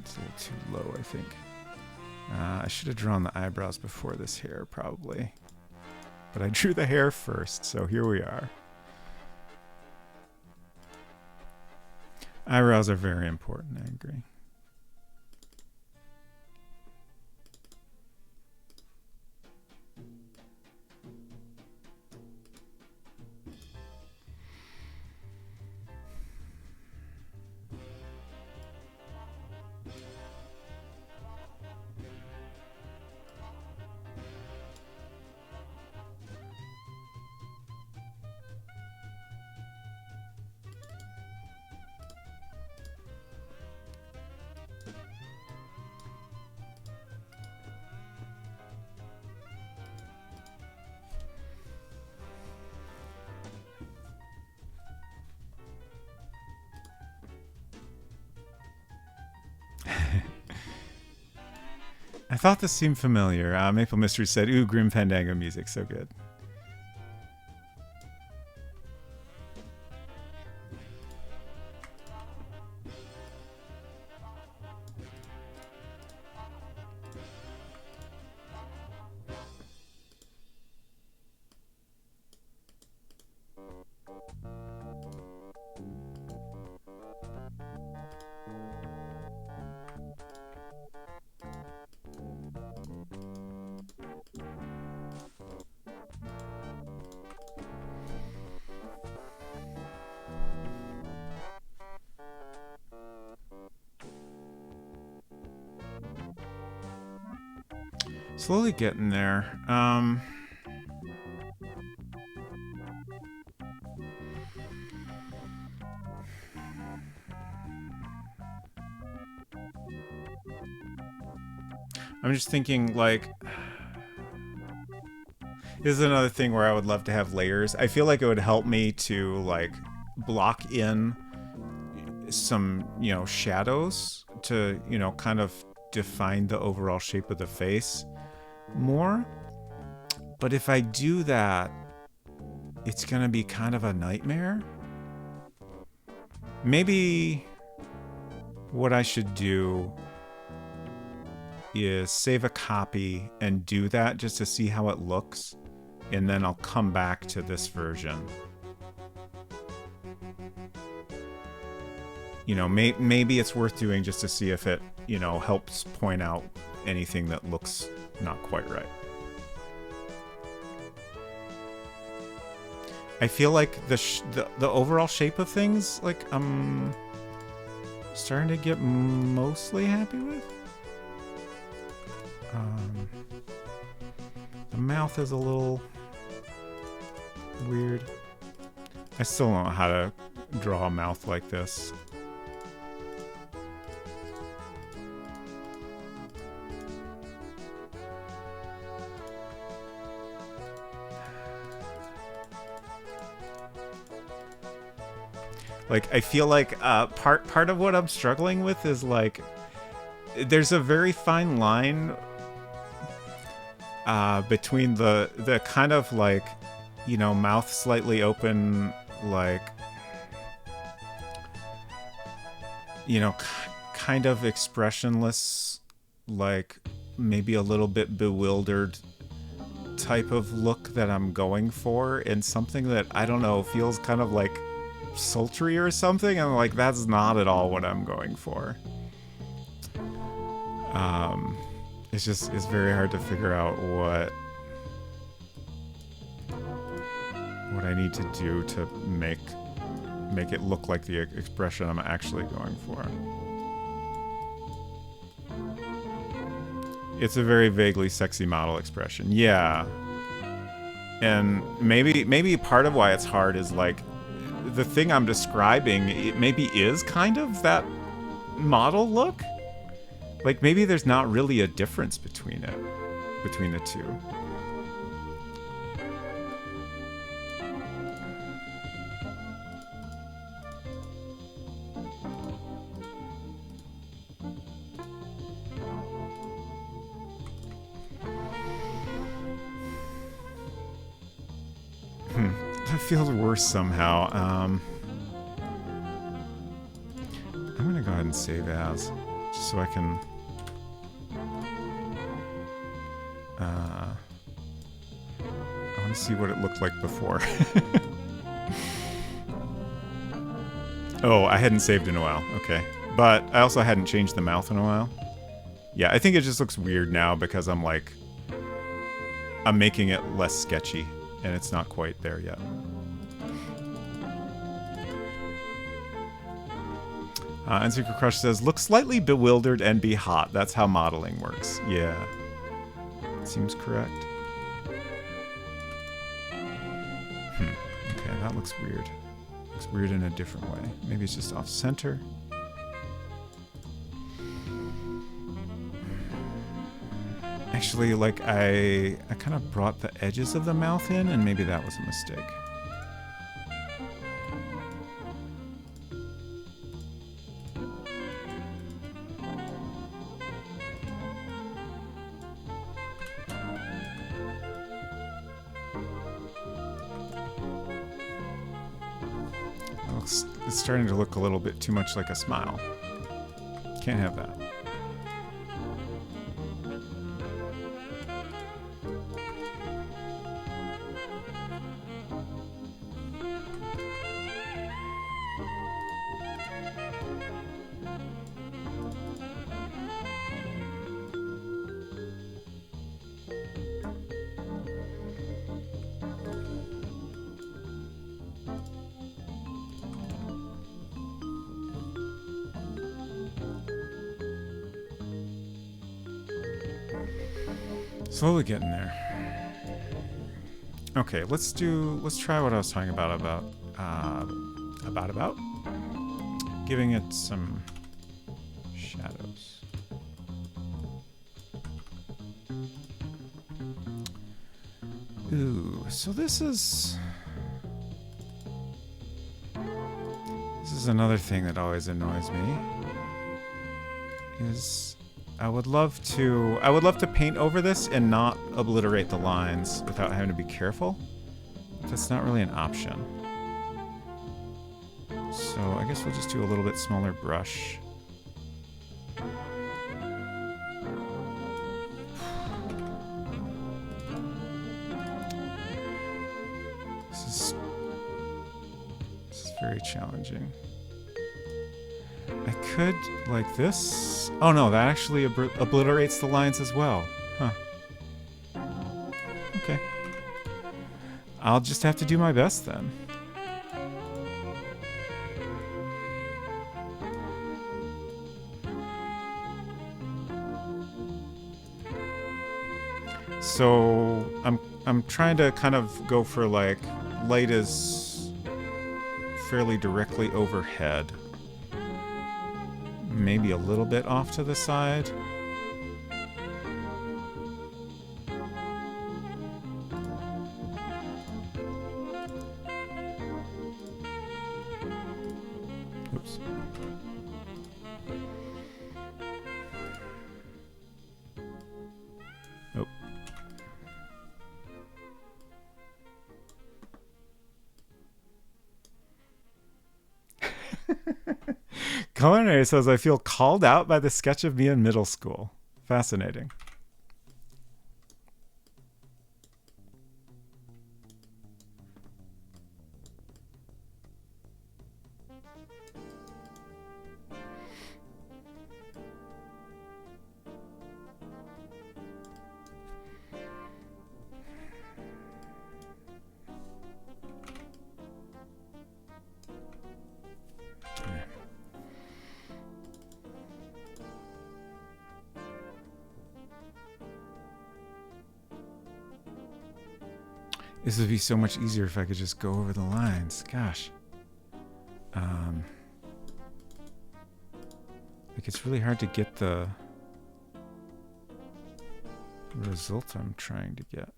It's a little too low, I think. I should have drawn the eyebrows before this hair, probably. But I drew the hair first, so here we are. Eyebrows are very important, I agree. I thought this seemed familiar. Maple Mystery said, ooh, Grim Fandango music, so good. Slowly getting there. I'm just thinking, like, this is another thing where I would love to have layers. I feel like it would help me to, like, block in some, you know, shadows to, you know, kind of define the overall shape of the face more. But if I do that, it's gonna be kind of a nightmare. Maybe what I should do is save a copy and do that just to see how it looks, and then I'll come back to this version. You know, maybe it's worth doing just to see if it, you know, helps point out anything that looks not quite right. I feel like the overall shape of things, like, I'm starting to get mostly happy with. The mouth is a little weird. I still don't know how to draw a mouth like this. Like, I feel like part of what I'm struggling with is, like, there's a very fine line between the kind of, like, you know, mouth slightly open, like, you know, kind of expressionless, like, maybe a little bit bewildered type of look that I'm going for, and something that, I don't know, feels kind of like sultry or something, and, like, that's not at all what I'm going for. It's very hard to figure out what I need to do to make it look like the expression I'm actually going for. It's a very vaguely sexy model expression. Yeah. And maybe part of why it's hard is, like, the thing I'm describing, it maybe is kind of that model look. Like, maybe there's not really a difference between the two. That feels worse somehow. I'm gonna go ahead and save as, just so I can... I want to see what it looked like before. Oh, I hadn't saved in a while. Okay. But I also hadn't changed the mouth in a while. Yeah, I think it just looks weird now because I'm, like... I'm making it less sketchy, and it's not quite there yet. And Secret Crush says, look slightly bewildered and be hot. That's how modeling works. Yeah. Seems correct. Okay, that looks weird. Looks weird in a different way. Maybe it's just off center. Actually, like, I kind of brought the edges of the mouth in, and maybe that was a mistake. It's starting to look a little bit too much like a smile. Can't have that. Slowly getting there. Okay, let's try what I was talking about giving it some shadows. Ooh, so this is another thing that always annoys me. Is I would love to paint over this and not obliterate the lines without having to be careful. That's not really an option. So I guess we'll just do a little bit smaller brush. This is very challenging. I could, like this. Oh no, that actually obliterates the lines as well. Huh. Okay. I'll just have to do my best then. So I'm trying to kind of go for like light is fairly directly overhead. Maybe a little bit off to the side. Oops. Oh. Culinary says, I feel called out by the sketch of me in middle school. Fascinating. This would be so much easier if I could just go over the lines. Gosh. Like it's really hard to get the result I'm trying to get.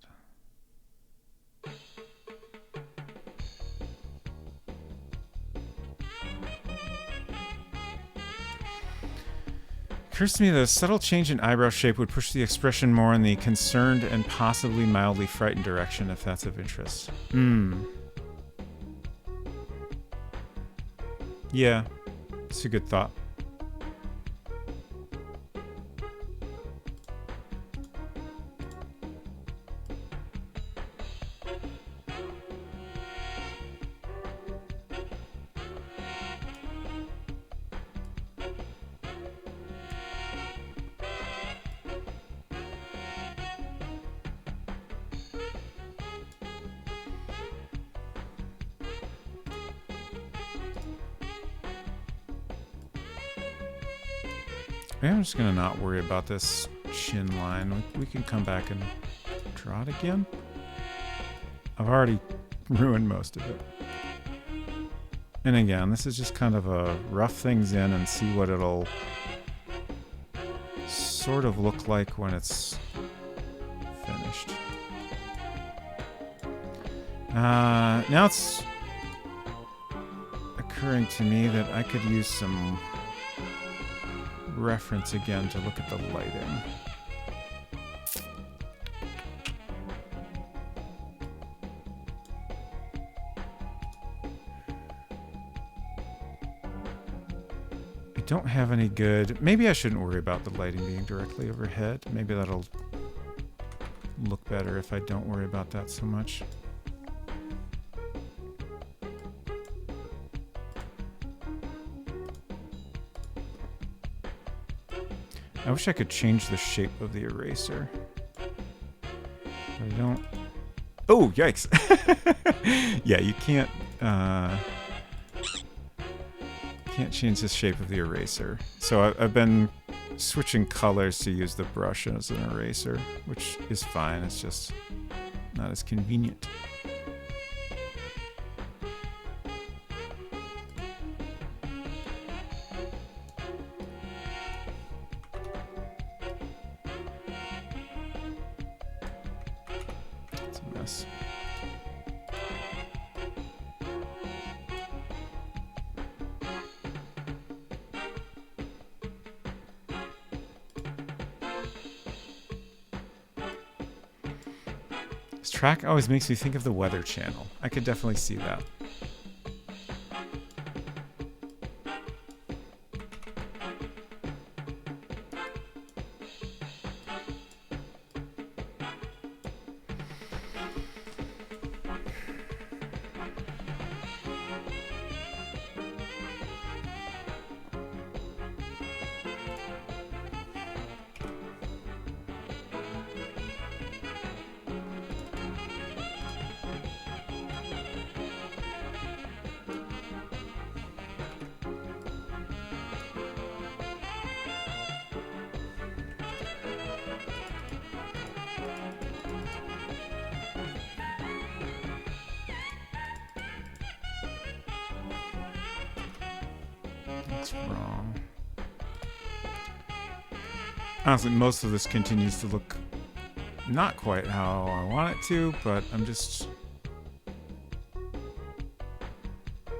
Occurs to me that a subtle change in eyebrow shape would push the expression more in the concerned and possibly mildly frightened direction, if that's of interest. Yeah, it's a good thought. I'm just gonna not worry about this chin line. We can come back and draw it again. I've already ruined most of it. And again, this is just kind of a rough things in and see what it'll sort of look like when it's finished. Now it's occurring to me that I could use some reference again to look at the lighting. don't have any good... Maybe I shouldn't worry about the lighting being directly overhead. Maybe that'll look better if I don't worry about that so much. I wish I could change the shape of the eraser. But I don't... Oh, yikes! Yeah, you can't change the shape of the eraser. So I've been switching colors to use the brush as an eraser, which is fine. It's just not as convenient. It's a mess. This track always makes me think of the Weather Channel. I could definitely see that. That's wrong. Honestly, most of this continues to look not quite how I want it to, but I'm just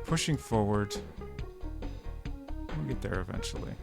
pushing forward. We'll get there eventually.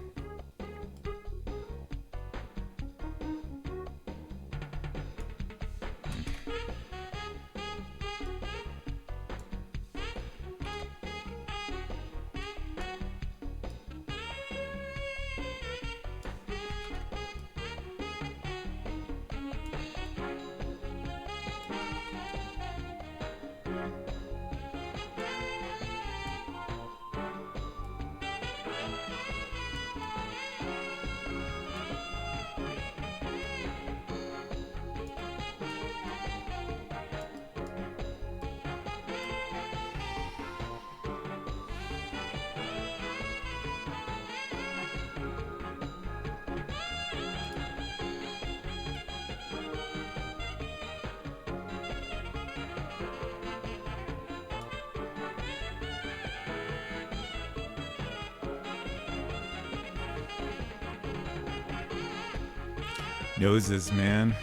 Noses, man.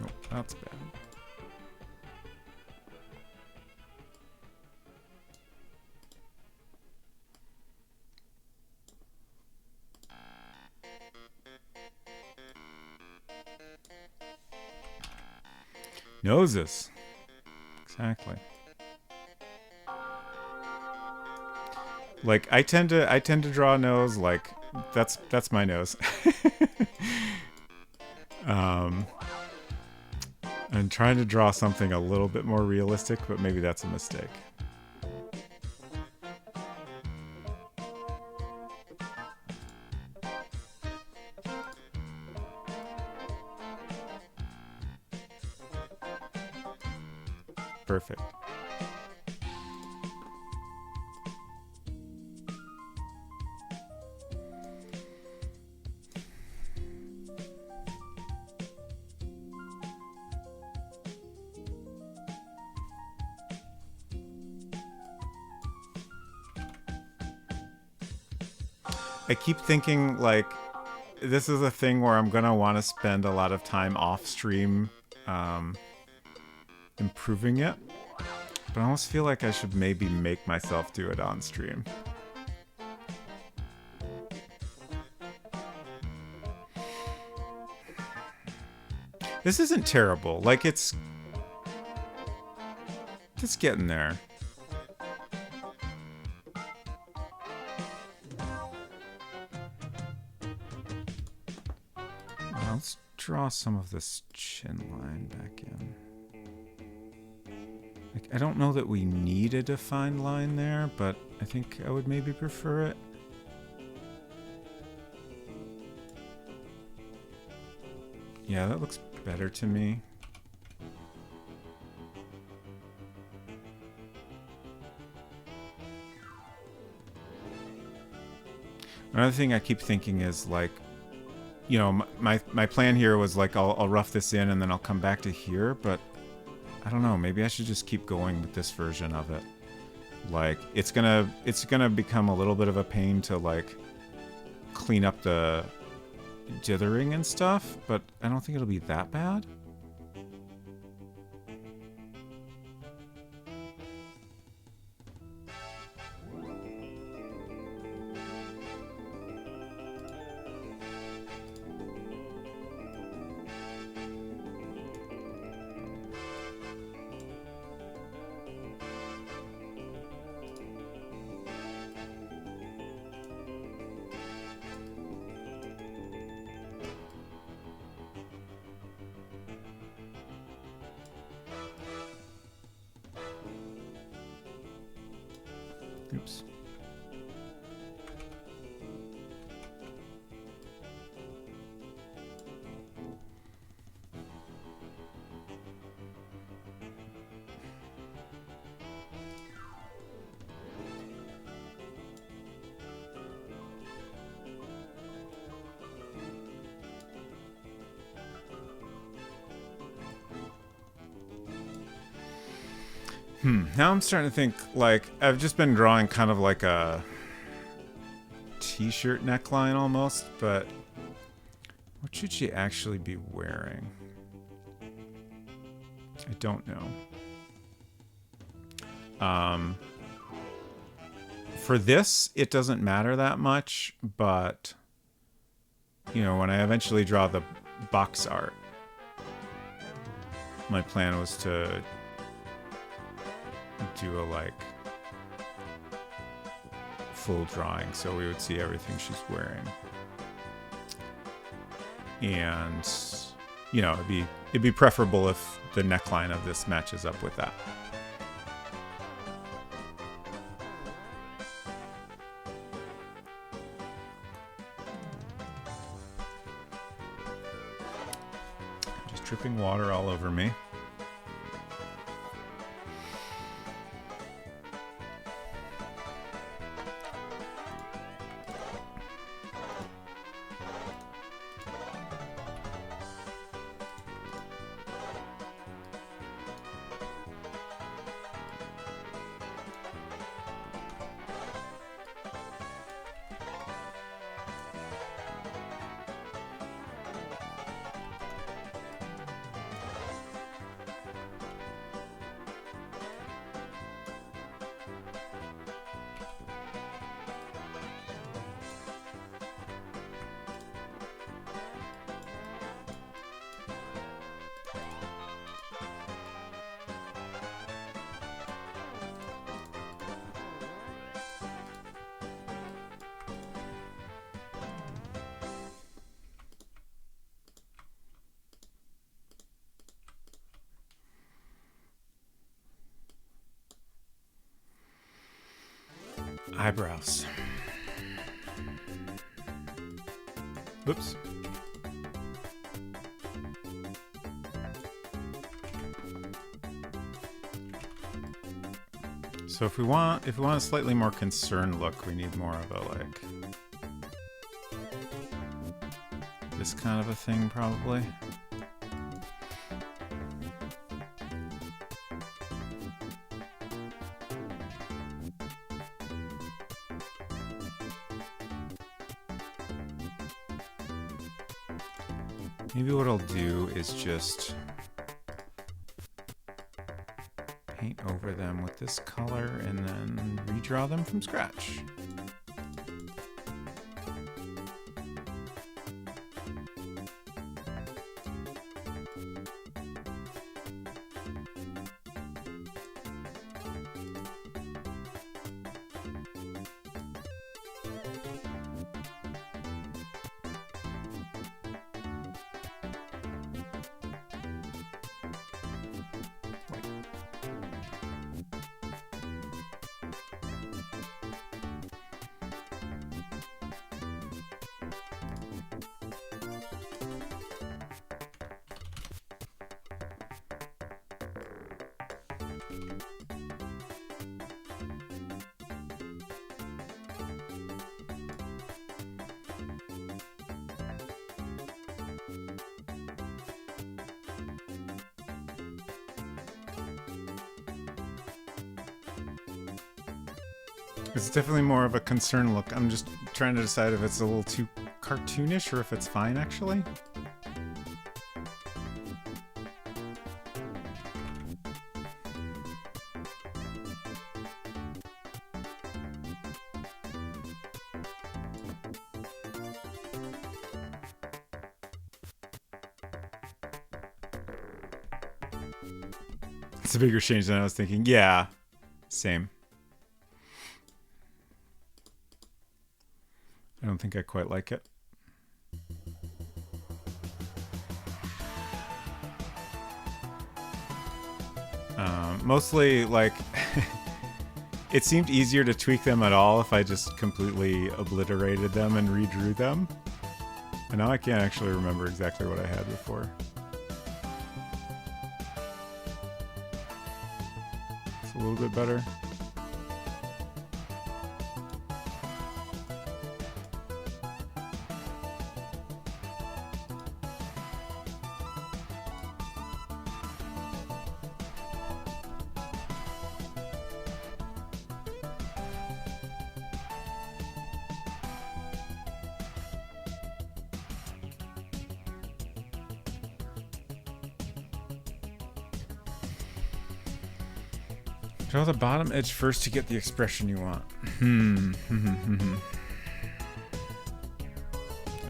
Oh, that's bad. Noses. Exactly. Like I tend to draw a nose like that's my nose. I'm trying to draw something a little bit more realistic, but maybe that's a mistake. Perfect. I keep thinking, like, this is a thing where I'm going to want to spend a lot of time off stream improving it. But I almost feel like I should maybe make myself do it on stream. This isn't terrible. Like, it's getting there. draw some of this chin line back in. Like, I don't know that we need a defined line there, but I think I would maybe prefer it. Yeah, that looks better to me. Another thing I keep thinking is, like, you know, my plan here was like I'll rough this in and then I'll come back to here, but I don't know, maybe I should just keep going with this version of it. Like, it's gonna become a little bit of a pain to like clean up the dithering and stuff, but I don't think it'll be that bad. Oops. Now I'm starting to think, like, I've just been drawing kind of like a t-shirt neckline almost, but what should she actually be wearing? I don't know. For this, it doesn't matter that much, but, you know, when I eventually draw the box art, my plan was to do a like full drawing so we would see everything she's wearing, and you know, it'd be preferable if the neckline of this matches up with that. Just dripping water all over me. Eyebrows. Oops. So if we want a slightly more concerned look, we need more of a like this kind of a thing probably. Maybe what I'll do is just paint over them with this color and then redraw them from scratch. It's definitely more of a concern look. I'm just trying to decide if it's a little too cartoonish or if it's fine, actually. It's a bigger change than I was thinking. Yeah, same. I don't think I quite like it. Mostly, like, it seemed easier to tweak them at all if I just completely obliterated them and redrew them. And now I can't actually remember exactly what I had before. It's a little bit better. Draw the bottom edge first to get the expression you want. And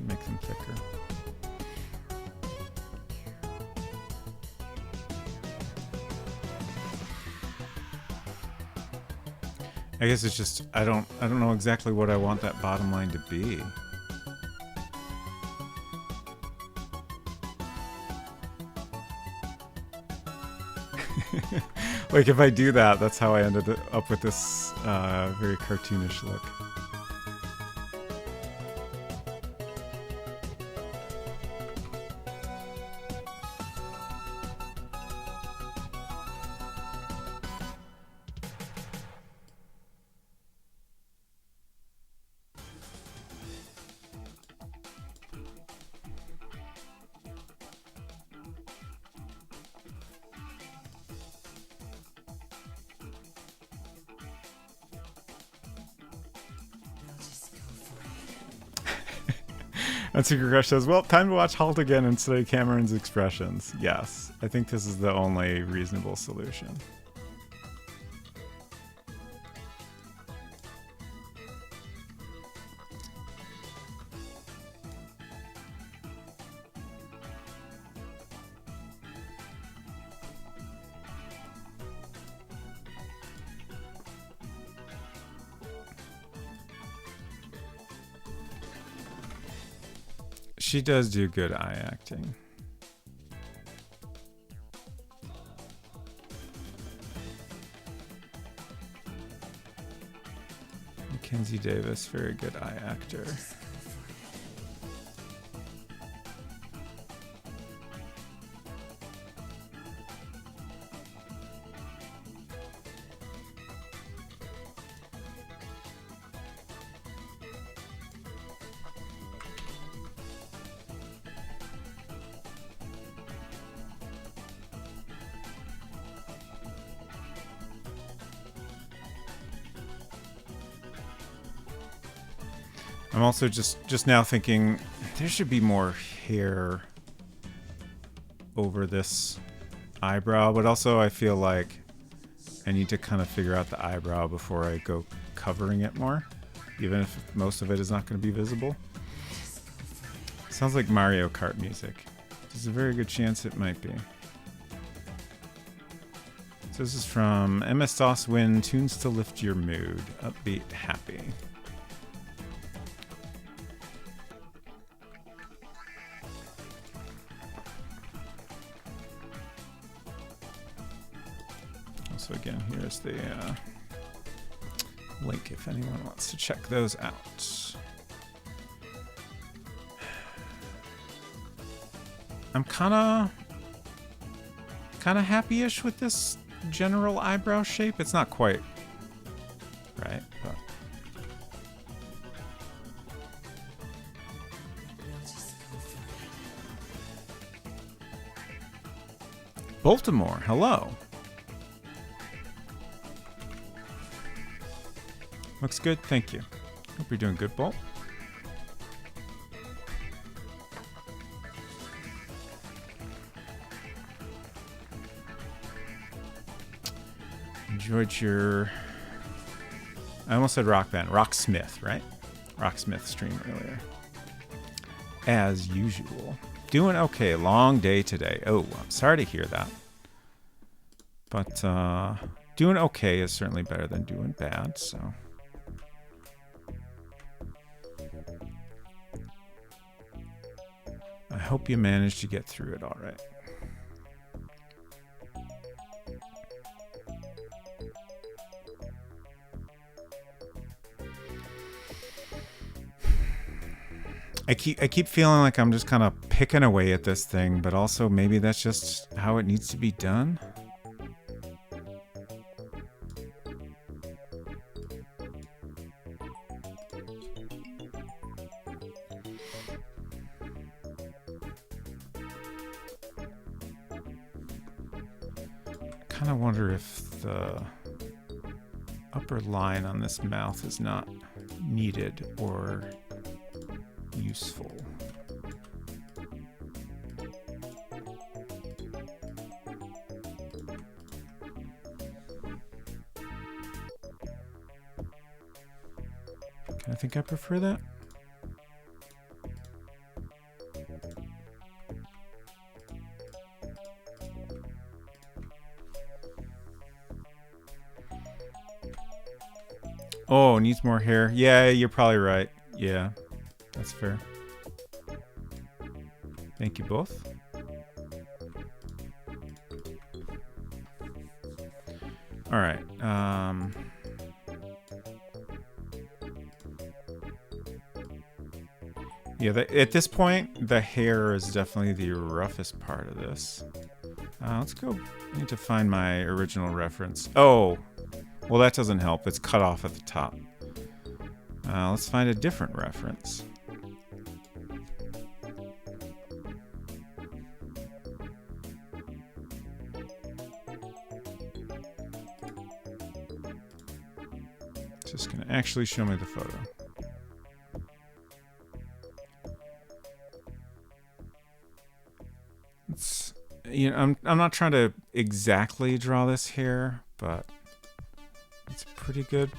make them thicker. I guess it's just I don't know exactly what I want that bottom line to be. Like, if I do that, that's how I ended up with this very cartoonish look. And Secret Crush says, well, time to watch Halt again and study Cameron's expressions. Yes, I think this is the only reasonable solution. She does do good eye acting. Mackenzie Davis, very good eye actor. I'm also just now thinking there should be more hair over this eyebrow, but also I feel like I need to kind of figure out the eyebrow before I go covering it more, even if most of it is not going to be visible. Sounds like Mario Kart music. There's a very good chance it might be. So this is from MS-DOS Win, tunes to lift your mood, upbeat, happy. So again, here's the link if anyone wants to check those out. I'm kind of happy-ish with this general eyebrow shape. It's not quite right, but Baltimore, hello. Looks good. Thank you. Hope you're doing good, Bolt. Enjoyed your... I almost said Rock Band. Rocksmith, right? Rocksmith stream earlier. As usual. Doing okay. Long day today. Oh, I'm sorry to hear that. But doing okay is certainly better than doing bad, so... I hope you managed to get through it all right. I keep feeling like I'm just kind of picking away at this thing, but also maybe that's just how it needs to be done. I kind of wonder if the upper line on this mouth is not needed or useful. I think I prefer that. Oh, needs more hair. Yeah, you're probably right. Yeah, that's fair. Thank you both. All right. Yeah, at this point, the hair is definitely the roughest part of this. Let's go. I need to find my original reference. Oh, well, that doesn't help. It's cut off at the top. Let's find a different reference. Just gonna actually show me the photo. It's, you know, I'm not trying to exactly draw this hair, but it's pretty good.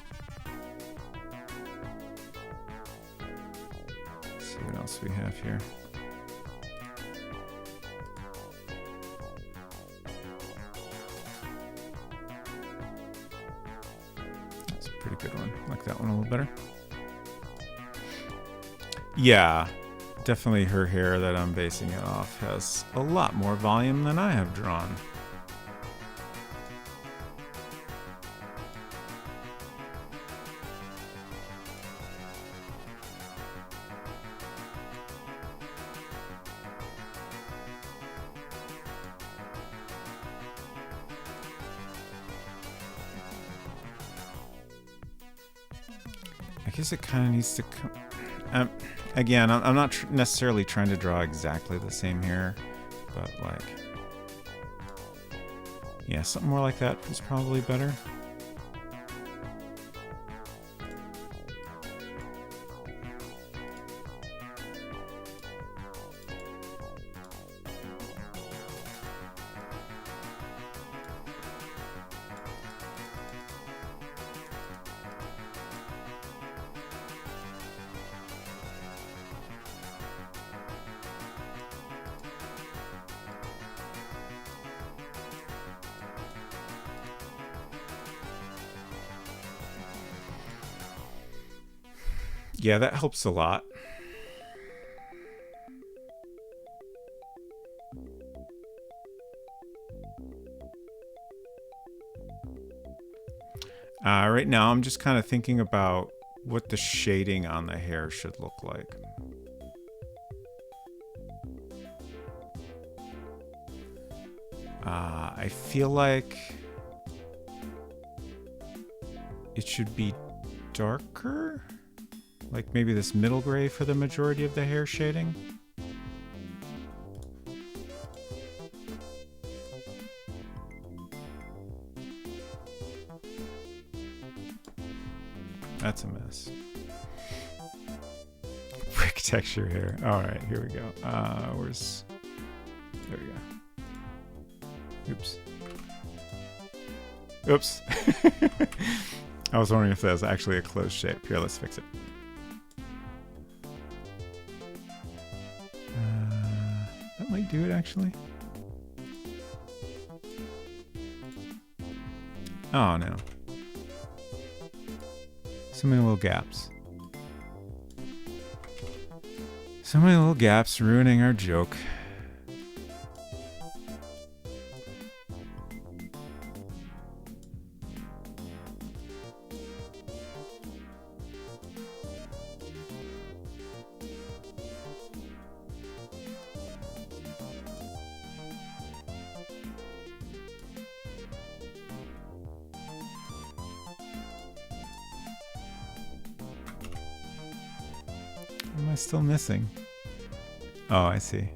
Let's see what else we have here. That's a pretty good one. I like that one a little better. Yeah, definitely her hair that I'm basing it off has a lot more volume than I have drawn. I guess it kind of needs to come... again, I'm not necessarily trying to draw exactly the same hair, but like... yeah, something more like that is probably better. Yeah, that helps a lot. Right now, I'm just kind of thinking about what the shading on the hair should look like. I feel like it should be darker. Like maybe this middle gray for the majority of the hair shading. That's a mess. Brick texture here. All right, here we go. Where's... There we go. Oops. Oops. I was wondering if that was actually a closed shape. Here, let's fix it. That might do it, actually. Oh, no. So many little gaps. So many little gaps ruining our joke. What am I still missing? Oh, I see.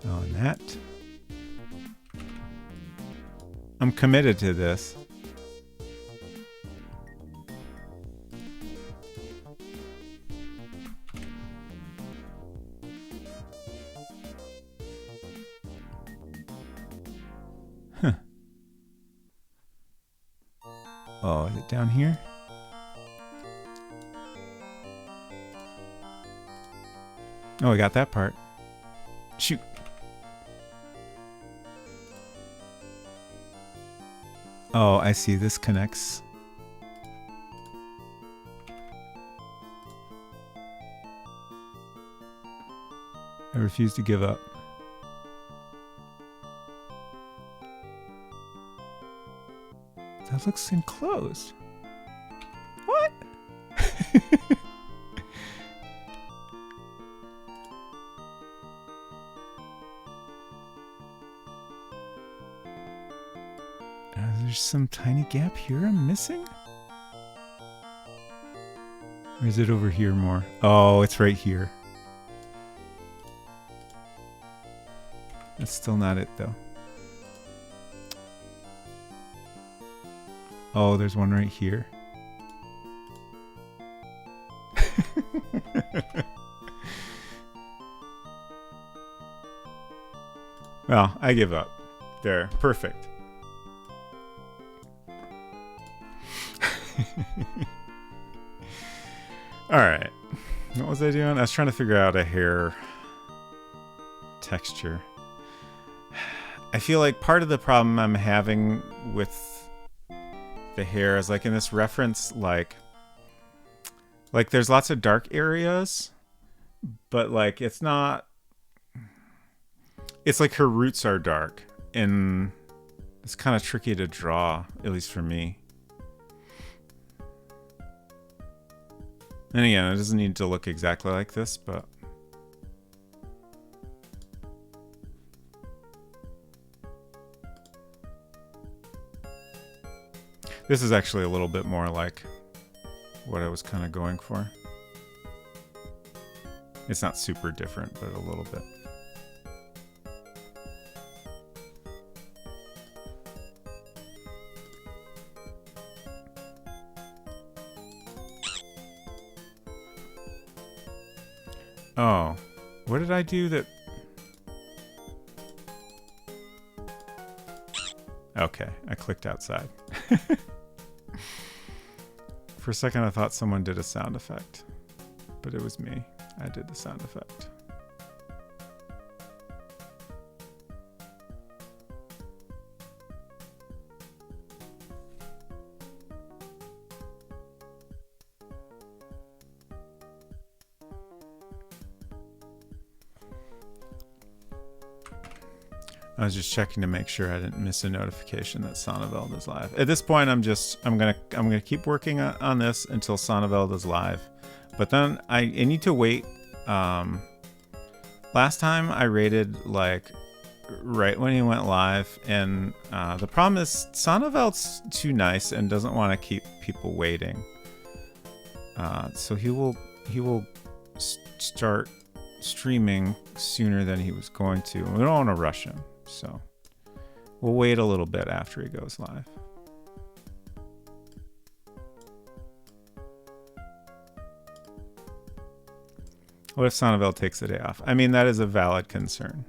Oh, and that. I'm committed to this. Huh. Oh, is it down here? Oh, we got that part. Shoot. Oh, I see. This connects. I refuse to give up. That looks enclosed. What? There's some tiny gap here I'm missing? Or is it over here more? Oh, it's right here. That's still not it, though. Oh, there's one right here. Well, I give up. There. Perfect. Alright. What was I doing? I was trying to figure out a hair texture. I feel like part of the problem I'm having with the hair is like in this reference, like there's lots of dark areas, but like it's not, it's like her roots are dark and it's kind of tricky to draw, at least for me. And again, it doesn't need to look exactly like this, but this is actually a little bit more like what I was kind of going for. It's not super different, but a little bit. Oh, what did I do that? Okay, I clicked outside. For a second, I thought someone did a sound effect, but it was me. I did the sound effect. I was just checking to make sure I didn't miss a notification that Sonneveld is live. At this point, I'm gonna keep working on this until Sonneveld is live, but then I need to wait. Last time I rated like right when he went live, and the problem is Sonneveld's too nice and doesn't want to keep people waiting. So he will start streaming sooner than he was going to. We don't want to rush him. So We'll wait a little bit after he goes live. What if Sonneville takes the day off? I mean, that is a valid concern.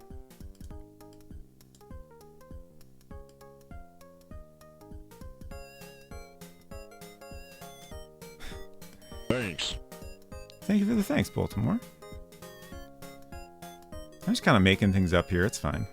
Thanks. Thank you for the thanks, Baltimore. I'm just kind of making things up here. It's fine.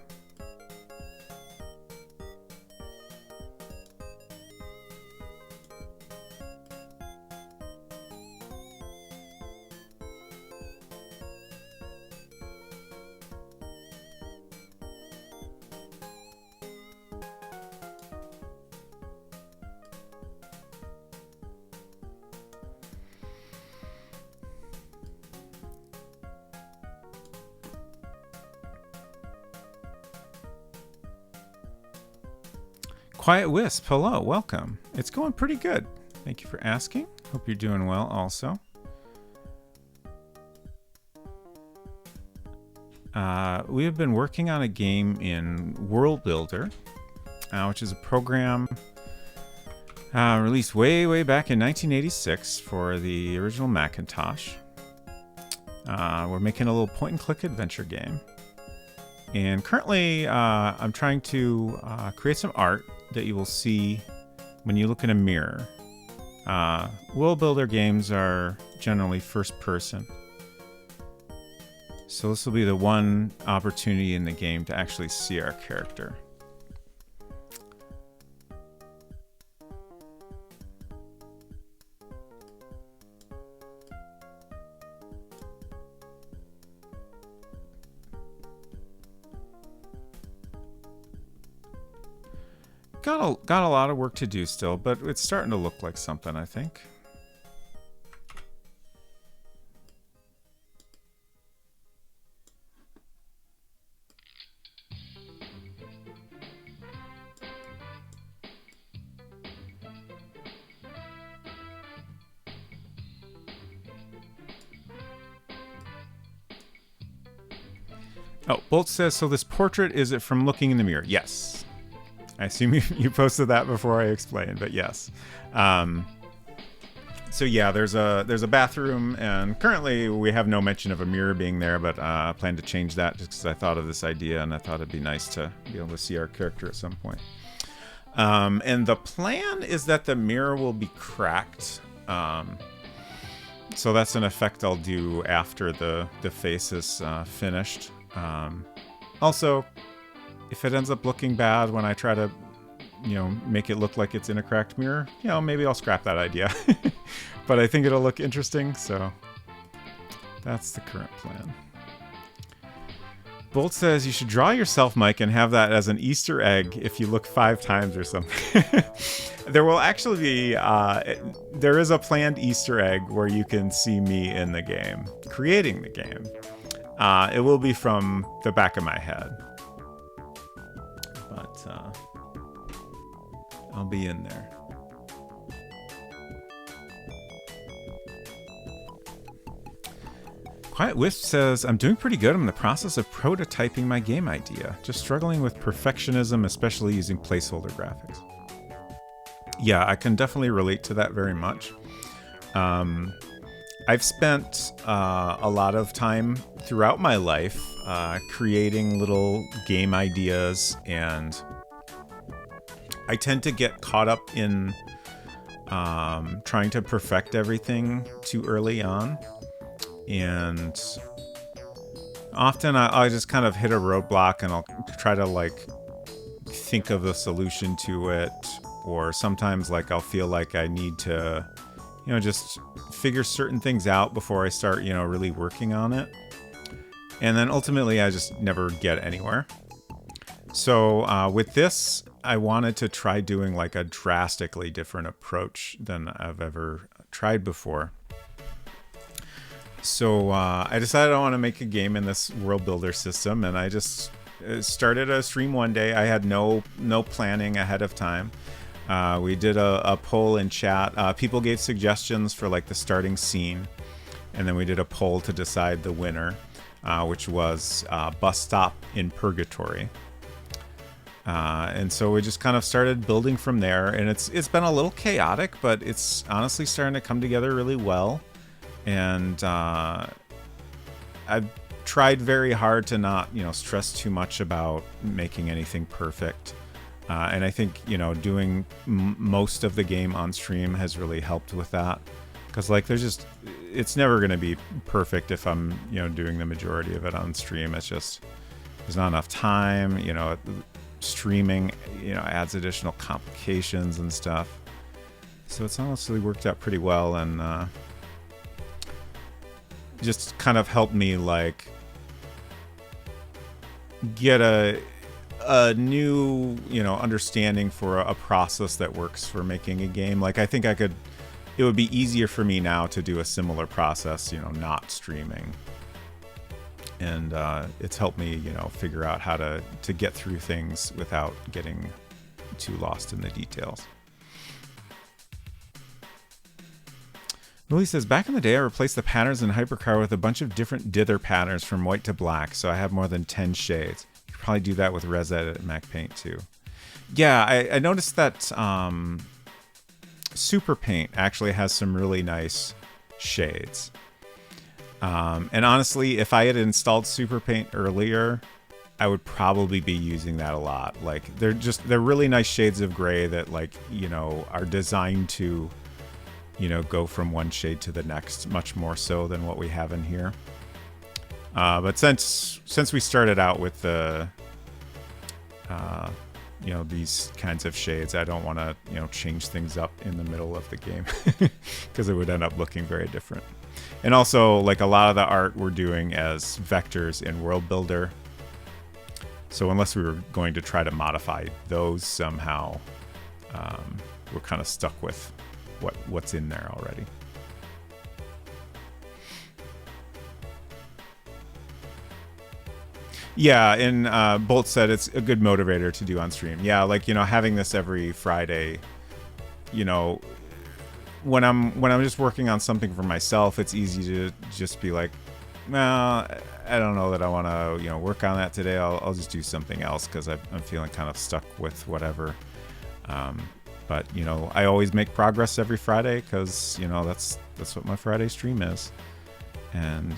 Quiet Wisp, hello, welcome. It's going pretty good. Thank you for asking. Hope you're doing well also. We have been working on a game in World Builder, which is a program released way back in 1986 for the original Macintosh. We're making a little point-and-click adventure game. And currently, I'm trying to create some art that you will see when you look in a mirror. World Builder games are generally first person. So this will be the one opportunity in the game to actually see our character. Got a lot of work to do still, but it's starting to look like something, I think. Oh, Bolt says, so this portrait, is it from looking in the mirror? Yes. I assume you posted that before I explained, but yes. So yeah, there's a bathroom, and currently we have no mention of a mirror being there, but I plan to change that just because I thought of this idea, and I thought it'd be nice to be able to see our character at some point. And the plan is that the mirror will be cracked. So that's an effect I'll do after the face is finished. Also, if it ends up looking bad when I try to, make it look like it's in a cracked mirror, maybe I'll scrap that idea. But I think it'll look interesting, so that's the current plan. Bolt says you should draw yourself, Mike, and have that as an Easter egg if you look 5 times or something. There will actually be, there is a planned Easter egg where you can see me in the game, creating the game. It will be from the back of my head. I'll be in there. Quiet Wisp says, I'm doing pretty good. I'm in the process of prototyping my game idea. Just struggling with perfectionism, especially using placeholder graphics. Yeah, I can definitely relate to that very much. I've spent a lot of time throughout my life creating little game ideas, and I tend to get caught up in trying to perfect everything too early on. And often I just kind of hit a roadblock, and I'll try to think of a solution to it. Or sometimes I'll feel like I need to, just figure certain things out before I start, really working on it. And then ultimately I just never get anywhere. So with this, I wanted to try doing a drastically different approach than I've ever tried before. So I decided I want to make a game in this World Builder system, and I just started a stream one day. I had no planning ahead of time. We did a poll in chat. People gave suggestions for the starting scene, and then we did a poll to decide the winner, which was Bus Stop in Purgatory. And so we just kind of started building from there, and it's been a little chaotic, but it's honestly starting to come together really well. And I've tried very hard to not, stress too much about making anything perfect. And I think, doing most of the game on stream has really helped with that. Because, it's never going to be perfect if I'm, doing the majority of it on stream. It's just, there's not enough time, streaming, adds additional complications and stuff. So it's honestly worked out pretty well, and just kind of helped me, get a new, understanding for a process that works for making a game. I think it would be easier for me now to do a similar process, not streaming. And it's helped me, figure out how to get through things without getting too lost in the details. Willie says, back in the day, I replaced the patterns in Hypercar with a bunch of different dither patterns from white to black, so I have more than 10 shades. You could probably do that with ResEdit and Mac Paint too. Yeah, I noticed that Super Paint actually has some really nice shades. And honestly, if I had installed Super Paint earlier, I would probably be using that a lot. They're really nice shades of gray that are designed to, go from one shade to the next, much more so than what we have in here. But since we started out with the, these kinds of shades, I don't want to, change things up in the middle of the game because it would end up looking very different. And also, a lot of the art we're doing as vectors in World Builder. So unless we were going to try to modify those somehow, we're kind of stuck with what's in there already. Yeah, and Bolt said it's a good motivator to do on stream. Yeah, having this every Friday, when I'm just working on something for myself, it's easy to just be like, well, I don't know that I want to, work on that today. I'll just do something else because I'm feeling kind of stuck with whatever. But I always make progress every Friday because that's what my Friday stream is, and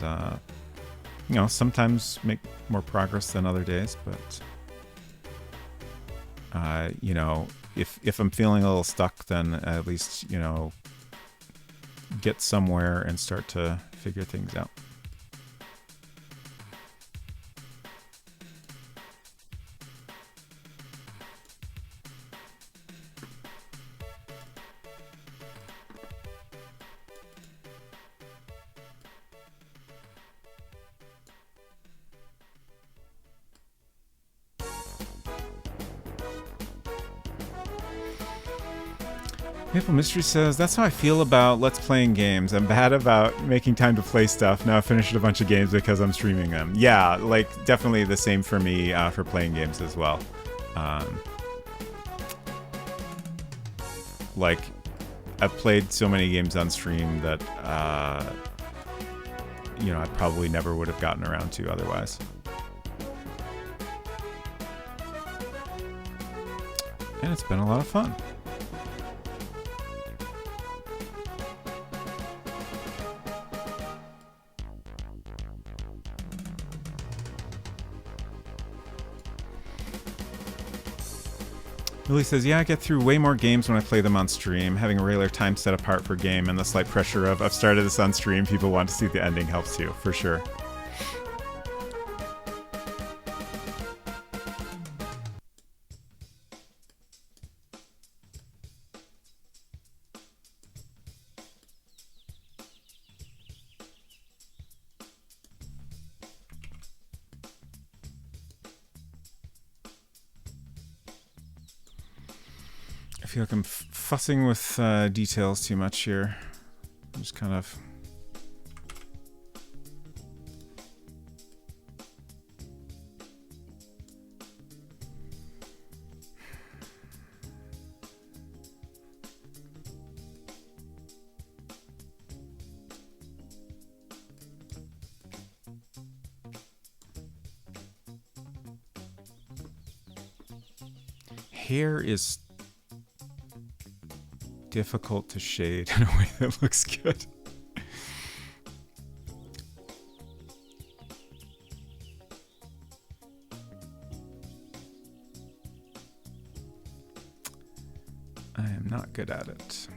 sometimes make more progress than other days. But if I'm feeling a little stuck, then at least get somewhere and start to figure things out. Maple Mystery says, that's how I feel about Let's Playing games. I'm bad about making time to play stuff. Now I've finished a bunch of games because I'm streaming them. Yeah, definitely the same for me for playing games as well. I've played so many games on stream that, I probably never would have gotten around to otherwise. And it's been a lot of fun. Lily says, yeah, I get through way more games when I play them on stream. Having a regular time set apart per game and the slight pressure of, I've started this on stream, people want to see the ending helps too, for sure. I feel like I'm fussing with details too much here. I'm just kind of... hair is difficult to shade in a way that looks good. I am not good at it.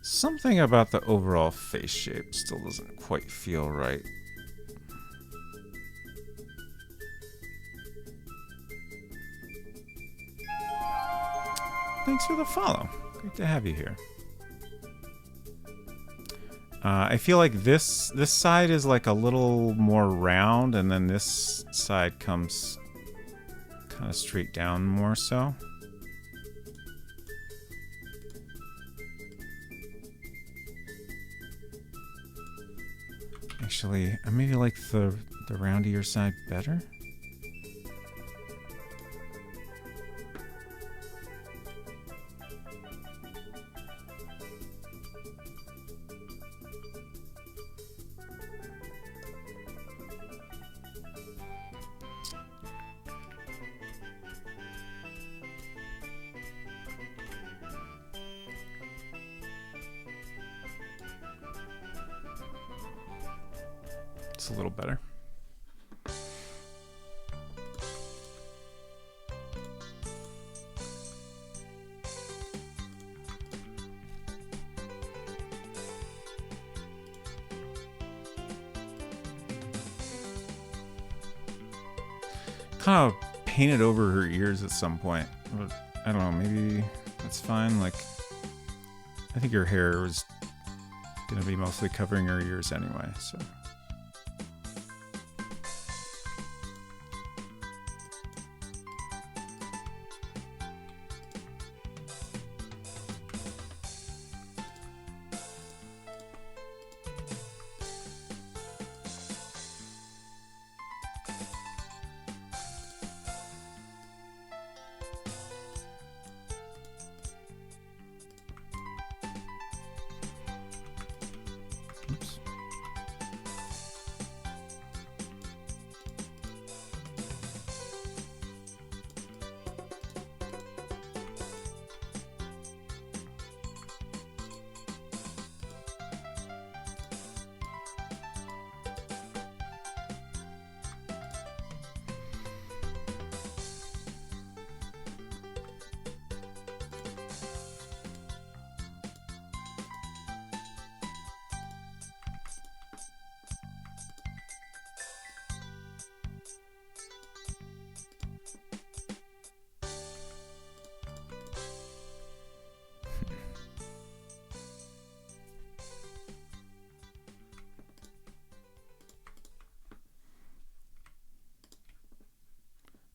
Something about the overall face shape still doesn't quite feel right. Thanks for the follow. Great to have you here. I feel like this side is like a little more round, and then this side comes kind of straight down more so. Actually, I maybe like the roundier side better. It's a little better. Kind of painted over her ears at some point. But I don't know, maybe that's fine. Like, I think her hair was gonna be mostly covering her ears anyway, so.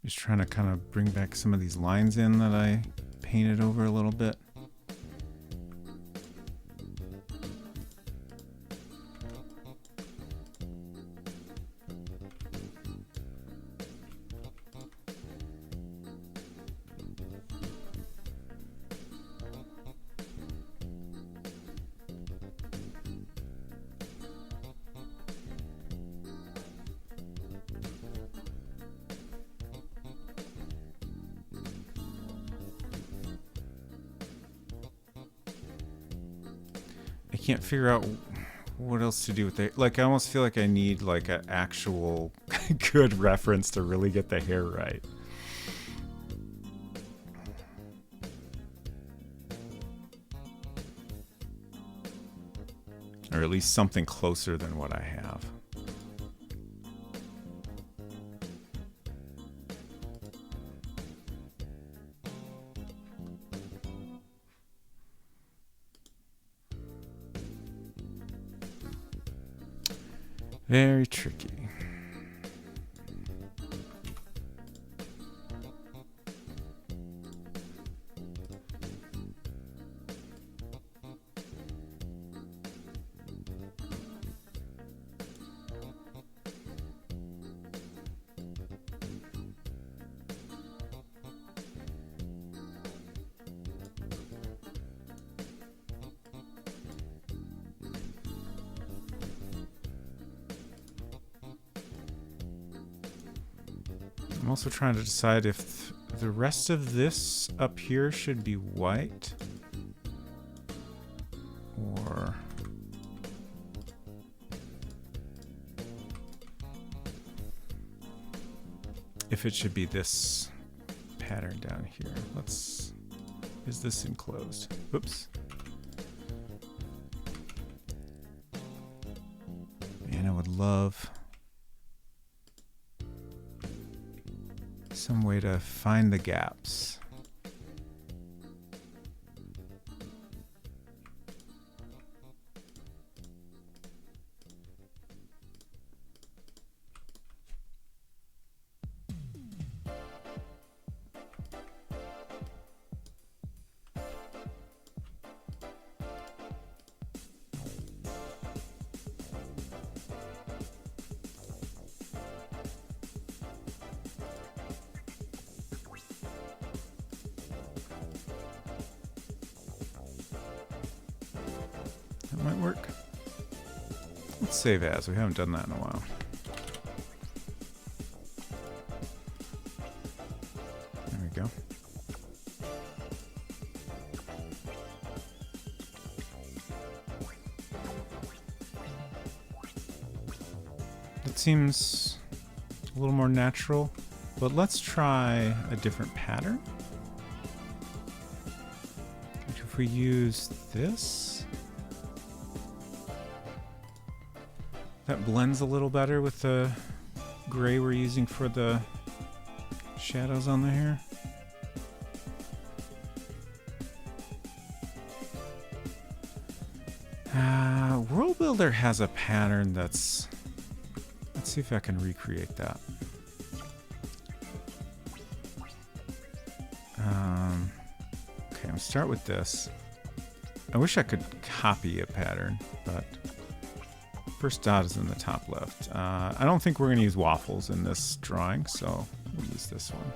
Just trying to kind of bring back some of these lines in that I painted over a little bit. Can't figure out what else to do with it. Like, I almost feel like I need like an actual good reference to really get the hair right. Or at least something closer than what I have. Very tricky. I'm also trying to decide if the rest of this up here should be white or if it should be this pattern down here. Is this enclosed? Oops. Man, I would love some way to find the gaps. That might work. Let's save as. We haven't done that in a while. There we go. It seems a little more natural, but let's try a different pattern. If we use this, that blends a little better with the gray we're using for the shadows on the hair. World Builder has a pattern that's... Let's see if I can recreate that. Okay, I'm gonna start with this. I wish I could copy a pattern, but first dot is in the top left. I don't think we're going to use waffles in this drawing, so we'll use this one.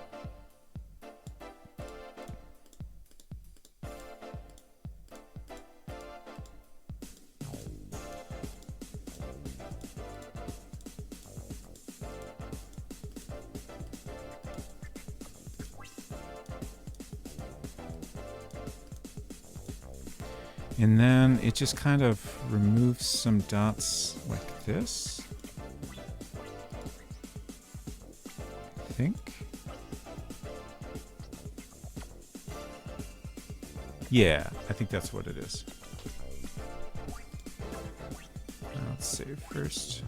And then it just kind of removes some dots like this. I think. Yeah, I think that's what it is. Let's save first.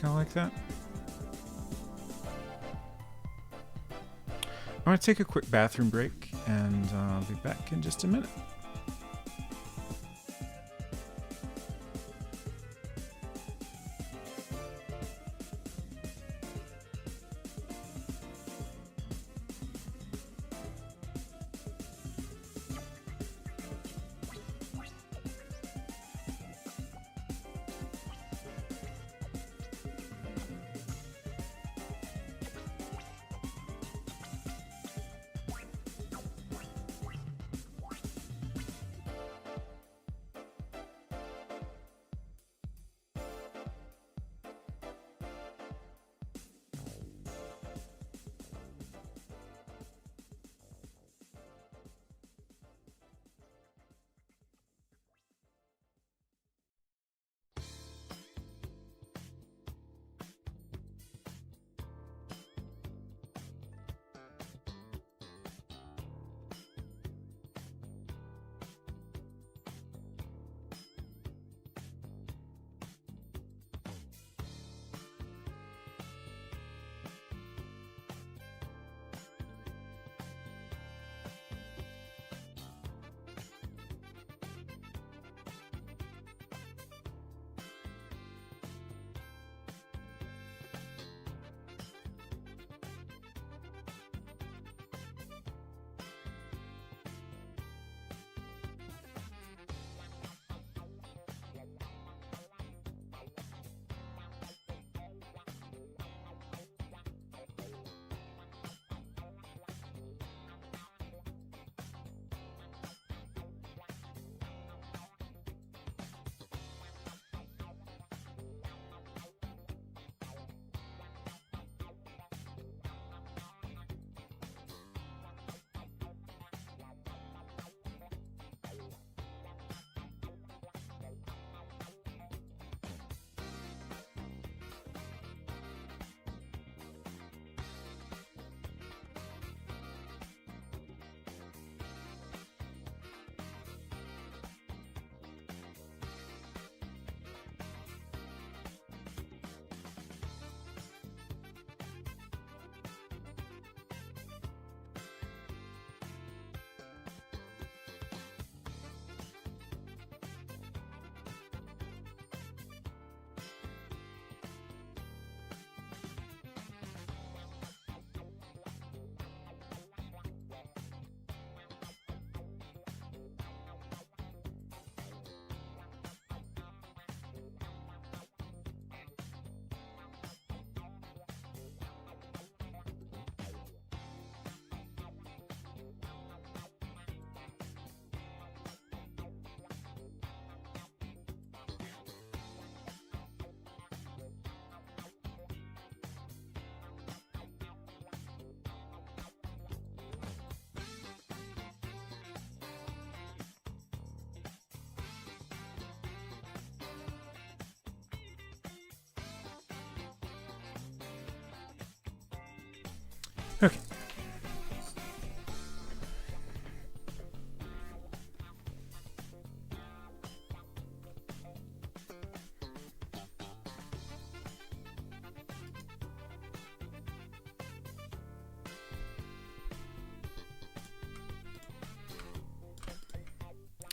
Like that. I'm going to take a quick bathroom break and I'll be back in just a minute.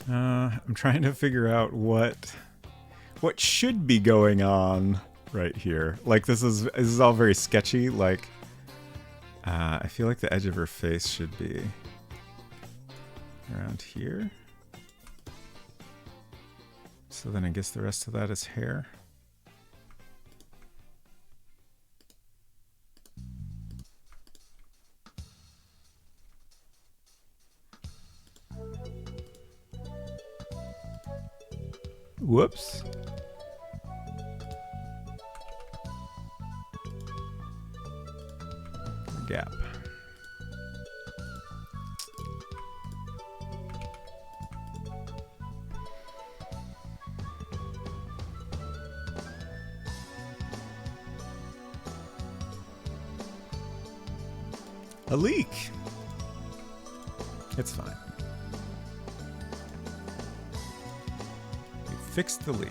I'm trying to figure out what should be going on right here. Like this is all very sketchy. Like I feel like the edge of her face should be around here. So then I guess the rest of that is hair. Whoops. Gap. A leak. It's fine. We fixed the leak.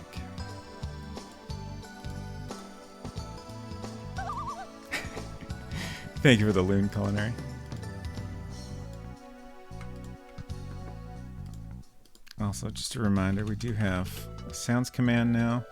Thank you for the Loon Culinary. Also, just a reminder, we do have a sounds command now.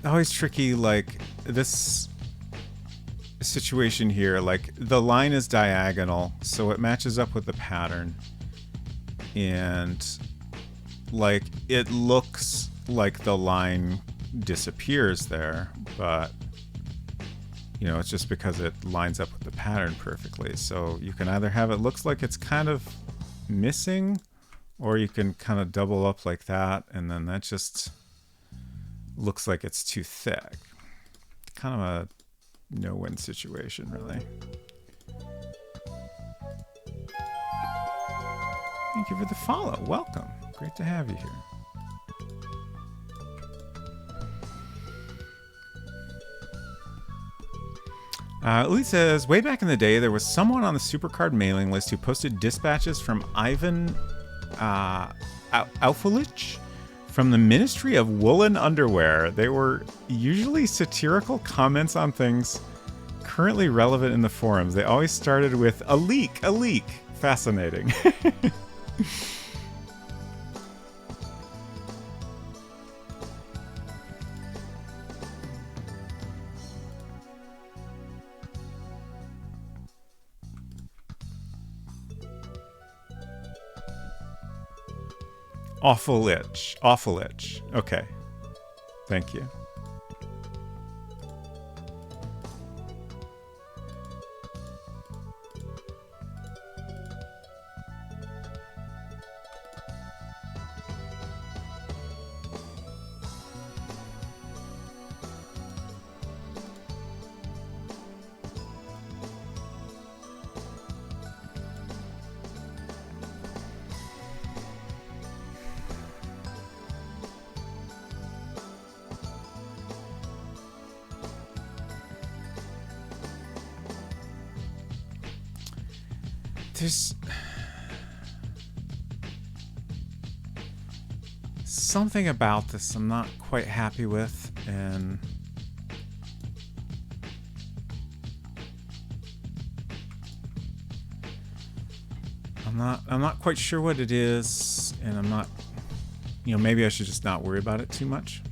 Always tricky, like this situation here, like the line is diagonal, so it matches up with the pattern, and like it looks like the line disappears there, but you know, it's just because it lines up with the pattern perfectly. So you can either have it looks like it's kind of missing, or you can kind of double up like that, and then that just looks like it's too thick. Kind of a no-win situation, really. Thank you for the follow. Welcome. Great to have you here. Elite says, way back in the day, there was someone on the Supercard mailing list who posted dispatches from Ivan Alfalich from the Ministry of Woolen Underwear. They were usually satirical comments on things currently relevant in the forums. They always started with, a leak, a leak. Fascinating. Awful itch. Awful itch. Okay. Thank you. There's something about this I'm not quite happy with, and I'm not quite sure what it is, and I'm not, you know, maybe I should just not worry about it too much.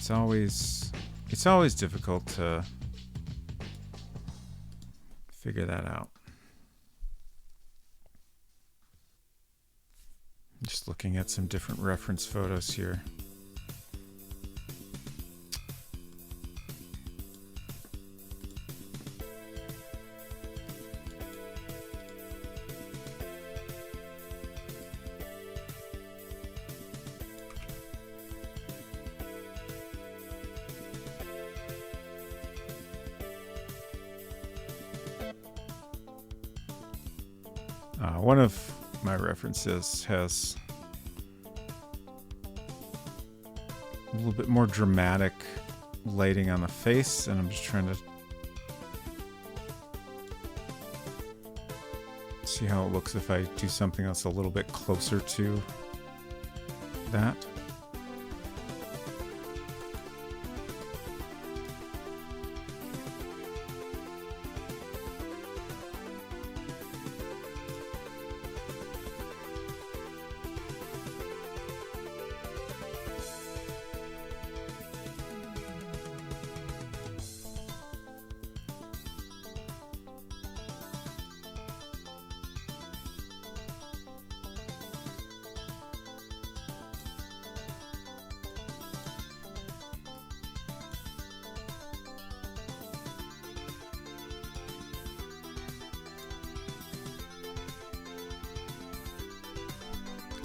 it's always difficult to figure that out. Just looking at some different reference photos here. One of my references has a little bit more dramatic lighting on the face, and I'm just trying to see how it looks if I do something that's a little bit closer to that.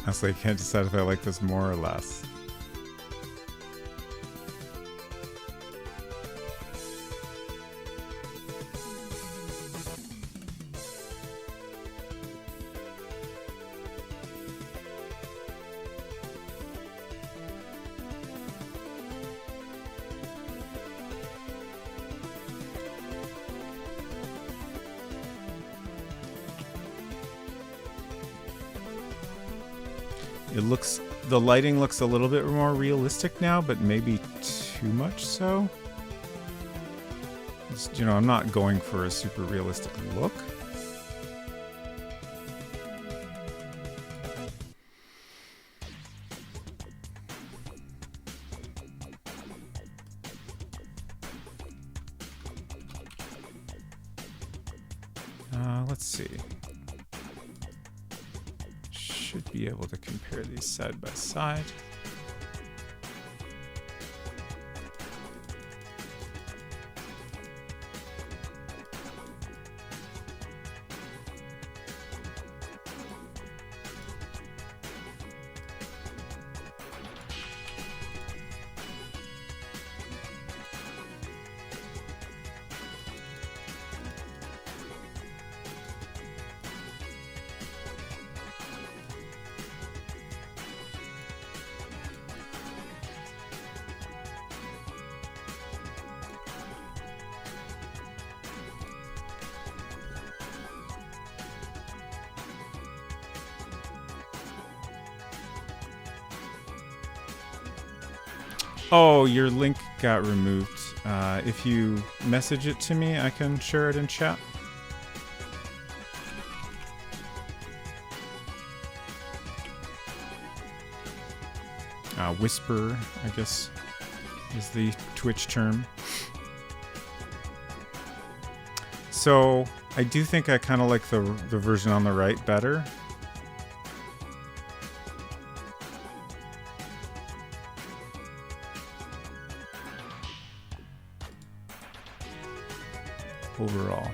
Honestly, I can't decide if I like this more or less. The lighting looks a little bit more realistic now, but maybe too much so. You know, I'm not going for a super realistic look. Let's see. Should be able to compare these side by side. Oh, your link got removed. If you message it to me, I can share it in chat. Whisper, I guess, is the Twitch term. So I do think I kind of like the version on the right better. Overall.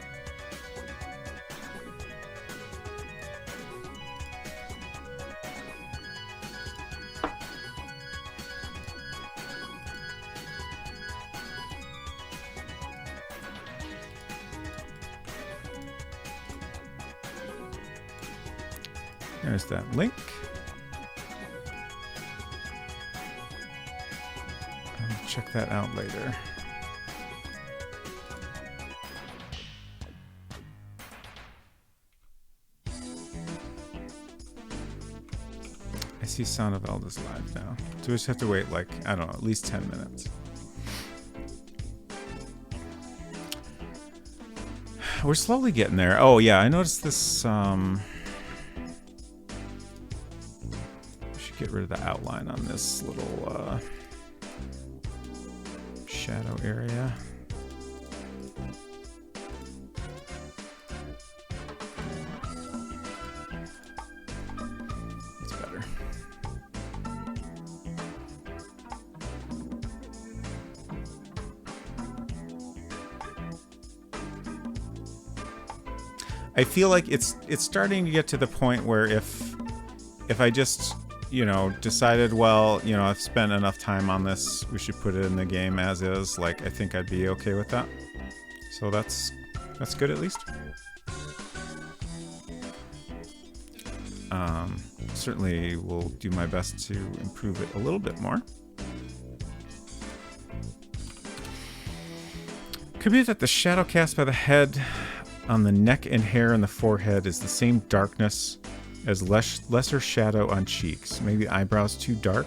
There's that link. I'll check that out later. I see Sound of Elda's live now. So we just have to wait like, I don't know, at least 10 minutes. We're slowly getting there. Oh yeah, I noticed this, get rid of the outline on this little shadow area. It's better. I feel like it's starting to get to the point where if I just, you know, decided, well, you know, I've spent enough time on this, we should put it in the game as is, like, I think I'd be okay with that. So that's good at least. Certainly will do my best to improve it a little bit more. Could be that the shadow cast by the head on the neck and hair and the forehead is the same darkness as lesser shadow on cheeks. Maybe eyebrows too dark,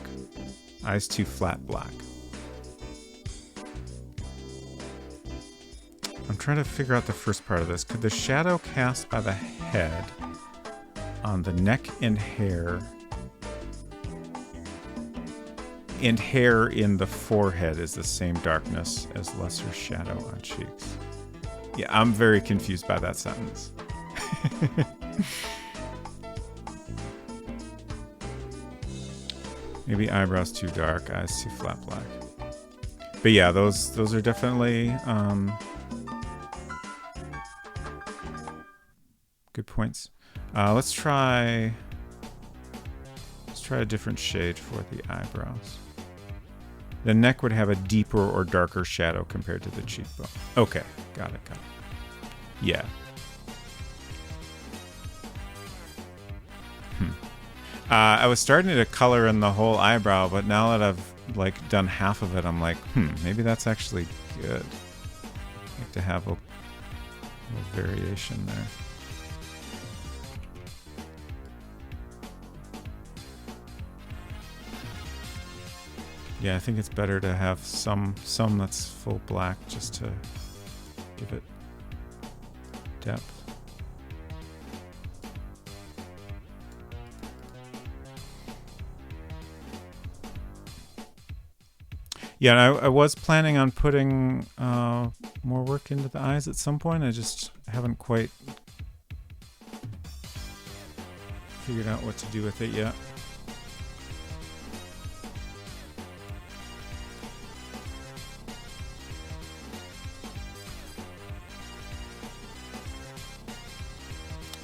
eyes too flat black. I'm trying to figure out the first part of this. Could the shadow cast by the head on the neck and hair in the forehead is the same darkness as lesser shadow on cheeks? Yeah, I'm very confused by that sentence. Maybe eyebrows too dark, eyes too flat black. But yeah, those are definitely good points. Let's try a different shade for the eyebrows. The neck would have a deeper or darker shadow compared to the cheekbone. Okay, got it. Yeah. I was starting to color in the whole eyebrow, but now that I've like done half of it, I'm like, maybe that's actually good. Like to have a little variation there. Yeah, I think it's better to have some that's full black just to give it depth. Yeah, I was planning on putting more work into the eyes at some point. I just haven't quite figured out what to do with it yet.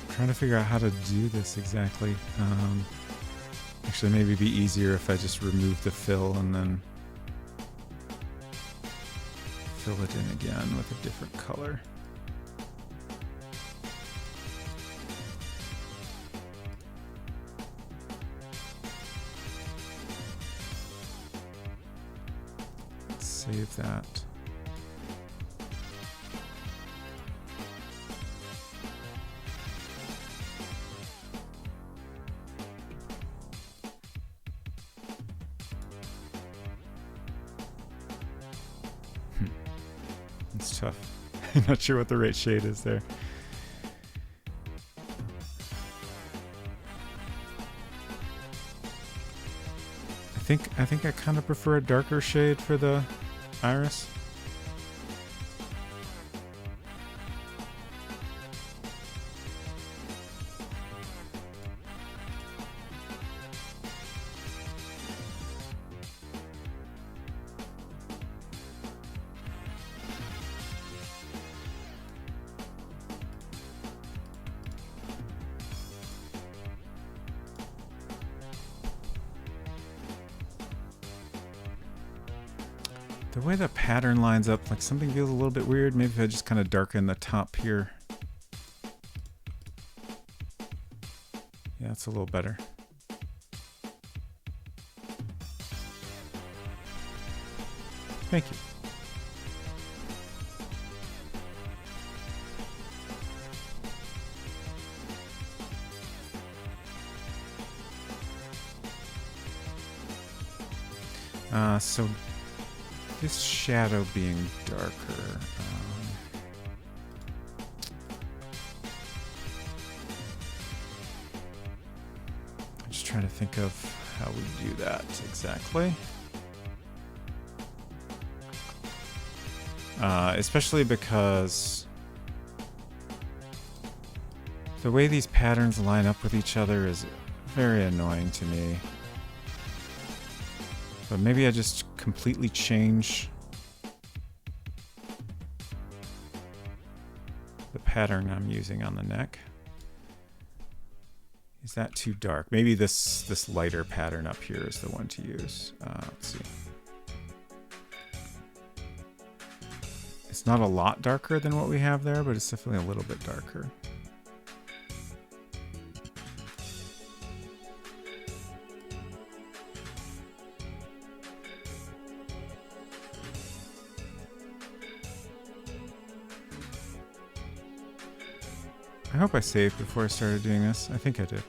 Trying to figure out how to do this exactly. Actually, maybe it'd be easier if I just remove the fill and then fill it in again with a different color. Let's save that. It's tough. I'm not sure what the right shade is there. I think I kind of prefer a darker shade for the iris. The way the pattern lines up, like something feels a little bit weird. Maybe if I just kind of darken the top here. Yeah, it's a little better. Thank you. So this shadow being darker. I'm just trying to think of how we do that exactly. especially because the way these patterns line up with each other is very annoying to me. But maybe I just completely change the pattern I'm using on the neck. Is that too dark? Maybe this lighter pattern up here is the one to use. Let's see. It's not a lot darker than what we have there, but it's definitely a little bit darker. I hope I saved before I started doing this. I think I did.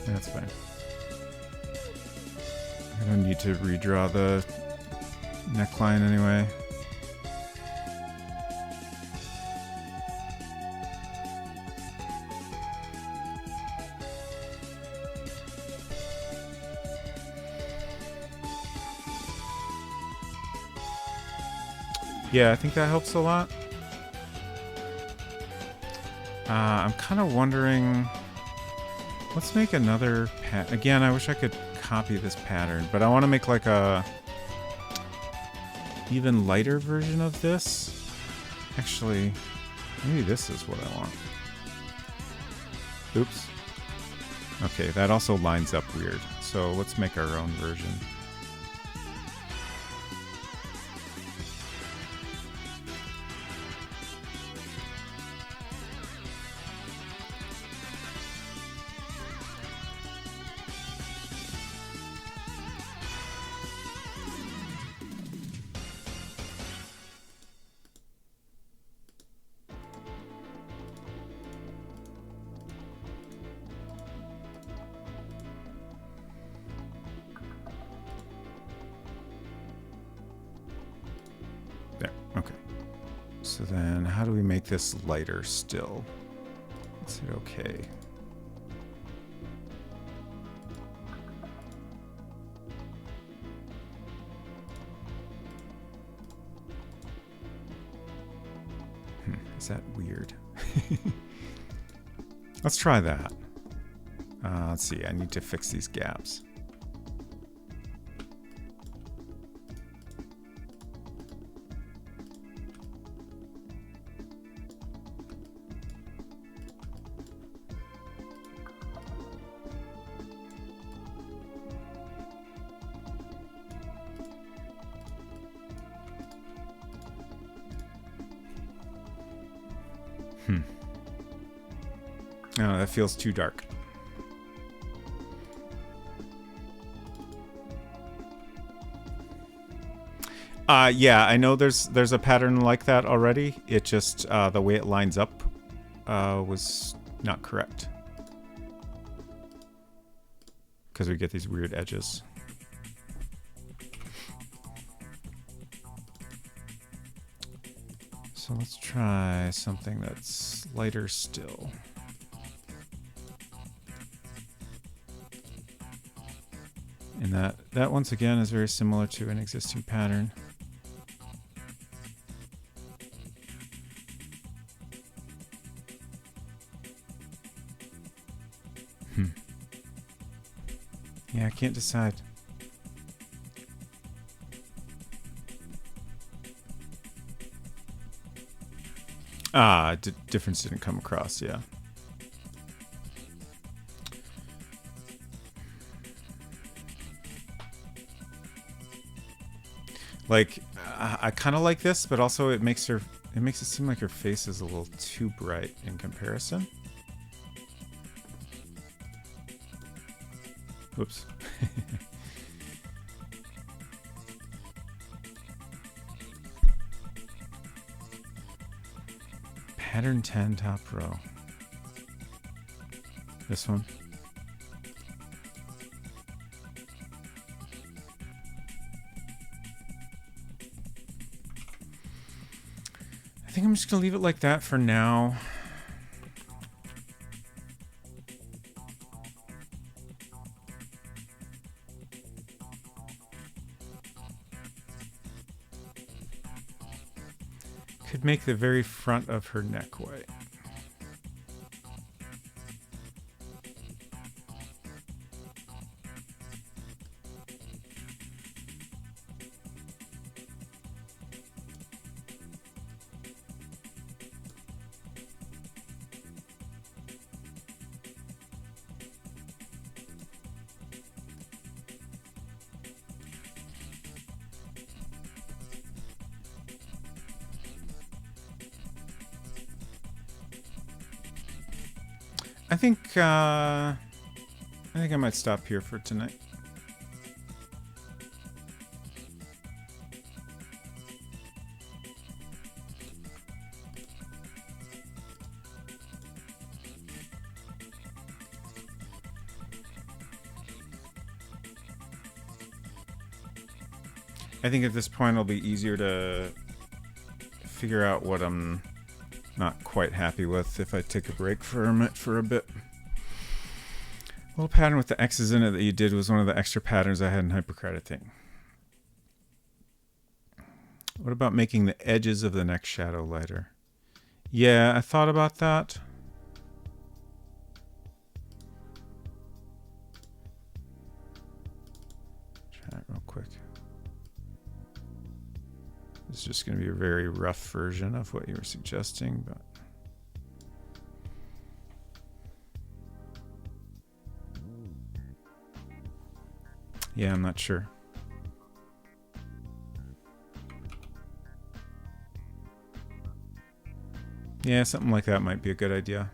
That's fine. I don't need to redraw the neckline anyway. Yeah, I think that helps a lot. I'm kind of wondering... Let's make another again, I wish I could copy this pattern, but I want to make like a even lighter version of this. Actually, maybe this is what I want. Oops. Okay, that also lines up weird. So let's make our own version. So then how do we make this lighter still? Let's hit OK. Is that weird? Let's try that. Let's see, I need to fix these gaps. Oh, that feels too dark. Yeah, I know there's a pattern like that already. It just the way it lines up was not correct. Because we get these weird edges. So let's try something that's lighter still. And that once again is very similar to an existing pattern. Yeah, I can't decide. Difference didn't come across, yeah. Like, I kind of like this, but also it makes her it makes it seem like her face is a little too bright in comparison. Whoops. Pattern 10 top row. This one. I think I'm just gonna leave it like that for now. Could make the very front of her neck white. I think I might stop here for tonight. I think at this point it'll be easier to figure out what I'm not quite happy with if I take a break from it for a bit. A little pattern with the X's in it that you did was one of the extra patterns I had in hypercrediting. What about making the edges of the neck shadow lighter? Yeah, I thought about that. Try it real quick. This is just going to be a very rough version of what you were suggesting, but yeah, I'm not sure. Yeah, something like that might be a good idea.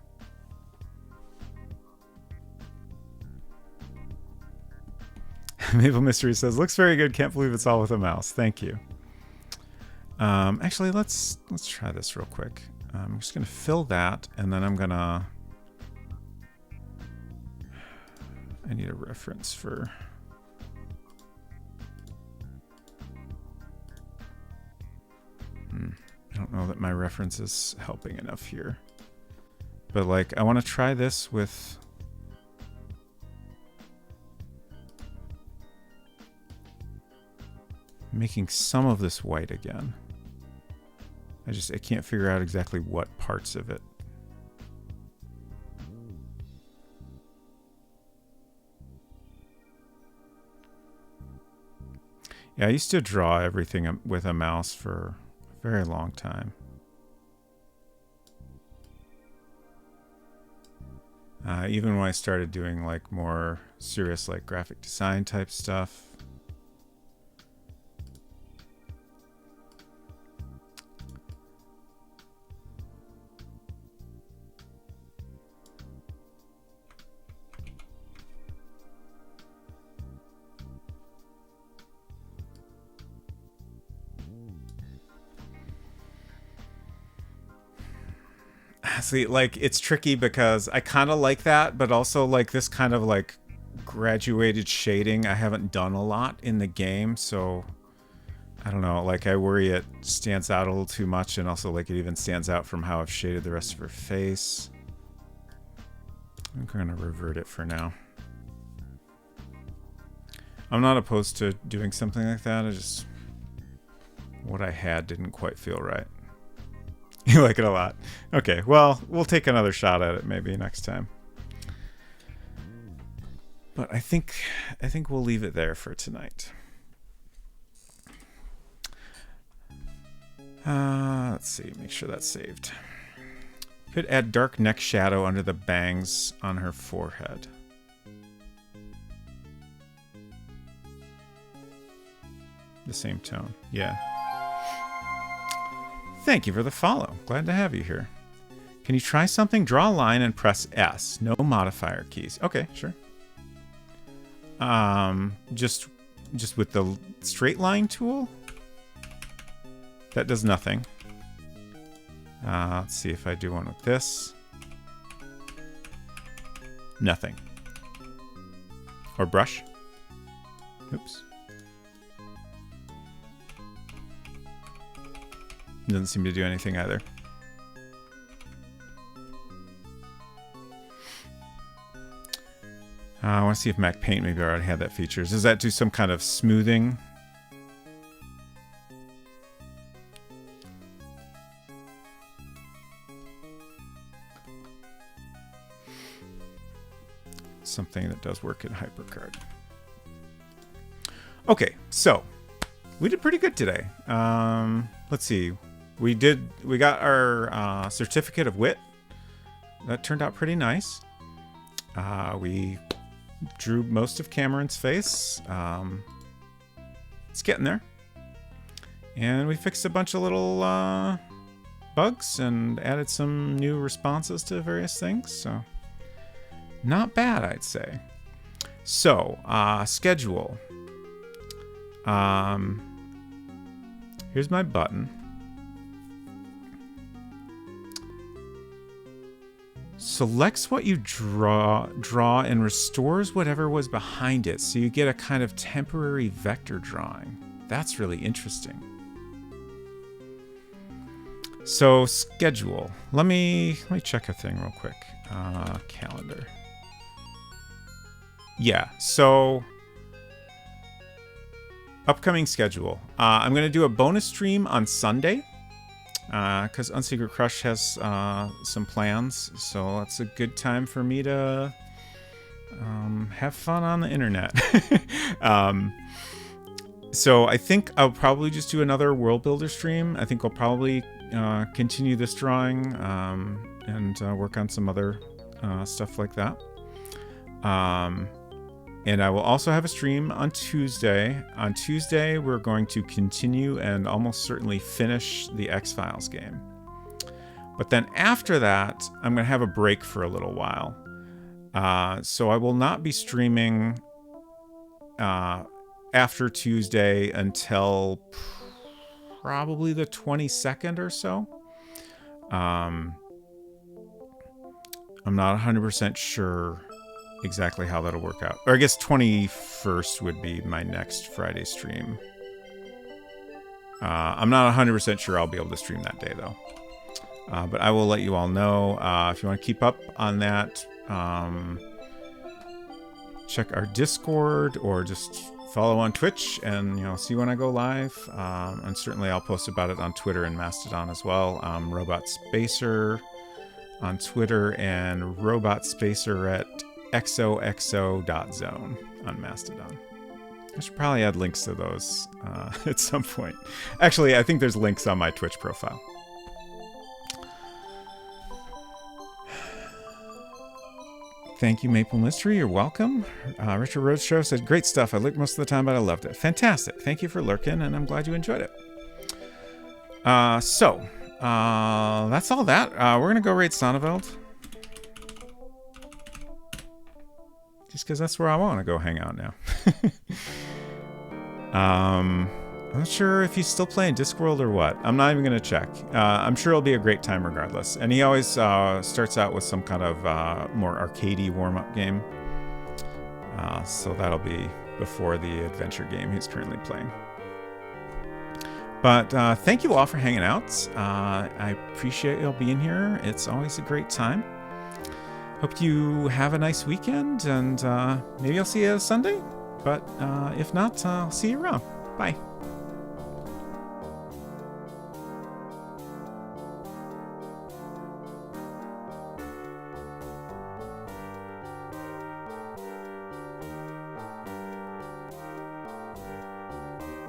Maple Mystery says, looks very good. Can't believe it's all with a mouse. Thank you. Actually, let's try this real quick. I'm just going to fill that, and then I'm going to... I need a reference for... I don't know that my reference is helping enough here. But, like, I want to try this with... making some of this white again. I can't figure out exactly what parts of it. Yeah, I used to draw everything with a mouse for a very long time. Even when I started doing like more serious like graphic design type stuff. See, like, it's tricky because I kind of like that, but also like this kind of like graduated shading I haven't done a lot in the game, so I don't know, like I worry it stands out a little too much, and also like it even stands out from how I've shaded the rest of her face. I'm gonna revert it for now. I'm not opposed to doing something like that, I just... what I had didn't quite feel right. You like it a lot. Okay, well, we'll take another shot at it maybe next time. But I think we'll leave it there for tonight. Let's see, make sure that's saved. Could add dark neck shadow under the bangs on her forehead. The same tone, yeah. Thank you for the follow. Glad to have you here. Can you try something? Draw a line and press S. No modifier keys. Okay, sure. Just with the straight line tool? That does nothing. Let's see if I do one with this. Nothing. Or brush. Oops. Doesn't seem to do anything either. I want to see if Mac Paint maybe already had that feature. Does that do some kind of smoothing? Something that does work in HyperCard. Okay, so we did pretty good today. Let's see. We got our certificate of wit. That turned out pretty nice. We drew most of Cameron's face. It's getting there. And we fixed a bunch of little bugs and added some new responses to various things. So not bad, I'd say. So, schedule. Here's my button. Selects what you draw and restores whatever was behind it. So you get a kind of temporary vector drawing. That's really interesting. So schedule. Let me check a thing real quick. Calendar. Yeah, so upcoming schedule. I'm going to do a bonus stream on Sunday because Unsecret Crush has some plans. So that's a good time for me to have fun on the internet. So I think I'll probably just do another World Builder stream. I think I'll probably continue this drawing and work on some other stuff like that. And I will also have a stream on Tuesday. On Tuesday, we're going to continue and almost certainly finish the X-Files game. But then after that, I'm going to have a break for a little while. So I will not be streaming after Tuesday until probably the 22nd or so. I'm not 100% sure exactly how that'll work out. Or I guess 21st would be my next Friday stream. I'm not 100% sure I'll be able to stream that day, though. But I will let you all know. If you want to keep up on that, check our Discord or just follow on Twitch and see when I go live. And certainly I'll post about it on Twitter and Mastodon as well. Robot Spacer on Twitter and Robot Spacer at xoxo.zone on Mastodon. I should probably add links to those at some point. Actually, I think there's links on my Twitch profile. Thank you, Maple Mystery. You're welcome. Richard Roadshow said, great stuff. I lurked most of the time, but I loved it. Fantastic. Thank you for lurking, and I'm glad you enjoyed it. So, that's all that. We're going to go raid Sonneveld. Just because that's where I want to go hang out now. I'm not sure if he's still playing Discworld or what. I'm not even going to check. I'm sure it'll be a great time regardless. And he always starts out with some kind of more arcadey warm-up game. So that'll be before the adventure game he's currently playing. But thank you all for hanging out. I appreciate y'all being here. It's always a great time. Hope you have a nice weekend, and maybe I'll see you Sunday. But if not, I'll see you around. Bye.